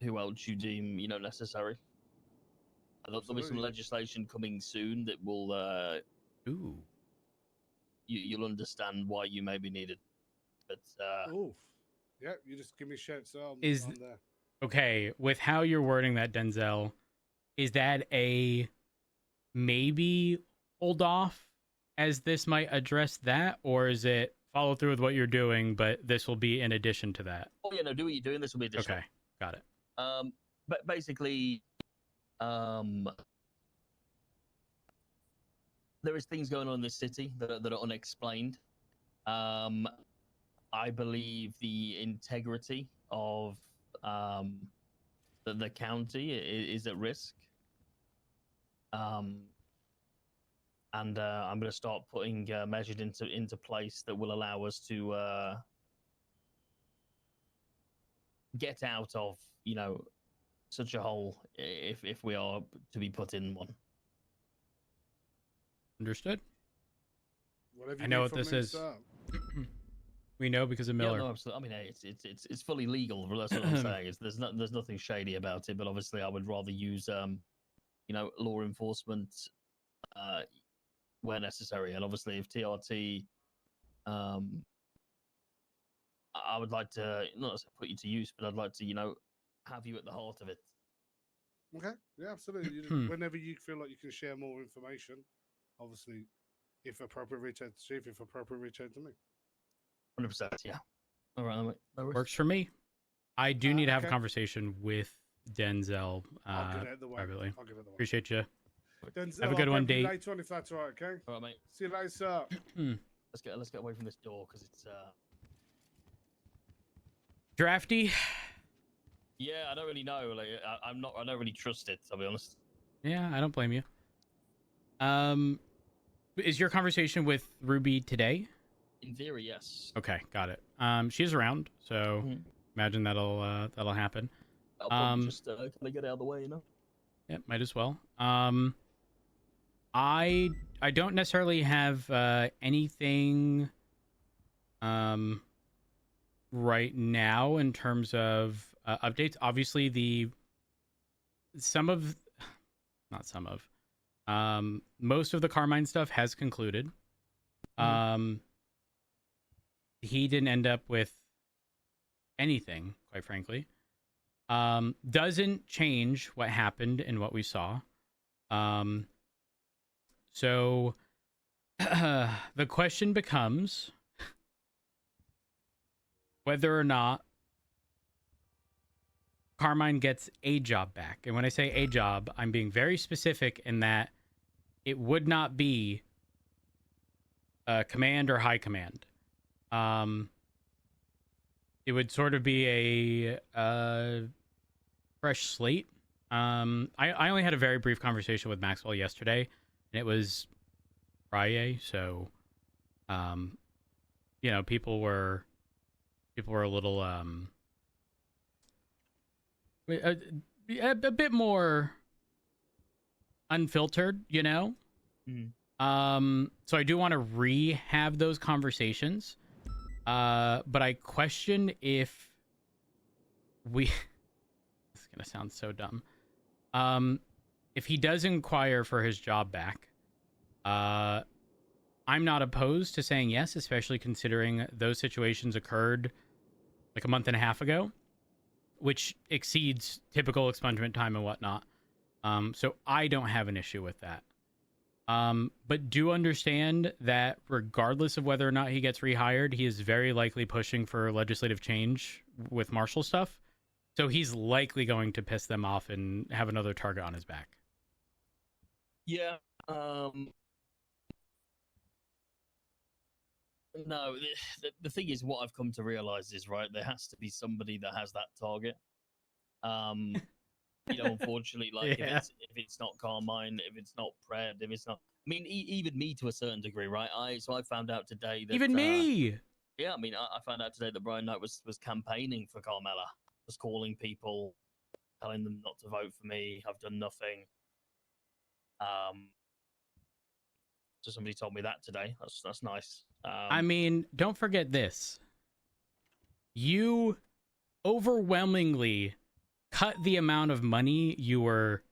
Speaker 2: who else you deem necessary. There'll be some legislation coming soon that will you'll understand why you may be needed. But
Speaker 16: yeah, you just give me a shout, so I'm there.
Speaker 1: Okay, with how you're wording that, Denzel, is that a maybe hold off as this might address that, or is it follow through with what you're doing, but this will be in addition to that?
Speaker 2: Oh yeah, no, do what you're doing. This will be additional.
Speaker 1: Okay, got it.
Speaker 2: But basically, there is things going on in this city that are unexplained. I believe the integrity of the county is at risk. And I'm going to start putting measures into place that will allow us to get out of such a hole if we are to be put in one.
Speaker 1: Understood.
Speaker 16: Whatever
Speaker 1: I know what this is. We know because of Miller.
Speaker 2: Yeah, no, absolutely. I mean, it's fully legal. That's what I'm saying. There's nothing shady about it. But obviously, I would rather use law enforcement where necessary. And obviously, if TRT, I would like to not necessarily put you to use, but I'd like to have you at the heart of it.
Speaker 16: Okay, yeah, absolutely. Whenever you feel like you can share more information, obviously, if appropriate, reach out to Chief. If appropriate, reach out to me.
Speaker 2: 100%, yeah. All right, mate. No worries.
Speaker 1: Works for me. I do need to have a conversation with Denzel.
Speaker 16: I'll get it out the way.
Speaker 1: Privately.
Speaker 16: I'll give it the way.
Speaker 1: Appreciate you.
Speaker 16: Denzel,
Speaker 1: have a good one, Dave.
Speaker 16: Later on, if that's all right, okay?
Speaker 2: All right, mate.
Speaker 16: See you later, sir.
Speaker 2: Let's get away from this door because it's
Speaker 1: drafty.
Speaker 2: Yeah, I don't really know. Like, I don't really trust it. I'll be honest.
Speaker 1: Yeah, I don't blame you. Is your conversation with Ruby today?
Speaker 2: In theory, yes.
Speaker 1: Okay, got it. She's around, so imagine that'll happen.
Speaker 2: I'll probably just kind of get out of the way,
Speaker 1: Yeah, might as well. I don't necessarily have anything right now in terms of updates. Obviously, most of the Carmine stuff has concluded. He didn't end up with anything, quite frankly. Doesn't change what happened and what we saw. So the question becomes whether or not Carmine gets a job back. And when I say a job, I'm being very specific in that it would not be command or high command. It would sort of be a fresh slate. I only had a very brief conversation with Maxwell yesterday, and it was Friday, so you know, people were a little a bit more unfiltered, you know. So I do want to have those conversations, but I question if we this is gonna sound so dumb. If he does inquire for his job back, I'm not opposed to saying yes, especially considering those situations occurred like a month and a half ago, which exceeds typical expungement time and whatnot. So I don't have an issue with that. But do understand that regardless of whether or not he gets rehired, he is very likely pushing for legislative change with Marshall stuff. So he's likely going to piss them off and have another target on his back.
Speaker 2: Yeah. No, the thing is, what I've come to realize is, right, there has to be somebody that has that target. You know, unfortunately, like if it's not Carmine, if it's not Pred, if it's not, I mean, even me to a certain degree, right? I found out today that
Speaker 1: even me.
Speaker 2: Yeah, I mean, I found out today that Brian Knight was campaigning for Carmella, was calling people, telling them not to vote for me. I've done nothing. So somebody told me that today. That's nice.
Speaker 1: I mean, don't forget this. You overwhelmingly cut the amount of money you were,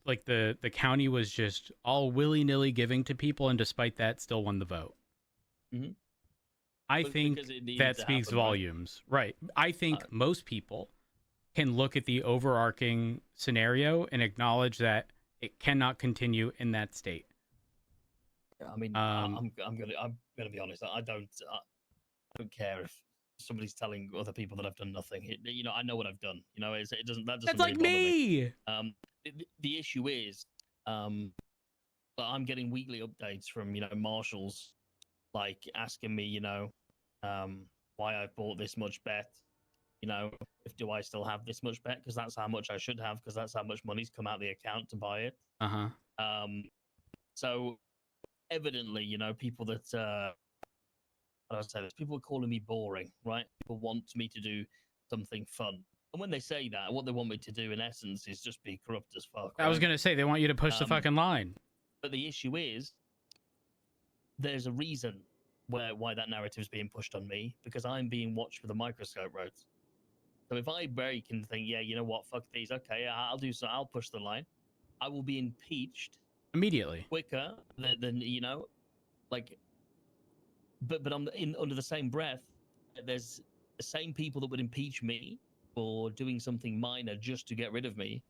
Speaker 1: like, the county was just all willy-nilly giving to people, and despite that, still won the vote.
Speaker 2: Mm-hmm.
Speaker 1: I think that speaks volumes. Right. I think most people can look at the overarching scenario and acknowledge that it cannot continue in that state.
Speaker 2: I mean, I'm gonna be honest. I don't care if somebody's telling other people that I've done nothing. You know, I know what I've done. You know, it doesn't. That doesn't.
Speaker 1: That's
Speaker 2: really
Speaker 1: like
Speaker 2: bother
Speaker 1: me.
Speaker 2: The issue is, that I'm getting weekly updates from marshals, like asking me, why I've bought this much bet. You know, do I still have this much bet? Because that's how much I should have. Because that's how much money's come out of the account to buy it. So evidently, people that how do I say this? People are calling me boring, right? People want me to do something fun. And when they say that, what they want me to do, in essence, is just be corrupt as fuck.
Speaker 1: I was going to say, they want you to push the fucking line.
Speaker 2: But the issue is, there's a reason why that narrative is being pushed on me, because I'm being watched with a microscope, right? So if I break and think, yeah, you know what, fuck these, okay, I'll push the line, I will be impeached
Speaker 1: immediately,
Speaker 2: quicker than like. But under the same breath, there's the same people that would impeach me for doing something minor just to get rid of me,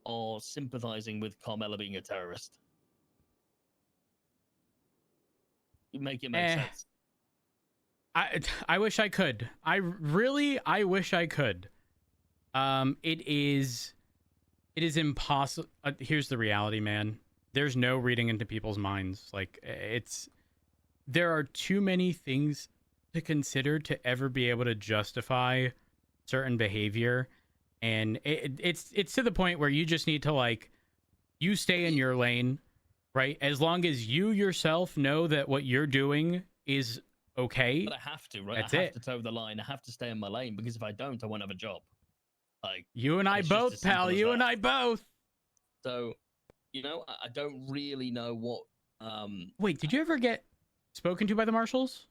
Speaker 2: or sympathizing with Carmella being a terrorist. You make it make sense.
Speaker 1: I wish I could. I wish I could. It is impossible. Here's the reality, man. There's no reading into people's minds. Like, there are too many things to consider to ever be able to justify certain behavior, and it's to the point where you just need to, like, you stay in your lane, right? As long as you yourself know that what you're doing is okay.
Speaker 2: But I have to, right?
Speaker 1: That's
Speaker 2: I have to toe the line. I have to stay in my lane, because if I don't, I won't have a job. Like,
Speaker 1: you and I both, pal. You and I both.
Speaker 2: So, I don't really know what.
Speaker 1: Wait, did you ever get spoken to by the marshals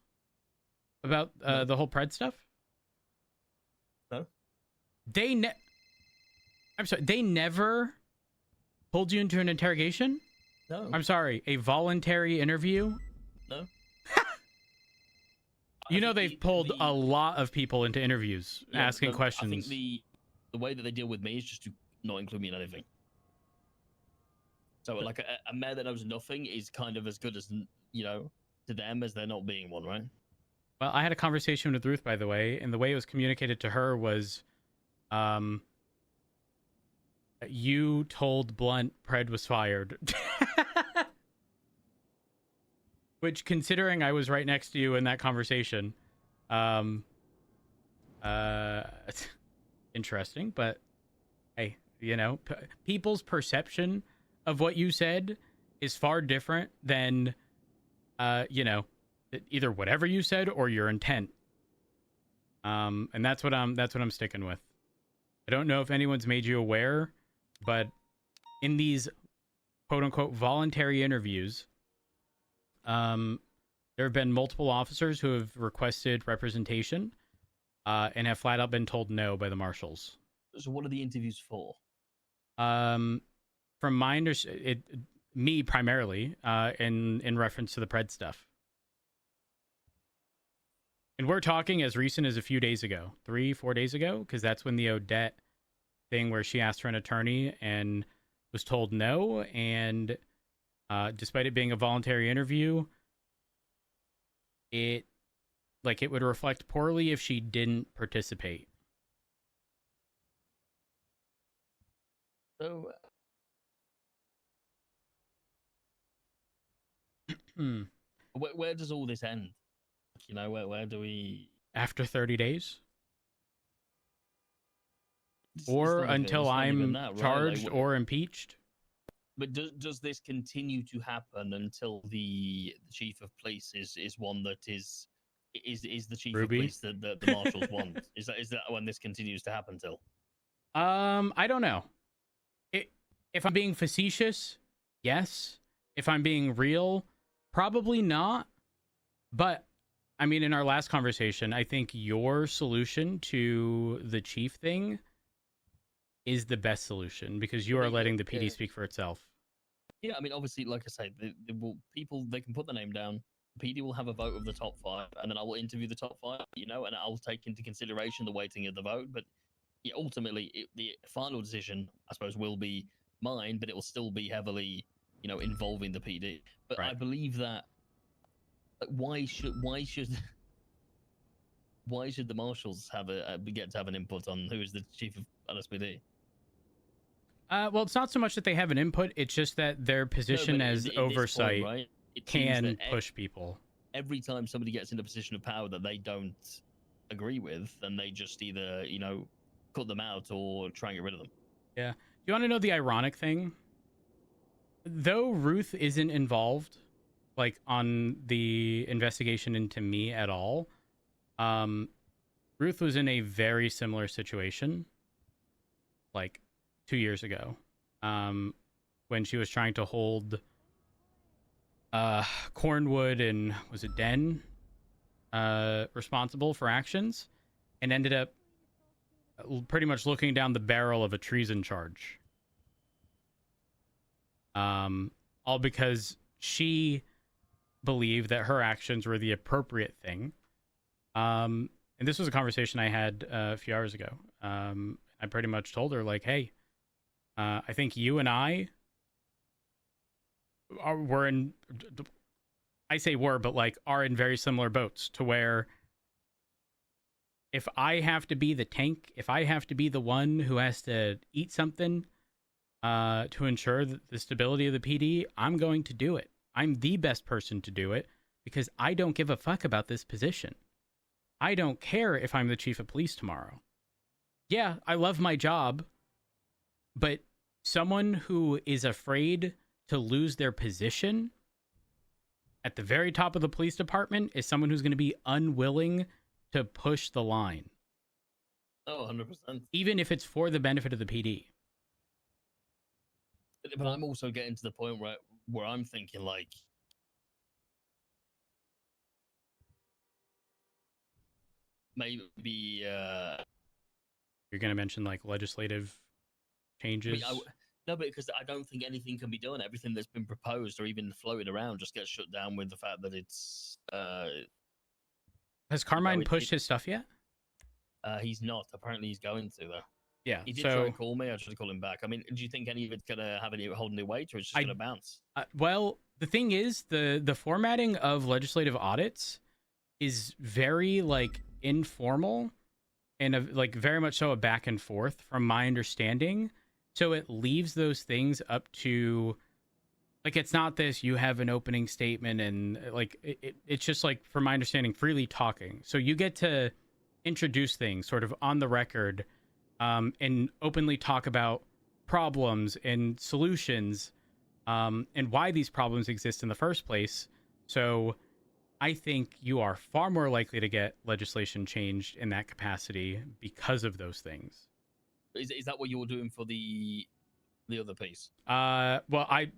Speaker 1: about the whole Pred stuff?
Speaker 2: No.
Speaker 1: I'm sorry. They never pulled you into an interrogation?
Speaker 2: No.
Speaker 1: I'm sorry. A voluntary interview?
Speaker 2: No.
Speaker 1: They've pulled a lot of people into interviews, asking questions.
Speaker 2: I think the way that they deal with me is just to not include me in anything. So, like, a mayor that knows nothing is kind of as good as, to them as there not being one, right?
Speaker 1: Well, I had a conversation with Ruth, by the way, and the way it was communicated to her was, you told Blunt Pred was fired. Which, considering I was right next to you in that conversation, it's interesting. But hey, you know, people's perception of what you said is far different than, you know, either whatever you said or your intent. And that's what I'm sticking with. I don't know if anyone's made you aware, but in these quote unquote voluntary interviews, there have been multiple officers who have requested representation, and have flat out been told no by the marshals.
Speaker 2: So what are the interviews for?
Speaker 1: From my understanding, me primarily, in reference to the Pred stuff. And we're talking as recent as a few days ago, 3-4 days ago, because that's when the Odette thing where she asked for an attorney and was told no, and despite it being a voluntary interview, it would reflect poorly if she didn't participate.
Speaker 2: So, where does all this end? You know, where do we?
Speaker 1: After 30 days?
Speaker 2: It's
Speaker 1: Or
Speaker 2: not even-
Speaker 1: until
Speaker 2: it's not even
Speaker 1: I'm
Speaker 2: that, right?
Speaker 1: charged
Speaker 2: Like,
Speaker 1: or impeached?
Speaker 2: But does this continue to happen until the chief of police is one that is the chief
Speaker 1: Ruby?
Speaker 2: of police that the marshals want? Is that when this continues to happen till?
Speaker 1: I don't know. If I'm being facetious, yes. If I'm being real, probably not. But I mean, in our last conversation, I think your solution to the chief thing is the best solution, because you are letting the PD speak for itself.
Speaker 2: Yeah, I mean, obviously, like I say, they can put the name down. PD will have a vote of the top 5, and then I will interview the top 5. You know, and I'll take into consideration the weighting of the vote. But yeah, ultimately, the final decision, I suppose, will be mine, but it will still be heavily, you know, involving the PD. But I believe that. Why should the marshals get to have an input on who is the chief of LSPD?
Speaker 1: Well, it's not so much that they have an input; it's just that their position as oversight
Speaker 2: right?
Speaker 1: can push people.
Speaker 2: Every time somebody gets in a position of power that they don't agree with, then they just either, you know, cut them out or try and get rid of them.
Speaker 1: Yeah. Do you want to know the ironic thing? Though Ruth isn't involved, like, on the investigation into me at all, Ruth was in a very similar situation, like 2 years ago, when she was trying to hold Cornwood and, was it Den, responsible for actions, and ended up pretty much looking down the barrel of a treason charge. All because she believed that her actions were the appropriate thing. And this was a conversation I had a few hours ago. I pretty much told her, like, hey, I think you and I were in, I say were, but like are in very similar boats, to where if I have to be the tank, if I have to be the one who has to eat something to ensure the stability of the PD, I'm going to do it. I'm the best person to do it, because I don't give a fuck about this position. I don't care if I'm the chief of police tomorrow. Yeah, I love my job, but someone who is afraid to lose their position at the very top of the police department is someone who's going to be unwilling to push the line.
Speaker 2: Oh, 100%.
Speaker 1: Even if it's for the benefit of the PD.
Speaker 2: But I'm also getting to the point where I'm thinking, like, maybe
Speaker 1: you're going to mention like legislative changes.
Speaker 2: No, but because I don't think anything can be done. Everything that's been proposed or even floated around just gets shut down with the fact that it's.
Speaker 1: Has Carmine pushed his stuff yet?
Speaker 2: He's not. Apparently, he's going to though.
Speaker 1: Yeah.
Speaker 2: He did try and call me. I tried to call him back. I mean, do you think any of it's gonna have any hold any weight, or it's just gonna bounce?
Speaker 1: Well, the thing is, the formatting of legislative audits is very like informal and like very much so a back and forth, from my understanding. So it leaves those things up to Like, it's not this, you have an opening statement and like, it's just like, from my understanding, freely talking. So you get to introduce things sort of on the record, and openly talk about problems and solutions, and why these problems exist in the first place. So I think you are far more likely to get legislation changed in that capacity because of those things.
Speaker 2: Is that what you were doing for the other piece?
Speaker 1: Well, I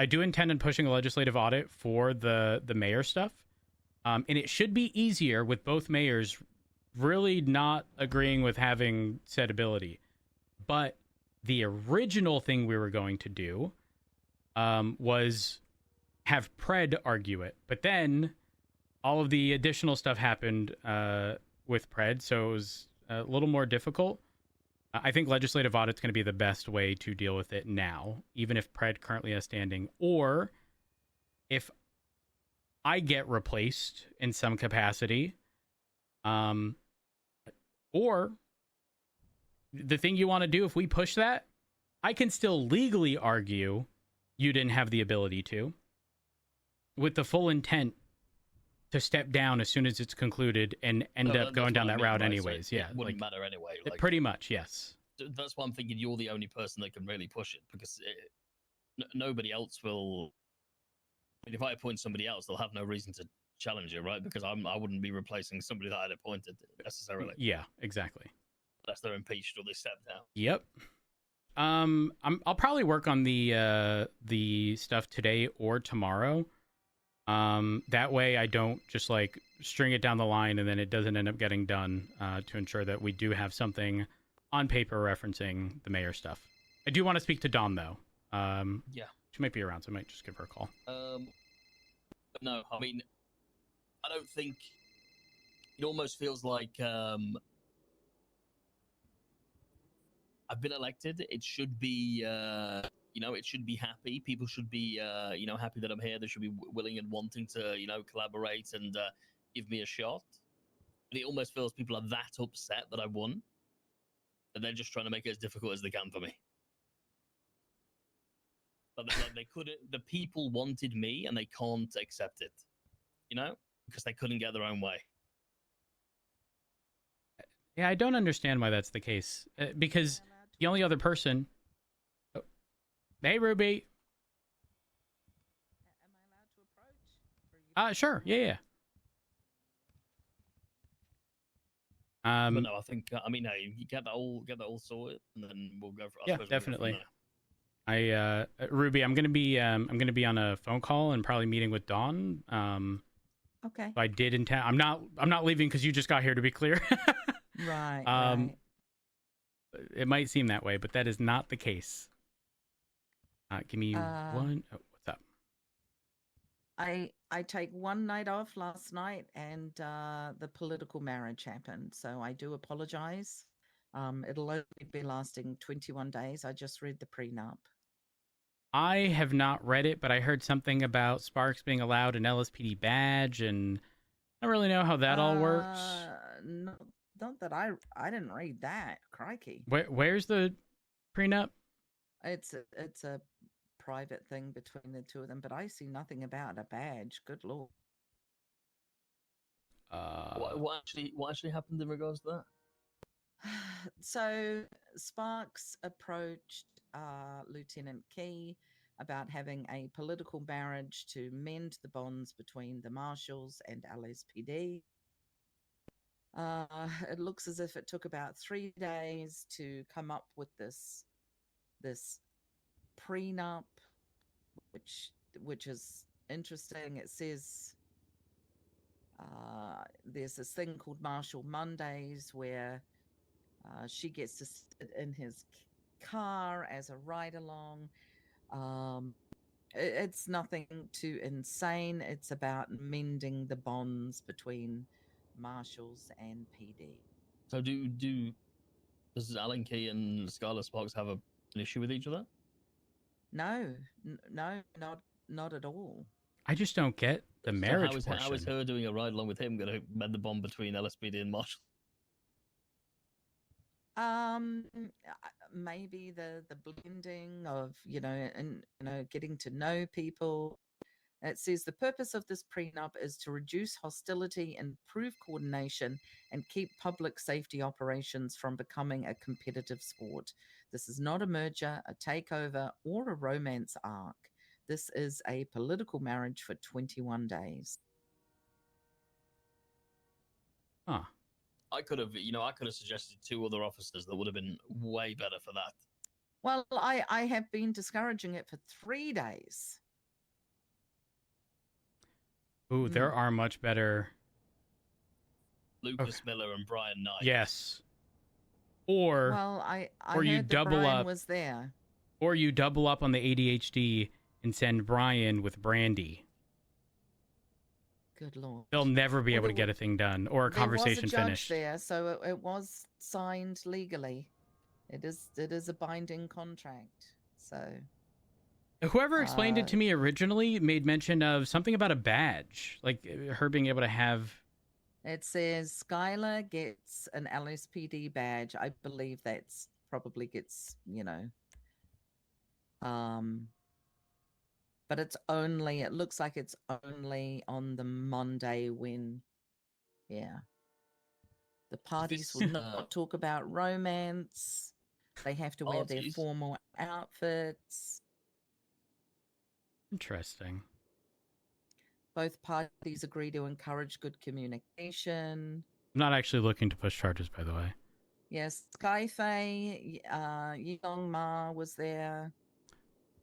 Speaker 1: do intend on pushing a legislative audit for the mayor stuff. And it should be easier with both mayors really not agreeing with having said ability. But the original thing we were going to do was have Pred argue it. But then all of the additional stuff happened with Pred, so it was a little more difficult. I think legislative audit's going to be the best way to deal with it now, even if Pred currently has standing, or if I get replaced in some capacity, or the thing you want to do, if we push that, I can still legally argue you didn't have the ability to, with the full intent to step down as soon as it's concluded and end up going down that route anyways.
Speaker 2: So
Speaker 1: yeah,
Speaker 2: it wouldn't matter anyway. Like,
Speaker 1: pretty much, yes.
Speaker 2: That's why I'm thinking you're the only person that can really push it, because nobody else will. I mean, if I appoint somebody else, they'll have no reason to challenge it, right? Because I wouldn't be replacing somebody that I'd appointed necessarily.
Speaker 1: Yeah, exactly.
Speaker 2: Unless they're impeached or they step down.
Speaker 1: Yep. I'll probably work on the stuff today or tomorrow. That way I don't just like string it down the line and then it doesn't end up getting done, to ensure that we do have something on paper referencing the mayor stuff. I do want to speak to Dawn though.
Speaker 2: Yeah.
Speaker 1: She might be around, so I might just give her a call.
Speaker 2: No, I mean, I don't think it almost feels like I've been elected. It should be, it should be happy. People should be, happy that I'm here. They should be willing and wanting to, collaborate and give me a shot. And it almost feels people are that upset that I won, that they're just trying to make it as difficult as they can for me. But they couldn't. The people wanted me, and they can't accept it. Because they couldn't get their own way.
Speaker 1: Yeah, I don't understand why that's the case. Because the only other person. Oh. Hey, Ruby. Sure. Yeah.
Speaker 2: But no, I think you get that all sorted, and then we'll go for.
Speaker 1: Yeah, definitely. Ruby, I'm gonna be on a phone call and probably meeting with Dawn.
Speaker 9: Okay.
Speaker 1: I did intend. I'm not leaving because you just got here. To be clear.
Speaker 9: Right.
Speaker 1: Right. It might seem that way, but that is not the case. Give me one. Oh, what's up?
Speaker 9: I take one night off last night, and the political marriage happened. So I do apologize. It'll only be lasting 21 days. I just read the prenup.
Speaker 1: I have not read it, but I heard something about Sparks being allowed an LSPD badge, and I don't really know how that all works.
Speaker 9: No, not that I didn't read that. Crikey.
Speaker 1: Where's the prenup?
Speaker 9: It's a private thing between the two of them, but I see nothing about a badge. Good lord.
Speaker 2: What actually happened in regards to that?
Speaker 9: So Sparks approached Lieutenant Key about having a political marriage to mend the bonds between the marshals and LSPD. It looks as if it took about 3 days to come up with this prenup, which is interesting. It says there's this thing called Marshall Mondays where she gets to sit in his car as a ride-along. It's nothing too insane. It's about mending the bonds between marshals and PD.
Speaker 2: So does Alan Key and Scarlet Sparks have an issue with each other?
Speaker 9: No, not at all.
Speaker 1: I just don't get the marriage
Speaker 2: portion. How is her doing a ride along with him going to mend the bond between LSPD and Marshall?
Speaker 9: Maybe the blending of, and getting to know people. It says the purpose of this prenup is to reduce hostility, improve coordination, and keep public safety operations from becoming a competitive sport. This is not a merger, a takeover, or a romance arc. This is a political marriage for 21 days.
Speaker 1: Huh.
Speaker 2: I could have suggested 2 other officers that would have been way better for that.
Speaker 9: Well, I have been discouraging it for 3 days.
Speaker 1: Ooh, there are much better.
Speaker 2: Lucas Miller and Brian Knight.
Speaker 1: Yes. Or
Speaker 9: I
Speaker 1: or you
Speaker 9: heard that
Speaker 1: double
Speaker 9: Brian
Speaker 1: up.
Speaker 9: was there.
Speaker 1: Or you double up on the ADHD and send Brian with Brandy.
Speaker 9: Good Lord.
Speaker 1: They'll never be able to get a thing done or a conversation
Speaker 9: there was a
Speaker 1: finished.
Speaker 9: judge there, so it was signed legally. It is a binding contract. So
Speaker 1: Whoever explained it to me originally made mention of something about a badge, like her being able to have.
Speaker 9: it says Skylar gets an LSPD badge. I believe that's probably gets, but it looks like it's only on the Monday when, the parties will not talk about romance. They have to wear their formal outfits.
Speaker 1: Interesting.
Speaker 9: Both parties agree to encourage good communication.
Speaker 1: I'm not actually looking to push charges, by the way.
Speaker 9: Yes, Skyfae, Young Ma was there.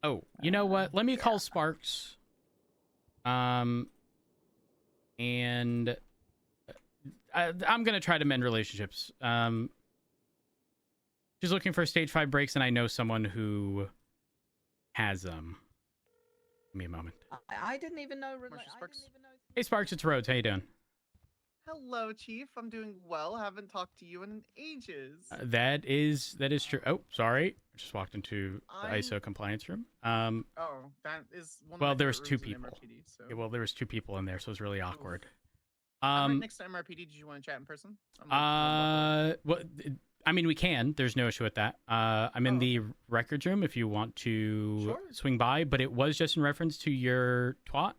Speaker 1: Oh, you know what? Let me call Sparks. And I'm gonna try to mend relationships. She's looking for stage 5 breaks, and I know someone who has them. Give me a moment.
Speaker 9: I didn't even know.
Speaker 1: Hey, Sparks, it's Rhodes. How you doing?
Speaker 12: Hello, Chief. I'm doing well. Haven't talked to you in ages.
Speaker 1: That is true. Oh, sorry. I just walked into the ISO compliance room.
Speaker 12: Oh, that is one.
Speaker 1: Well,
Speaker 12: of my
Speaker 1: there was
Speaker 12: favorite
Speaker 1: 2
Speaker 12: rooms in
Speaker 1: people.
Speaker 12: MRPD, so.
Speaker 1: Yeah, well, there was 2 people in there, so it was really awkward.
Speaker 12: I'm right next to MRPD. Did you want to chat in person?
Speaker 1: Well, I mean, we can. There's no issue with that. I'm in the records room if you want to swing by, but it was just in reference to your twat.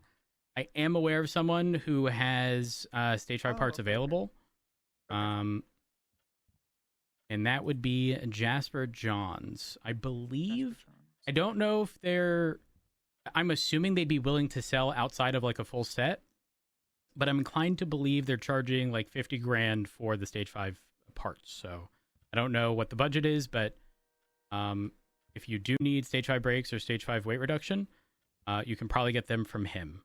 Speaker 1: I am aware of someone who has stage 5 parts available. And that would be Jasper Johns. I believe. I don't know if they're. I'm assuming they'd be willing to sell outside of like a full set, but I'm inclined to believe they're charging like 50 grand for the stage 5 parts. So I don't know what the budget is, but if you do need stage 5 breaks or stage 5 weight reduction, you can probably get them from him.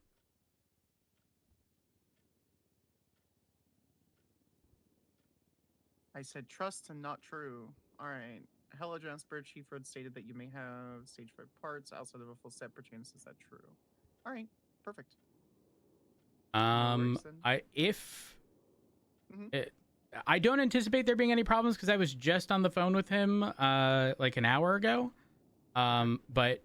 Speaker 12: I said trust and not true. All right. Hello, Jasper. Chief Road stated that you may have stage 5 parts outside of a full set. Perchance, is that true? All right. Perfect.
Speaker 1: I don't anticipate there being any problems because I was just on the phone with him like an hour ago. But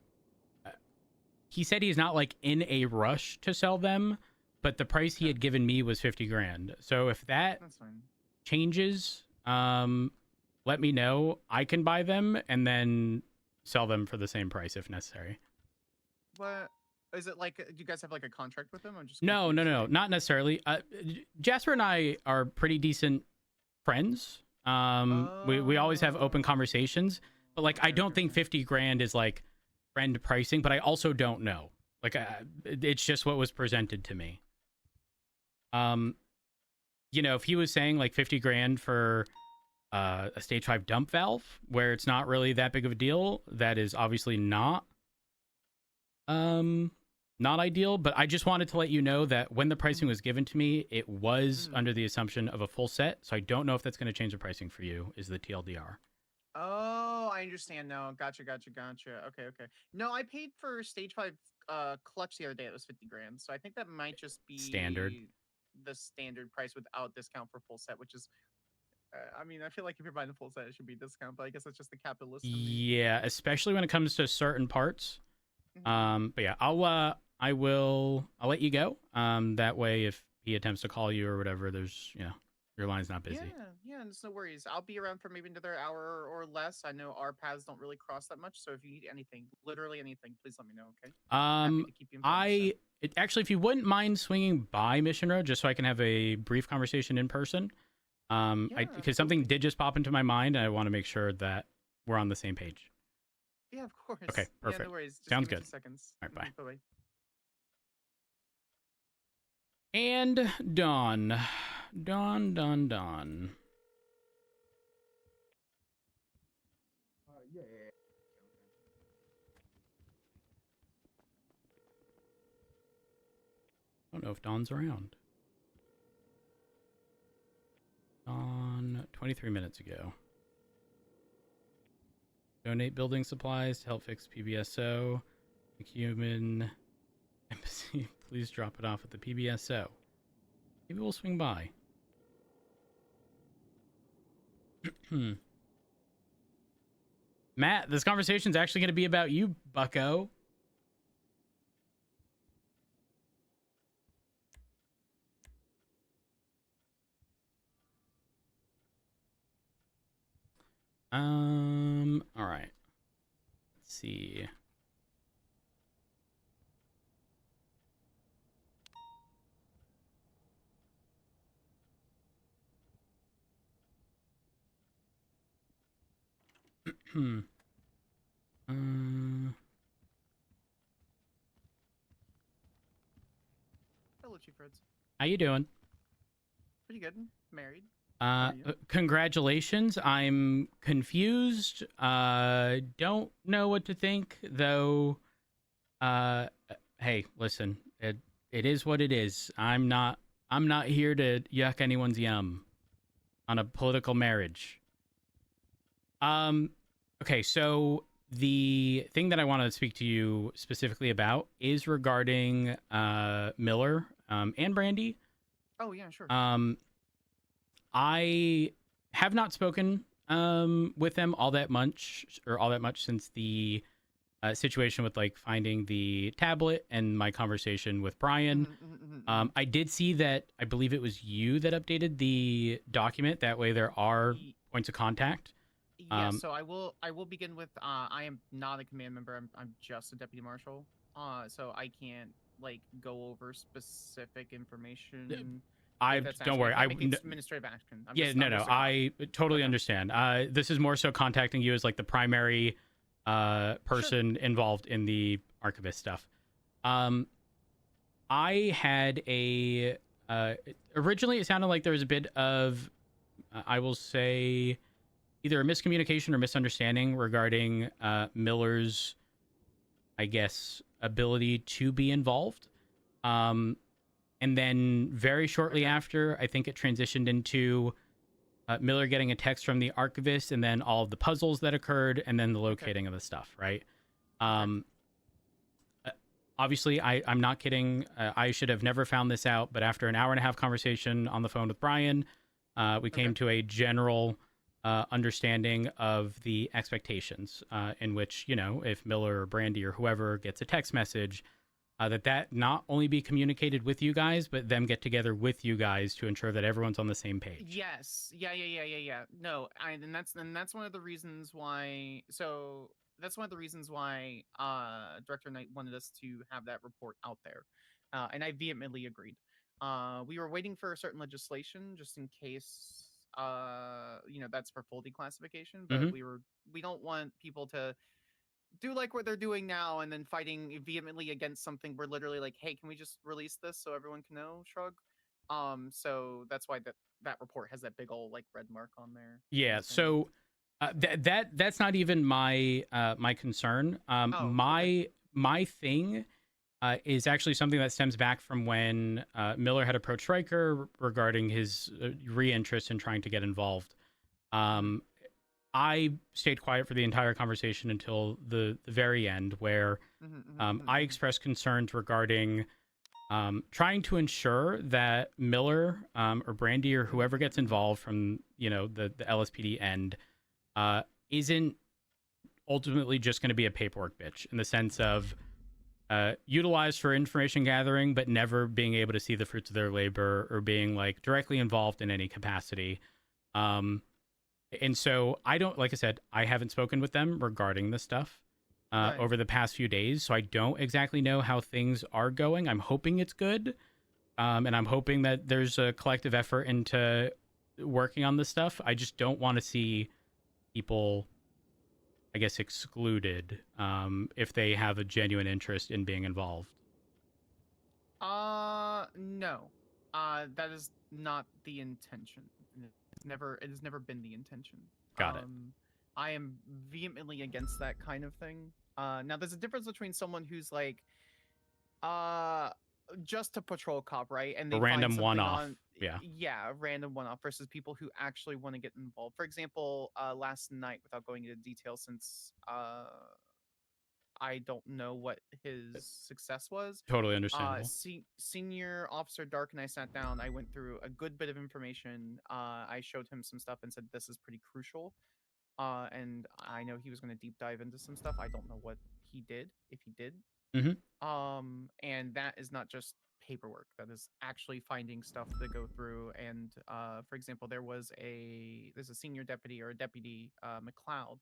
Speaker 1: he said he's not like in a rush to sell them, but the price he had given me was 50 grand. So if that's
Speaker 12: fine.
Speaker 1: Changes, let me know. I can buy them and then sell them for the same price if necessary.
Speaker 12: What is it like? Do you guys have like a contract with them? I'm just
Speaker 1: No, not necessarily. Jasper and I are pretty decent friends. We always have open conversations, but like I don't think 50 grand is like friend pricing, but I also don't know. Like it's just what was presented to me. If he was saying like 50 grand for a stage 5 dump valve where it's not really that big of a deal, that is obviously not ideal, but I just wanted to let you know that when the pricing was given to me, it was under the assumption of a full set. So I don't know if that's going to change the pricing for you, is the TLDR.
Speaker 12: Oh, I understand now. Gotcha. Okay. No, I paid for stage 5 clutch the other day. It was 50 grand. So I think that might just be
Speaker 1: standard.
Speaker 12: The standard price without discount for full set, which is, I mean, I feel like if you're buying a full set, it should be discount, but I guess that's just the capitalist.
Speaker 1: Yeah, especially when it comes to certain parts. But yeah, I'll let you go. That way, if he attempts to call you or whatever, there's your line's not busy.
Speaker 12: Yeah, it's no worries. I'll be around for maybe another hour or less. I know our paths don't really cross that much, so if you need anything, literally anything, please let me know, okay? Happy to keep you informed,
Speaker 1: Actually, if you wouldn't mind swinging by Mission Road, just so I can have a brief conversation in person, because something did just pop into my mind, and I want to make sure that we're on the same page.
Speaker 12: Yeah, of course.
Speaker 1: Okay, perfect.
Speaker 12: Yeah, no worries. Just
Speaker 1: Sounds
Speaker 12: give me
Speaker 1: good.
Speaker 12: 2 seconds.
Speaker 1: All right, bye.
Speaker 12: Bye-bye.
Speaker 1: And Dawn. Dawn.
Speaker 21: Yeah.
Speaker 1: I don't know if Dawn's around. Dawn, 23 minutes ago. Donate building supplies to help fix PBSO. Human Embassy, please drop it off at the PBSO. Maybe we'll swing by. Matt, this conversation's actually going to be about you, bucko. All right. Let's see.
Speaker 12: Hello, Chief Rhodes.
Speaker 1: How you doing?
Speaker 12: Pretty good. Married.
Speaker 1: Congratulations. I'm confused. Don't know what to think, though. Hey, listen. It is what it is. I'm not here to yuck anyone's yum on a political marriage. Okay, so the thing that I want to speak to you specifically about is regarding Miller and Brandy.
Speaker 12: Oh, yeah, sure.
Speaker 1: I have not spoken with them all that much since the situation with like finding the tablet and my conversation with Brian. I did see that I believe it was you that updated the document. That way there are points of contact.
Speaker 12: Yeah, so I will begin with I am not a command member. I'm just a deputy marshal. So I can't like go over specific information.
Speaker 1: Don't worry.
Speaker 12: Administrative action.
Speaker 1: I totally understand. This is more so contacting you as like the primary person involved in the archivist stuff. I had originally it sounded like there was a bit of I will say either a miscommunication or misunderstanding regarding Miller's, I guess, ability to be involved. And then very shortly after, I think it transitioned into Miller getting a text from the archivist and then all of the puzzles that occurred and then the locating of the stuff, right? Obviously, I'm not kidding. I should have never found this out, but after an hour and a half conversation on the phone with Brian, we came to a general understanding of the expectations in which, you know, if Miller or Brandy or whoever gets a text message, that not only be communicated with you guys, but them get together with you guys to ensure that everyone's on the same page.
Speaker 12: Yes. Yeah. No, and that's one of the reasons why. So that's one of the reasons why Director Knight wanted us to have that report out there, and I vehemently agreed. We were waiting for a certain legislation just in case, that's for full declassification. But we don't want people to do like what they're doing now and then fighting vehemently against something. We're literally like, hey, can we just release this so everyone can know? Shrug. So that's why that report has that big old like red mark on there.
Speaker 1: Yeah. So that's not even my my concern. My thing is actually something that stems back from when Miller had approached Riker regarding his re-interest in trying to get involved. I stayed quiet for the entire conversation until the very end, where I expressed concerns regarding trying to ensure that Miller or Brandy or whoever gets involved from, the LSPD end isn't ultimately just going to be a paperwork bitch, in the sense of utilized for information gathering, but never being able to see the fruits of their labor or being like directly involved in any capacity. And so I don't, like I said, I haven't spoken with them regarding this stuff over the past few days. So I don't exactly know how things are going. I'm hoping it's good. And I'm hoping that there's a collective effort into working on this stuff. I just don't want to see people, I guess, excluded if they have a genuine interest in being involved.
Speaker 12: No. That is not the intention. It has never been the intention.
Speaker 1: Got it.
Speaker 12: I am vehemently against that kind of thing. Now there's a difference between someone who's like just a patrol cop, right? And they
Speaker 1: A random
Speaker 12: find something
Speaker 1: one-off.
Speaker 12: on,
Speaker 1: Yeah.
Speaker 12: a random one-off versus people who actually want to get involved. For example, last night, without going into detail, since I don't know what his success was.
Speaker 1: Totally understandable.
Speaker 12: Senior Officer Dark and I sat down. I went through a good bit of information. I showed him some stuff and said, this is pretty crucial. And I know he was going to deep dive into some stuff. I don't know what he did, if he did. And that is not just paperwork. That is actually finding stuff to go through. And for example, there's a senior deputy or a deputy McLeod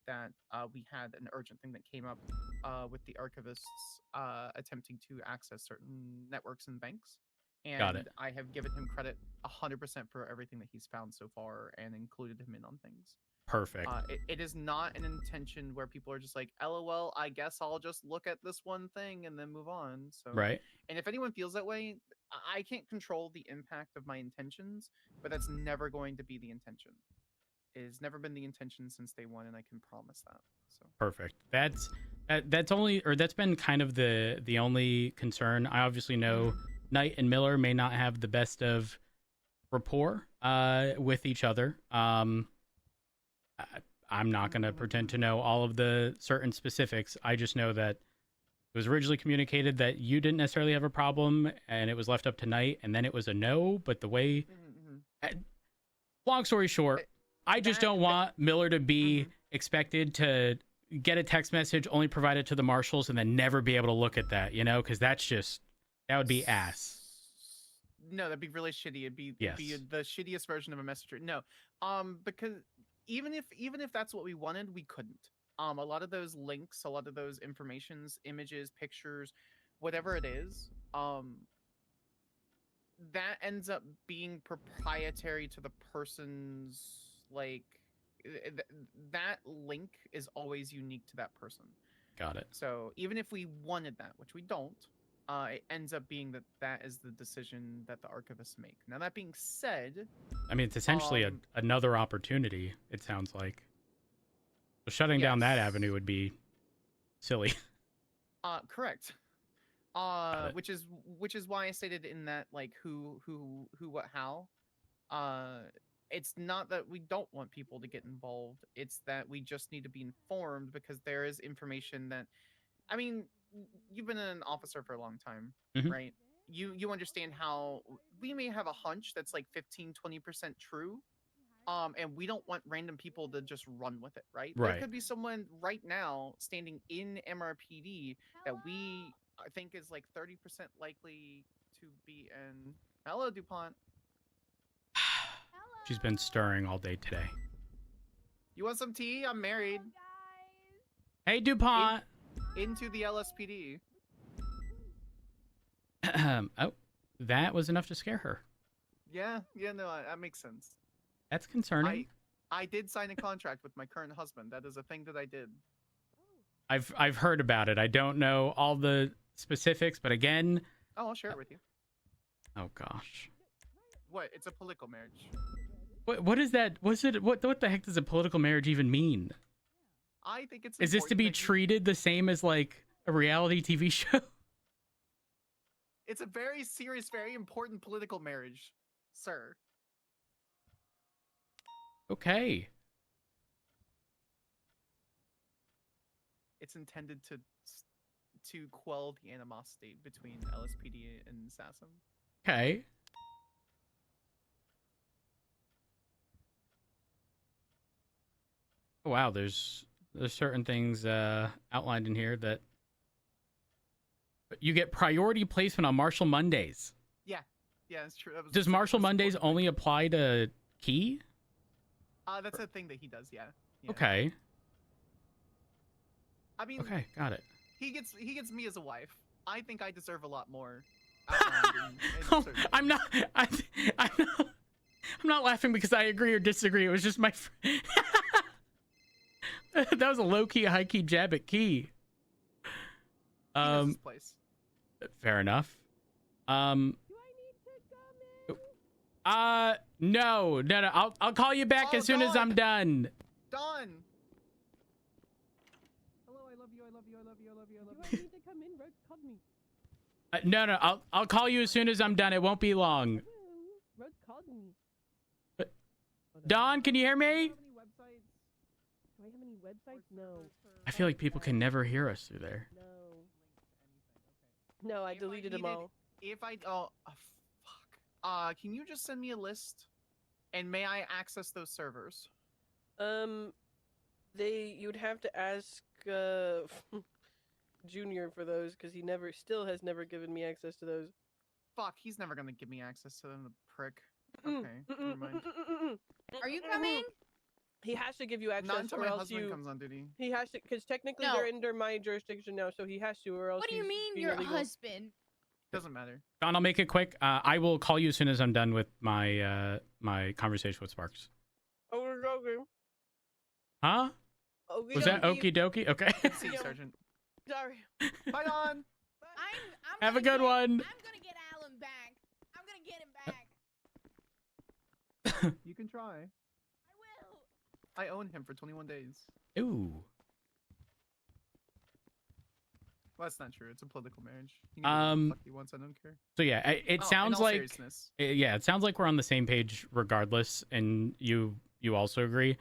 Speaker 12: that we had an urgent thing that came up with the archivists attempting to access certain networks and banks. And
Speaker 1: Got it.
Speaker 12: I have given him credit 100% for everything that he's found so far and included him in on things.
Speaker 1: Perfect.
Speaker 12: It is not an intention where people are just like, LOL, I guess I'll just look at this one thing and then move on. So
Speaker 1: Right.
Speaker 12: And if anyone feels that way, I can't control the impact of my intentions, but that's never going to be the intention. It has never been the intention since day one, and I can promise that. So
Speaker 1: Perfect. That's been kind of the only concern. I obviously know Knight and Miller may not have the best of rapport with each other. I'm not going to pretend to know all of the certain specifics. I just know that it was originally communicated that you didn't necessarily have a problem, and it was left up to Knight, and then it was a no. But the way, long story short, I just don't want Miller to be expected to get a text message, only provide it to the marshals, and then never be able to look at that, because that would be ass.
Speaker 12: No, that'd be really shitty. It'd be the shittiest version of a messenger. No, because even if that's what we wanted, we couldn't. A lot of those links, a lot of those informations, images, pictures, whatever it is, that ends up being proprietary to the person's, like, that link is always unique to that person.
Speaker 1: Got it.
Speaker 12: So even if we wanted that, which we don't, it ends up being that is the decision that the archivists make. Now, that being said,
Speaker 1: I mean, it's essentially another opportunity, it sounds like. So shutting down that avenue would be silly.
Speaker 12: Correct. Which is why I stated in that, like, who, what, how. It's not that we don't want people to get involved. It's that we just need to be informed, because there is information that, I mean, you've been an officer for a long time, right? You understand how we may have a hunch that's like 15-20% true. And we don't want random people to just run with it, right? There could be someone right now standing in MRPD that we think is like 30% likely to be in. Hello, DuPont.
Speaker 1: She's been stirring all day today.
Speaker 12: You want some tea? I'm married.
Speaker 1: Hey, DuPont.
Speaker 12: Into the LSPD.
Speaker 1: Oh, that was enough to scare her.
Speaker 12: Yeah, no, that makes sense.
Speaker 1: That's concerning.
Speaker 12: I did sign a contract with my current husband. That is a thing that I did.
Speaker 1: I've heard about it. I don't know all the specifics, but again.
Speaker 12: Oh, I'll share it with you.
Speaker 1: Oh gosh.
Speaker 12: What? It's a political marriage.
Speaker 1: What is that? What the heck does a political marriage even mean?
Speaker 12: I think it's.
Speaker 1: Is this to be treated the same as like a reality TV show?
Speaker 12: It's a very serious, very important political marriage, sir.
Speaker 1: Okay.
Speaker 12: It's intended to quell the animosity between LSPD and SASM.
Speaker 1: Okay. Wow, there's certain things outlined in here that You get priority placement on Marshall Mondays.
Speaker 12: Yeah, it's true.
Speaker 1: Does Marshall Mondays only apply to Key?
Speaker 12: That's a thing that he does. Yeah.
Speaker 1: Okay.
Speaker 12: I mean,
Speaker 1: okay, got it.
Speaker 12: He gets me as a wife. I think I deserve a lot more.
Speaker 1: I'm not laughing because I agree or disagree. It was just my. That was a low key, high key jab at Key.
Speaker 12: His place.
Speaker 1: Fair enough. No. I'll call you back as soon as I'm done.
Speaker 12: Done. Hello, I love you. I love you. I love you. I love you. I love you.
Speaker 6: Do I need to come in? Rhodes called me.
Speaker 1: No. I'll call you as soon as I'm done. It won't be long.
Speaker 6: Rhodes called me.
Speaker 1: Don, can you hear me?
Speaker 6: Do I have any websites? No.
Speaker 1: I feel like people can never hear us through there.
Speaker 6: No, I deleted them all.
Speaker 12: Fuck. Can you just send me a list? And may I access those servers?
Speaker 6: You'd have to ask Junior for those because he still has never given me access to those.
Speaker 12: Fuck, he's never gonna give me access to them, the prick. Okay, never mind.
Speaker 17: Are you coming?
Speaker 6: He has to give you access,
Speaker 12: Not until
Speaker 6: or
Speaker 12: my
Speaker 6: else
Speaker 12: husband comes on duty.
Speaker 6: He has to, because technically
Speaker 17: No.
Speaker 6: they're under my jurisdiction now, so he has to, or else.
Speaker 17: What do you
Speaker 6: he's
Speaker 17: mean,
Speaker 6: being
Speaker 17: your
Speaker 6: illegal.
Speaker 17: husband?
Speaker 12: Doesn't matter.
Speaker 1: Don, I'll make it quick. I will call you as soon as I'm done with my my conversation with Sparks.
Speaker 6: Oh, okay.
Speaker 1: Huh?
Speaker 6: Okie
Speaker 1: Was that
Speaker 6: dokie.
Speaker 1: okie dokie? Okay.
Speaker 12: See you, Sergeant.
Speaker 6: Sorry.
Speaker 12: Bye, Don.
Speaker 1: Have a good one.
Speaker 17: I'm gonna get Alan back. I'm gonna get him back.
Speaker 12: You can try. I own him for 21 days.
Speaker 1: Ooh.
Speaker 12: Well, that's not true. It's a political marriage. He can do what the fuck he wants. I don't care.
Speaker 1: So yeah, it
Speaker 12: Oh,
Speaker 1: sounds
Speaker 12: in all
Speaker 1: like
Speaker 12: seriousness.
Speaker 1: it sounds like we're on the same page regardless, and you also agree.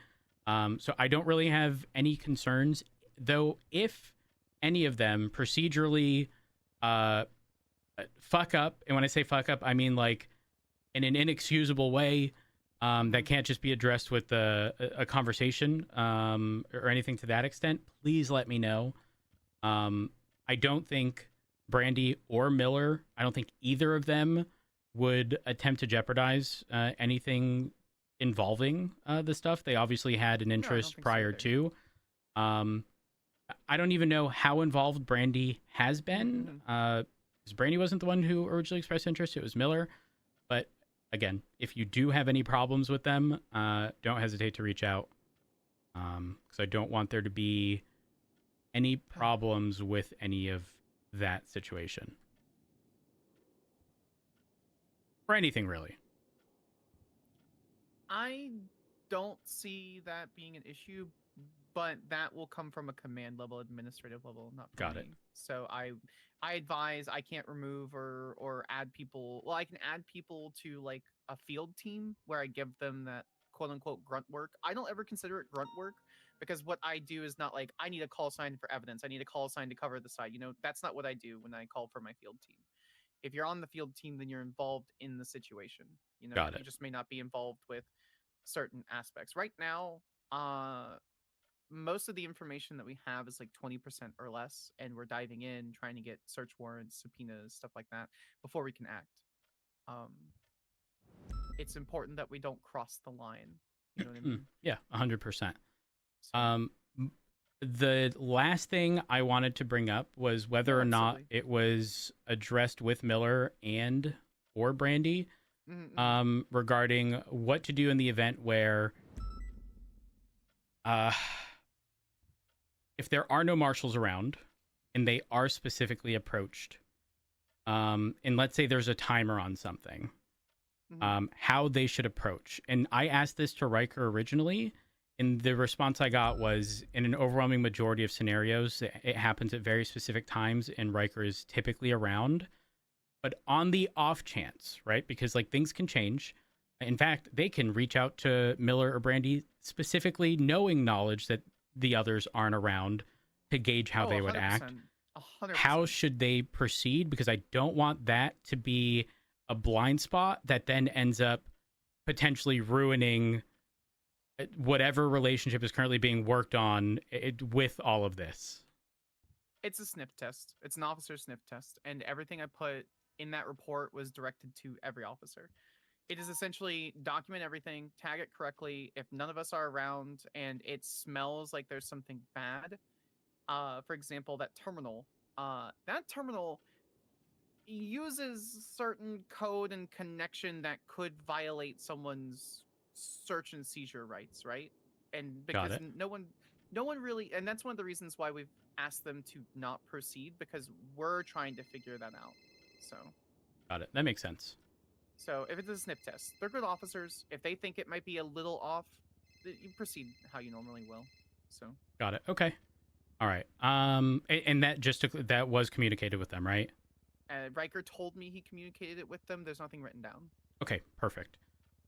Speaker 1: So I don't really have any concerns, though. If any of them procedurally fuck up, and when I say fuck up, I mean like in an inexcusable way. That can't just be addressed with a conversation or anything to that extent. Please let me know. I don't think Brandy or Miller, I don't think either of them would attempt to jeopardize anything involving the stuff. They obviously had an interest prior to. I don't even know how involved Brandy has been. Because Brandy wasn't the one who originally expressed interest. It was Miller. But again, if you do have any problems with them, don't hesitate to reach out. Because I don't want there to be any problems with any of that situation. Or anything, really.
Speaker 12: I don't see that being an issue, but that will come from a command level, administrative level, not from
Speaker 1: Got
Speaker 12: me.
Speaker 1: it.
Speaker 12: So I advise I can't remove or add people. Well, I can add people to like a field team where I give them that quote unquote grunt work. I don't ever consider it grunt work because what I do is not like I need a call sign for evidence. I need a call sign to cover the site. You know, that's not what I do when I call for my field team. If you're on the field team, then you're involved in the situation. You know,
Speaker 1: Got
Speaker 12: you
Speaker 1: it.
Speaker 12: just may not be involved with certain aspects. Right now, most of the information that we have is like 20% or less, and we're diving in, trying to get search warrants, subpoenas, stuff like that before we can act. It's important that we don't cross the line. You know what I mean?
Speaker 1: Yeah, 100%. The last thing I wanted to bring up was whether or not it was addressed with Miller and or Brandy regarding what to do in the event where if there are no marshals around and they are specifically approached, and let's say there's a timer on something, how they should approach. And I asked this to Riker originally, and the response I got was, in an overwhelming majority of scenarios, it happens at very specific times, and Riker is typically around. But on the off chance, right? Because like things can change. In fact, they can reach out to Miller or Brandy specifically knowing knowledge that the others aren't around to gauge how they would act.
Speaker 12: 100%.
Speaker 1: How should they proceed? Because I don't want that to be a blind spot that then ends up potentially ruining whatever relationship is currently being worked on with all of this.
Speaker 12: It's a sniff test. It's an officer sniff test, and everything I put in that report was directed to every officer. It is essentially document everything, tag it correctly. If none of us are around and it smells like there's something bad, for example, that terminal uses certain code and connection that could violate someone's search and seizure rights, right? And
Speaker 1: Got
Speaker 12: because
Speaker 1: it.
Speaker 12: no one really, and that's one of the reasons why we've asked them to not proceed, because we're trying to figure that out. So
Speaker 1: Got it. That makes sense.
Speaker 12: so if it's a sniff test, they're good officers. If they think it might be a little off, you proceed how you normally will. So
Speaker 1: Got it. Okay. All right. And that was communicated with them, right?
Speaker 12: Riker told me he communicated it with them. There's nothing written down.
Speaker 1: Okay, perfect.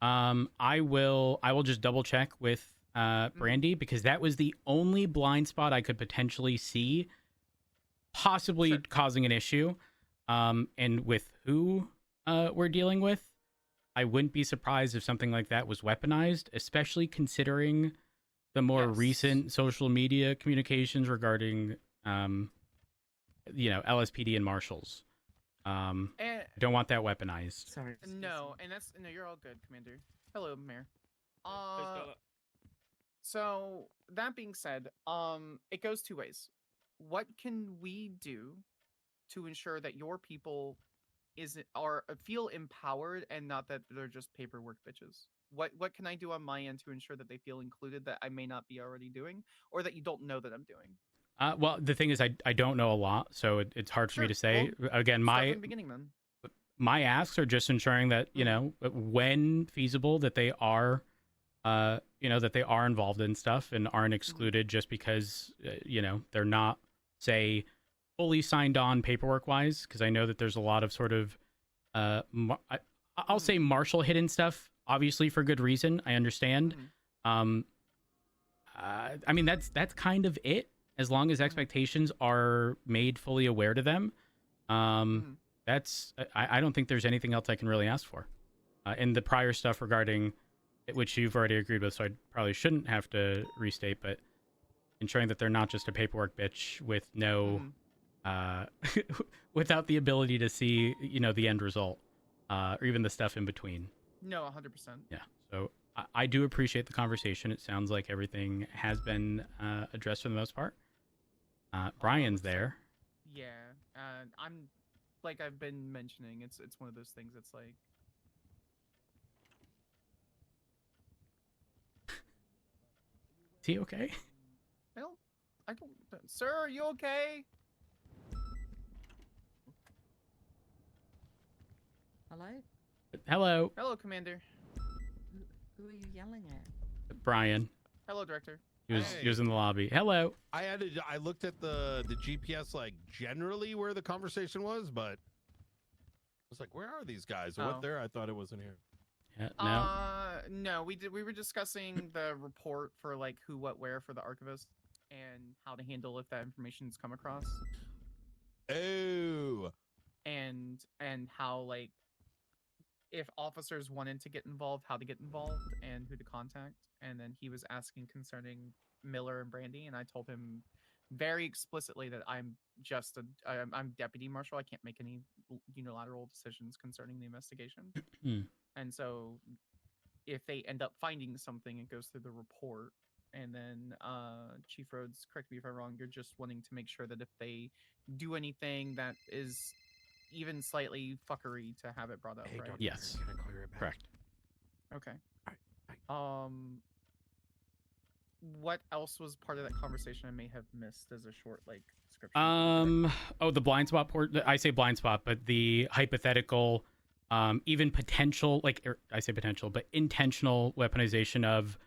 Speaker 1: I will just double check with Brandy, because that was the only blind spot I could potentially see possibly causing an issue. And with who we're dealing with, I wouldn't be surprised if something like that was weaponized, especially considering the more recent social media communications regarding LSPD and marshals. Don't want that weaponized.
Speaker 9: Sorry.
Speaker 12: No, you're all good, Commander. Hello, Mayor. So that being said, it goes two ways. What can we do to ensure that your people feel empowered and not that they're just paperwork bitches? What can I do on my end to ensure that they feel included that I may not be already doing, or that you don't know that I'm doing?
Speaker 1: Well, the thing is, I don't know a lot, so it's hard for me to say.
Speaker 12: Well,
Speaker 1: Again,
Speaker 12: start from the beginning then.
Speaker 1: my asks are just ensuring that, when feasible, that they are, that they are involved in stuff and aren't excluded just because, they're not, say, fully signed on paperwork wise. Because I know that there's a lot of sort of, I'll say martial hidden stuff, obviously for good reason. I understand. I mean, that's kind of it. As long as expectations are made fully aware to them, I don't think there's anything else I can really ask for. And the prior stuff regarding it, which you've already agreed with, so I probably shouldn't have to restate, but ensuring that they're not just a paperwork bitch with no, without the ability to see, the end result, or even the stuff in between.
Speaker 12: No, 100%.
Speaker 1: Yeah. So I do appreciate the conversation. It sounds like everything has been addressed for the most part. Brian's there.
Speaker 12: Yeah, I'm like I've been mentioning. It's one of those things. It's like
Speaker 1: Is he okay?
Speaker 12: I don't. Sir, are you okay?
Speaker 9: Hello?
Speaker 1: Hello,
Speaker 12: Hello, Commander.
Speaker 9: Who are you yelling at?
Speaker 1: Brian.
Speaker 12: Hello, Director.
Speaker 1: He was in the lobby. Hello.
Speaker 19: I looked at the GPS, like, generally where the conversation was, but I was like, where are these guys? What there? I thought it wasn't here.
Speaker 1: Yeah, no.
Speaker 12: No, we were discussing the report for like who, what, where for the archivist and how to handle if that information's come across.
Speaker 19: Oh.
Speaker 12: And how, like, if officers wanted to get involved, how to get involved and who to contact. And then he was asking concerning Miller and Brandy, and I told him very explicitly that I'm deputy marshal. I can't make any unilateral decisions concerning the investigation. And so if they end up finding something, it goes through the report. And then Chief Rhodes, correct me if I'm wrong, you're just wanting to make sure that if they do anything that is even slightly fuckery, to have it brought up, right?
Speaker 1: Yes.
Speaker 19: Can I call you right back?
Speaker 1: Correct.
Speaker 12: Okay. What else was part of that conversation I may have missed as a short, like, description?
Speaker 1: The blind spot I say blind spot, but the hypothetical, even potential, I say potential, but intentional weaponization of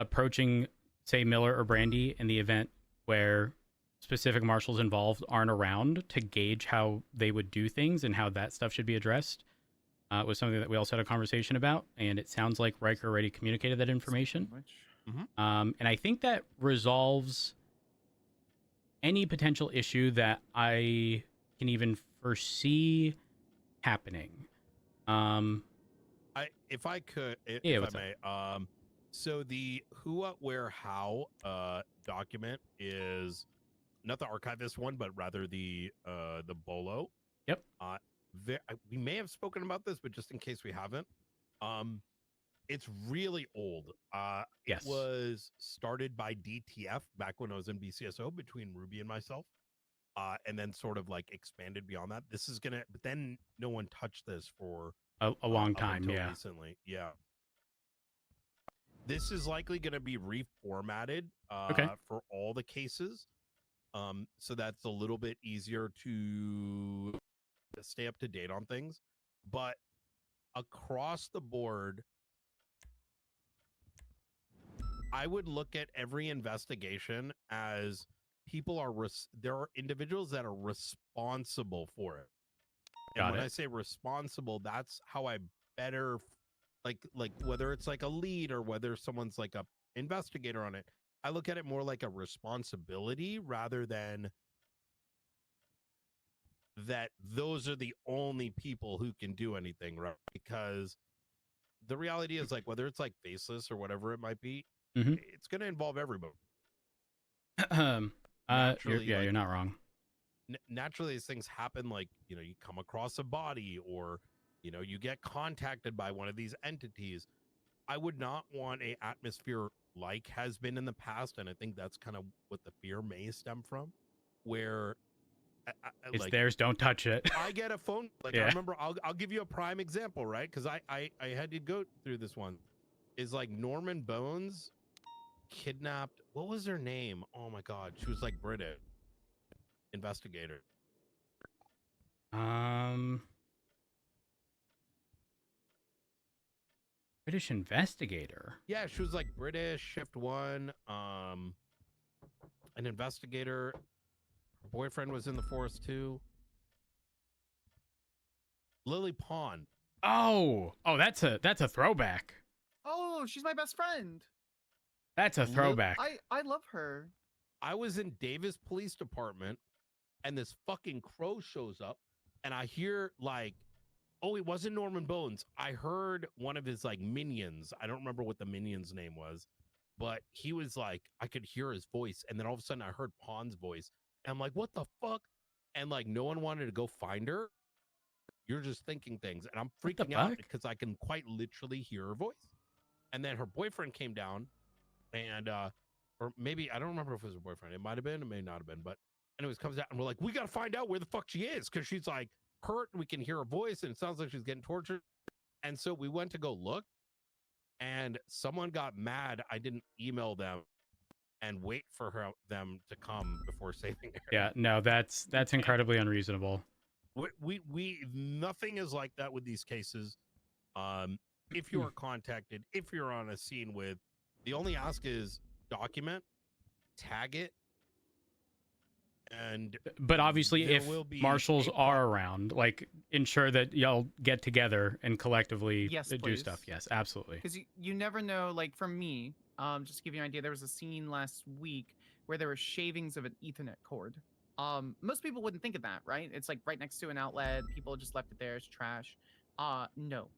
Speaker 1: approaching, say, Miller or Brandy in the event where specific marshals involved aren't around to gauge how they would do things and how that stuff should be addressed. Was something that we also had a conversation about, and it sounds like Riker already communicated that information. And I think that resolves any potential issue that I can even foresee happening.
Speaker 19: If I could, if
Speaker 1: Yeah,
Speaker 19: I may, so the who, what, where, how document is not the archivist one, but rather the Bolo.
Speaker 1: Yep.
Speaker 19: We may have spoken about this, but just in case we haven't, it's really old. It was started by DTF back when I was in BCSO between Ruby and myself, and then sort of like expanded beyond that. This is gonna, but then no one touched this for
Speaker 1: a long
Speaker 19: up
Speaker 1: time.
Speaker 19: until
Speaker 1: Yeah.
Speaker 19: recently. Yeah. This is likely going to be reformatted for all the cases. So that's a little bit easier to stay up to date on things. But across the board, I would look at every investigation as people are there are individuals that are responsible for it. And when I say responsible, that's how I better like whether it's like a lead or whether someone's like a investigator on it. I look at it more like a responsibility rather than that those are the only people who can do anything, right? Because the reality is, like, whether it's like faceless or whatever it might be, it's going to involve everybody.
Speaker 1: You're not wrong.
Speaker 19: Naturally, these things happen. Like, you know, you come across a body, or you know, you get contacted by one of these entities. I would not want a atmosphere like has been in the past, and I think that's kind of what the fear may stem from, where
Speaker 1: It's
Speaker 19: like,
Speaker 1: theirs. Don't touch it.
Speaker 19: I get a phone. Like, I remember, I'll give you a prime example, right? Because I had to go through this one. Is like Norman Bones kidnapped. What was her name? Oh my God, she was like British investigator.
Speaker 1: British investigator.
Speaker 19: Yeah, she was like British, Shift 1, an investigator. Her boyfriend was in the force too. Lily Pond.
Speaker 1: Oh, that's a throwback.
Speaker 12: Oh, she's my best friend.
Speaker 1: That's a throwback.
Speaker 12: I love her.
Speaker 19: I was in Davis Police Department, and this fucking crow shows up, and I hear like, oh, it wasn't Norman Bones. I heard one of his like minions. I don't remember what the minion's name was, but he was like, I could hear his voice, and then all of a sudden I heard Pond's voice, and I'm like, what the fuck? And like, no one wanted to go find her. You're just thinking things, and I'm freaking out because I can quite literally hear her voice. And then her boyfriend came down, and or maybe I don't remember if it was her boyfriend. It might have been, it may not have been, but anyways, comes out, and we're like, we got to find out where the fuck she is, because she's like hurt, and we can hear her voice, and it sounds like she's getting tortured. And so we went to go look, and someone got mad I didn't email them and wait for them to come before saving her.
Speaker 1: Yeah, no, that's incredibly unreasonable.
Speaker 19: We nothing is like that with these cases. If you are contacted, if you're on a scene with, the only ask is document, tag it, and
Speaker 1: but obviously if marshals are around, like, ensure that y'all get together and collectively do stuff. Yes, absolutely.
Speaker 12: Because you never know. Like, from me, just to give you an idea, there was a scene last week where there were shavings of an Ethernet cord. Most people wouldn't think of that, right? It's like right next to an outlet. People just left it there. It's trash. No.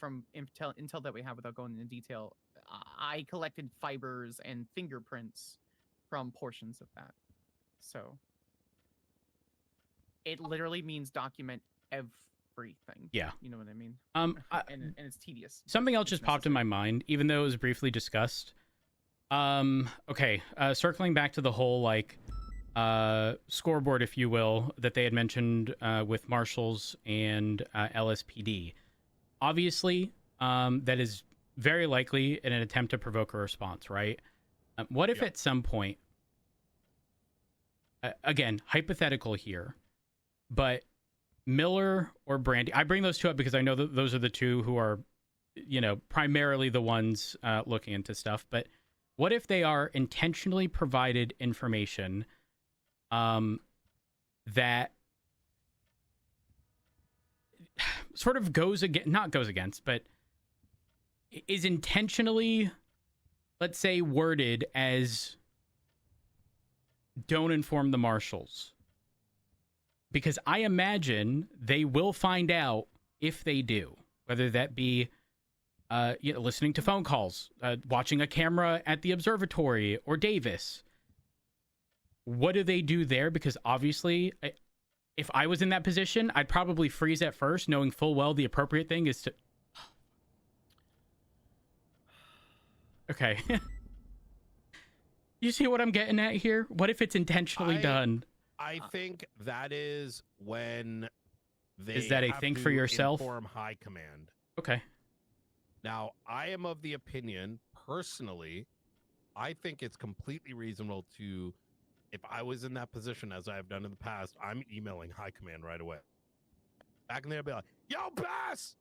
Speaker 12: From intel that we have, without going into detail, I collected fibers and fingerprints from portions of that. So it literally means document everything.
Speaker 1: Yeah.
Speaker 12: You know what I mean? And it's tedious.
Speaker 1: Something else just popped in my mind, even though it was briefly discussed. Okay. Circling back to the whole, like, scoreboard, if you will, that they had mentioned with marshals and LSPD. Obviously, that is very likely in an attempt to provoke a response, right? What if at some point, again, hypothetical here, but Miller or Brandy, I bring those two up because I know that those are the two who are, you know, primarily the ones looking into stuff. But what if they are intentionally provided information that sort of not goes against, but is intentionally, let's say, worded as don't inform the marshals? Because I imagine they will find out if they do, whether that be listening to phone calls, watching a camera at the observatory or Davis. what do they do there? Because obviously, if I was in that position, I'd probably freeze at first, knowing full well the appropriate thing is to... Okay. You see what I'm getting at here? What if it's intentionally done?
Speaker 19: I think that is when they
Speaker 1: Is that a
Speaker 19: have
Speaker 1: thing
Speaker 19: to
Speaker 1: for yourself?
Speaker 19: inform high command.
Speaker 1: Okay.
Speaker 19: Now, I am of the opinion, personally, I think it's completely reasonable to, if I was in that position, as I have done in the past, I'm emailing high command right away. Back in there, I'd be like, yo, boss!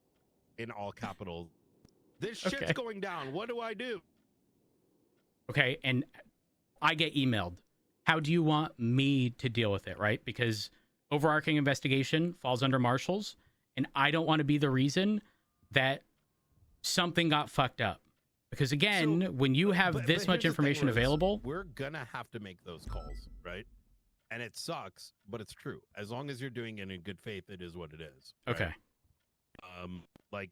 Speaker 19: In all capitals. This shit's
Speaker 1: Okay.
Speaker 19: going down. What do I do?
Speaker 1: Okay, and I get emailed. How do you want me to deal with it, right? Because overarching investigation falls under marshals, and I don't want to be the reason that something got fucked up. Because again, when you have
Speaker 19: But
Speaker 1: this much
Speaker 19: here's the thing,
Speaker 1: information
Speaker 19: Rose.
Speaker 1: available,
Speaker 19: We're gonna have to make those calls, right? And it sucks, but it's true. As long as you're doing it in good faith, it is what it is. Right?
Speaker 1: okay,
Speaker 19: Like,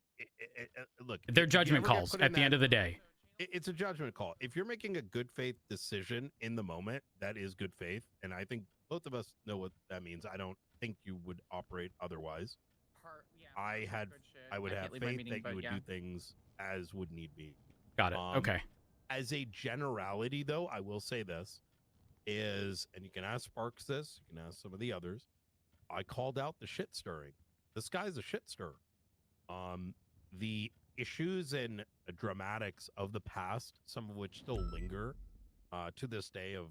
Speaker 19: look,
Speaker 1: they're
Speaker 19: if you
Speaker 1: judgment
Speaker 19: ever get
Speaker 1: calls
Speaker 19: put
Speaker 1: at
Speaker 19: in
Speaker 1: the end of the day.
Speaker 19: It's a judgment call. If you're making a good faith decision in the moment, that is good faith, and I think both of us know what that means. I don't think you would operate otherwise. I would have
Speaker 12: can't leave my
Speaker 19: faith
Speaker 12: meeting,
Speaker 19: that
Speaker 12: but
Speaker 19: you would
Speaker 12: yeah.
Speaker 19: do things as would need be.
Speaker 1: Got it. Okay.
Speaker 19: As a generality, though, I will say this is, and you can ask Sparks this, you can ask some of the others. I called out the shit stirring. This guy's a shit stirrer. The issues and dramatics of the past, some of which still linger to this day of,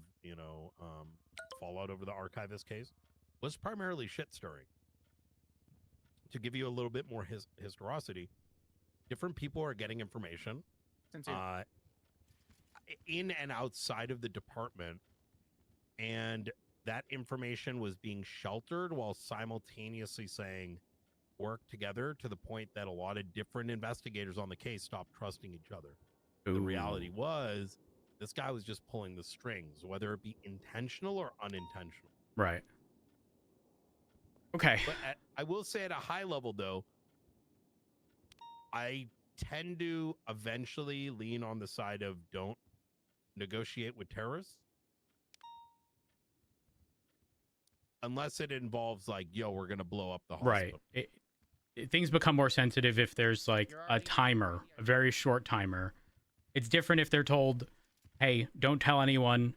Speaker 19: fallout over the archivist case, was primarily shit stirring. To give you a little bit more historicity, different people are getting information in and outside of the department, and that information was being sheltered while simultaneously saying work together, to the point that a lot of different investigators on the case stopped trusting each other. The reality was this guy was just pulling the strings, whether it be intentional or unintentional.
Speaker 1: Right. Okay.
Speaker 19: But I will say at a high level, though, I tend to eventually lean on the side of don't negotiate with terrorists. Unless it involves like, yo, we're going to blow up the hospital.
Speaker 1: Right. Things become more sensitive if there's like a timer, a very short timer. It's different if they're told, hey, don't tell anyone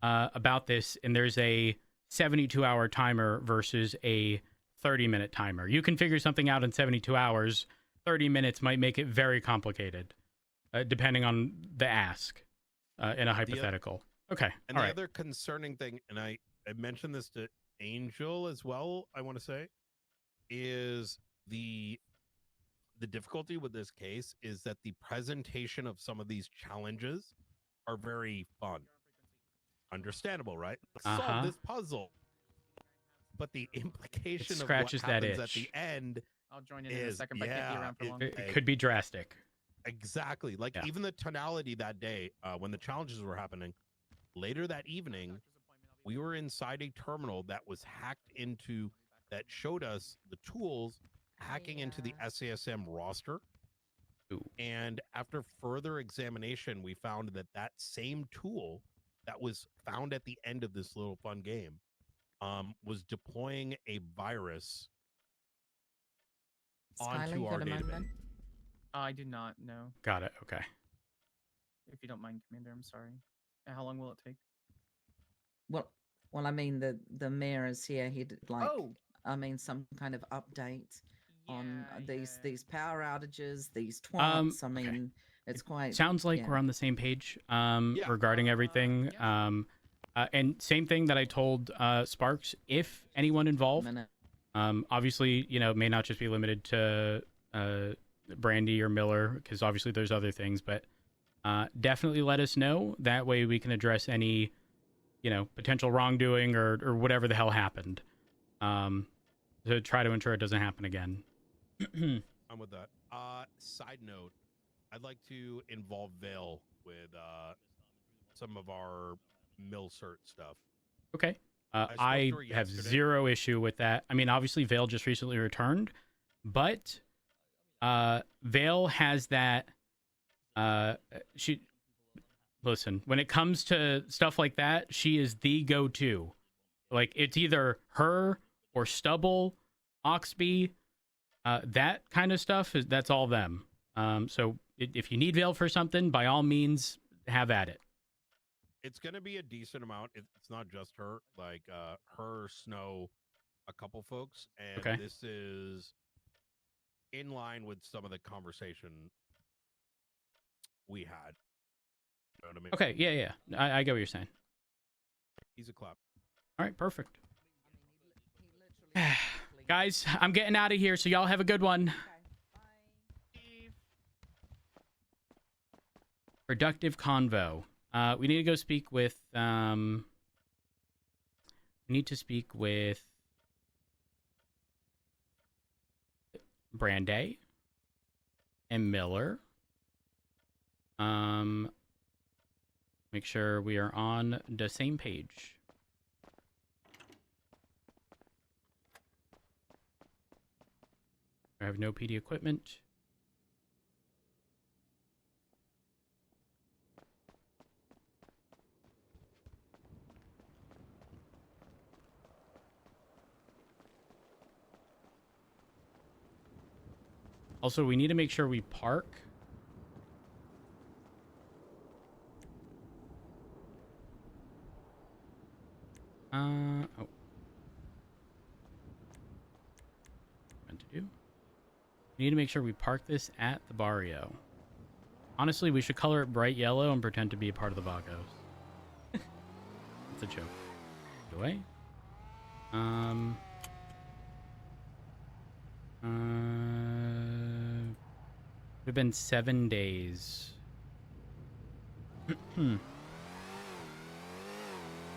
Speaker 1: about this, and there's a 72-hour timer versus a 30-minute timer. You can figure something out in 72 hours. 30 minutes might make it very complicated, depending on the ask in a hypothetical. Okay.
Speaker 19: And the other concerning thing, and I mentioned this to Angel as well, I want to say, is the difficulty with this case is that the presentation of some of these challenges are very fun. Understandable, right? Let's solve this puzzle. But the implication of what
Speaker 1: scratches that
Speaker 19: happens at
Speaker 1: itch.
Speaker 19: the end
Speaker 12: I'll join in a second, but I can't be around for long.
Speaker 1: It could be drastic.
Speaker 19: Exactly. Like even the tonality that day, when the challenges were happening, later that evening, we were inside a terminal that was hacked into, that showed us the tools hacking into the SASM roster. And after further examination, we found that that same tool that was found at the end of this little fun game was deploying a virus onto our database.
Speaker 12: I do not know.
Speaker 1: Got it. Okay.
Speaker 12: If you don't mind, Commander, I'm sorry. And how long will it take?
Speaker 9: Well, I mean, the mayor is here. He did some kind of update on these power outages, these twats. I mean, it's quite.
Speaker 1: Sounds like we're on the same page regarding everything. And same thing that I told Sparks. If anyone involved, obviously, may not just be limited to Brandy or Miller, because obviously there's other things, but definitely let us know. That way we can address any, potential wrongdoing or whatever the hell happened, to try to ensure it doesn't happen again.
Speaker 19: I'm with that. Side note, I'd like to involve Vale with some of our MilCert stuff.
Speaker 1: Okay. I have zero issue with that. I mean, obviously Vale just recently returned, but Vale has that listen, when it comes to stuff like that, she is the go-to. Like, it's either her or Stubble, Oxby, that kind of stuff. That's all them. So if you need Vale for something, by all means, have at it.
Speaker 19: It's going to be a decent amount. It's not just her. Like, her, Snow, a couple folks. And
Speaker 1: Okay.
Speaker 19: this is in line with some of the conversation we had. You know what I mean?
Speaker 1: Okay, yeah. I get what you're saying.
Speaker 19: He's a clap.
Speaker 1: All right, perfect. Guys, I'm getting out of here, so y'all have a good one. Productive convo. We need to go speak with we need to speak with Branday and Miller. Make sure we are on the same page. I have no PD equipment. Also, we need to make sure we park. Oh. What to do? We need to make sure we park this at the barrio. Honestly, we should color it bright yellow and pretend to be a part of the Vagos. It's a joke. Do I? Would have been 7 days.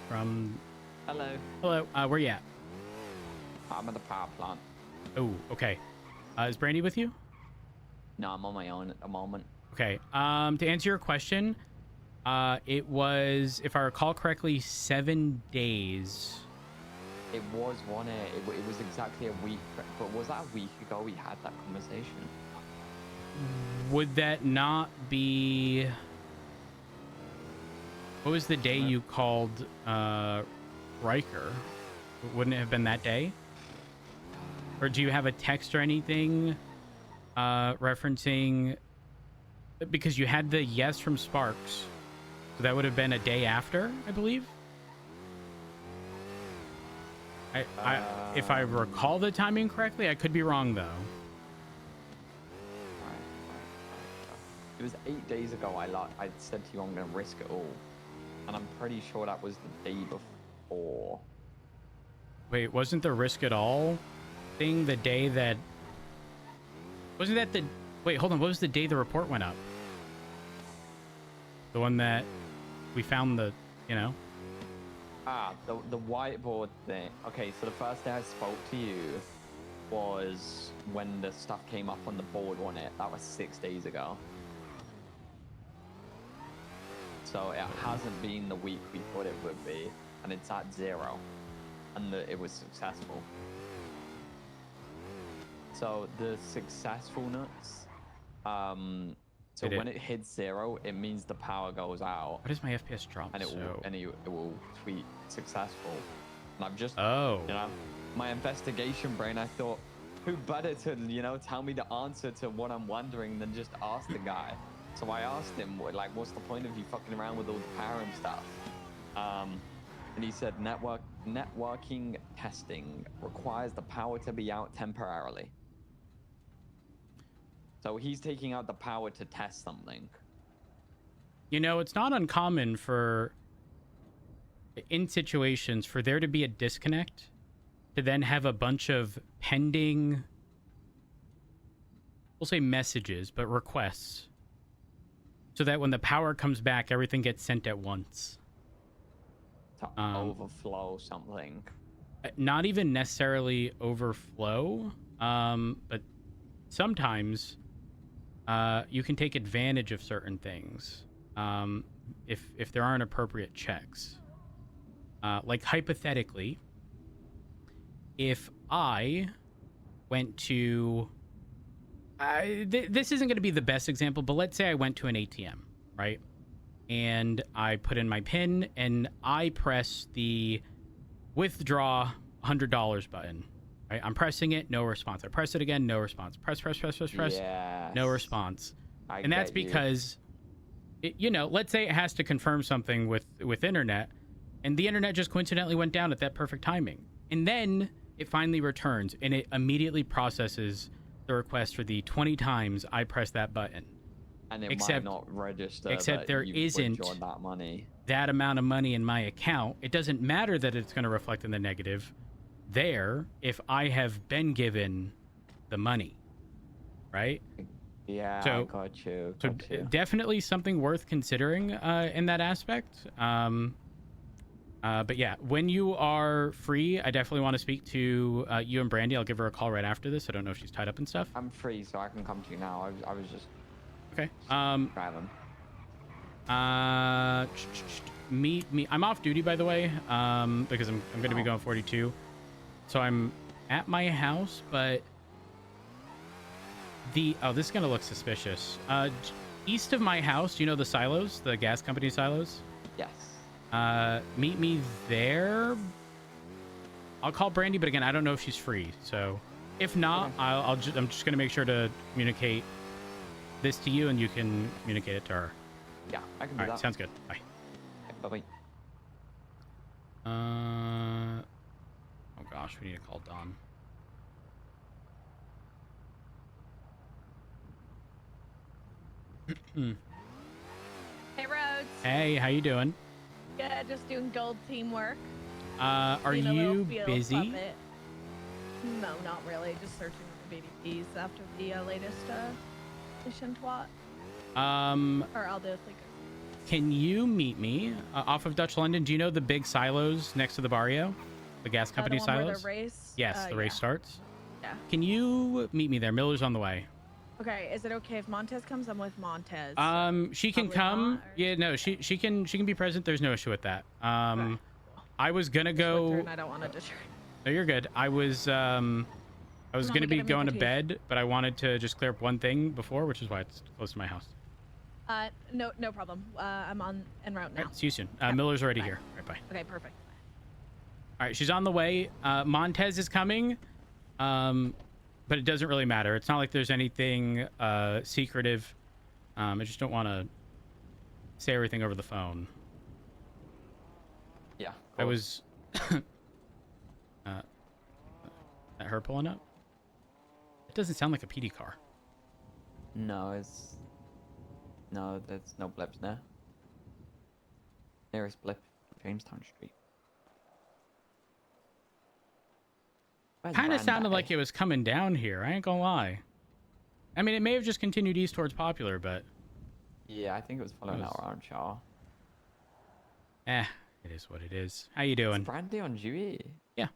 Speaker 1: From.
Speaker 7: Hello.
Speaker 1: Hello. Where you at?
Speaker 7: I'm at the power plant.
Speaker 1: Oh, okay. Is Brandy with you?
Speaker 7: No, I'm on my own at the moment.
Speaker 1: Okay. To answer your question, it was, if I recall correctly, 7 days.
Speaker 7: It was it was exactly a week, but was that a week ago we had that conversation?
Speaker 1: Would that not be... What was the day you called Riker? Wouldn't it have been that day? Or do you have a text or anything referencing... Because you had the yes from Sparks. So that would have been a day after, I believe? If I recall the timing correctly, I could be wrong, though.
Speaker 7: It was 8 days ago I said to you I'm going to risk it all. And I'm pretty sure that was the day before.
Speaker 1: Wait, wasn't the risk it all thing the day that... Wasn't that the... Wait, hold on. What was the day the report went up? The one that we found the, you know?
Speaker 7: The whiteboard thing. Okay, so the first day I spoke to you was when the stuff came up on the board, wasn't it? That was 6 days ago. So it hasn't been the week we thought it would be, and it's at 0, and it was successful. So the successfulness, so when it hits 0, it means the power goes out.
Speaker 1: What is my FPS drop?
Speaker 7: And it will tweet successful. And I've just,
Speaker 1: you
Speaker 7: know, my investigation brain, I thought, who better to, you know, tell me the answer to what I'm wondering than just ask the guy. So I asked him, like, what's the point of you fucking around with all the power and stuff? And he said, networking testing requires the power to be out temporarily. So he's taking out the power to test something.
Speaker 1: You know, it's not uncommon for, in situations, for there to be a disconnect, to then have a bunch of pending, we'll say messages, but requests, so that when the power comes back, everything gets sent at once.
Speaker 7: To overflow something.
Speaker 1: Not even necessarily overflow, but sometimes you can take advantage of certain things if there aren't appropriate checks. Like hypothetically, if I went to... this isn't going to be the best example, but let's say I went to an ATM, right? and I put in my PIN, and I press the withdraw $100 button. Right? I'm pressing it, no response. I press it again, no response. Press, no response. And that's because, let's say it has to confirm something with internet, and the internet just coincidentally went down at that perfect timing. And then it finally returns, and it immediately processes the request for the 20 times I press that button.
Speaker 7: And it might not register.
Speaker 1: Except there isn't
Speaker 7: that money.
Speaker 1: That amount of money in my account. It doesn't matter that it's going to reflect in the negative there if I have been given the money, right?
Speaker 7: Yeah,
Speaker 1: so,
Speaker 7: got you.
Speaker 1: Definitely something worth considering in that aspect. But yeah, when you are free, I definitely want to speak to you and Brandy. I'll give her a call right after this. I don't know if she's tied up and stuff.
Speaker 7: I'm free, so I can come to you now. I was just
Speaker 1: okay.
Speaker 7: Driving.
Speaker 1: Meet me. I'm off duty, by the way, because I'm going to be going 42. So I'm at my house, but this is going to look suspicious. East of my house, do you know the silos, the gas company silos?
Speaker 7: Yes.
Speaker 1: Meet me there. I'll call Brandy, but again, I don't know if she's free. So if not, okay. I'm just going to make sure to communicate this to you, and you can communicate it to her.
Speaker 7: Yeah, I can do that.
Speaker 1: Sounds good. Bye.
Speaker 7: Bye-bye.
Speaker 1: Oh gosh, we need to call Don.
Speaker 17: Hey, Rhodes.
Speaker 1: Hey, how you doing?
Speaker 17: Good, just doing gold teamwork.
Speaker 1: Are you busy?
Speaker 17: No, not really. Just searching for BBPs after the latest mission twat. Or I'll do it like.
Speaker 1: Can you meet me off of Dutch London? Do you know the big silos next to the barrio? The gas company
Speaker 17: the one
Speaker 1: silos?
Speaker 17: Where the race?
Speaker 1: Yes, the race starts.
Speaker 17: Yeah.
Speaker 1: Can you meet me there? Miller's on the way.
Speaker 17: Okay, is it okay if Montez comes? I'm with Montez.
Speaker 1: She can come. Yeah, no, she can be present. There's no issue with that.
Speaker 17: Okay.
Speaker 1: I was gonna go.
Speaker 17: And I don't want to distract.
Speaker 1: No, you're good. I was gonna be going to bed, but I wanted to just clear up one thing before, which is why it's close to my house.
Speaker 17: No problem. I'm en route now.
Speaker 1: Right, see you soon. Miller's already here. Right, bye.
Speaker 17: Okay, perfect.
Speaker 1: All right, she's on the way. Montez is coming, but it doesn't really matter. It's not like there's anything secretive. I just don't want to say everything over the phone.
Speaker 7: Yeah.
Speaker 1: I was. That her pulling up? It doesn't sound like a PD car.
Speaker 7: No, there's no blips there. Nearest blip, Jamestown Street.
Speaker 1: Kind of sounded like it was coming down here. I ain't gonna lie. I mean, it may have just continued east towards Popular, but...
Speaker 7: Yeah, I think it was following out around Shaw.
Speaker 1: It is what it is. How you doing?
Speaker 7: Is Brandy on duty?
Speaker 1: Yeah.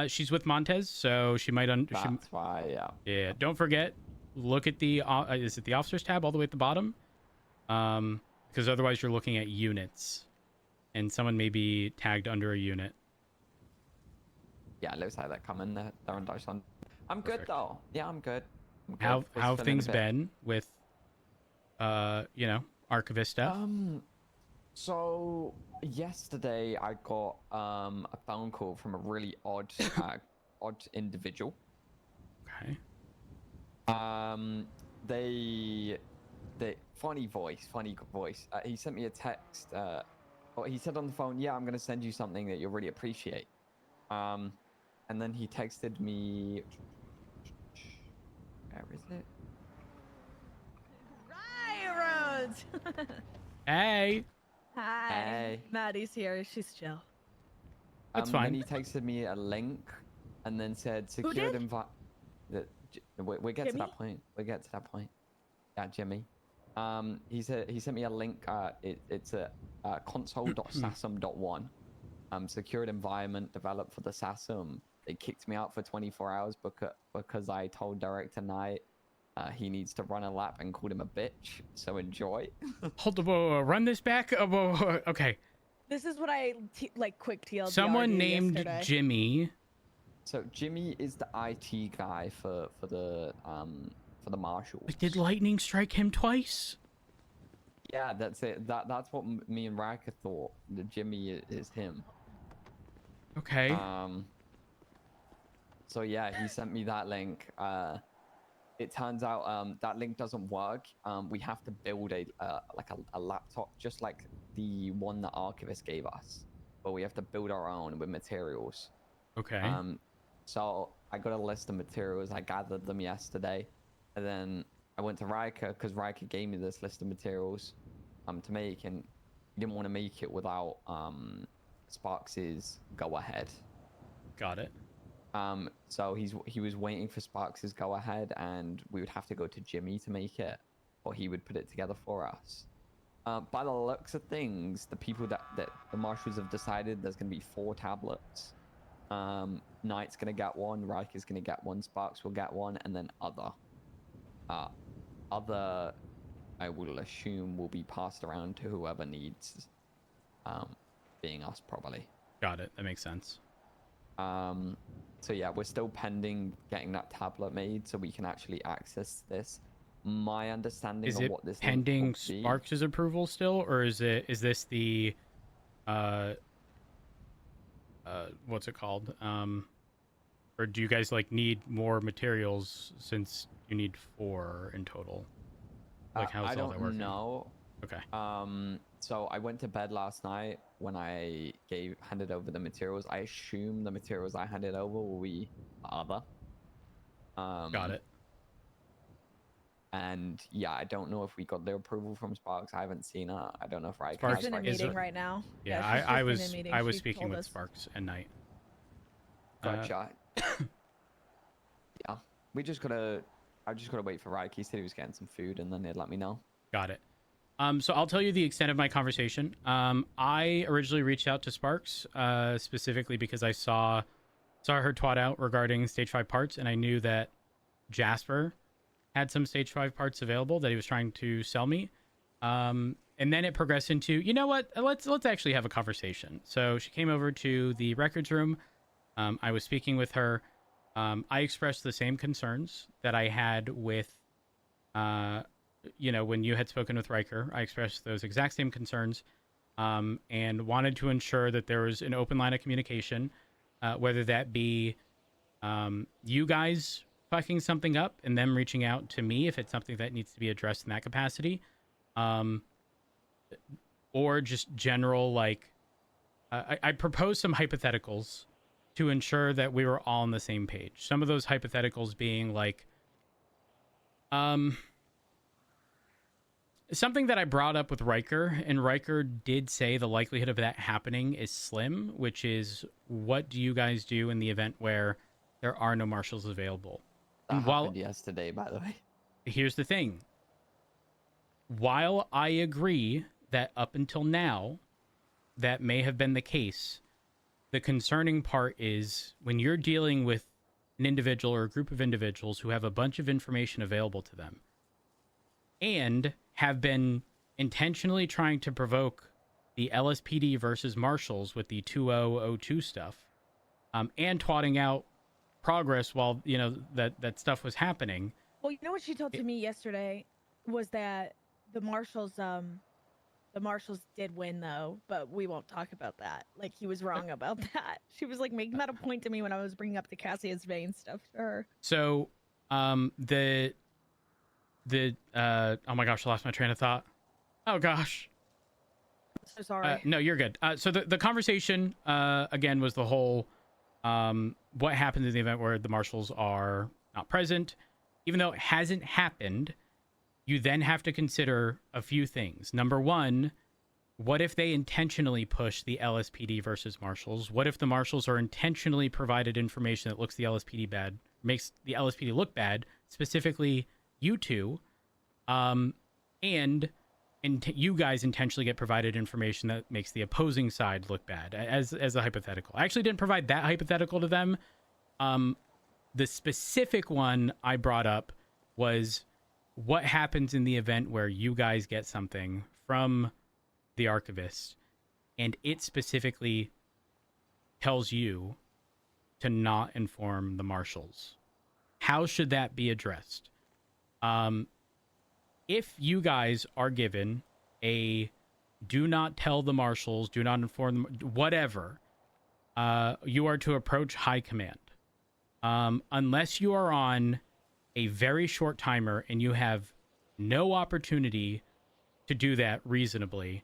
Speaker 1: She's with Montez, so she might...
Speaker 7: That's why, yeah.
Speaker 1: Yeah, don't forget, look at the... is it the officers tab all the way at the bottom? Because otherwise you're looking at units. And someone may be tagged under a unit.
Speaker 7: Yeah, it looks like they're coming. They're on Deutschland. I'm good, though. Yeah, I'm good.
Speaker 1: How have things been with, archivist stuff?
Speaker 7: So yesterday I got a phone call from a really odd individual.
Speaker 1: Okay.
Speaker 7: They funny voice. He sent me a text. He said on the phone, "Yeah, I'm gonna send you something that you'll really appreciate." And then he texted me. Where is it?
Speaker 17: Right, Rhodes.
Speaker 1: Hey.
Speaker 17: Hi.
Speaker 7: Hey.
Speaker 17: Maddie's here. She's chill.
Speaker 1: That's fine.
Speaker 7: Then he texted me a link, and then said secured invite. We get to that point. Yeah, Jimmy. He sent me a link. It's a console.sasum.1. Secured environment developed for the SASUM. They kicked me out for 24 hours because I told Director Knight he needs to run a lap and called him a bitch. So enjoy.
Speaker 1: Hold on, run this back. Okay.
Speaker 17: This is what I quick TLDR.
Speaker 1: Someone named
Speaker 17: yesterday.
Speaker 1: Jimmy.
Speaker 7: So Jimmy is the IT guy for the marshal.
Speaker 1: Did lightning strike him twice?
Speaker 7: Yeah, that's it. That's what me and Riker thought. That Jimmy is him.
Speaker 1: Okay.
Speaker 7: So yeah, he sent me that link. It turns out that link doesn't work. We have to build a laptop just like the one that Archivist gave us, but we have to build our own with materials.
Speaker 1: Okay.
Speaker 7: So I got a list of materials. I gathered them yesterday, and then I went to Riker because Riker gave me this list of materials to make, and he didn't want to make it without Sparks's go ahead.
Speaker 1: Got it.
Speaker 7: So he was waiting for Sparks's go ahead, and we would have to go to Jimmy to make it, or he would put it together for us. By the looks of things, the people that the marshals have decided there's going to be 4 tablets. Knight's going to get one, Riker's going to get one, Sparks will get one, and then other, I will assume, will be passed around to whoever needs, being us probably.
Speaker 1: Got it. That makes sense.
Speaker 7: So yeah, we're still pending getting that tablet made so we can actually access this. My understanding
Speaker 1: Is
Speaker 7: of
Speaker 1: it
Speaker 7: what this
Speaker 1: pending Sparks' approval still, or is this the what's it called? Or do you guys like need more materials since you need 4 in total? Like how's
Speaker 7: I
Speaker 1: all that working?
Speaker 7: don't know.
Speaker 1: Okay.
Speaker 7: So I went to bed last night when I handed over the materials. I assume the materials I handed over will be other.
Speaker 1: Got it.
Speaker 7: And yeah, I don't know if we got the approval from Sparks. I haven't seen it. I don't know if I
Speaker 5: Sparks in a meeting right now.
Speaker 1: Yeah,
Speaker 5: she's just
Speaker 1: I
Speaker 5: in a
Speaker 1: was
Speaker 5: meeting.
Speaker 1: I was
Speaker 5: She
Speaker 1: speaking
Speaker 5: told
Speaker 1: with
Speaker 5: us.
Speaker 1: Sparks at night.
Speaker 7: Gotcha. Yeah, I just gotta wait for Ryke. He said he was getting some food, and then he'd let me know.
Speaker 1: Got it. So I'll tell you the extent of my conversation. I originally reached out to Sparks specifically because I saw her twat out regarding stage 5 parts, and I knew that Jasper had some stage 5 parts available that he was trying to sell me. And then it progressed into, you know what? Let's actually have a conversation. So she came over to the records room. I was speaking with her. I expressed the same concerns that I had with, when you had spoken with Riker. I expressed those exact same concerns, and wanted to ensure that there was an open line of communication, whether that be you guys fucking something up and them reaching out to me if it's something that needs to be addressed in that capacity, or just general, like, I proposed some hypotheticals to ensure that we were all on the same page. Some of those hypotheticals being like, something that I brought up with Riker, and Riker did say the likelihood of that happening is slim, which is, what do you guys do in the event where there are no marshals available?
Speaker 7: That happened yesterday, by the way.
Speaker 1: Here's the thing. While I agree that up until now, that may have been the case, the concerning part is when you're dealing with an individual or a group of individuals who have a bunch of information available to them and have been intentionally trying to provoke the LSPD versus marshals with the 2002 stuff, and twatting out progress while, that stuff was happening.
Speaker 5: Well, you know what she told to me yesterday was that the marshals did win though, but we won't talk about that. Like, he was wrong about that. She was like making that a point to me when I was bringing up the Cassius Vane stuff to her.
Speaker 1: So, oh my gosh, I lost my train of thought. Oh gosh.
Speaker 5: So sorry.
Speaker 1: No, you're good. So the conversation, again, was the whole, what happens in the event where the marshals are not present. Even though it hasn't happened, you then have to consider a few things. Number one, what if they intentionally push the LSPD versus marshals? What if the marshals are intentionally provided information that looks the LSPD bad, makes the LSPD look bad, specifically you two, and you guys intentionally get provided information that makes the opposing side look bad, as a hypothetical. I actually didn't provide that hypothetical to them. The specific one I brought up was, what happens in the event where you guys get something from the archivist and it specifically tells you to not inform the marshals? How should that be addressed? If you guys are given a do not tell the marshals, do not inform them, whatever, you are to approach high command. Unless you are on a very short timer and you have no opportunity to do that reasonably,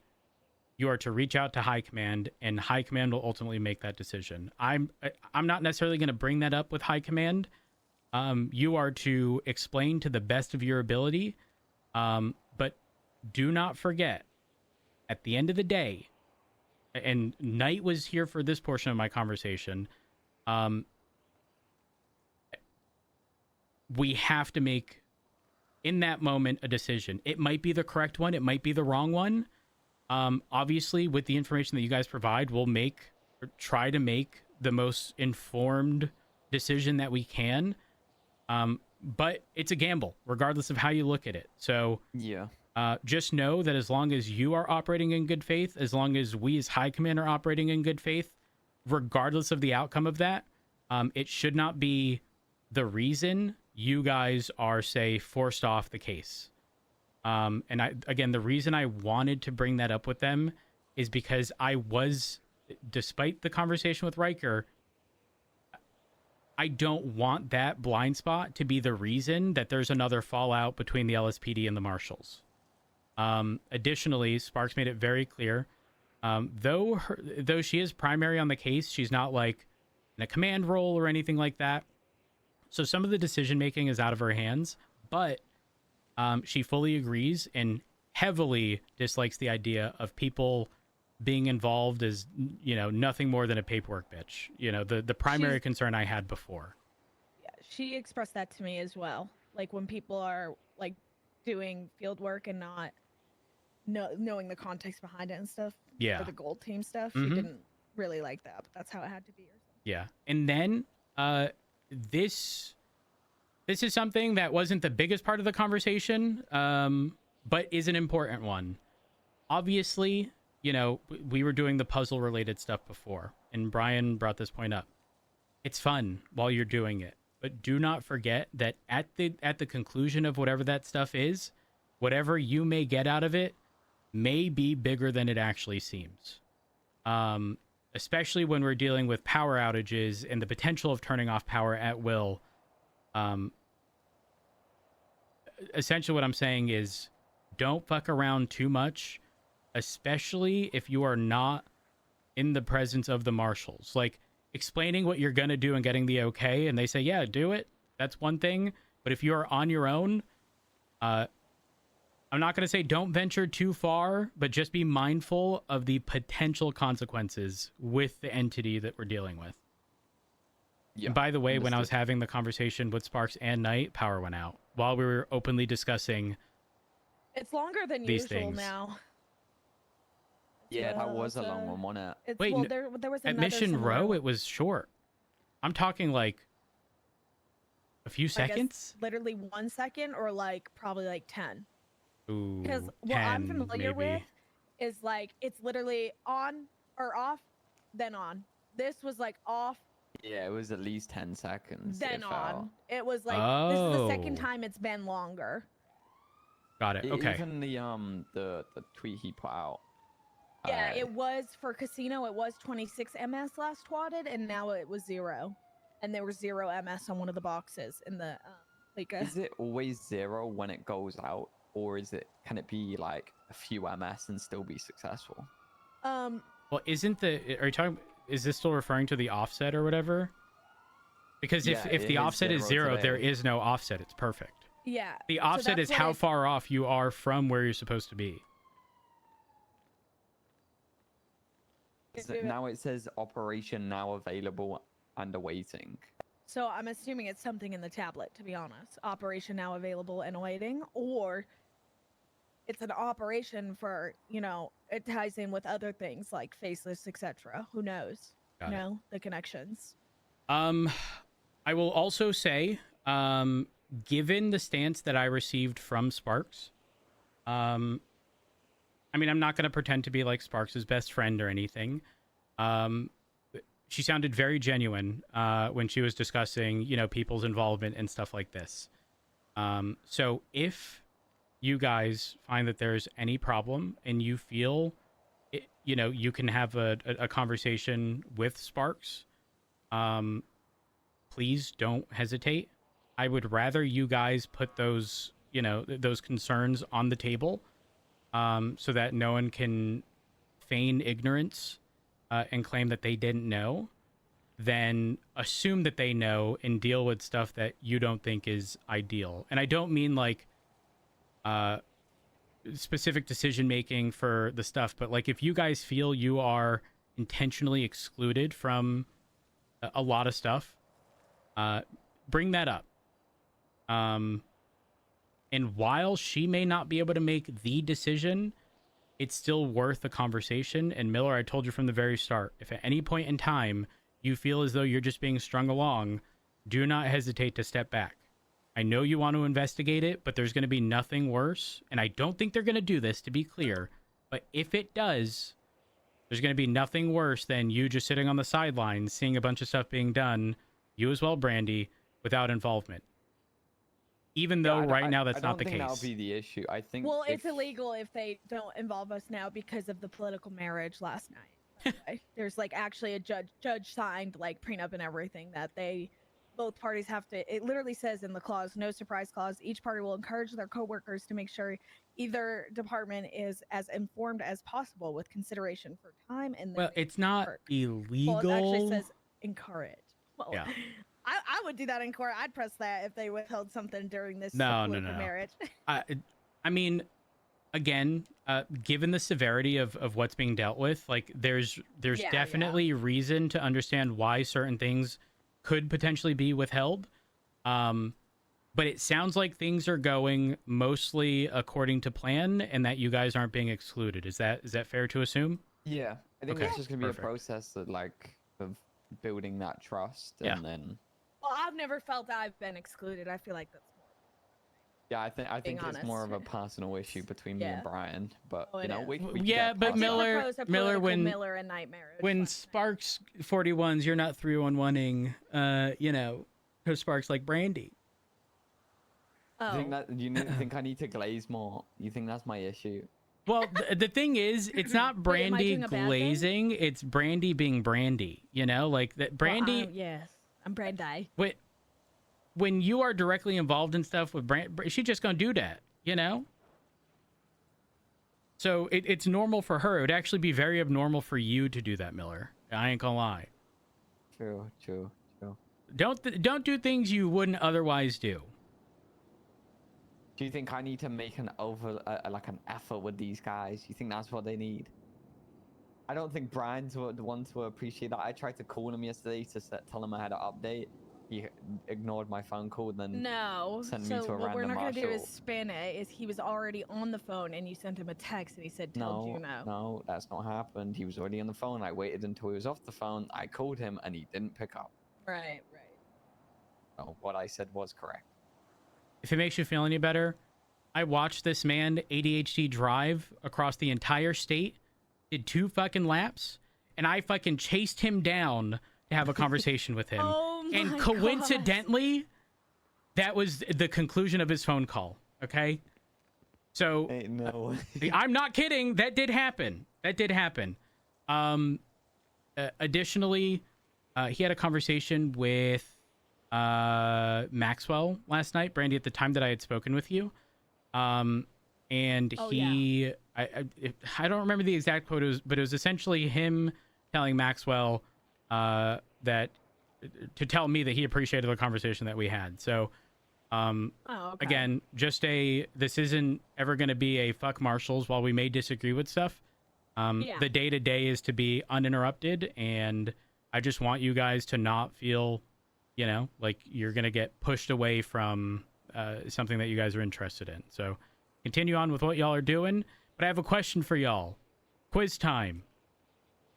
Speaker 1: you are to reach out to high command, and high command will ultimately make that decision. I'm not necessarily going to bring that up with high command. You are to explain to the best of your ability, but do not forget, at the end of the day, and Knight was here for this portion of my conversation, we have to make, in that moment, a decision. It might be the correct one. It might be the wrong one. Obviously, with the information that you guys provide, we'll make, or try to make, the most informed decision that we can. But it's a gamble, regardless of how you look at it. So
Speaker 7: yeah,
Speaker 1: just know that as long as you are operating in good faith, as long as we as high command are operating in good faith, regardless of the outcome of that, it should not be the reason you guys are, say, forced off the case. And again, the reason I wanted to bring that up with them is because I was, despite the conversation with Riker, I don't want that blind spot to be the reason that there's another fallout between the LSPD and the marshals. Additionally, Sparks made it very clear, though she is primary on the case, she's not like in a command role or anything like that. So some of the decision making is out of her hands, but she fully agrees and heavily dislikes the idea of people being involved as, you know, nothing more than a paperwork bitch. You know, the primary concern I had before.
Speaker 5: Yeah, she expressed that to me as well. Like when people are like doing field work and not knowing the context behind it and stuff.
Speaker 1: Yeah.
Speaker 5: For the gold team stuff,
Speaker 1: Mhm.
Speaker 5: she didn't really like that, but that's how it had to be.
Speaker 1: Yeah. And then this is something that wasn't the biggest part of the conversation, but is an important one. Obviously, you know, we were doing the puzzle related stuff before, and Brian brought this point up. It's fun while you're doing it, but do not forget that at the conclusion of whatever that stuff is, whatever you may get out of it may be bigger than it actually seems. Especially when we're dealing with power outages and the potential of turning off power at will. Essentially what I'm saying is don't fuck around too much, especially if you are not in the presence of the marshals. Like, explaining what you're going to do and getting the okay, and they say, yeah, do it. That's one thing. But if you're on your own, I'm not going to say don't venture too far, but just be mindful of the potential consequences with the entity that we're dealing with. Yeah, and by the way, when I was having the conversation with Sparks and Knight, power went out while we were openly discussing.
Speaker 5: It's longer than
Speaker 1: these
Speaker 5: usual
Speaker 1: things.
Speaker 5: now.
Speaker 7: Yeah, that was a long one, wasn't it?
Speaker 5: It's,
Speaker 1: Wait,
Speaker 5: well, there was
Speaker 1: at
Speaker 5: another
Speaker 1: Mission
Speaker 5: similar
Speaker 1: Row,
Speaker 5: one.
Speaker 1: it was short. I'm talking like a few
Speaker 5: I guess
Speaker 1: seconds.
Speaker 5: literally 1 second, or like probably like 10.
Speaker 1: Ooh,
Speaker 5: Because what
Speaker 1: 10
Speaker 5: I'm familiar
Speaker 1: maybe.
Speaker 5: with is like it's literally on or off, then on. This was like off,
Speaker 7: Yeah, it was at least 10 seconds.
Speaker 5: then
Speaker 7: it
Speaker 5: on.
Speaker 7: felt.
Speaker 5: It was like this is the second
Speaker 1: Oh.
Speaker 5: time it's been longer.
Speaker 1: Got it. Okay.
Speaker 7: Even the tweet he put out.
Speaker 5: Yeah, it was for casino. It was 26 ms last twatted, and now it was 0, and there was 0 ms on one of the boxes in the like.
Speaker 7: Is it always 0 when it goes out, or can it be like a few ms and still be successful?
Speaker 5: Well,
Speaker 1: isn't are you talking? Is this still referring to the offset or whatever? Because
Speaker 7: Yeah,
Speaker 1: if
Speaker 7: it
Speaker 1: the
Speaker 7: is
Speaker 1: offset is
Speaker 7: 0
Speaker 1: 0, there
Speaker 7: today.
Speaker 1: is no offset. It's perfect.
Speaker 5: Yeah.
Speaker 1: The
Speaker 5: so
Speaker 1: offset
Speaker 5: that's
Speaker 1: is
Speaker 5: what
Speaker 1: how
Speaker 5: I-
Speaker 1: far off you are from where you're supposed to be.
Speaker 7: Now it says operation now available and awaiting.
Speaker 5: So I'm assuming it's something in the tablet, to be honest. Operation now available and awaiting, or it's an operation for, you know, it ties in with other things like faceless, etc. Who knows?
Speaker 1: Got
Speaker 5: you
Speaker 1: it.
Speaker 5: know, the connections.
Speaker 1: I will also say, given the stance that I received from Sparks, I mean, I'm not going to pretend to be like Sparks' best friend or anything. She sounded very genuine when she was discussing, you know, people's involvement and stuff like this. So if you guys find that there's any problem and you feel, you can have a conversation with Sparks, please don't hesitate. I would rather you guys put those, those concerns on the table, so that no one can feign ignorance and claim that they didn't know, than assume that they know and deal with stuff that you don't think is ideal. And I don't mean like specific decision making for the stuff, but like if you guys feel you are intentionally excluded from a lot of stuff, bring that up. And while she may not be able to make the decision, it's still worth the conversation. And Miller, I told you from the very start, if at any point in time you feel as though you're just being strung along, do not hesitate to step back. I know you want to investigate it, but there's going to be nothing worse. And I don't think they're going to do this, to be clear. But if it does, there's going to be nothing worse than you just sitting on the sidelines, seeing a bunch of stuff being done, you as well, Brandy, without involvement. Even though now that's not the case.
Speaker 7: That'll be the issue. I think.
Speaker 5: Well, it's illegal if they don't involve us now because of the political marriage last night. There's like actually a judge signed like prenup and everything that both parties have to. It literally says in the clause, no surprise clause, each party will encourage their coworkers to make sure either department is as informed as possible with consideration for time and.
Speaker 1: Well, it's not illegal.
Speaker 5: Well, it actually says encourage. Well,
Speaker 1: yeah.
Speaker 5: I would do that in court. I'd press that if they withheld something during this
Speaker 1: No.
Speaker 5: marriage.
Speaker 1: I mean, again, given the severity of what's being dealt with, like there's definitely reason to understand why certain things could potentially be withheld. But it sounds like things are going mostly according to plan and that you guys aren't being excluded. Is that fair to assume?
Speaker 7: Yeah, I think
Speaker 1: Okay,
Speaker 7: it's just gonna be
Speaker 1: perfect.
Speaker 7: a process of building that trust,
Speaker 1: Yeah.
Speaker 7: and then.
Speaker 5: Well, I've never felt I've been excluded. I feel like that's more.
Speaker 7: Yeah, I think
Speaker 5: Being
Speaker 7: it's more of
Speaker 5: honest.
Speaker 7: a personal issue between me
Speaker 5: Yeah.
Speaker 7: and Brian, but
Speaker 5: Oh, it is.
Speaker 7: we can
Speaker 1: Yeah,
Speaker 7: get
Speaker 1: but
Speaker 7: past that.
Speaker 1: Miller, when
Speaker 5: Miller and Nightmare.
Speaker 1: when Sparks 41s, you're not 311ing, her Sparks like Brandy.
Speaker 5: Oh.
Speaker 7: You think I need to glaze more? You think that's my issue?
Speaker 1: Well, the thing is, it's not
Speaker 5: Wait, am I
Speaker 1: Brandy
Speaker 5: doing a bad thing?
Speaker 1: glazing; it's Brandy being Brandy. Like that. Brandy.
Speaker 5: Yes, I'm Brandy.
Speaker 1: When you are directly involved in stuff with she's just gonna do that. So it's normal for her. It would actually be very abnormal for you to do that, Miller. I ain't gonna lie.
Speaker 7: True.
Speaker 1: Don't do things you wouldn't otherwise do.
Speaker 7: Do you think I need to make an effort with these guys? You think that's what they need? I don't think Brian's the one to appreciate that. I tried to call him yesterday to tell him I had an update. He ignored my phone call, then sent me to a
Speaker 5: what
Speaker 7: random
Speaker 5: we're not
Speaker 7: marshal.
Speaker 5: gonna do is spin it. Is he was already on the phone and you sent him a text and he said, "Told you no."
Speaker 7: No, that's not happened. He was already on the phone. I waited until he was off the phone. I called him and he didn't pick up.
Speaker 5: Right.
Speaker 7: So what I said was correct.
Speaker 1: If it makes you feel any better, I watched this man ADHD drive across the entire state, did 2 fucking laps, and I fucking chased him down to have a conversation with him. And coincidentally, that was the conclusion of his phone call. Okay? So
Speaker 7: no.
Speaker 1: I'm not kidding. That did happen. Additionally, he had a conversation with Maxwell last night, Brandy, at the time that I had spoken with you. And I don't remember the exact quote, but it was essentially him telling Maxwell that to tell me that he appreciated the conversation that we had. So again, this isn't ever going to be a fuck marshals. While we may disagree with stuff, the day to day is to be uninterrupted, and I just want you guys to not feel like you're going to get pushed away from something that you guys are interested in. So continue on with what y'all are doing. But I have a question for y'all. Quiz time.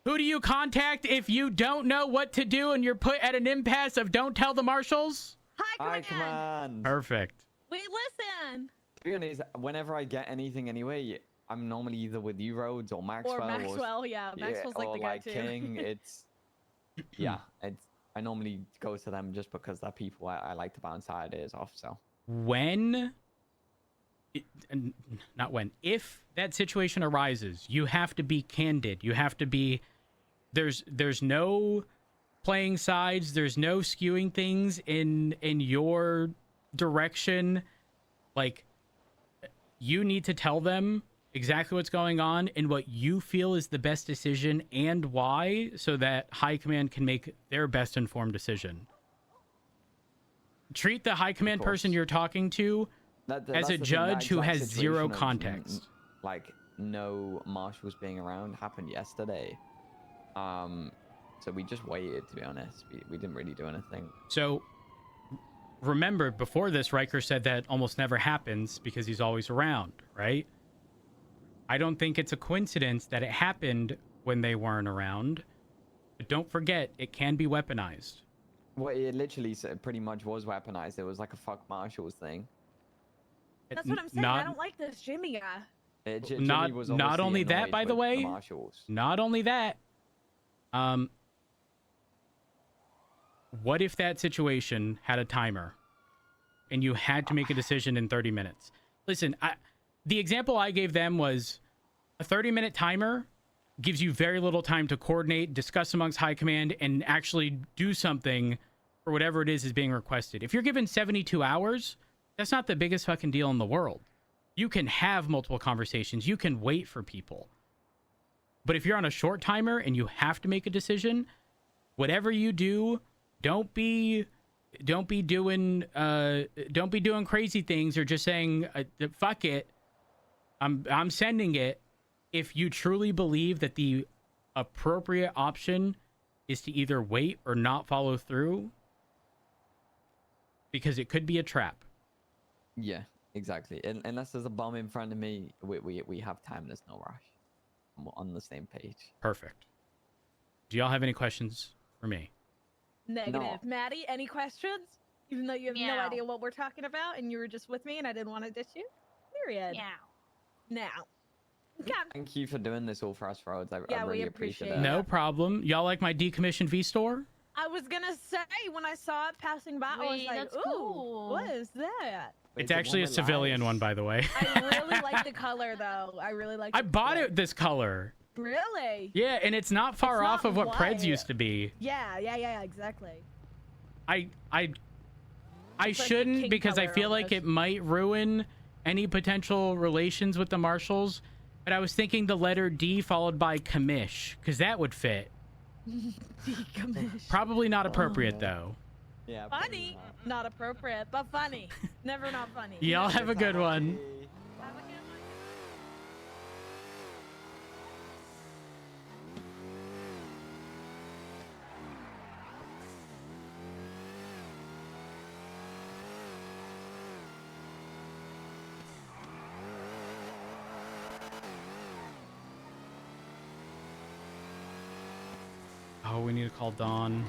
Speaker 1: Who do you contact if you don't know what to do and you're put at an impasse of don't tell the marshals?
Speaker 7: Hi, command.
Speaker 1: Perfect.
Speaker 5: We listen.
Speaker 7: To be honest, whenever I get anything anyway, I'm normally either with you, Rhodes, or Maxwell.
Speaker 5: Or Maxwell, yeah. Maxwell's like
Speaker 7: or
Speaker 5: the guy
Speaker 7: like
Speaker 5: too.
Speaker 7: King. I normally go to them just because they're people I like to bounce ideas off. So
Speaker 1: when not when, if that situation arises, you have to be candid. You have to be, there's no playing sides. There's no skewing things in your direction. Like, you need to tell them exactly what's going on and what you feel is the best decision and why, so that high command can make their best informed decision. Treat the high command person you're talking to as a judge who has zero context.
Speaker 7: Like, no marshals being around happened yesterday. So we just waited, to be honest. We didn't really do anything.
Speaker 1: So remember, before this, Riker said that almost never happens because he's always around, right? I don't think it's a coincidence that it happened when they weren't around. But don't forget, it can be weaponized.
Speaker 7: Well, it literally pretty much was weaponized. It was like a fuck marshals thing.
Speaker 5: That's what I'm saying. I don't like this Jimmy guy.
Speaker 1: Not only that, by the way. Not only that. What if that situation had a timer and you had to make a decision in 30 minutes? Listen, the example I gave them was a 30-minute timer gives you very little time to coordinate, discuss amongst high command, and actually do something for whatever it is being requested. If you're given 72 hours, that's not the biggest fucking deal in the world. You can have multiple conversations. You can wait for people. But if you're on a short timer and you have to make a decision, whatever you do, don't be doing crazy things or just saying fuck it. I'm sending it. If you truly believe that the appropriate option is to either wait or not follow through, because it could be a trap.
Speaker 7: Yeah, exactly. Unless there's a bomb in front of me, we have time. There's no rush. I'm on the same page.
Speaker 1: Perfect. Do y'all have any questions for me?
Speaker 5: Negative.
Speaker 7: No.
Speaker 5: Maddie, any questions? Even though you have no idea what we're talking about and you were just with me and I didn't want to ditch you? Period. Now. Okay.
Speaker 7: Thank you for doing this all for us, Rhodes. I
Speaker 5: Yeah,
Speaker 7: really
Speaker 5: we
Speaker 7: appreciate
Speaker 5: appreciate
Speaker 7: it.
Speaker 1: No problem. Y'all like my decommissioned V-Store?
Speaker 5: I was gonna say, when I saw it passing by, I was
Speaker 17: Wait,
Speaker 5: like,
Speaker 17: that's
Speaker 5: ooh,
Speaker 17: cool.
Speaker 5: what is that?
Speaker 1: It's actually a civilian one, by the way.
Speaker 5: I really like the color, though. I really like
Speaker 1: I bought it this color.
Speaker 5: Really?
Speaker 1: Yeah, and it's not far
Speaker 5: It's
Speaker 1: off
Speaker 5: not
Speaker 1: of what Preds
Speaker 5: white.
Speaker 1: used to be.
Speaker 5: Yeah, exactly.
Speaker 1: I
Speaker 5: It's like the
Speaker 1: shouldn't,
Speaker 5: king
Speaker 1: because I
Speaker 5: color
Speaker 1: feel like it might ruin any potential relations with the marshals. But I was thinking the letter D followed by commish, because that would fit.
Speaker 5: Decommission.
Speaker 1: Probably not appropriate, though.
Speaker 7: Yeah.
Speaker 5: Funny. Not appropriate, but funny. Never not funny.
Speaker 1: Y'all have a good one. Oh, we need to call Dawn.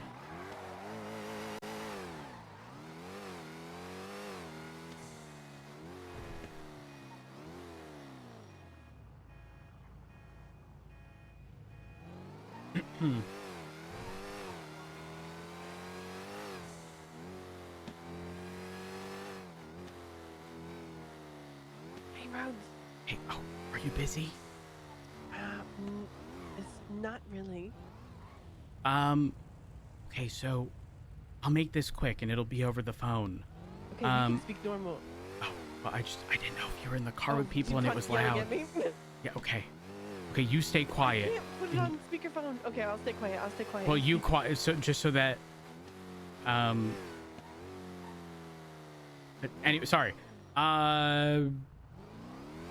Speaker 6: Hey, Rhodes.
Speaker 1: Hey, oh, are you busy?
Speaker 6: It's not really.
Speaker 1: Okay, so I'll make this quick and it'll be over the phone.
Speaker 6: Okay, we can speak normal.
Speaker 1: Oh, well, I didn't know if you were in the car with
Speaker 6: did
Speaker 1: people
Speaker 6: you
Speaker 1: and it
Speaker 6: talk
Speaker 1: was
Speaker 6: yelling
Speaker 1: loud.
Speaker 6: at me?
Speaker 1: Yeah, okay. Okay, you stay quiet.
Speaker 6: I can't put it on speakerphone. Okay, I'll stay quiet. I'll stay quiet.
Speaker 1: Well, you quiet, so just so that, but anyway, sorry. I'm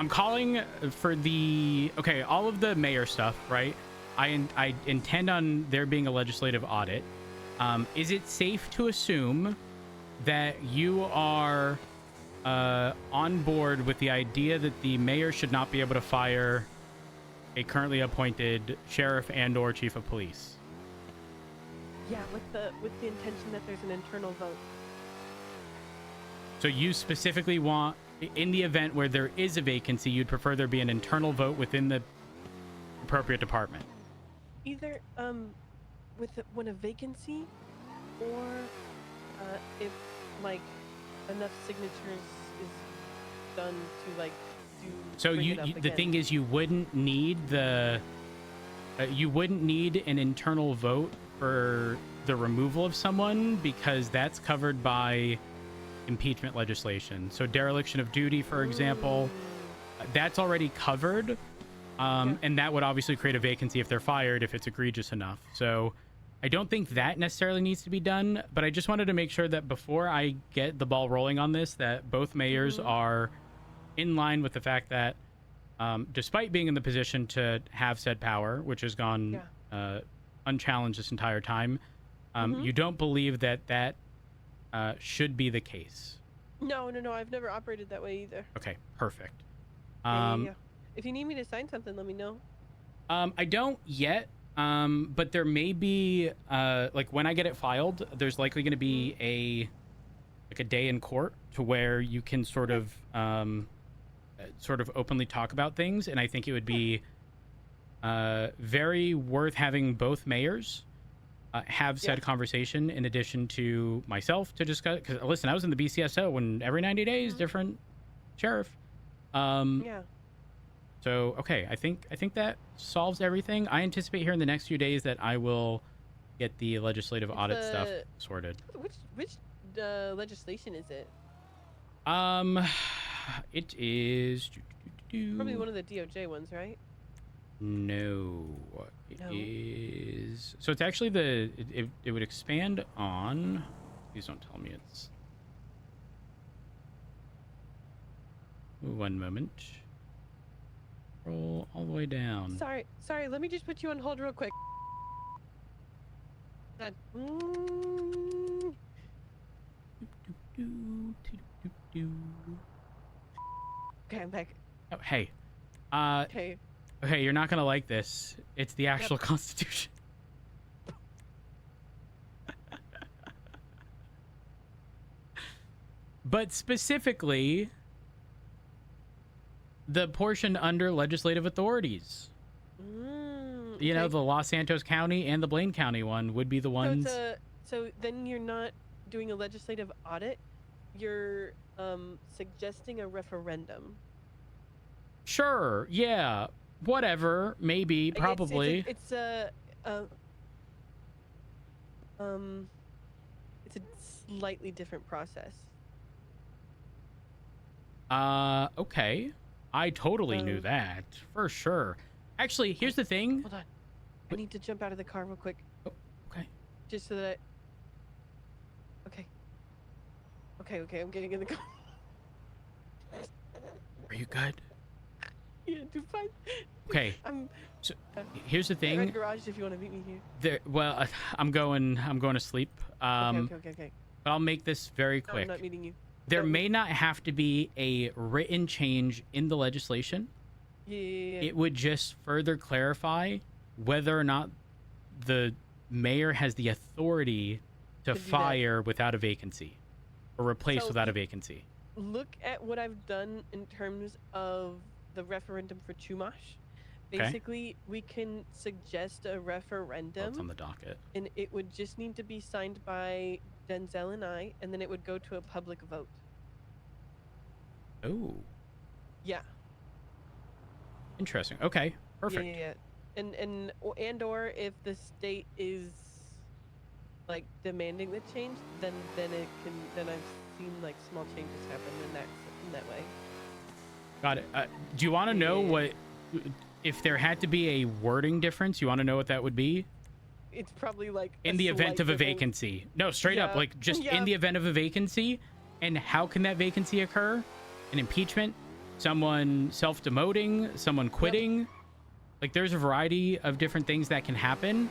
Speaker 1: calling for okay, all of the mayor stuff, right? I intend on there being a legislative audit. Is it safe to assume that you are on board with the idea that the mayor should not be able to fire a currently appointed sheriff and/or chief of police?
Speaker 6: Yeah, with the intention that there's an internal vote.
Speaker 1: So you specifically want, in the event where there is a vacancy, you'd prefer there be an internal vote within the appropriate department?
Speaker 6: Either when a vacancy, or if like enough signatures is done to like do.
Speaker 1: So
Speaker 6: bring
Speaker 1: you,
Speaker 6: it up
Speaker 1: the
Speaker 6: again?
Speaker 1: thing is, you wouldn't need the you wouldn't need an internal vote for the removal of someone because that's covered by impeachment legislation. So dereliction of duty, for example, that's already covered. And that would obviously create a vacancy if they're fired, if it's egregious enough. So I don't think that necessarily needs to be done, but I just wanted to make sure that before I get the ball rolling on this, that both mayors are in line with the fact that despite being in the position to have said power, which has gone unchallenged this entire time, you don't believe that that should be the case.
Speaker 6: No, I've never operated that way either.
Speaker 1: Okay, perfect.
Speaker 6: Yeah. If you need me to sign something, let me know.
Speaker 1: I don't yet, but there may be like when I get it filed, there's likely going to be a day in court to where you can sort of openly talk about things, and I think it would be very worth having both mayors have said conversation in addition to myself to discuss. Because listen, I was in the BCSO when every 90 days different sheriff. So okay, I think that solves everything. I anticipate here in the next few days that I will get the legislative audit stuff sorted.
Speaker 6: Which legislation is it?
Speaker 1: It is
Speaker 6: Probably one of the DOJ ones, right?
Speaker 1: No, it is. So it's actually it would expand on. Please don't tell me it's. One moment. Roll all the way down.
Speaker 6: Sorry. Let me just put you on hold real quick. Okay, I'm back.
Speaker 1: Oh, hey.
Speaker 6: Okay.
Speaker 1: Okay, you're not gonna like this. It's the actual Constitution. But specifically, the portion under legislative authorities. You know, the Los Santos County and the Blaine County one would be the ones.
Speaker 6: So then you're not doing a legislative audit. You're suggesting a referendum.
Speaker 1: Sure. Yeah. Whatever. Maybe. Probably.
Speaker 6: It's a slightly different process.
Speaker 1: Okay. I totally knew that for sure. Actually, here's the thing.
Speaker 6: Hold on. I need to jump out of the car real quick.
Speaker 1: Oh, okay.
Speaker 6: Just so that. Okay. I'm getting in the car.
Speaker 1: Are you good?
Speaker 6: Yeah, do fine.
Speaker 1: Okay. So here's the thing.
Speaker 6: I'm in the garage if you want to meet me here.
Speaker 1: Well, I'm going to sleep.
Speaker 6: Okay.
Speaker 1: But I'll make this very
Speaker 6: No,
Speaker 1: quick.
Speaker 6: I'm not meeting you.
Speaker 1: There may not have to be a written change in the legislation.
Speaker 6: Yeah.
Speaker 1: It would just further clarify whether or not the mayor has the authority to fire without a vacancy or replace without a vacancy.
Speaker 6: Look at what I've done in terms of the referendum for Chumash.
Speaker 1: Okay.
Speaker 6: Basically, we can suggest a referendum.
Speaker 1: It's on the docket.
Speaker 6: And it would just need to be signed by Denzel and I, and then it would go to a public vote.
Speaker 1: Oh.
Speaker 6: Yeah.
Speaker 1: Interesting. Okay. Perfect.
Speaker 6: Yeah. And or if the state is like demanding the change, then I've seen like small changes happen in that way.
Speaker 1: Got it. Do you want to know what if there had to be a wording difference? You want to know what that would be?
Speaker 6: It's probably like
Speaker 1: in the event of a vacancy. No, straight up, like just in the event of a vacancy. And how can that vacancy occur? An impeachment, someone self-demoting, someone quitting. Like there's a variety of different things that can happen.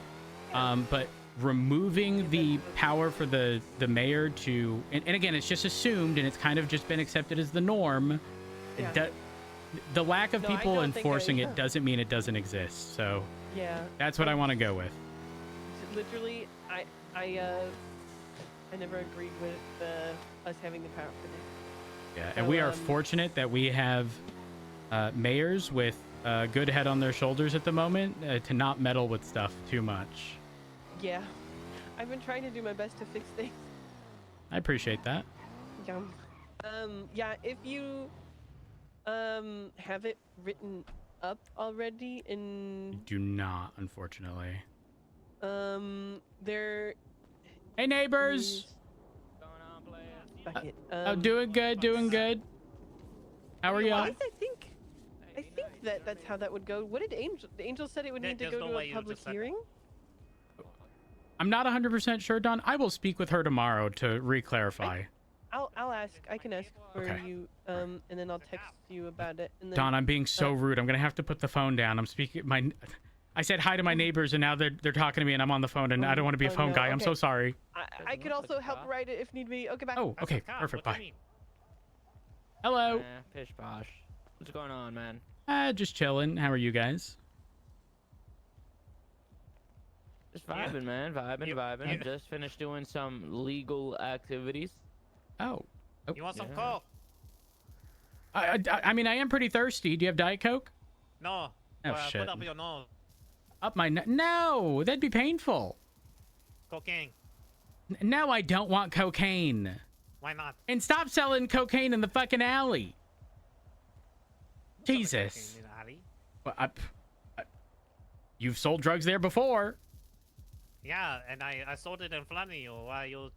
Speaker 1: But removing the power for the mayor to, and again, it's just assumed and it's kind of just been accepted as the norm. The lack of people enforcing it doesn't mean it doesn't exist. So that's what I want to go with.
Speaker 6: Literally, I never agreed with us having the power for this.
Speaker 1: Yeah, and we are fortunate that we have mayors with a good head on their shoulders at the moment to not meddle with stuff too much.
Speaker 6: Yeah, I've been trying to do my best to fix things.
Speaker 1: I appreciate that.
Speaker 6: Yeah. Yeah, if you have it written up already in.
Speaker 1: Do not, unfortunately.
Speaker 6: There.
Speaker 1: Hey, neighbors. Oh, doing good, doing good. How are y'all?
Speaker 6: I think that's how that would go. What did Angel? Angel said it would need to go to a public hearing.
Speaker 1: I'm not 100% sure, Don. I will speak with her tomorrow to re-clarify.
Speaker 6: I'll ask. I can ask for you, and then I'll text you about it. And then,
Speaker 1: Don, I'm being so rude. I'm gonna have to put the phone down. I'm speaking. I said hi to my neighbors, and now they're talking to me, and I'm on the phone, and I don't want to be a phone guy. I'm so sorry.
Speaker 6: I could also help write it if need be. Okay, bye.
Speaker 1: Oh, okay, perfect. Bye. Hello.
Speaker 14: Pish posh. What's going on, man?
Speaker 1: Just chilling. How are you guys?
Speaker 14: Just vibing, man. Vibing. Just finished doing some legal activities.
Speaker 1: Oh.
Speaker 20: You want some Coke?
Speaker 1: I mean, I am pretty thirsty. Do you have Diet Coke?
Speaker 20: No.
Speaker 1: Oh, shit.
Speaker 20: Put up your nose.
Speaker 1: Up my no, that'd be painful.
Speaker 20: Cocaine.
Speaker 1: No, I don't want cocaine.
Speaker 20: Why not?
Speaker 1: And stop selling cocaine in the fucking alley. Jesus. Well, you've sold drugs there before.
Speaker 20: Yeah, and I sold it in front of you while you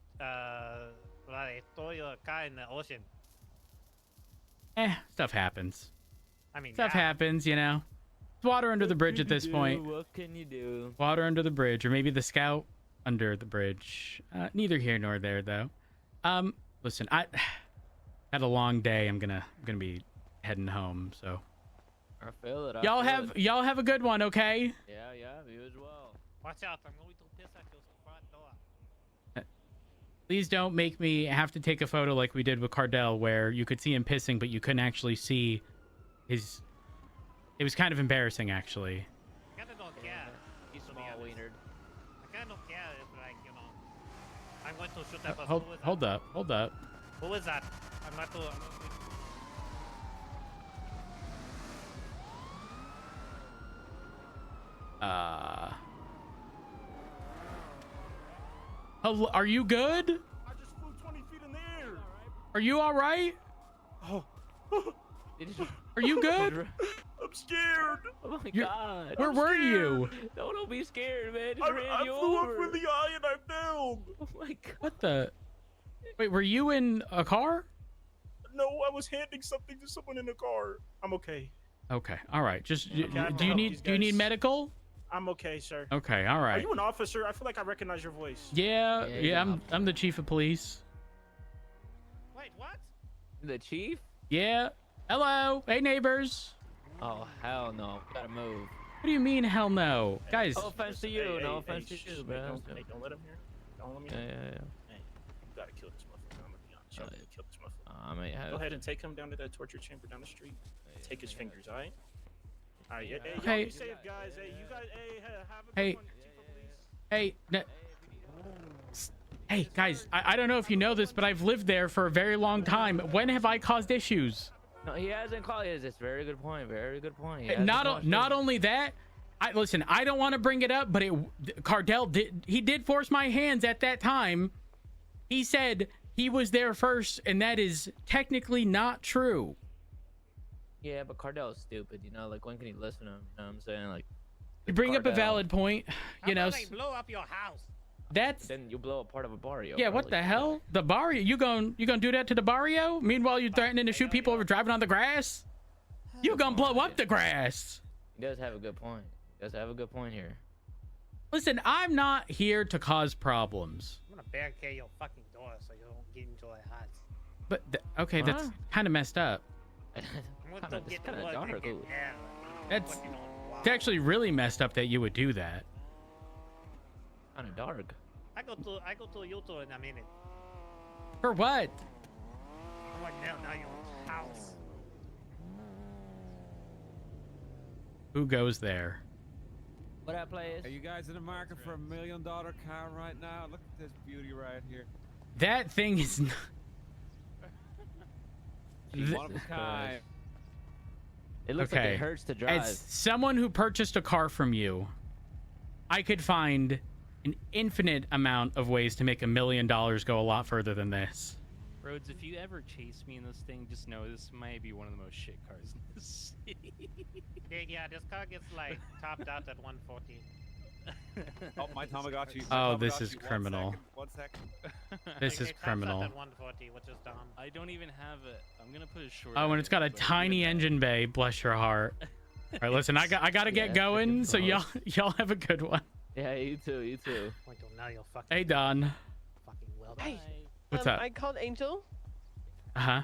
Speaker 20: throw your car in the ocean.
Speaker 1: Stuff happens.
Speaker 20: I mean,
Speaker 1: Stuff happens, you know. Water under the bridge at this point.
Speaker 14: What can you do?
Speaker 1: Water under the bridge, or maybe the scout under the bridge. Neither here nor there, though. Listen, I had a long day. I'm gonna be heading home, so.
Speaker 14: I feel it.
Speaker 1: Y'all have a good one, okay?
Speaker 14: Yeah, you as well.
Speaker 20: Watch out! I'm going to piss at your front door.
Speaker 1: Please don't make me have to take a photo like we did with Cardell, where you could see him pissing, but you couldn't actually see his. It was kind of embarrassing, actually.
Speaker 20: I kinda don't care.
Speaker 14: He's small wienered.
Speaker 20: I kinda don't care if, like, you know, I'm going to shoot that person.
Speaker 1: Hold up.
Speaker 20: Who is that? I'm not to.
Speaker 1: Hello, are you good?
Speaker 8: I just flew 20 feet in the air.
Speaker 1: Are you all right?
Speaker 8: Oh.
Speaker 1: Are you good?
Speaker 8: I'm scared.
Speaker 14: Oh my god.
Speaker 1: Where were you?
Speaker 14: Don't be scared, man. Just
Speaker 8: I
Speaker 14: ran you
Speaker 8: flew
Speaker 14: over.
Speaker 8: up in the eye and I'm down.
Speaker 14: Oh my god.
Speaker 1: What the? Wait, were you in a car?
Speaker 8: No, I was handing something to someone in the car. I'm okay.
Speaker 1: Okay, all right. Just
Speaker 8: Okay,
Speaker 1: do you need medical?
Speaker 8: I'm okay, sir.
Speaker 1: Okay, all right.
Speaker 8: Are you an officer? I feel like I recognize your voice.
Speaker 1: Yeah. I'm the chief of police.
Speaker 20: Wait, what?
Speaker 14: The chief?
Speaker 1: Yeah. Hello. Hey, neighbors.
Speaker 14: Oh hell no. Gotta move.
Speaker 1: What do you mean, hell no, guys?
Speaker 14: No offense to you. No offense to you, man.
Speaker 8: Don't let him hear. Don't let me.
Speaker 14: Yeah.
Speaker 8: Hey, you gotta kill this motherfucker. I'm gonna be honest. I'm gonna kill this motherfucker.
Speaker 14: I might have.
Speaker 8: Go ahead and take him down to that torture chamber down the street. Take his fingers, all right? All right. Hey,
Speaker 1: Okay.
Speaker 8: y'all be safe, guys. Hey, you guys. Have a good one, Chief of Police.
Speaker 1: Hey, guys. I don't know if you know this, but I've lived there for a very long time. When have I caused issues?
Speaker 14: No, he hasn't called. It's very good point. Very good point.
Speaker 1: Not only that, I don't want to bring it up, but Cardell did force my hands at that time. He said he was there first, and that is technically not true.
Speaker 14: Yeah, but Cardell's stupid. You know, like when can he listen to him? You know what I'm saying? Like,
Speaker 1: You bring up a valid point. You know,
Speaker 20: I blow up your house.
Speaker 1: That's
Speaker 14: then you blow a part of a barrio.
Speaker 1: yeah.
Speaker 14: bro.
Speaker 1: What the hell? The barrio? You gonna do that to the barrio? Meanwhile, you're threatening to shoot people over driving on the grass. You gonna blow up the grass?
Speaker 14: He does have a good point. He does have a good point here.
Speaker 1: Listen, I'm not here to cause problems.
Speaker 20: I'm gonna barricade your fucking door so you don't get into a house.
Speaker 1: But okay, that's kind of messed up.
Speaker 20: I'm going to get the blood in your hair.
Speaker 1: That's it's actually really messed up that you would do that.
Speaker 14: Kind of dark.
Speaker 20: I go to you two in a minute.
Speaker 1: For what?
Speaker 20: I'm going down your house.
Speaker 1: Who goes there?
Speaker 14: What up, players?
Speaker 11: Are you guys in the market for $1 million car right now? Look at this beauty right here.
Speaker 1: That thing is.
Speaker 11: One of a kind.
Speaker 14: It looks like it hurts to drive.
Speaker 1: As someone who purchased a car from you, I could find an infinite amount of ways to make $1 million go a lot further than this.
Speaker 3: Rhodes, if you ever chase me in this thing, just know this might be one of the most shit cars in the city.
Speaker 20: Yeah, this car gets like topped out at 140.
Speaker 18: Oh, my Tamagotchi.
Speaker 1: Oh, this is criminal.
Speaker 18: 1 second.
Speaker 1: This is criminal.
Speaker 20: At 140, which is dumb.
Speaker 3: I don't even have it. I'm gonna put a short.
Speaker 1: Oh, and it's got a tiny engine bay. Bless your heart. All right, listen, I gotta get going. So y'all have a good one.
Speaker 14: Yeah, you too. You too.
Speaker 20: Michael, now you'll fucking.
Speaker 1: Hey, Don.
Speaker 20: Fucking well.
Speaker 6: Hey,
Speaker 1: What's up?
Speaker 6: I called Angel.
Speaker 1: Uh-huh.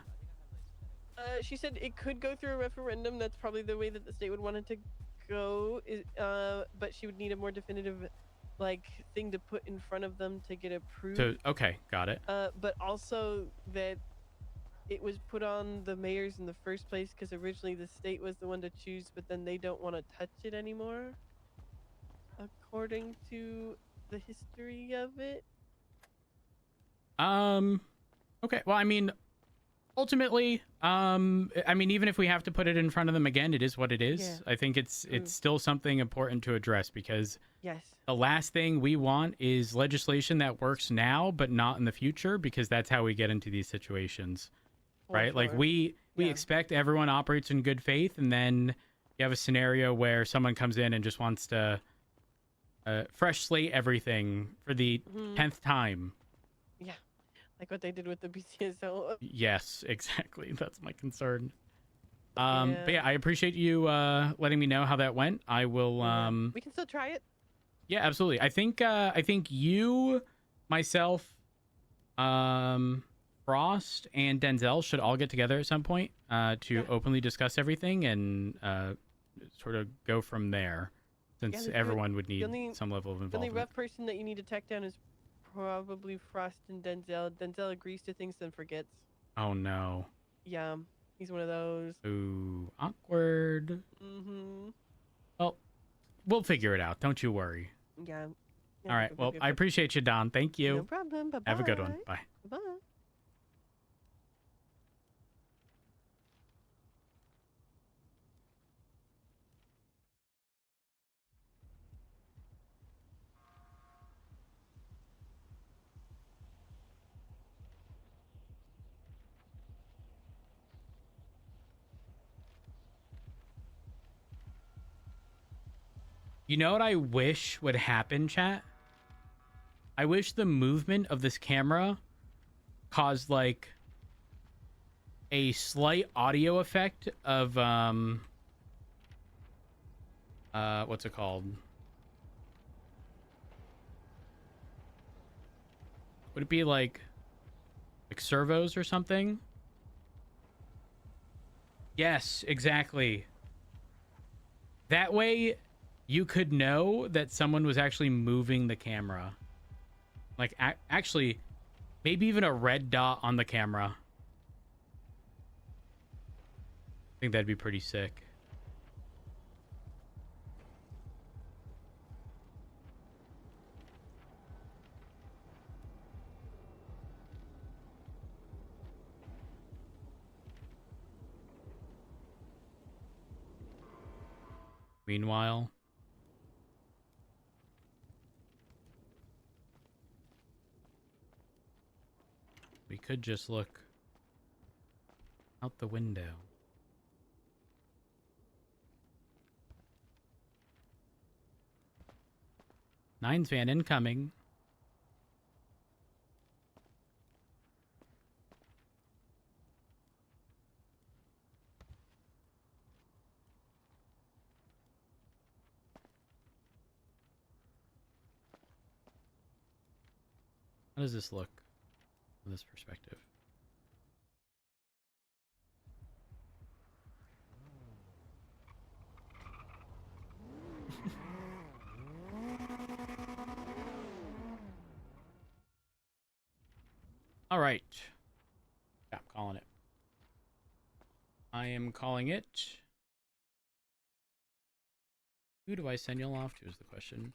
Speaker 6: She said it could go through a referendum. That's probably the way that the state would want it to go. But she would need a more definitive, like, thing to put in front of them to get approved.
Speaker 1: So okay, got it.
Speaker 6: But also that it was put on the mayors in the first place because originally the state was the one to choose, but then they don't want to touch it anymore, according to the history of it.
Speaker 1: Okay. Well, I mean, ultimately, I mean, even if we have to put it in front of them again, it is what it is.
Speaker 6: Yeah.
Speaker 1: I think it's still something important to address because
Speaker 6: Yes.
Speaker 1: the last thing we want is legislation that works now but not in the future, because that's how we get into these situations, right? Like we expect everyone operates in good faith, and then you have a scenario where someone comes in and just wants to fresh slate everything for the 10th time.
Speaker 6: Yeah. Like what they did with the BCSO.
Speaker 1: Yes, exactly. That's my concern. But yeah, I appreciate you letting me know how that went. I will.
Speaker 6: We can still try it.
Speaker 1: Yeah, absolutely. I think you, myself, Frost, and Denzel should all get together at some point to openly discuss everything and sort of go from there, since everyone would need some level of
Speaker 6: The only
Speaker 1: involvement.
Speaker 6: rough person that you need to tack down is probably Frost and Denzel. Denzel agrees to things then forgets.
Speaker 1: Oh no.
Speaker 6: Yeah, he's one of those.
Speaker 1: Ooh, awkward.
Speaker 6: Mm-hmm.
Speaker 1: Well, we'll figure it out. Don't you worry.
Speaker 6: Yeah.
Speaker 1: All right. Well, I appreciate you, Don. Thank you.
Speaker 6: No problem. Bye-bye.
Speaker 1: Have a good one. Bye.
Speaker 6: Bye.
Speaker 1: You know what I wish would happen, chat? I wish the movement of this camera caused like a slight audio effect of what's it called? Would it be like servos or something? Yes, exactly. That way you could know that someone was actually moving the camera. Like, actually, maybe even a red dot on the camera. I think that'd be pretty sick. Meanwhile, we could just look out the window. Nines van incoming. How does this look from this perspective? All right. Yeah, I'm calling it. I am calling it. Who do I send y'all off to is the question.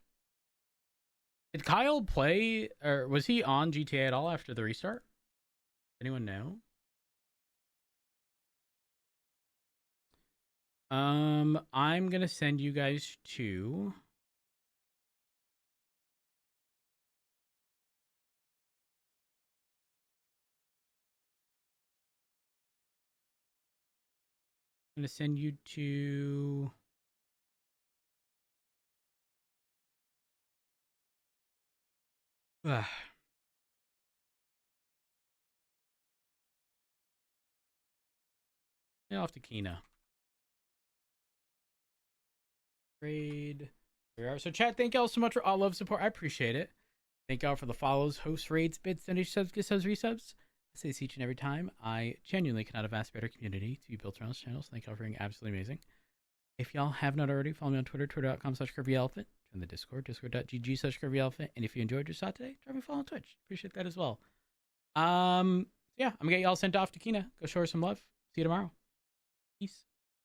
Speaker 1: Did Kyle play, or was he on GTA at all after the restart? Anyone know? I'm gonna send you guys to I'm gonna send you to. Off to Kina. Raid. Here we are. So, chat, thank y'all so much for all love support. I appreciate it. Thank y'all for the follows, hosts, raids, bits, donations, subs, gift subs, resubs. I say this each and every time. I genuinely cannot have asked better community to be built around this channel. So thank y'all for being absolutely amazing. If y'all have not already, follow me on Twitter, twitter.com/Curvyelephant. Join the Discord, discord.gg/Curvyelephant. And if you enjoyed your shot today, drop me a follow on Twitch. Appreciate that as well. Yeah, I'm gonna get y'all sent off to Kina. Go show her some love. See you tomorrow. Peace.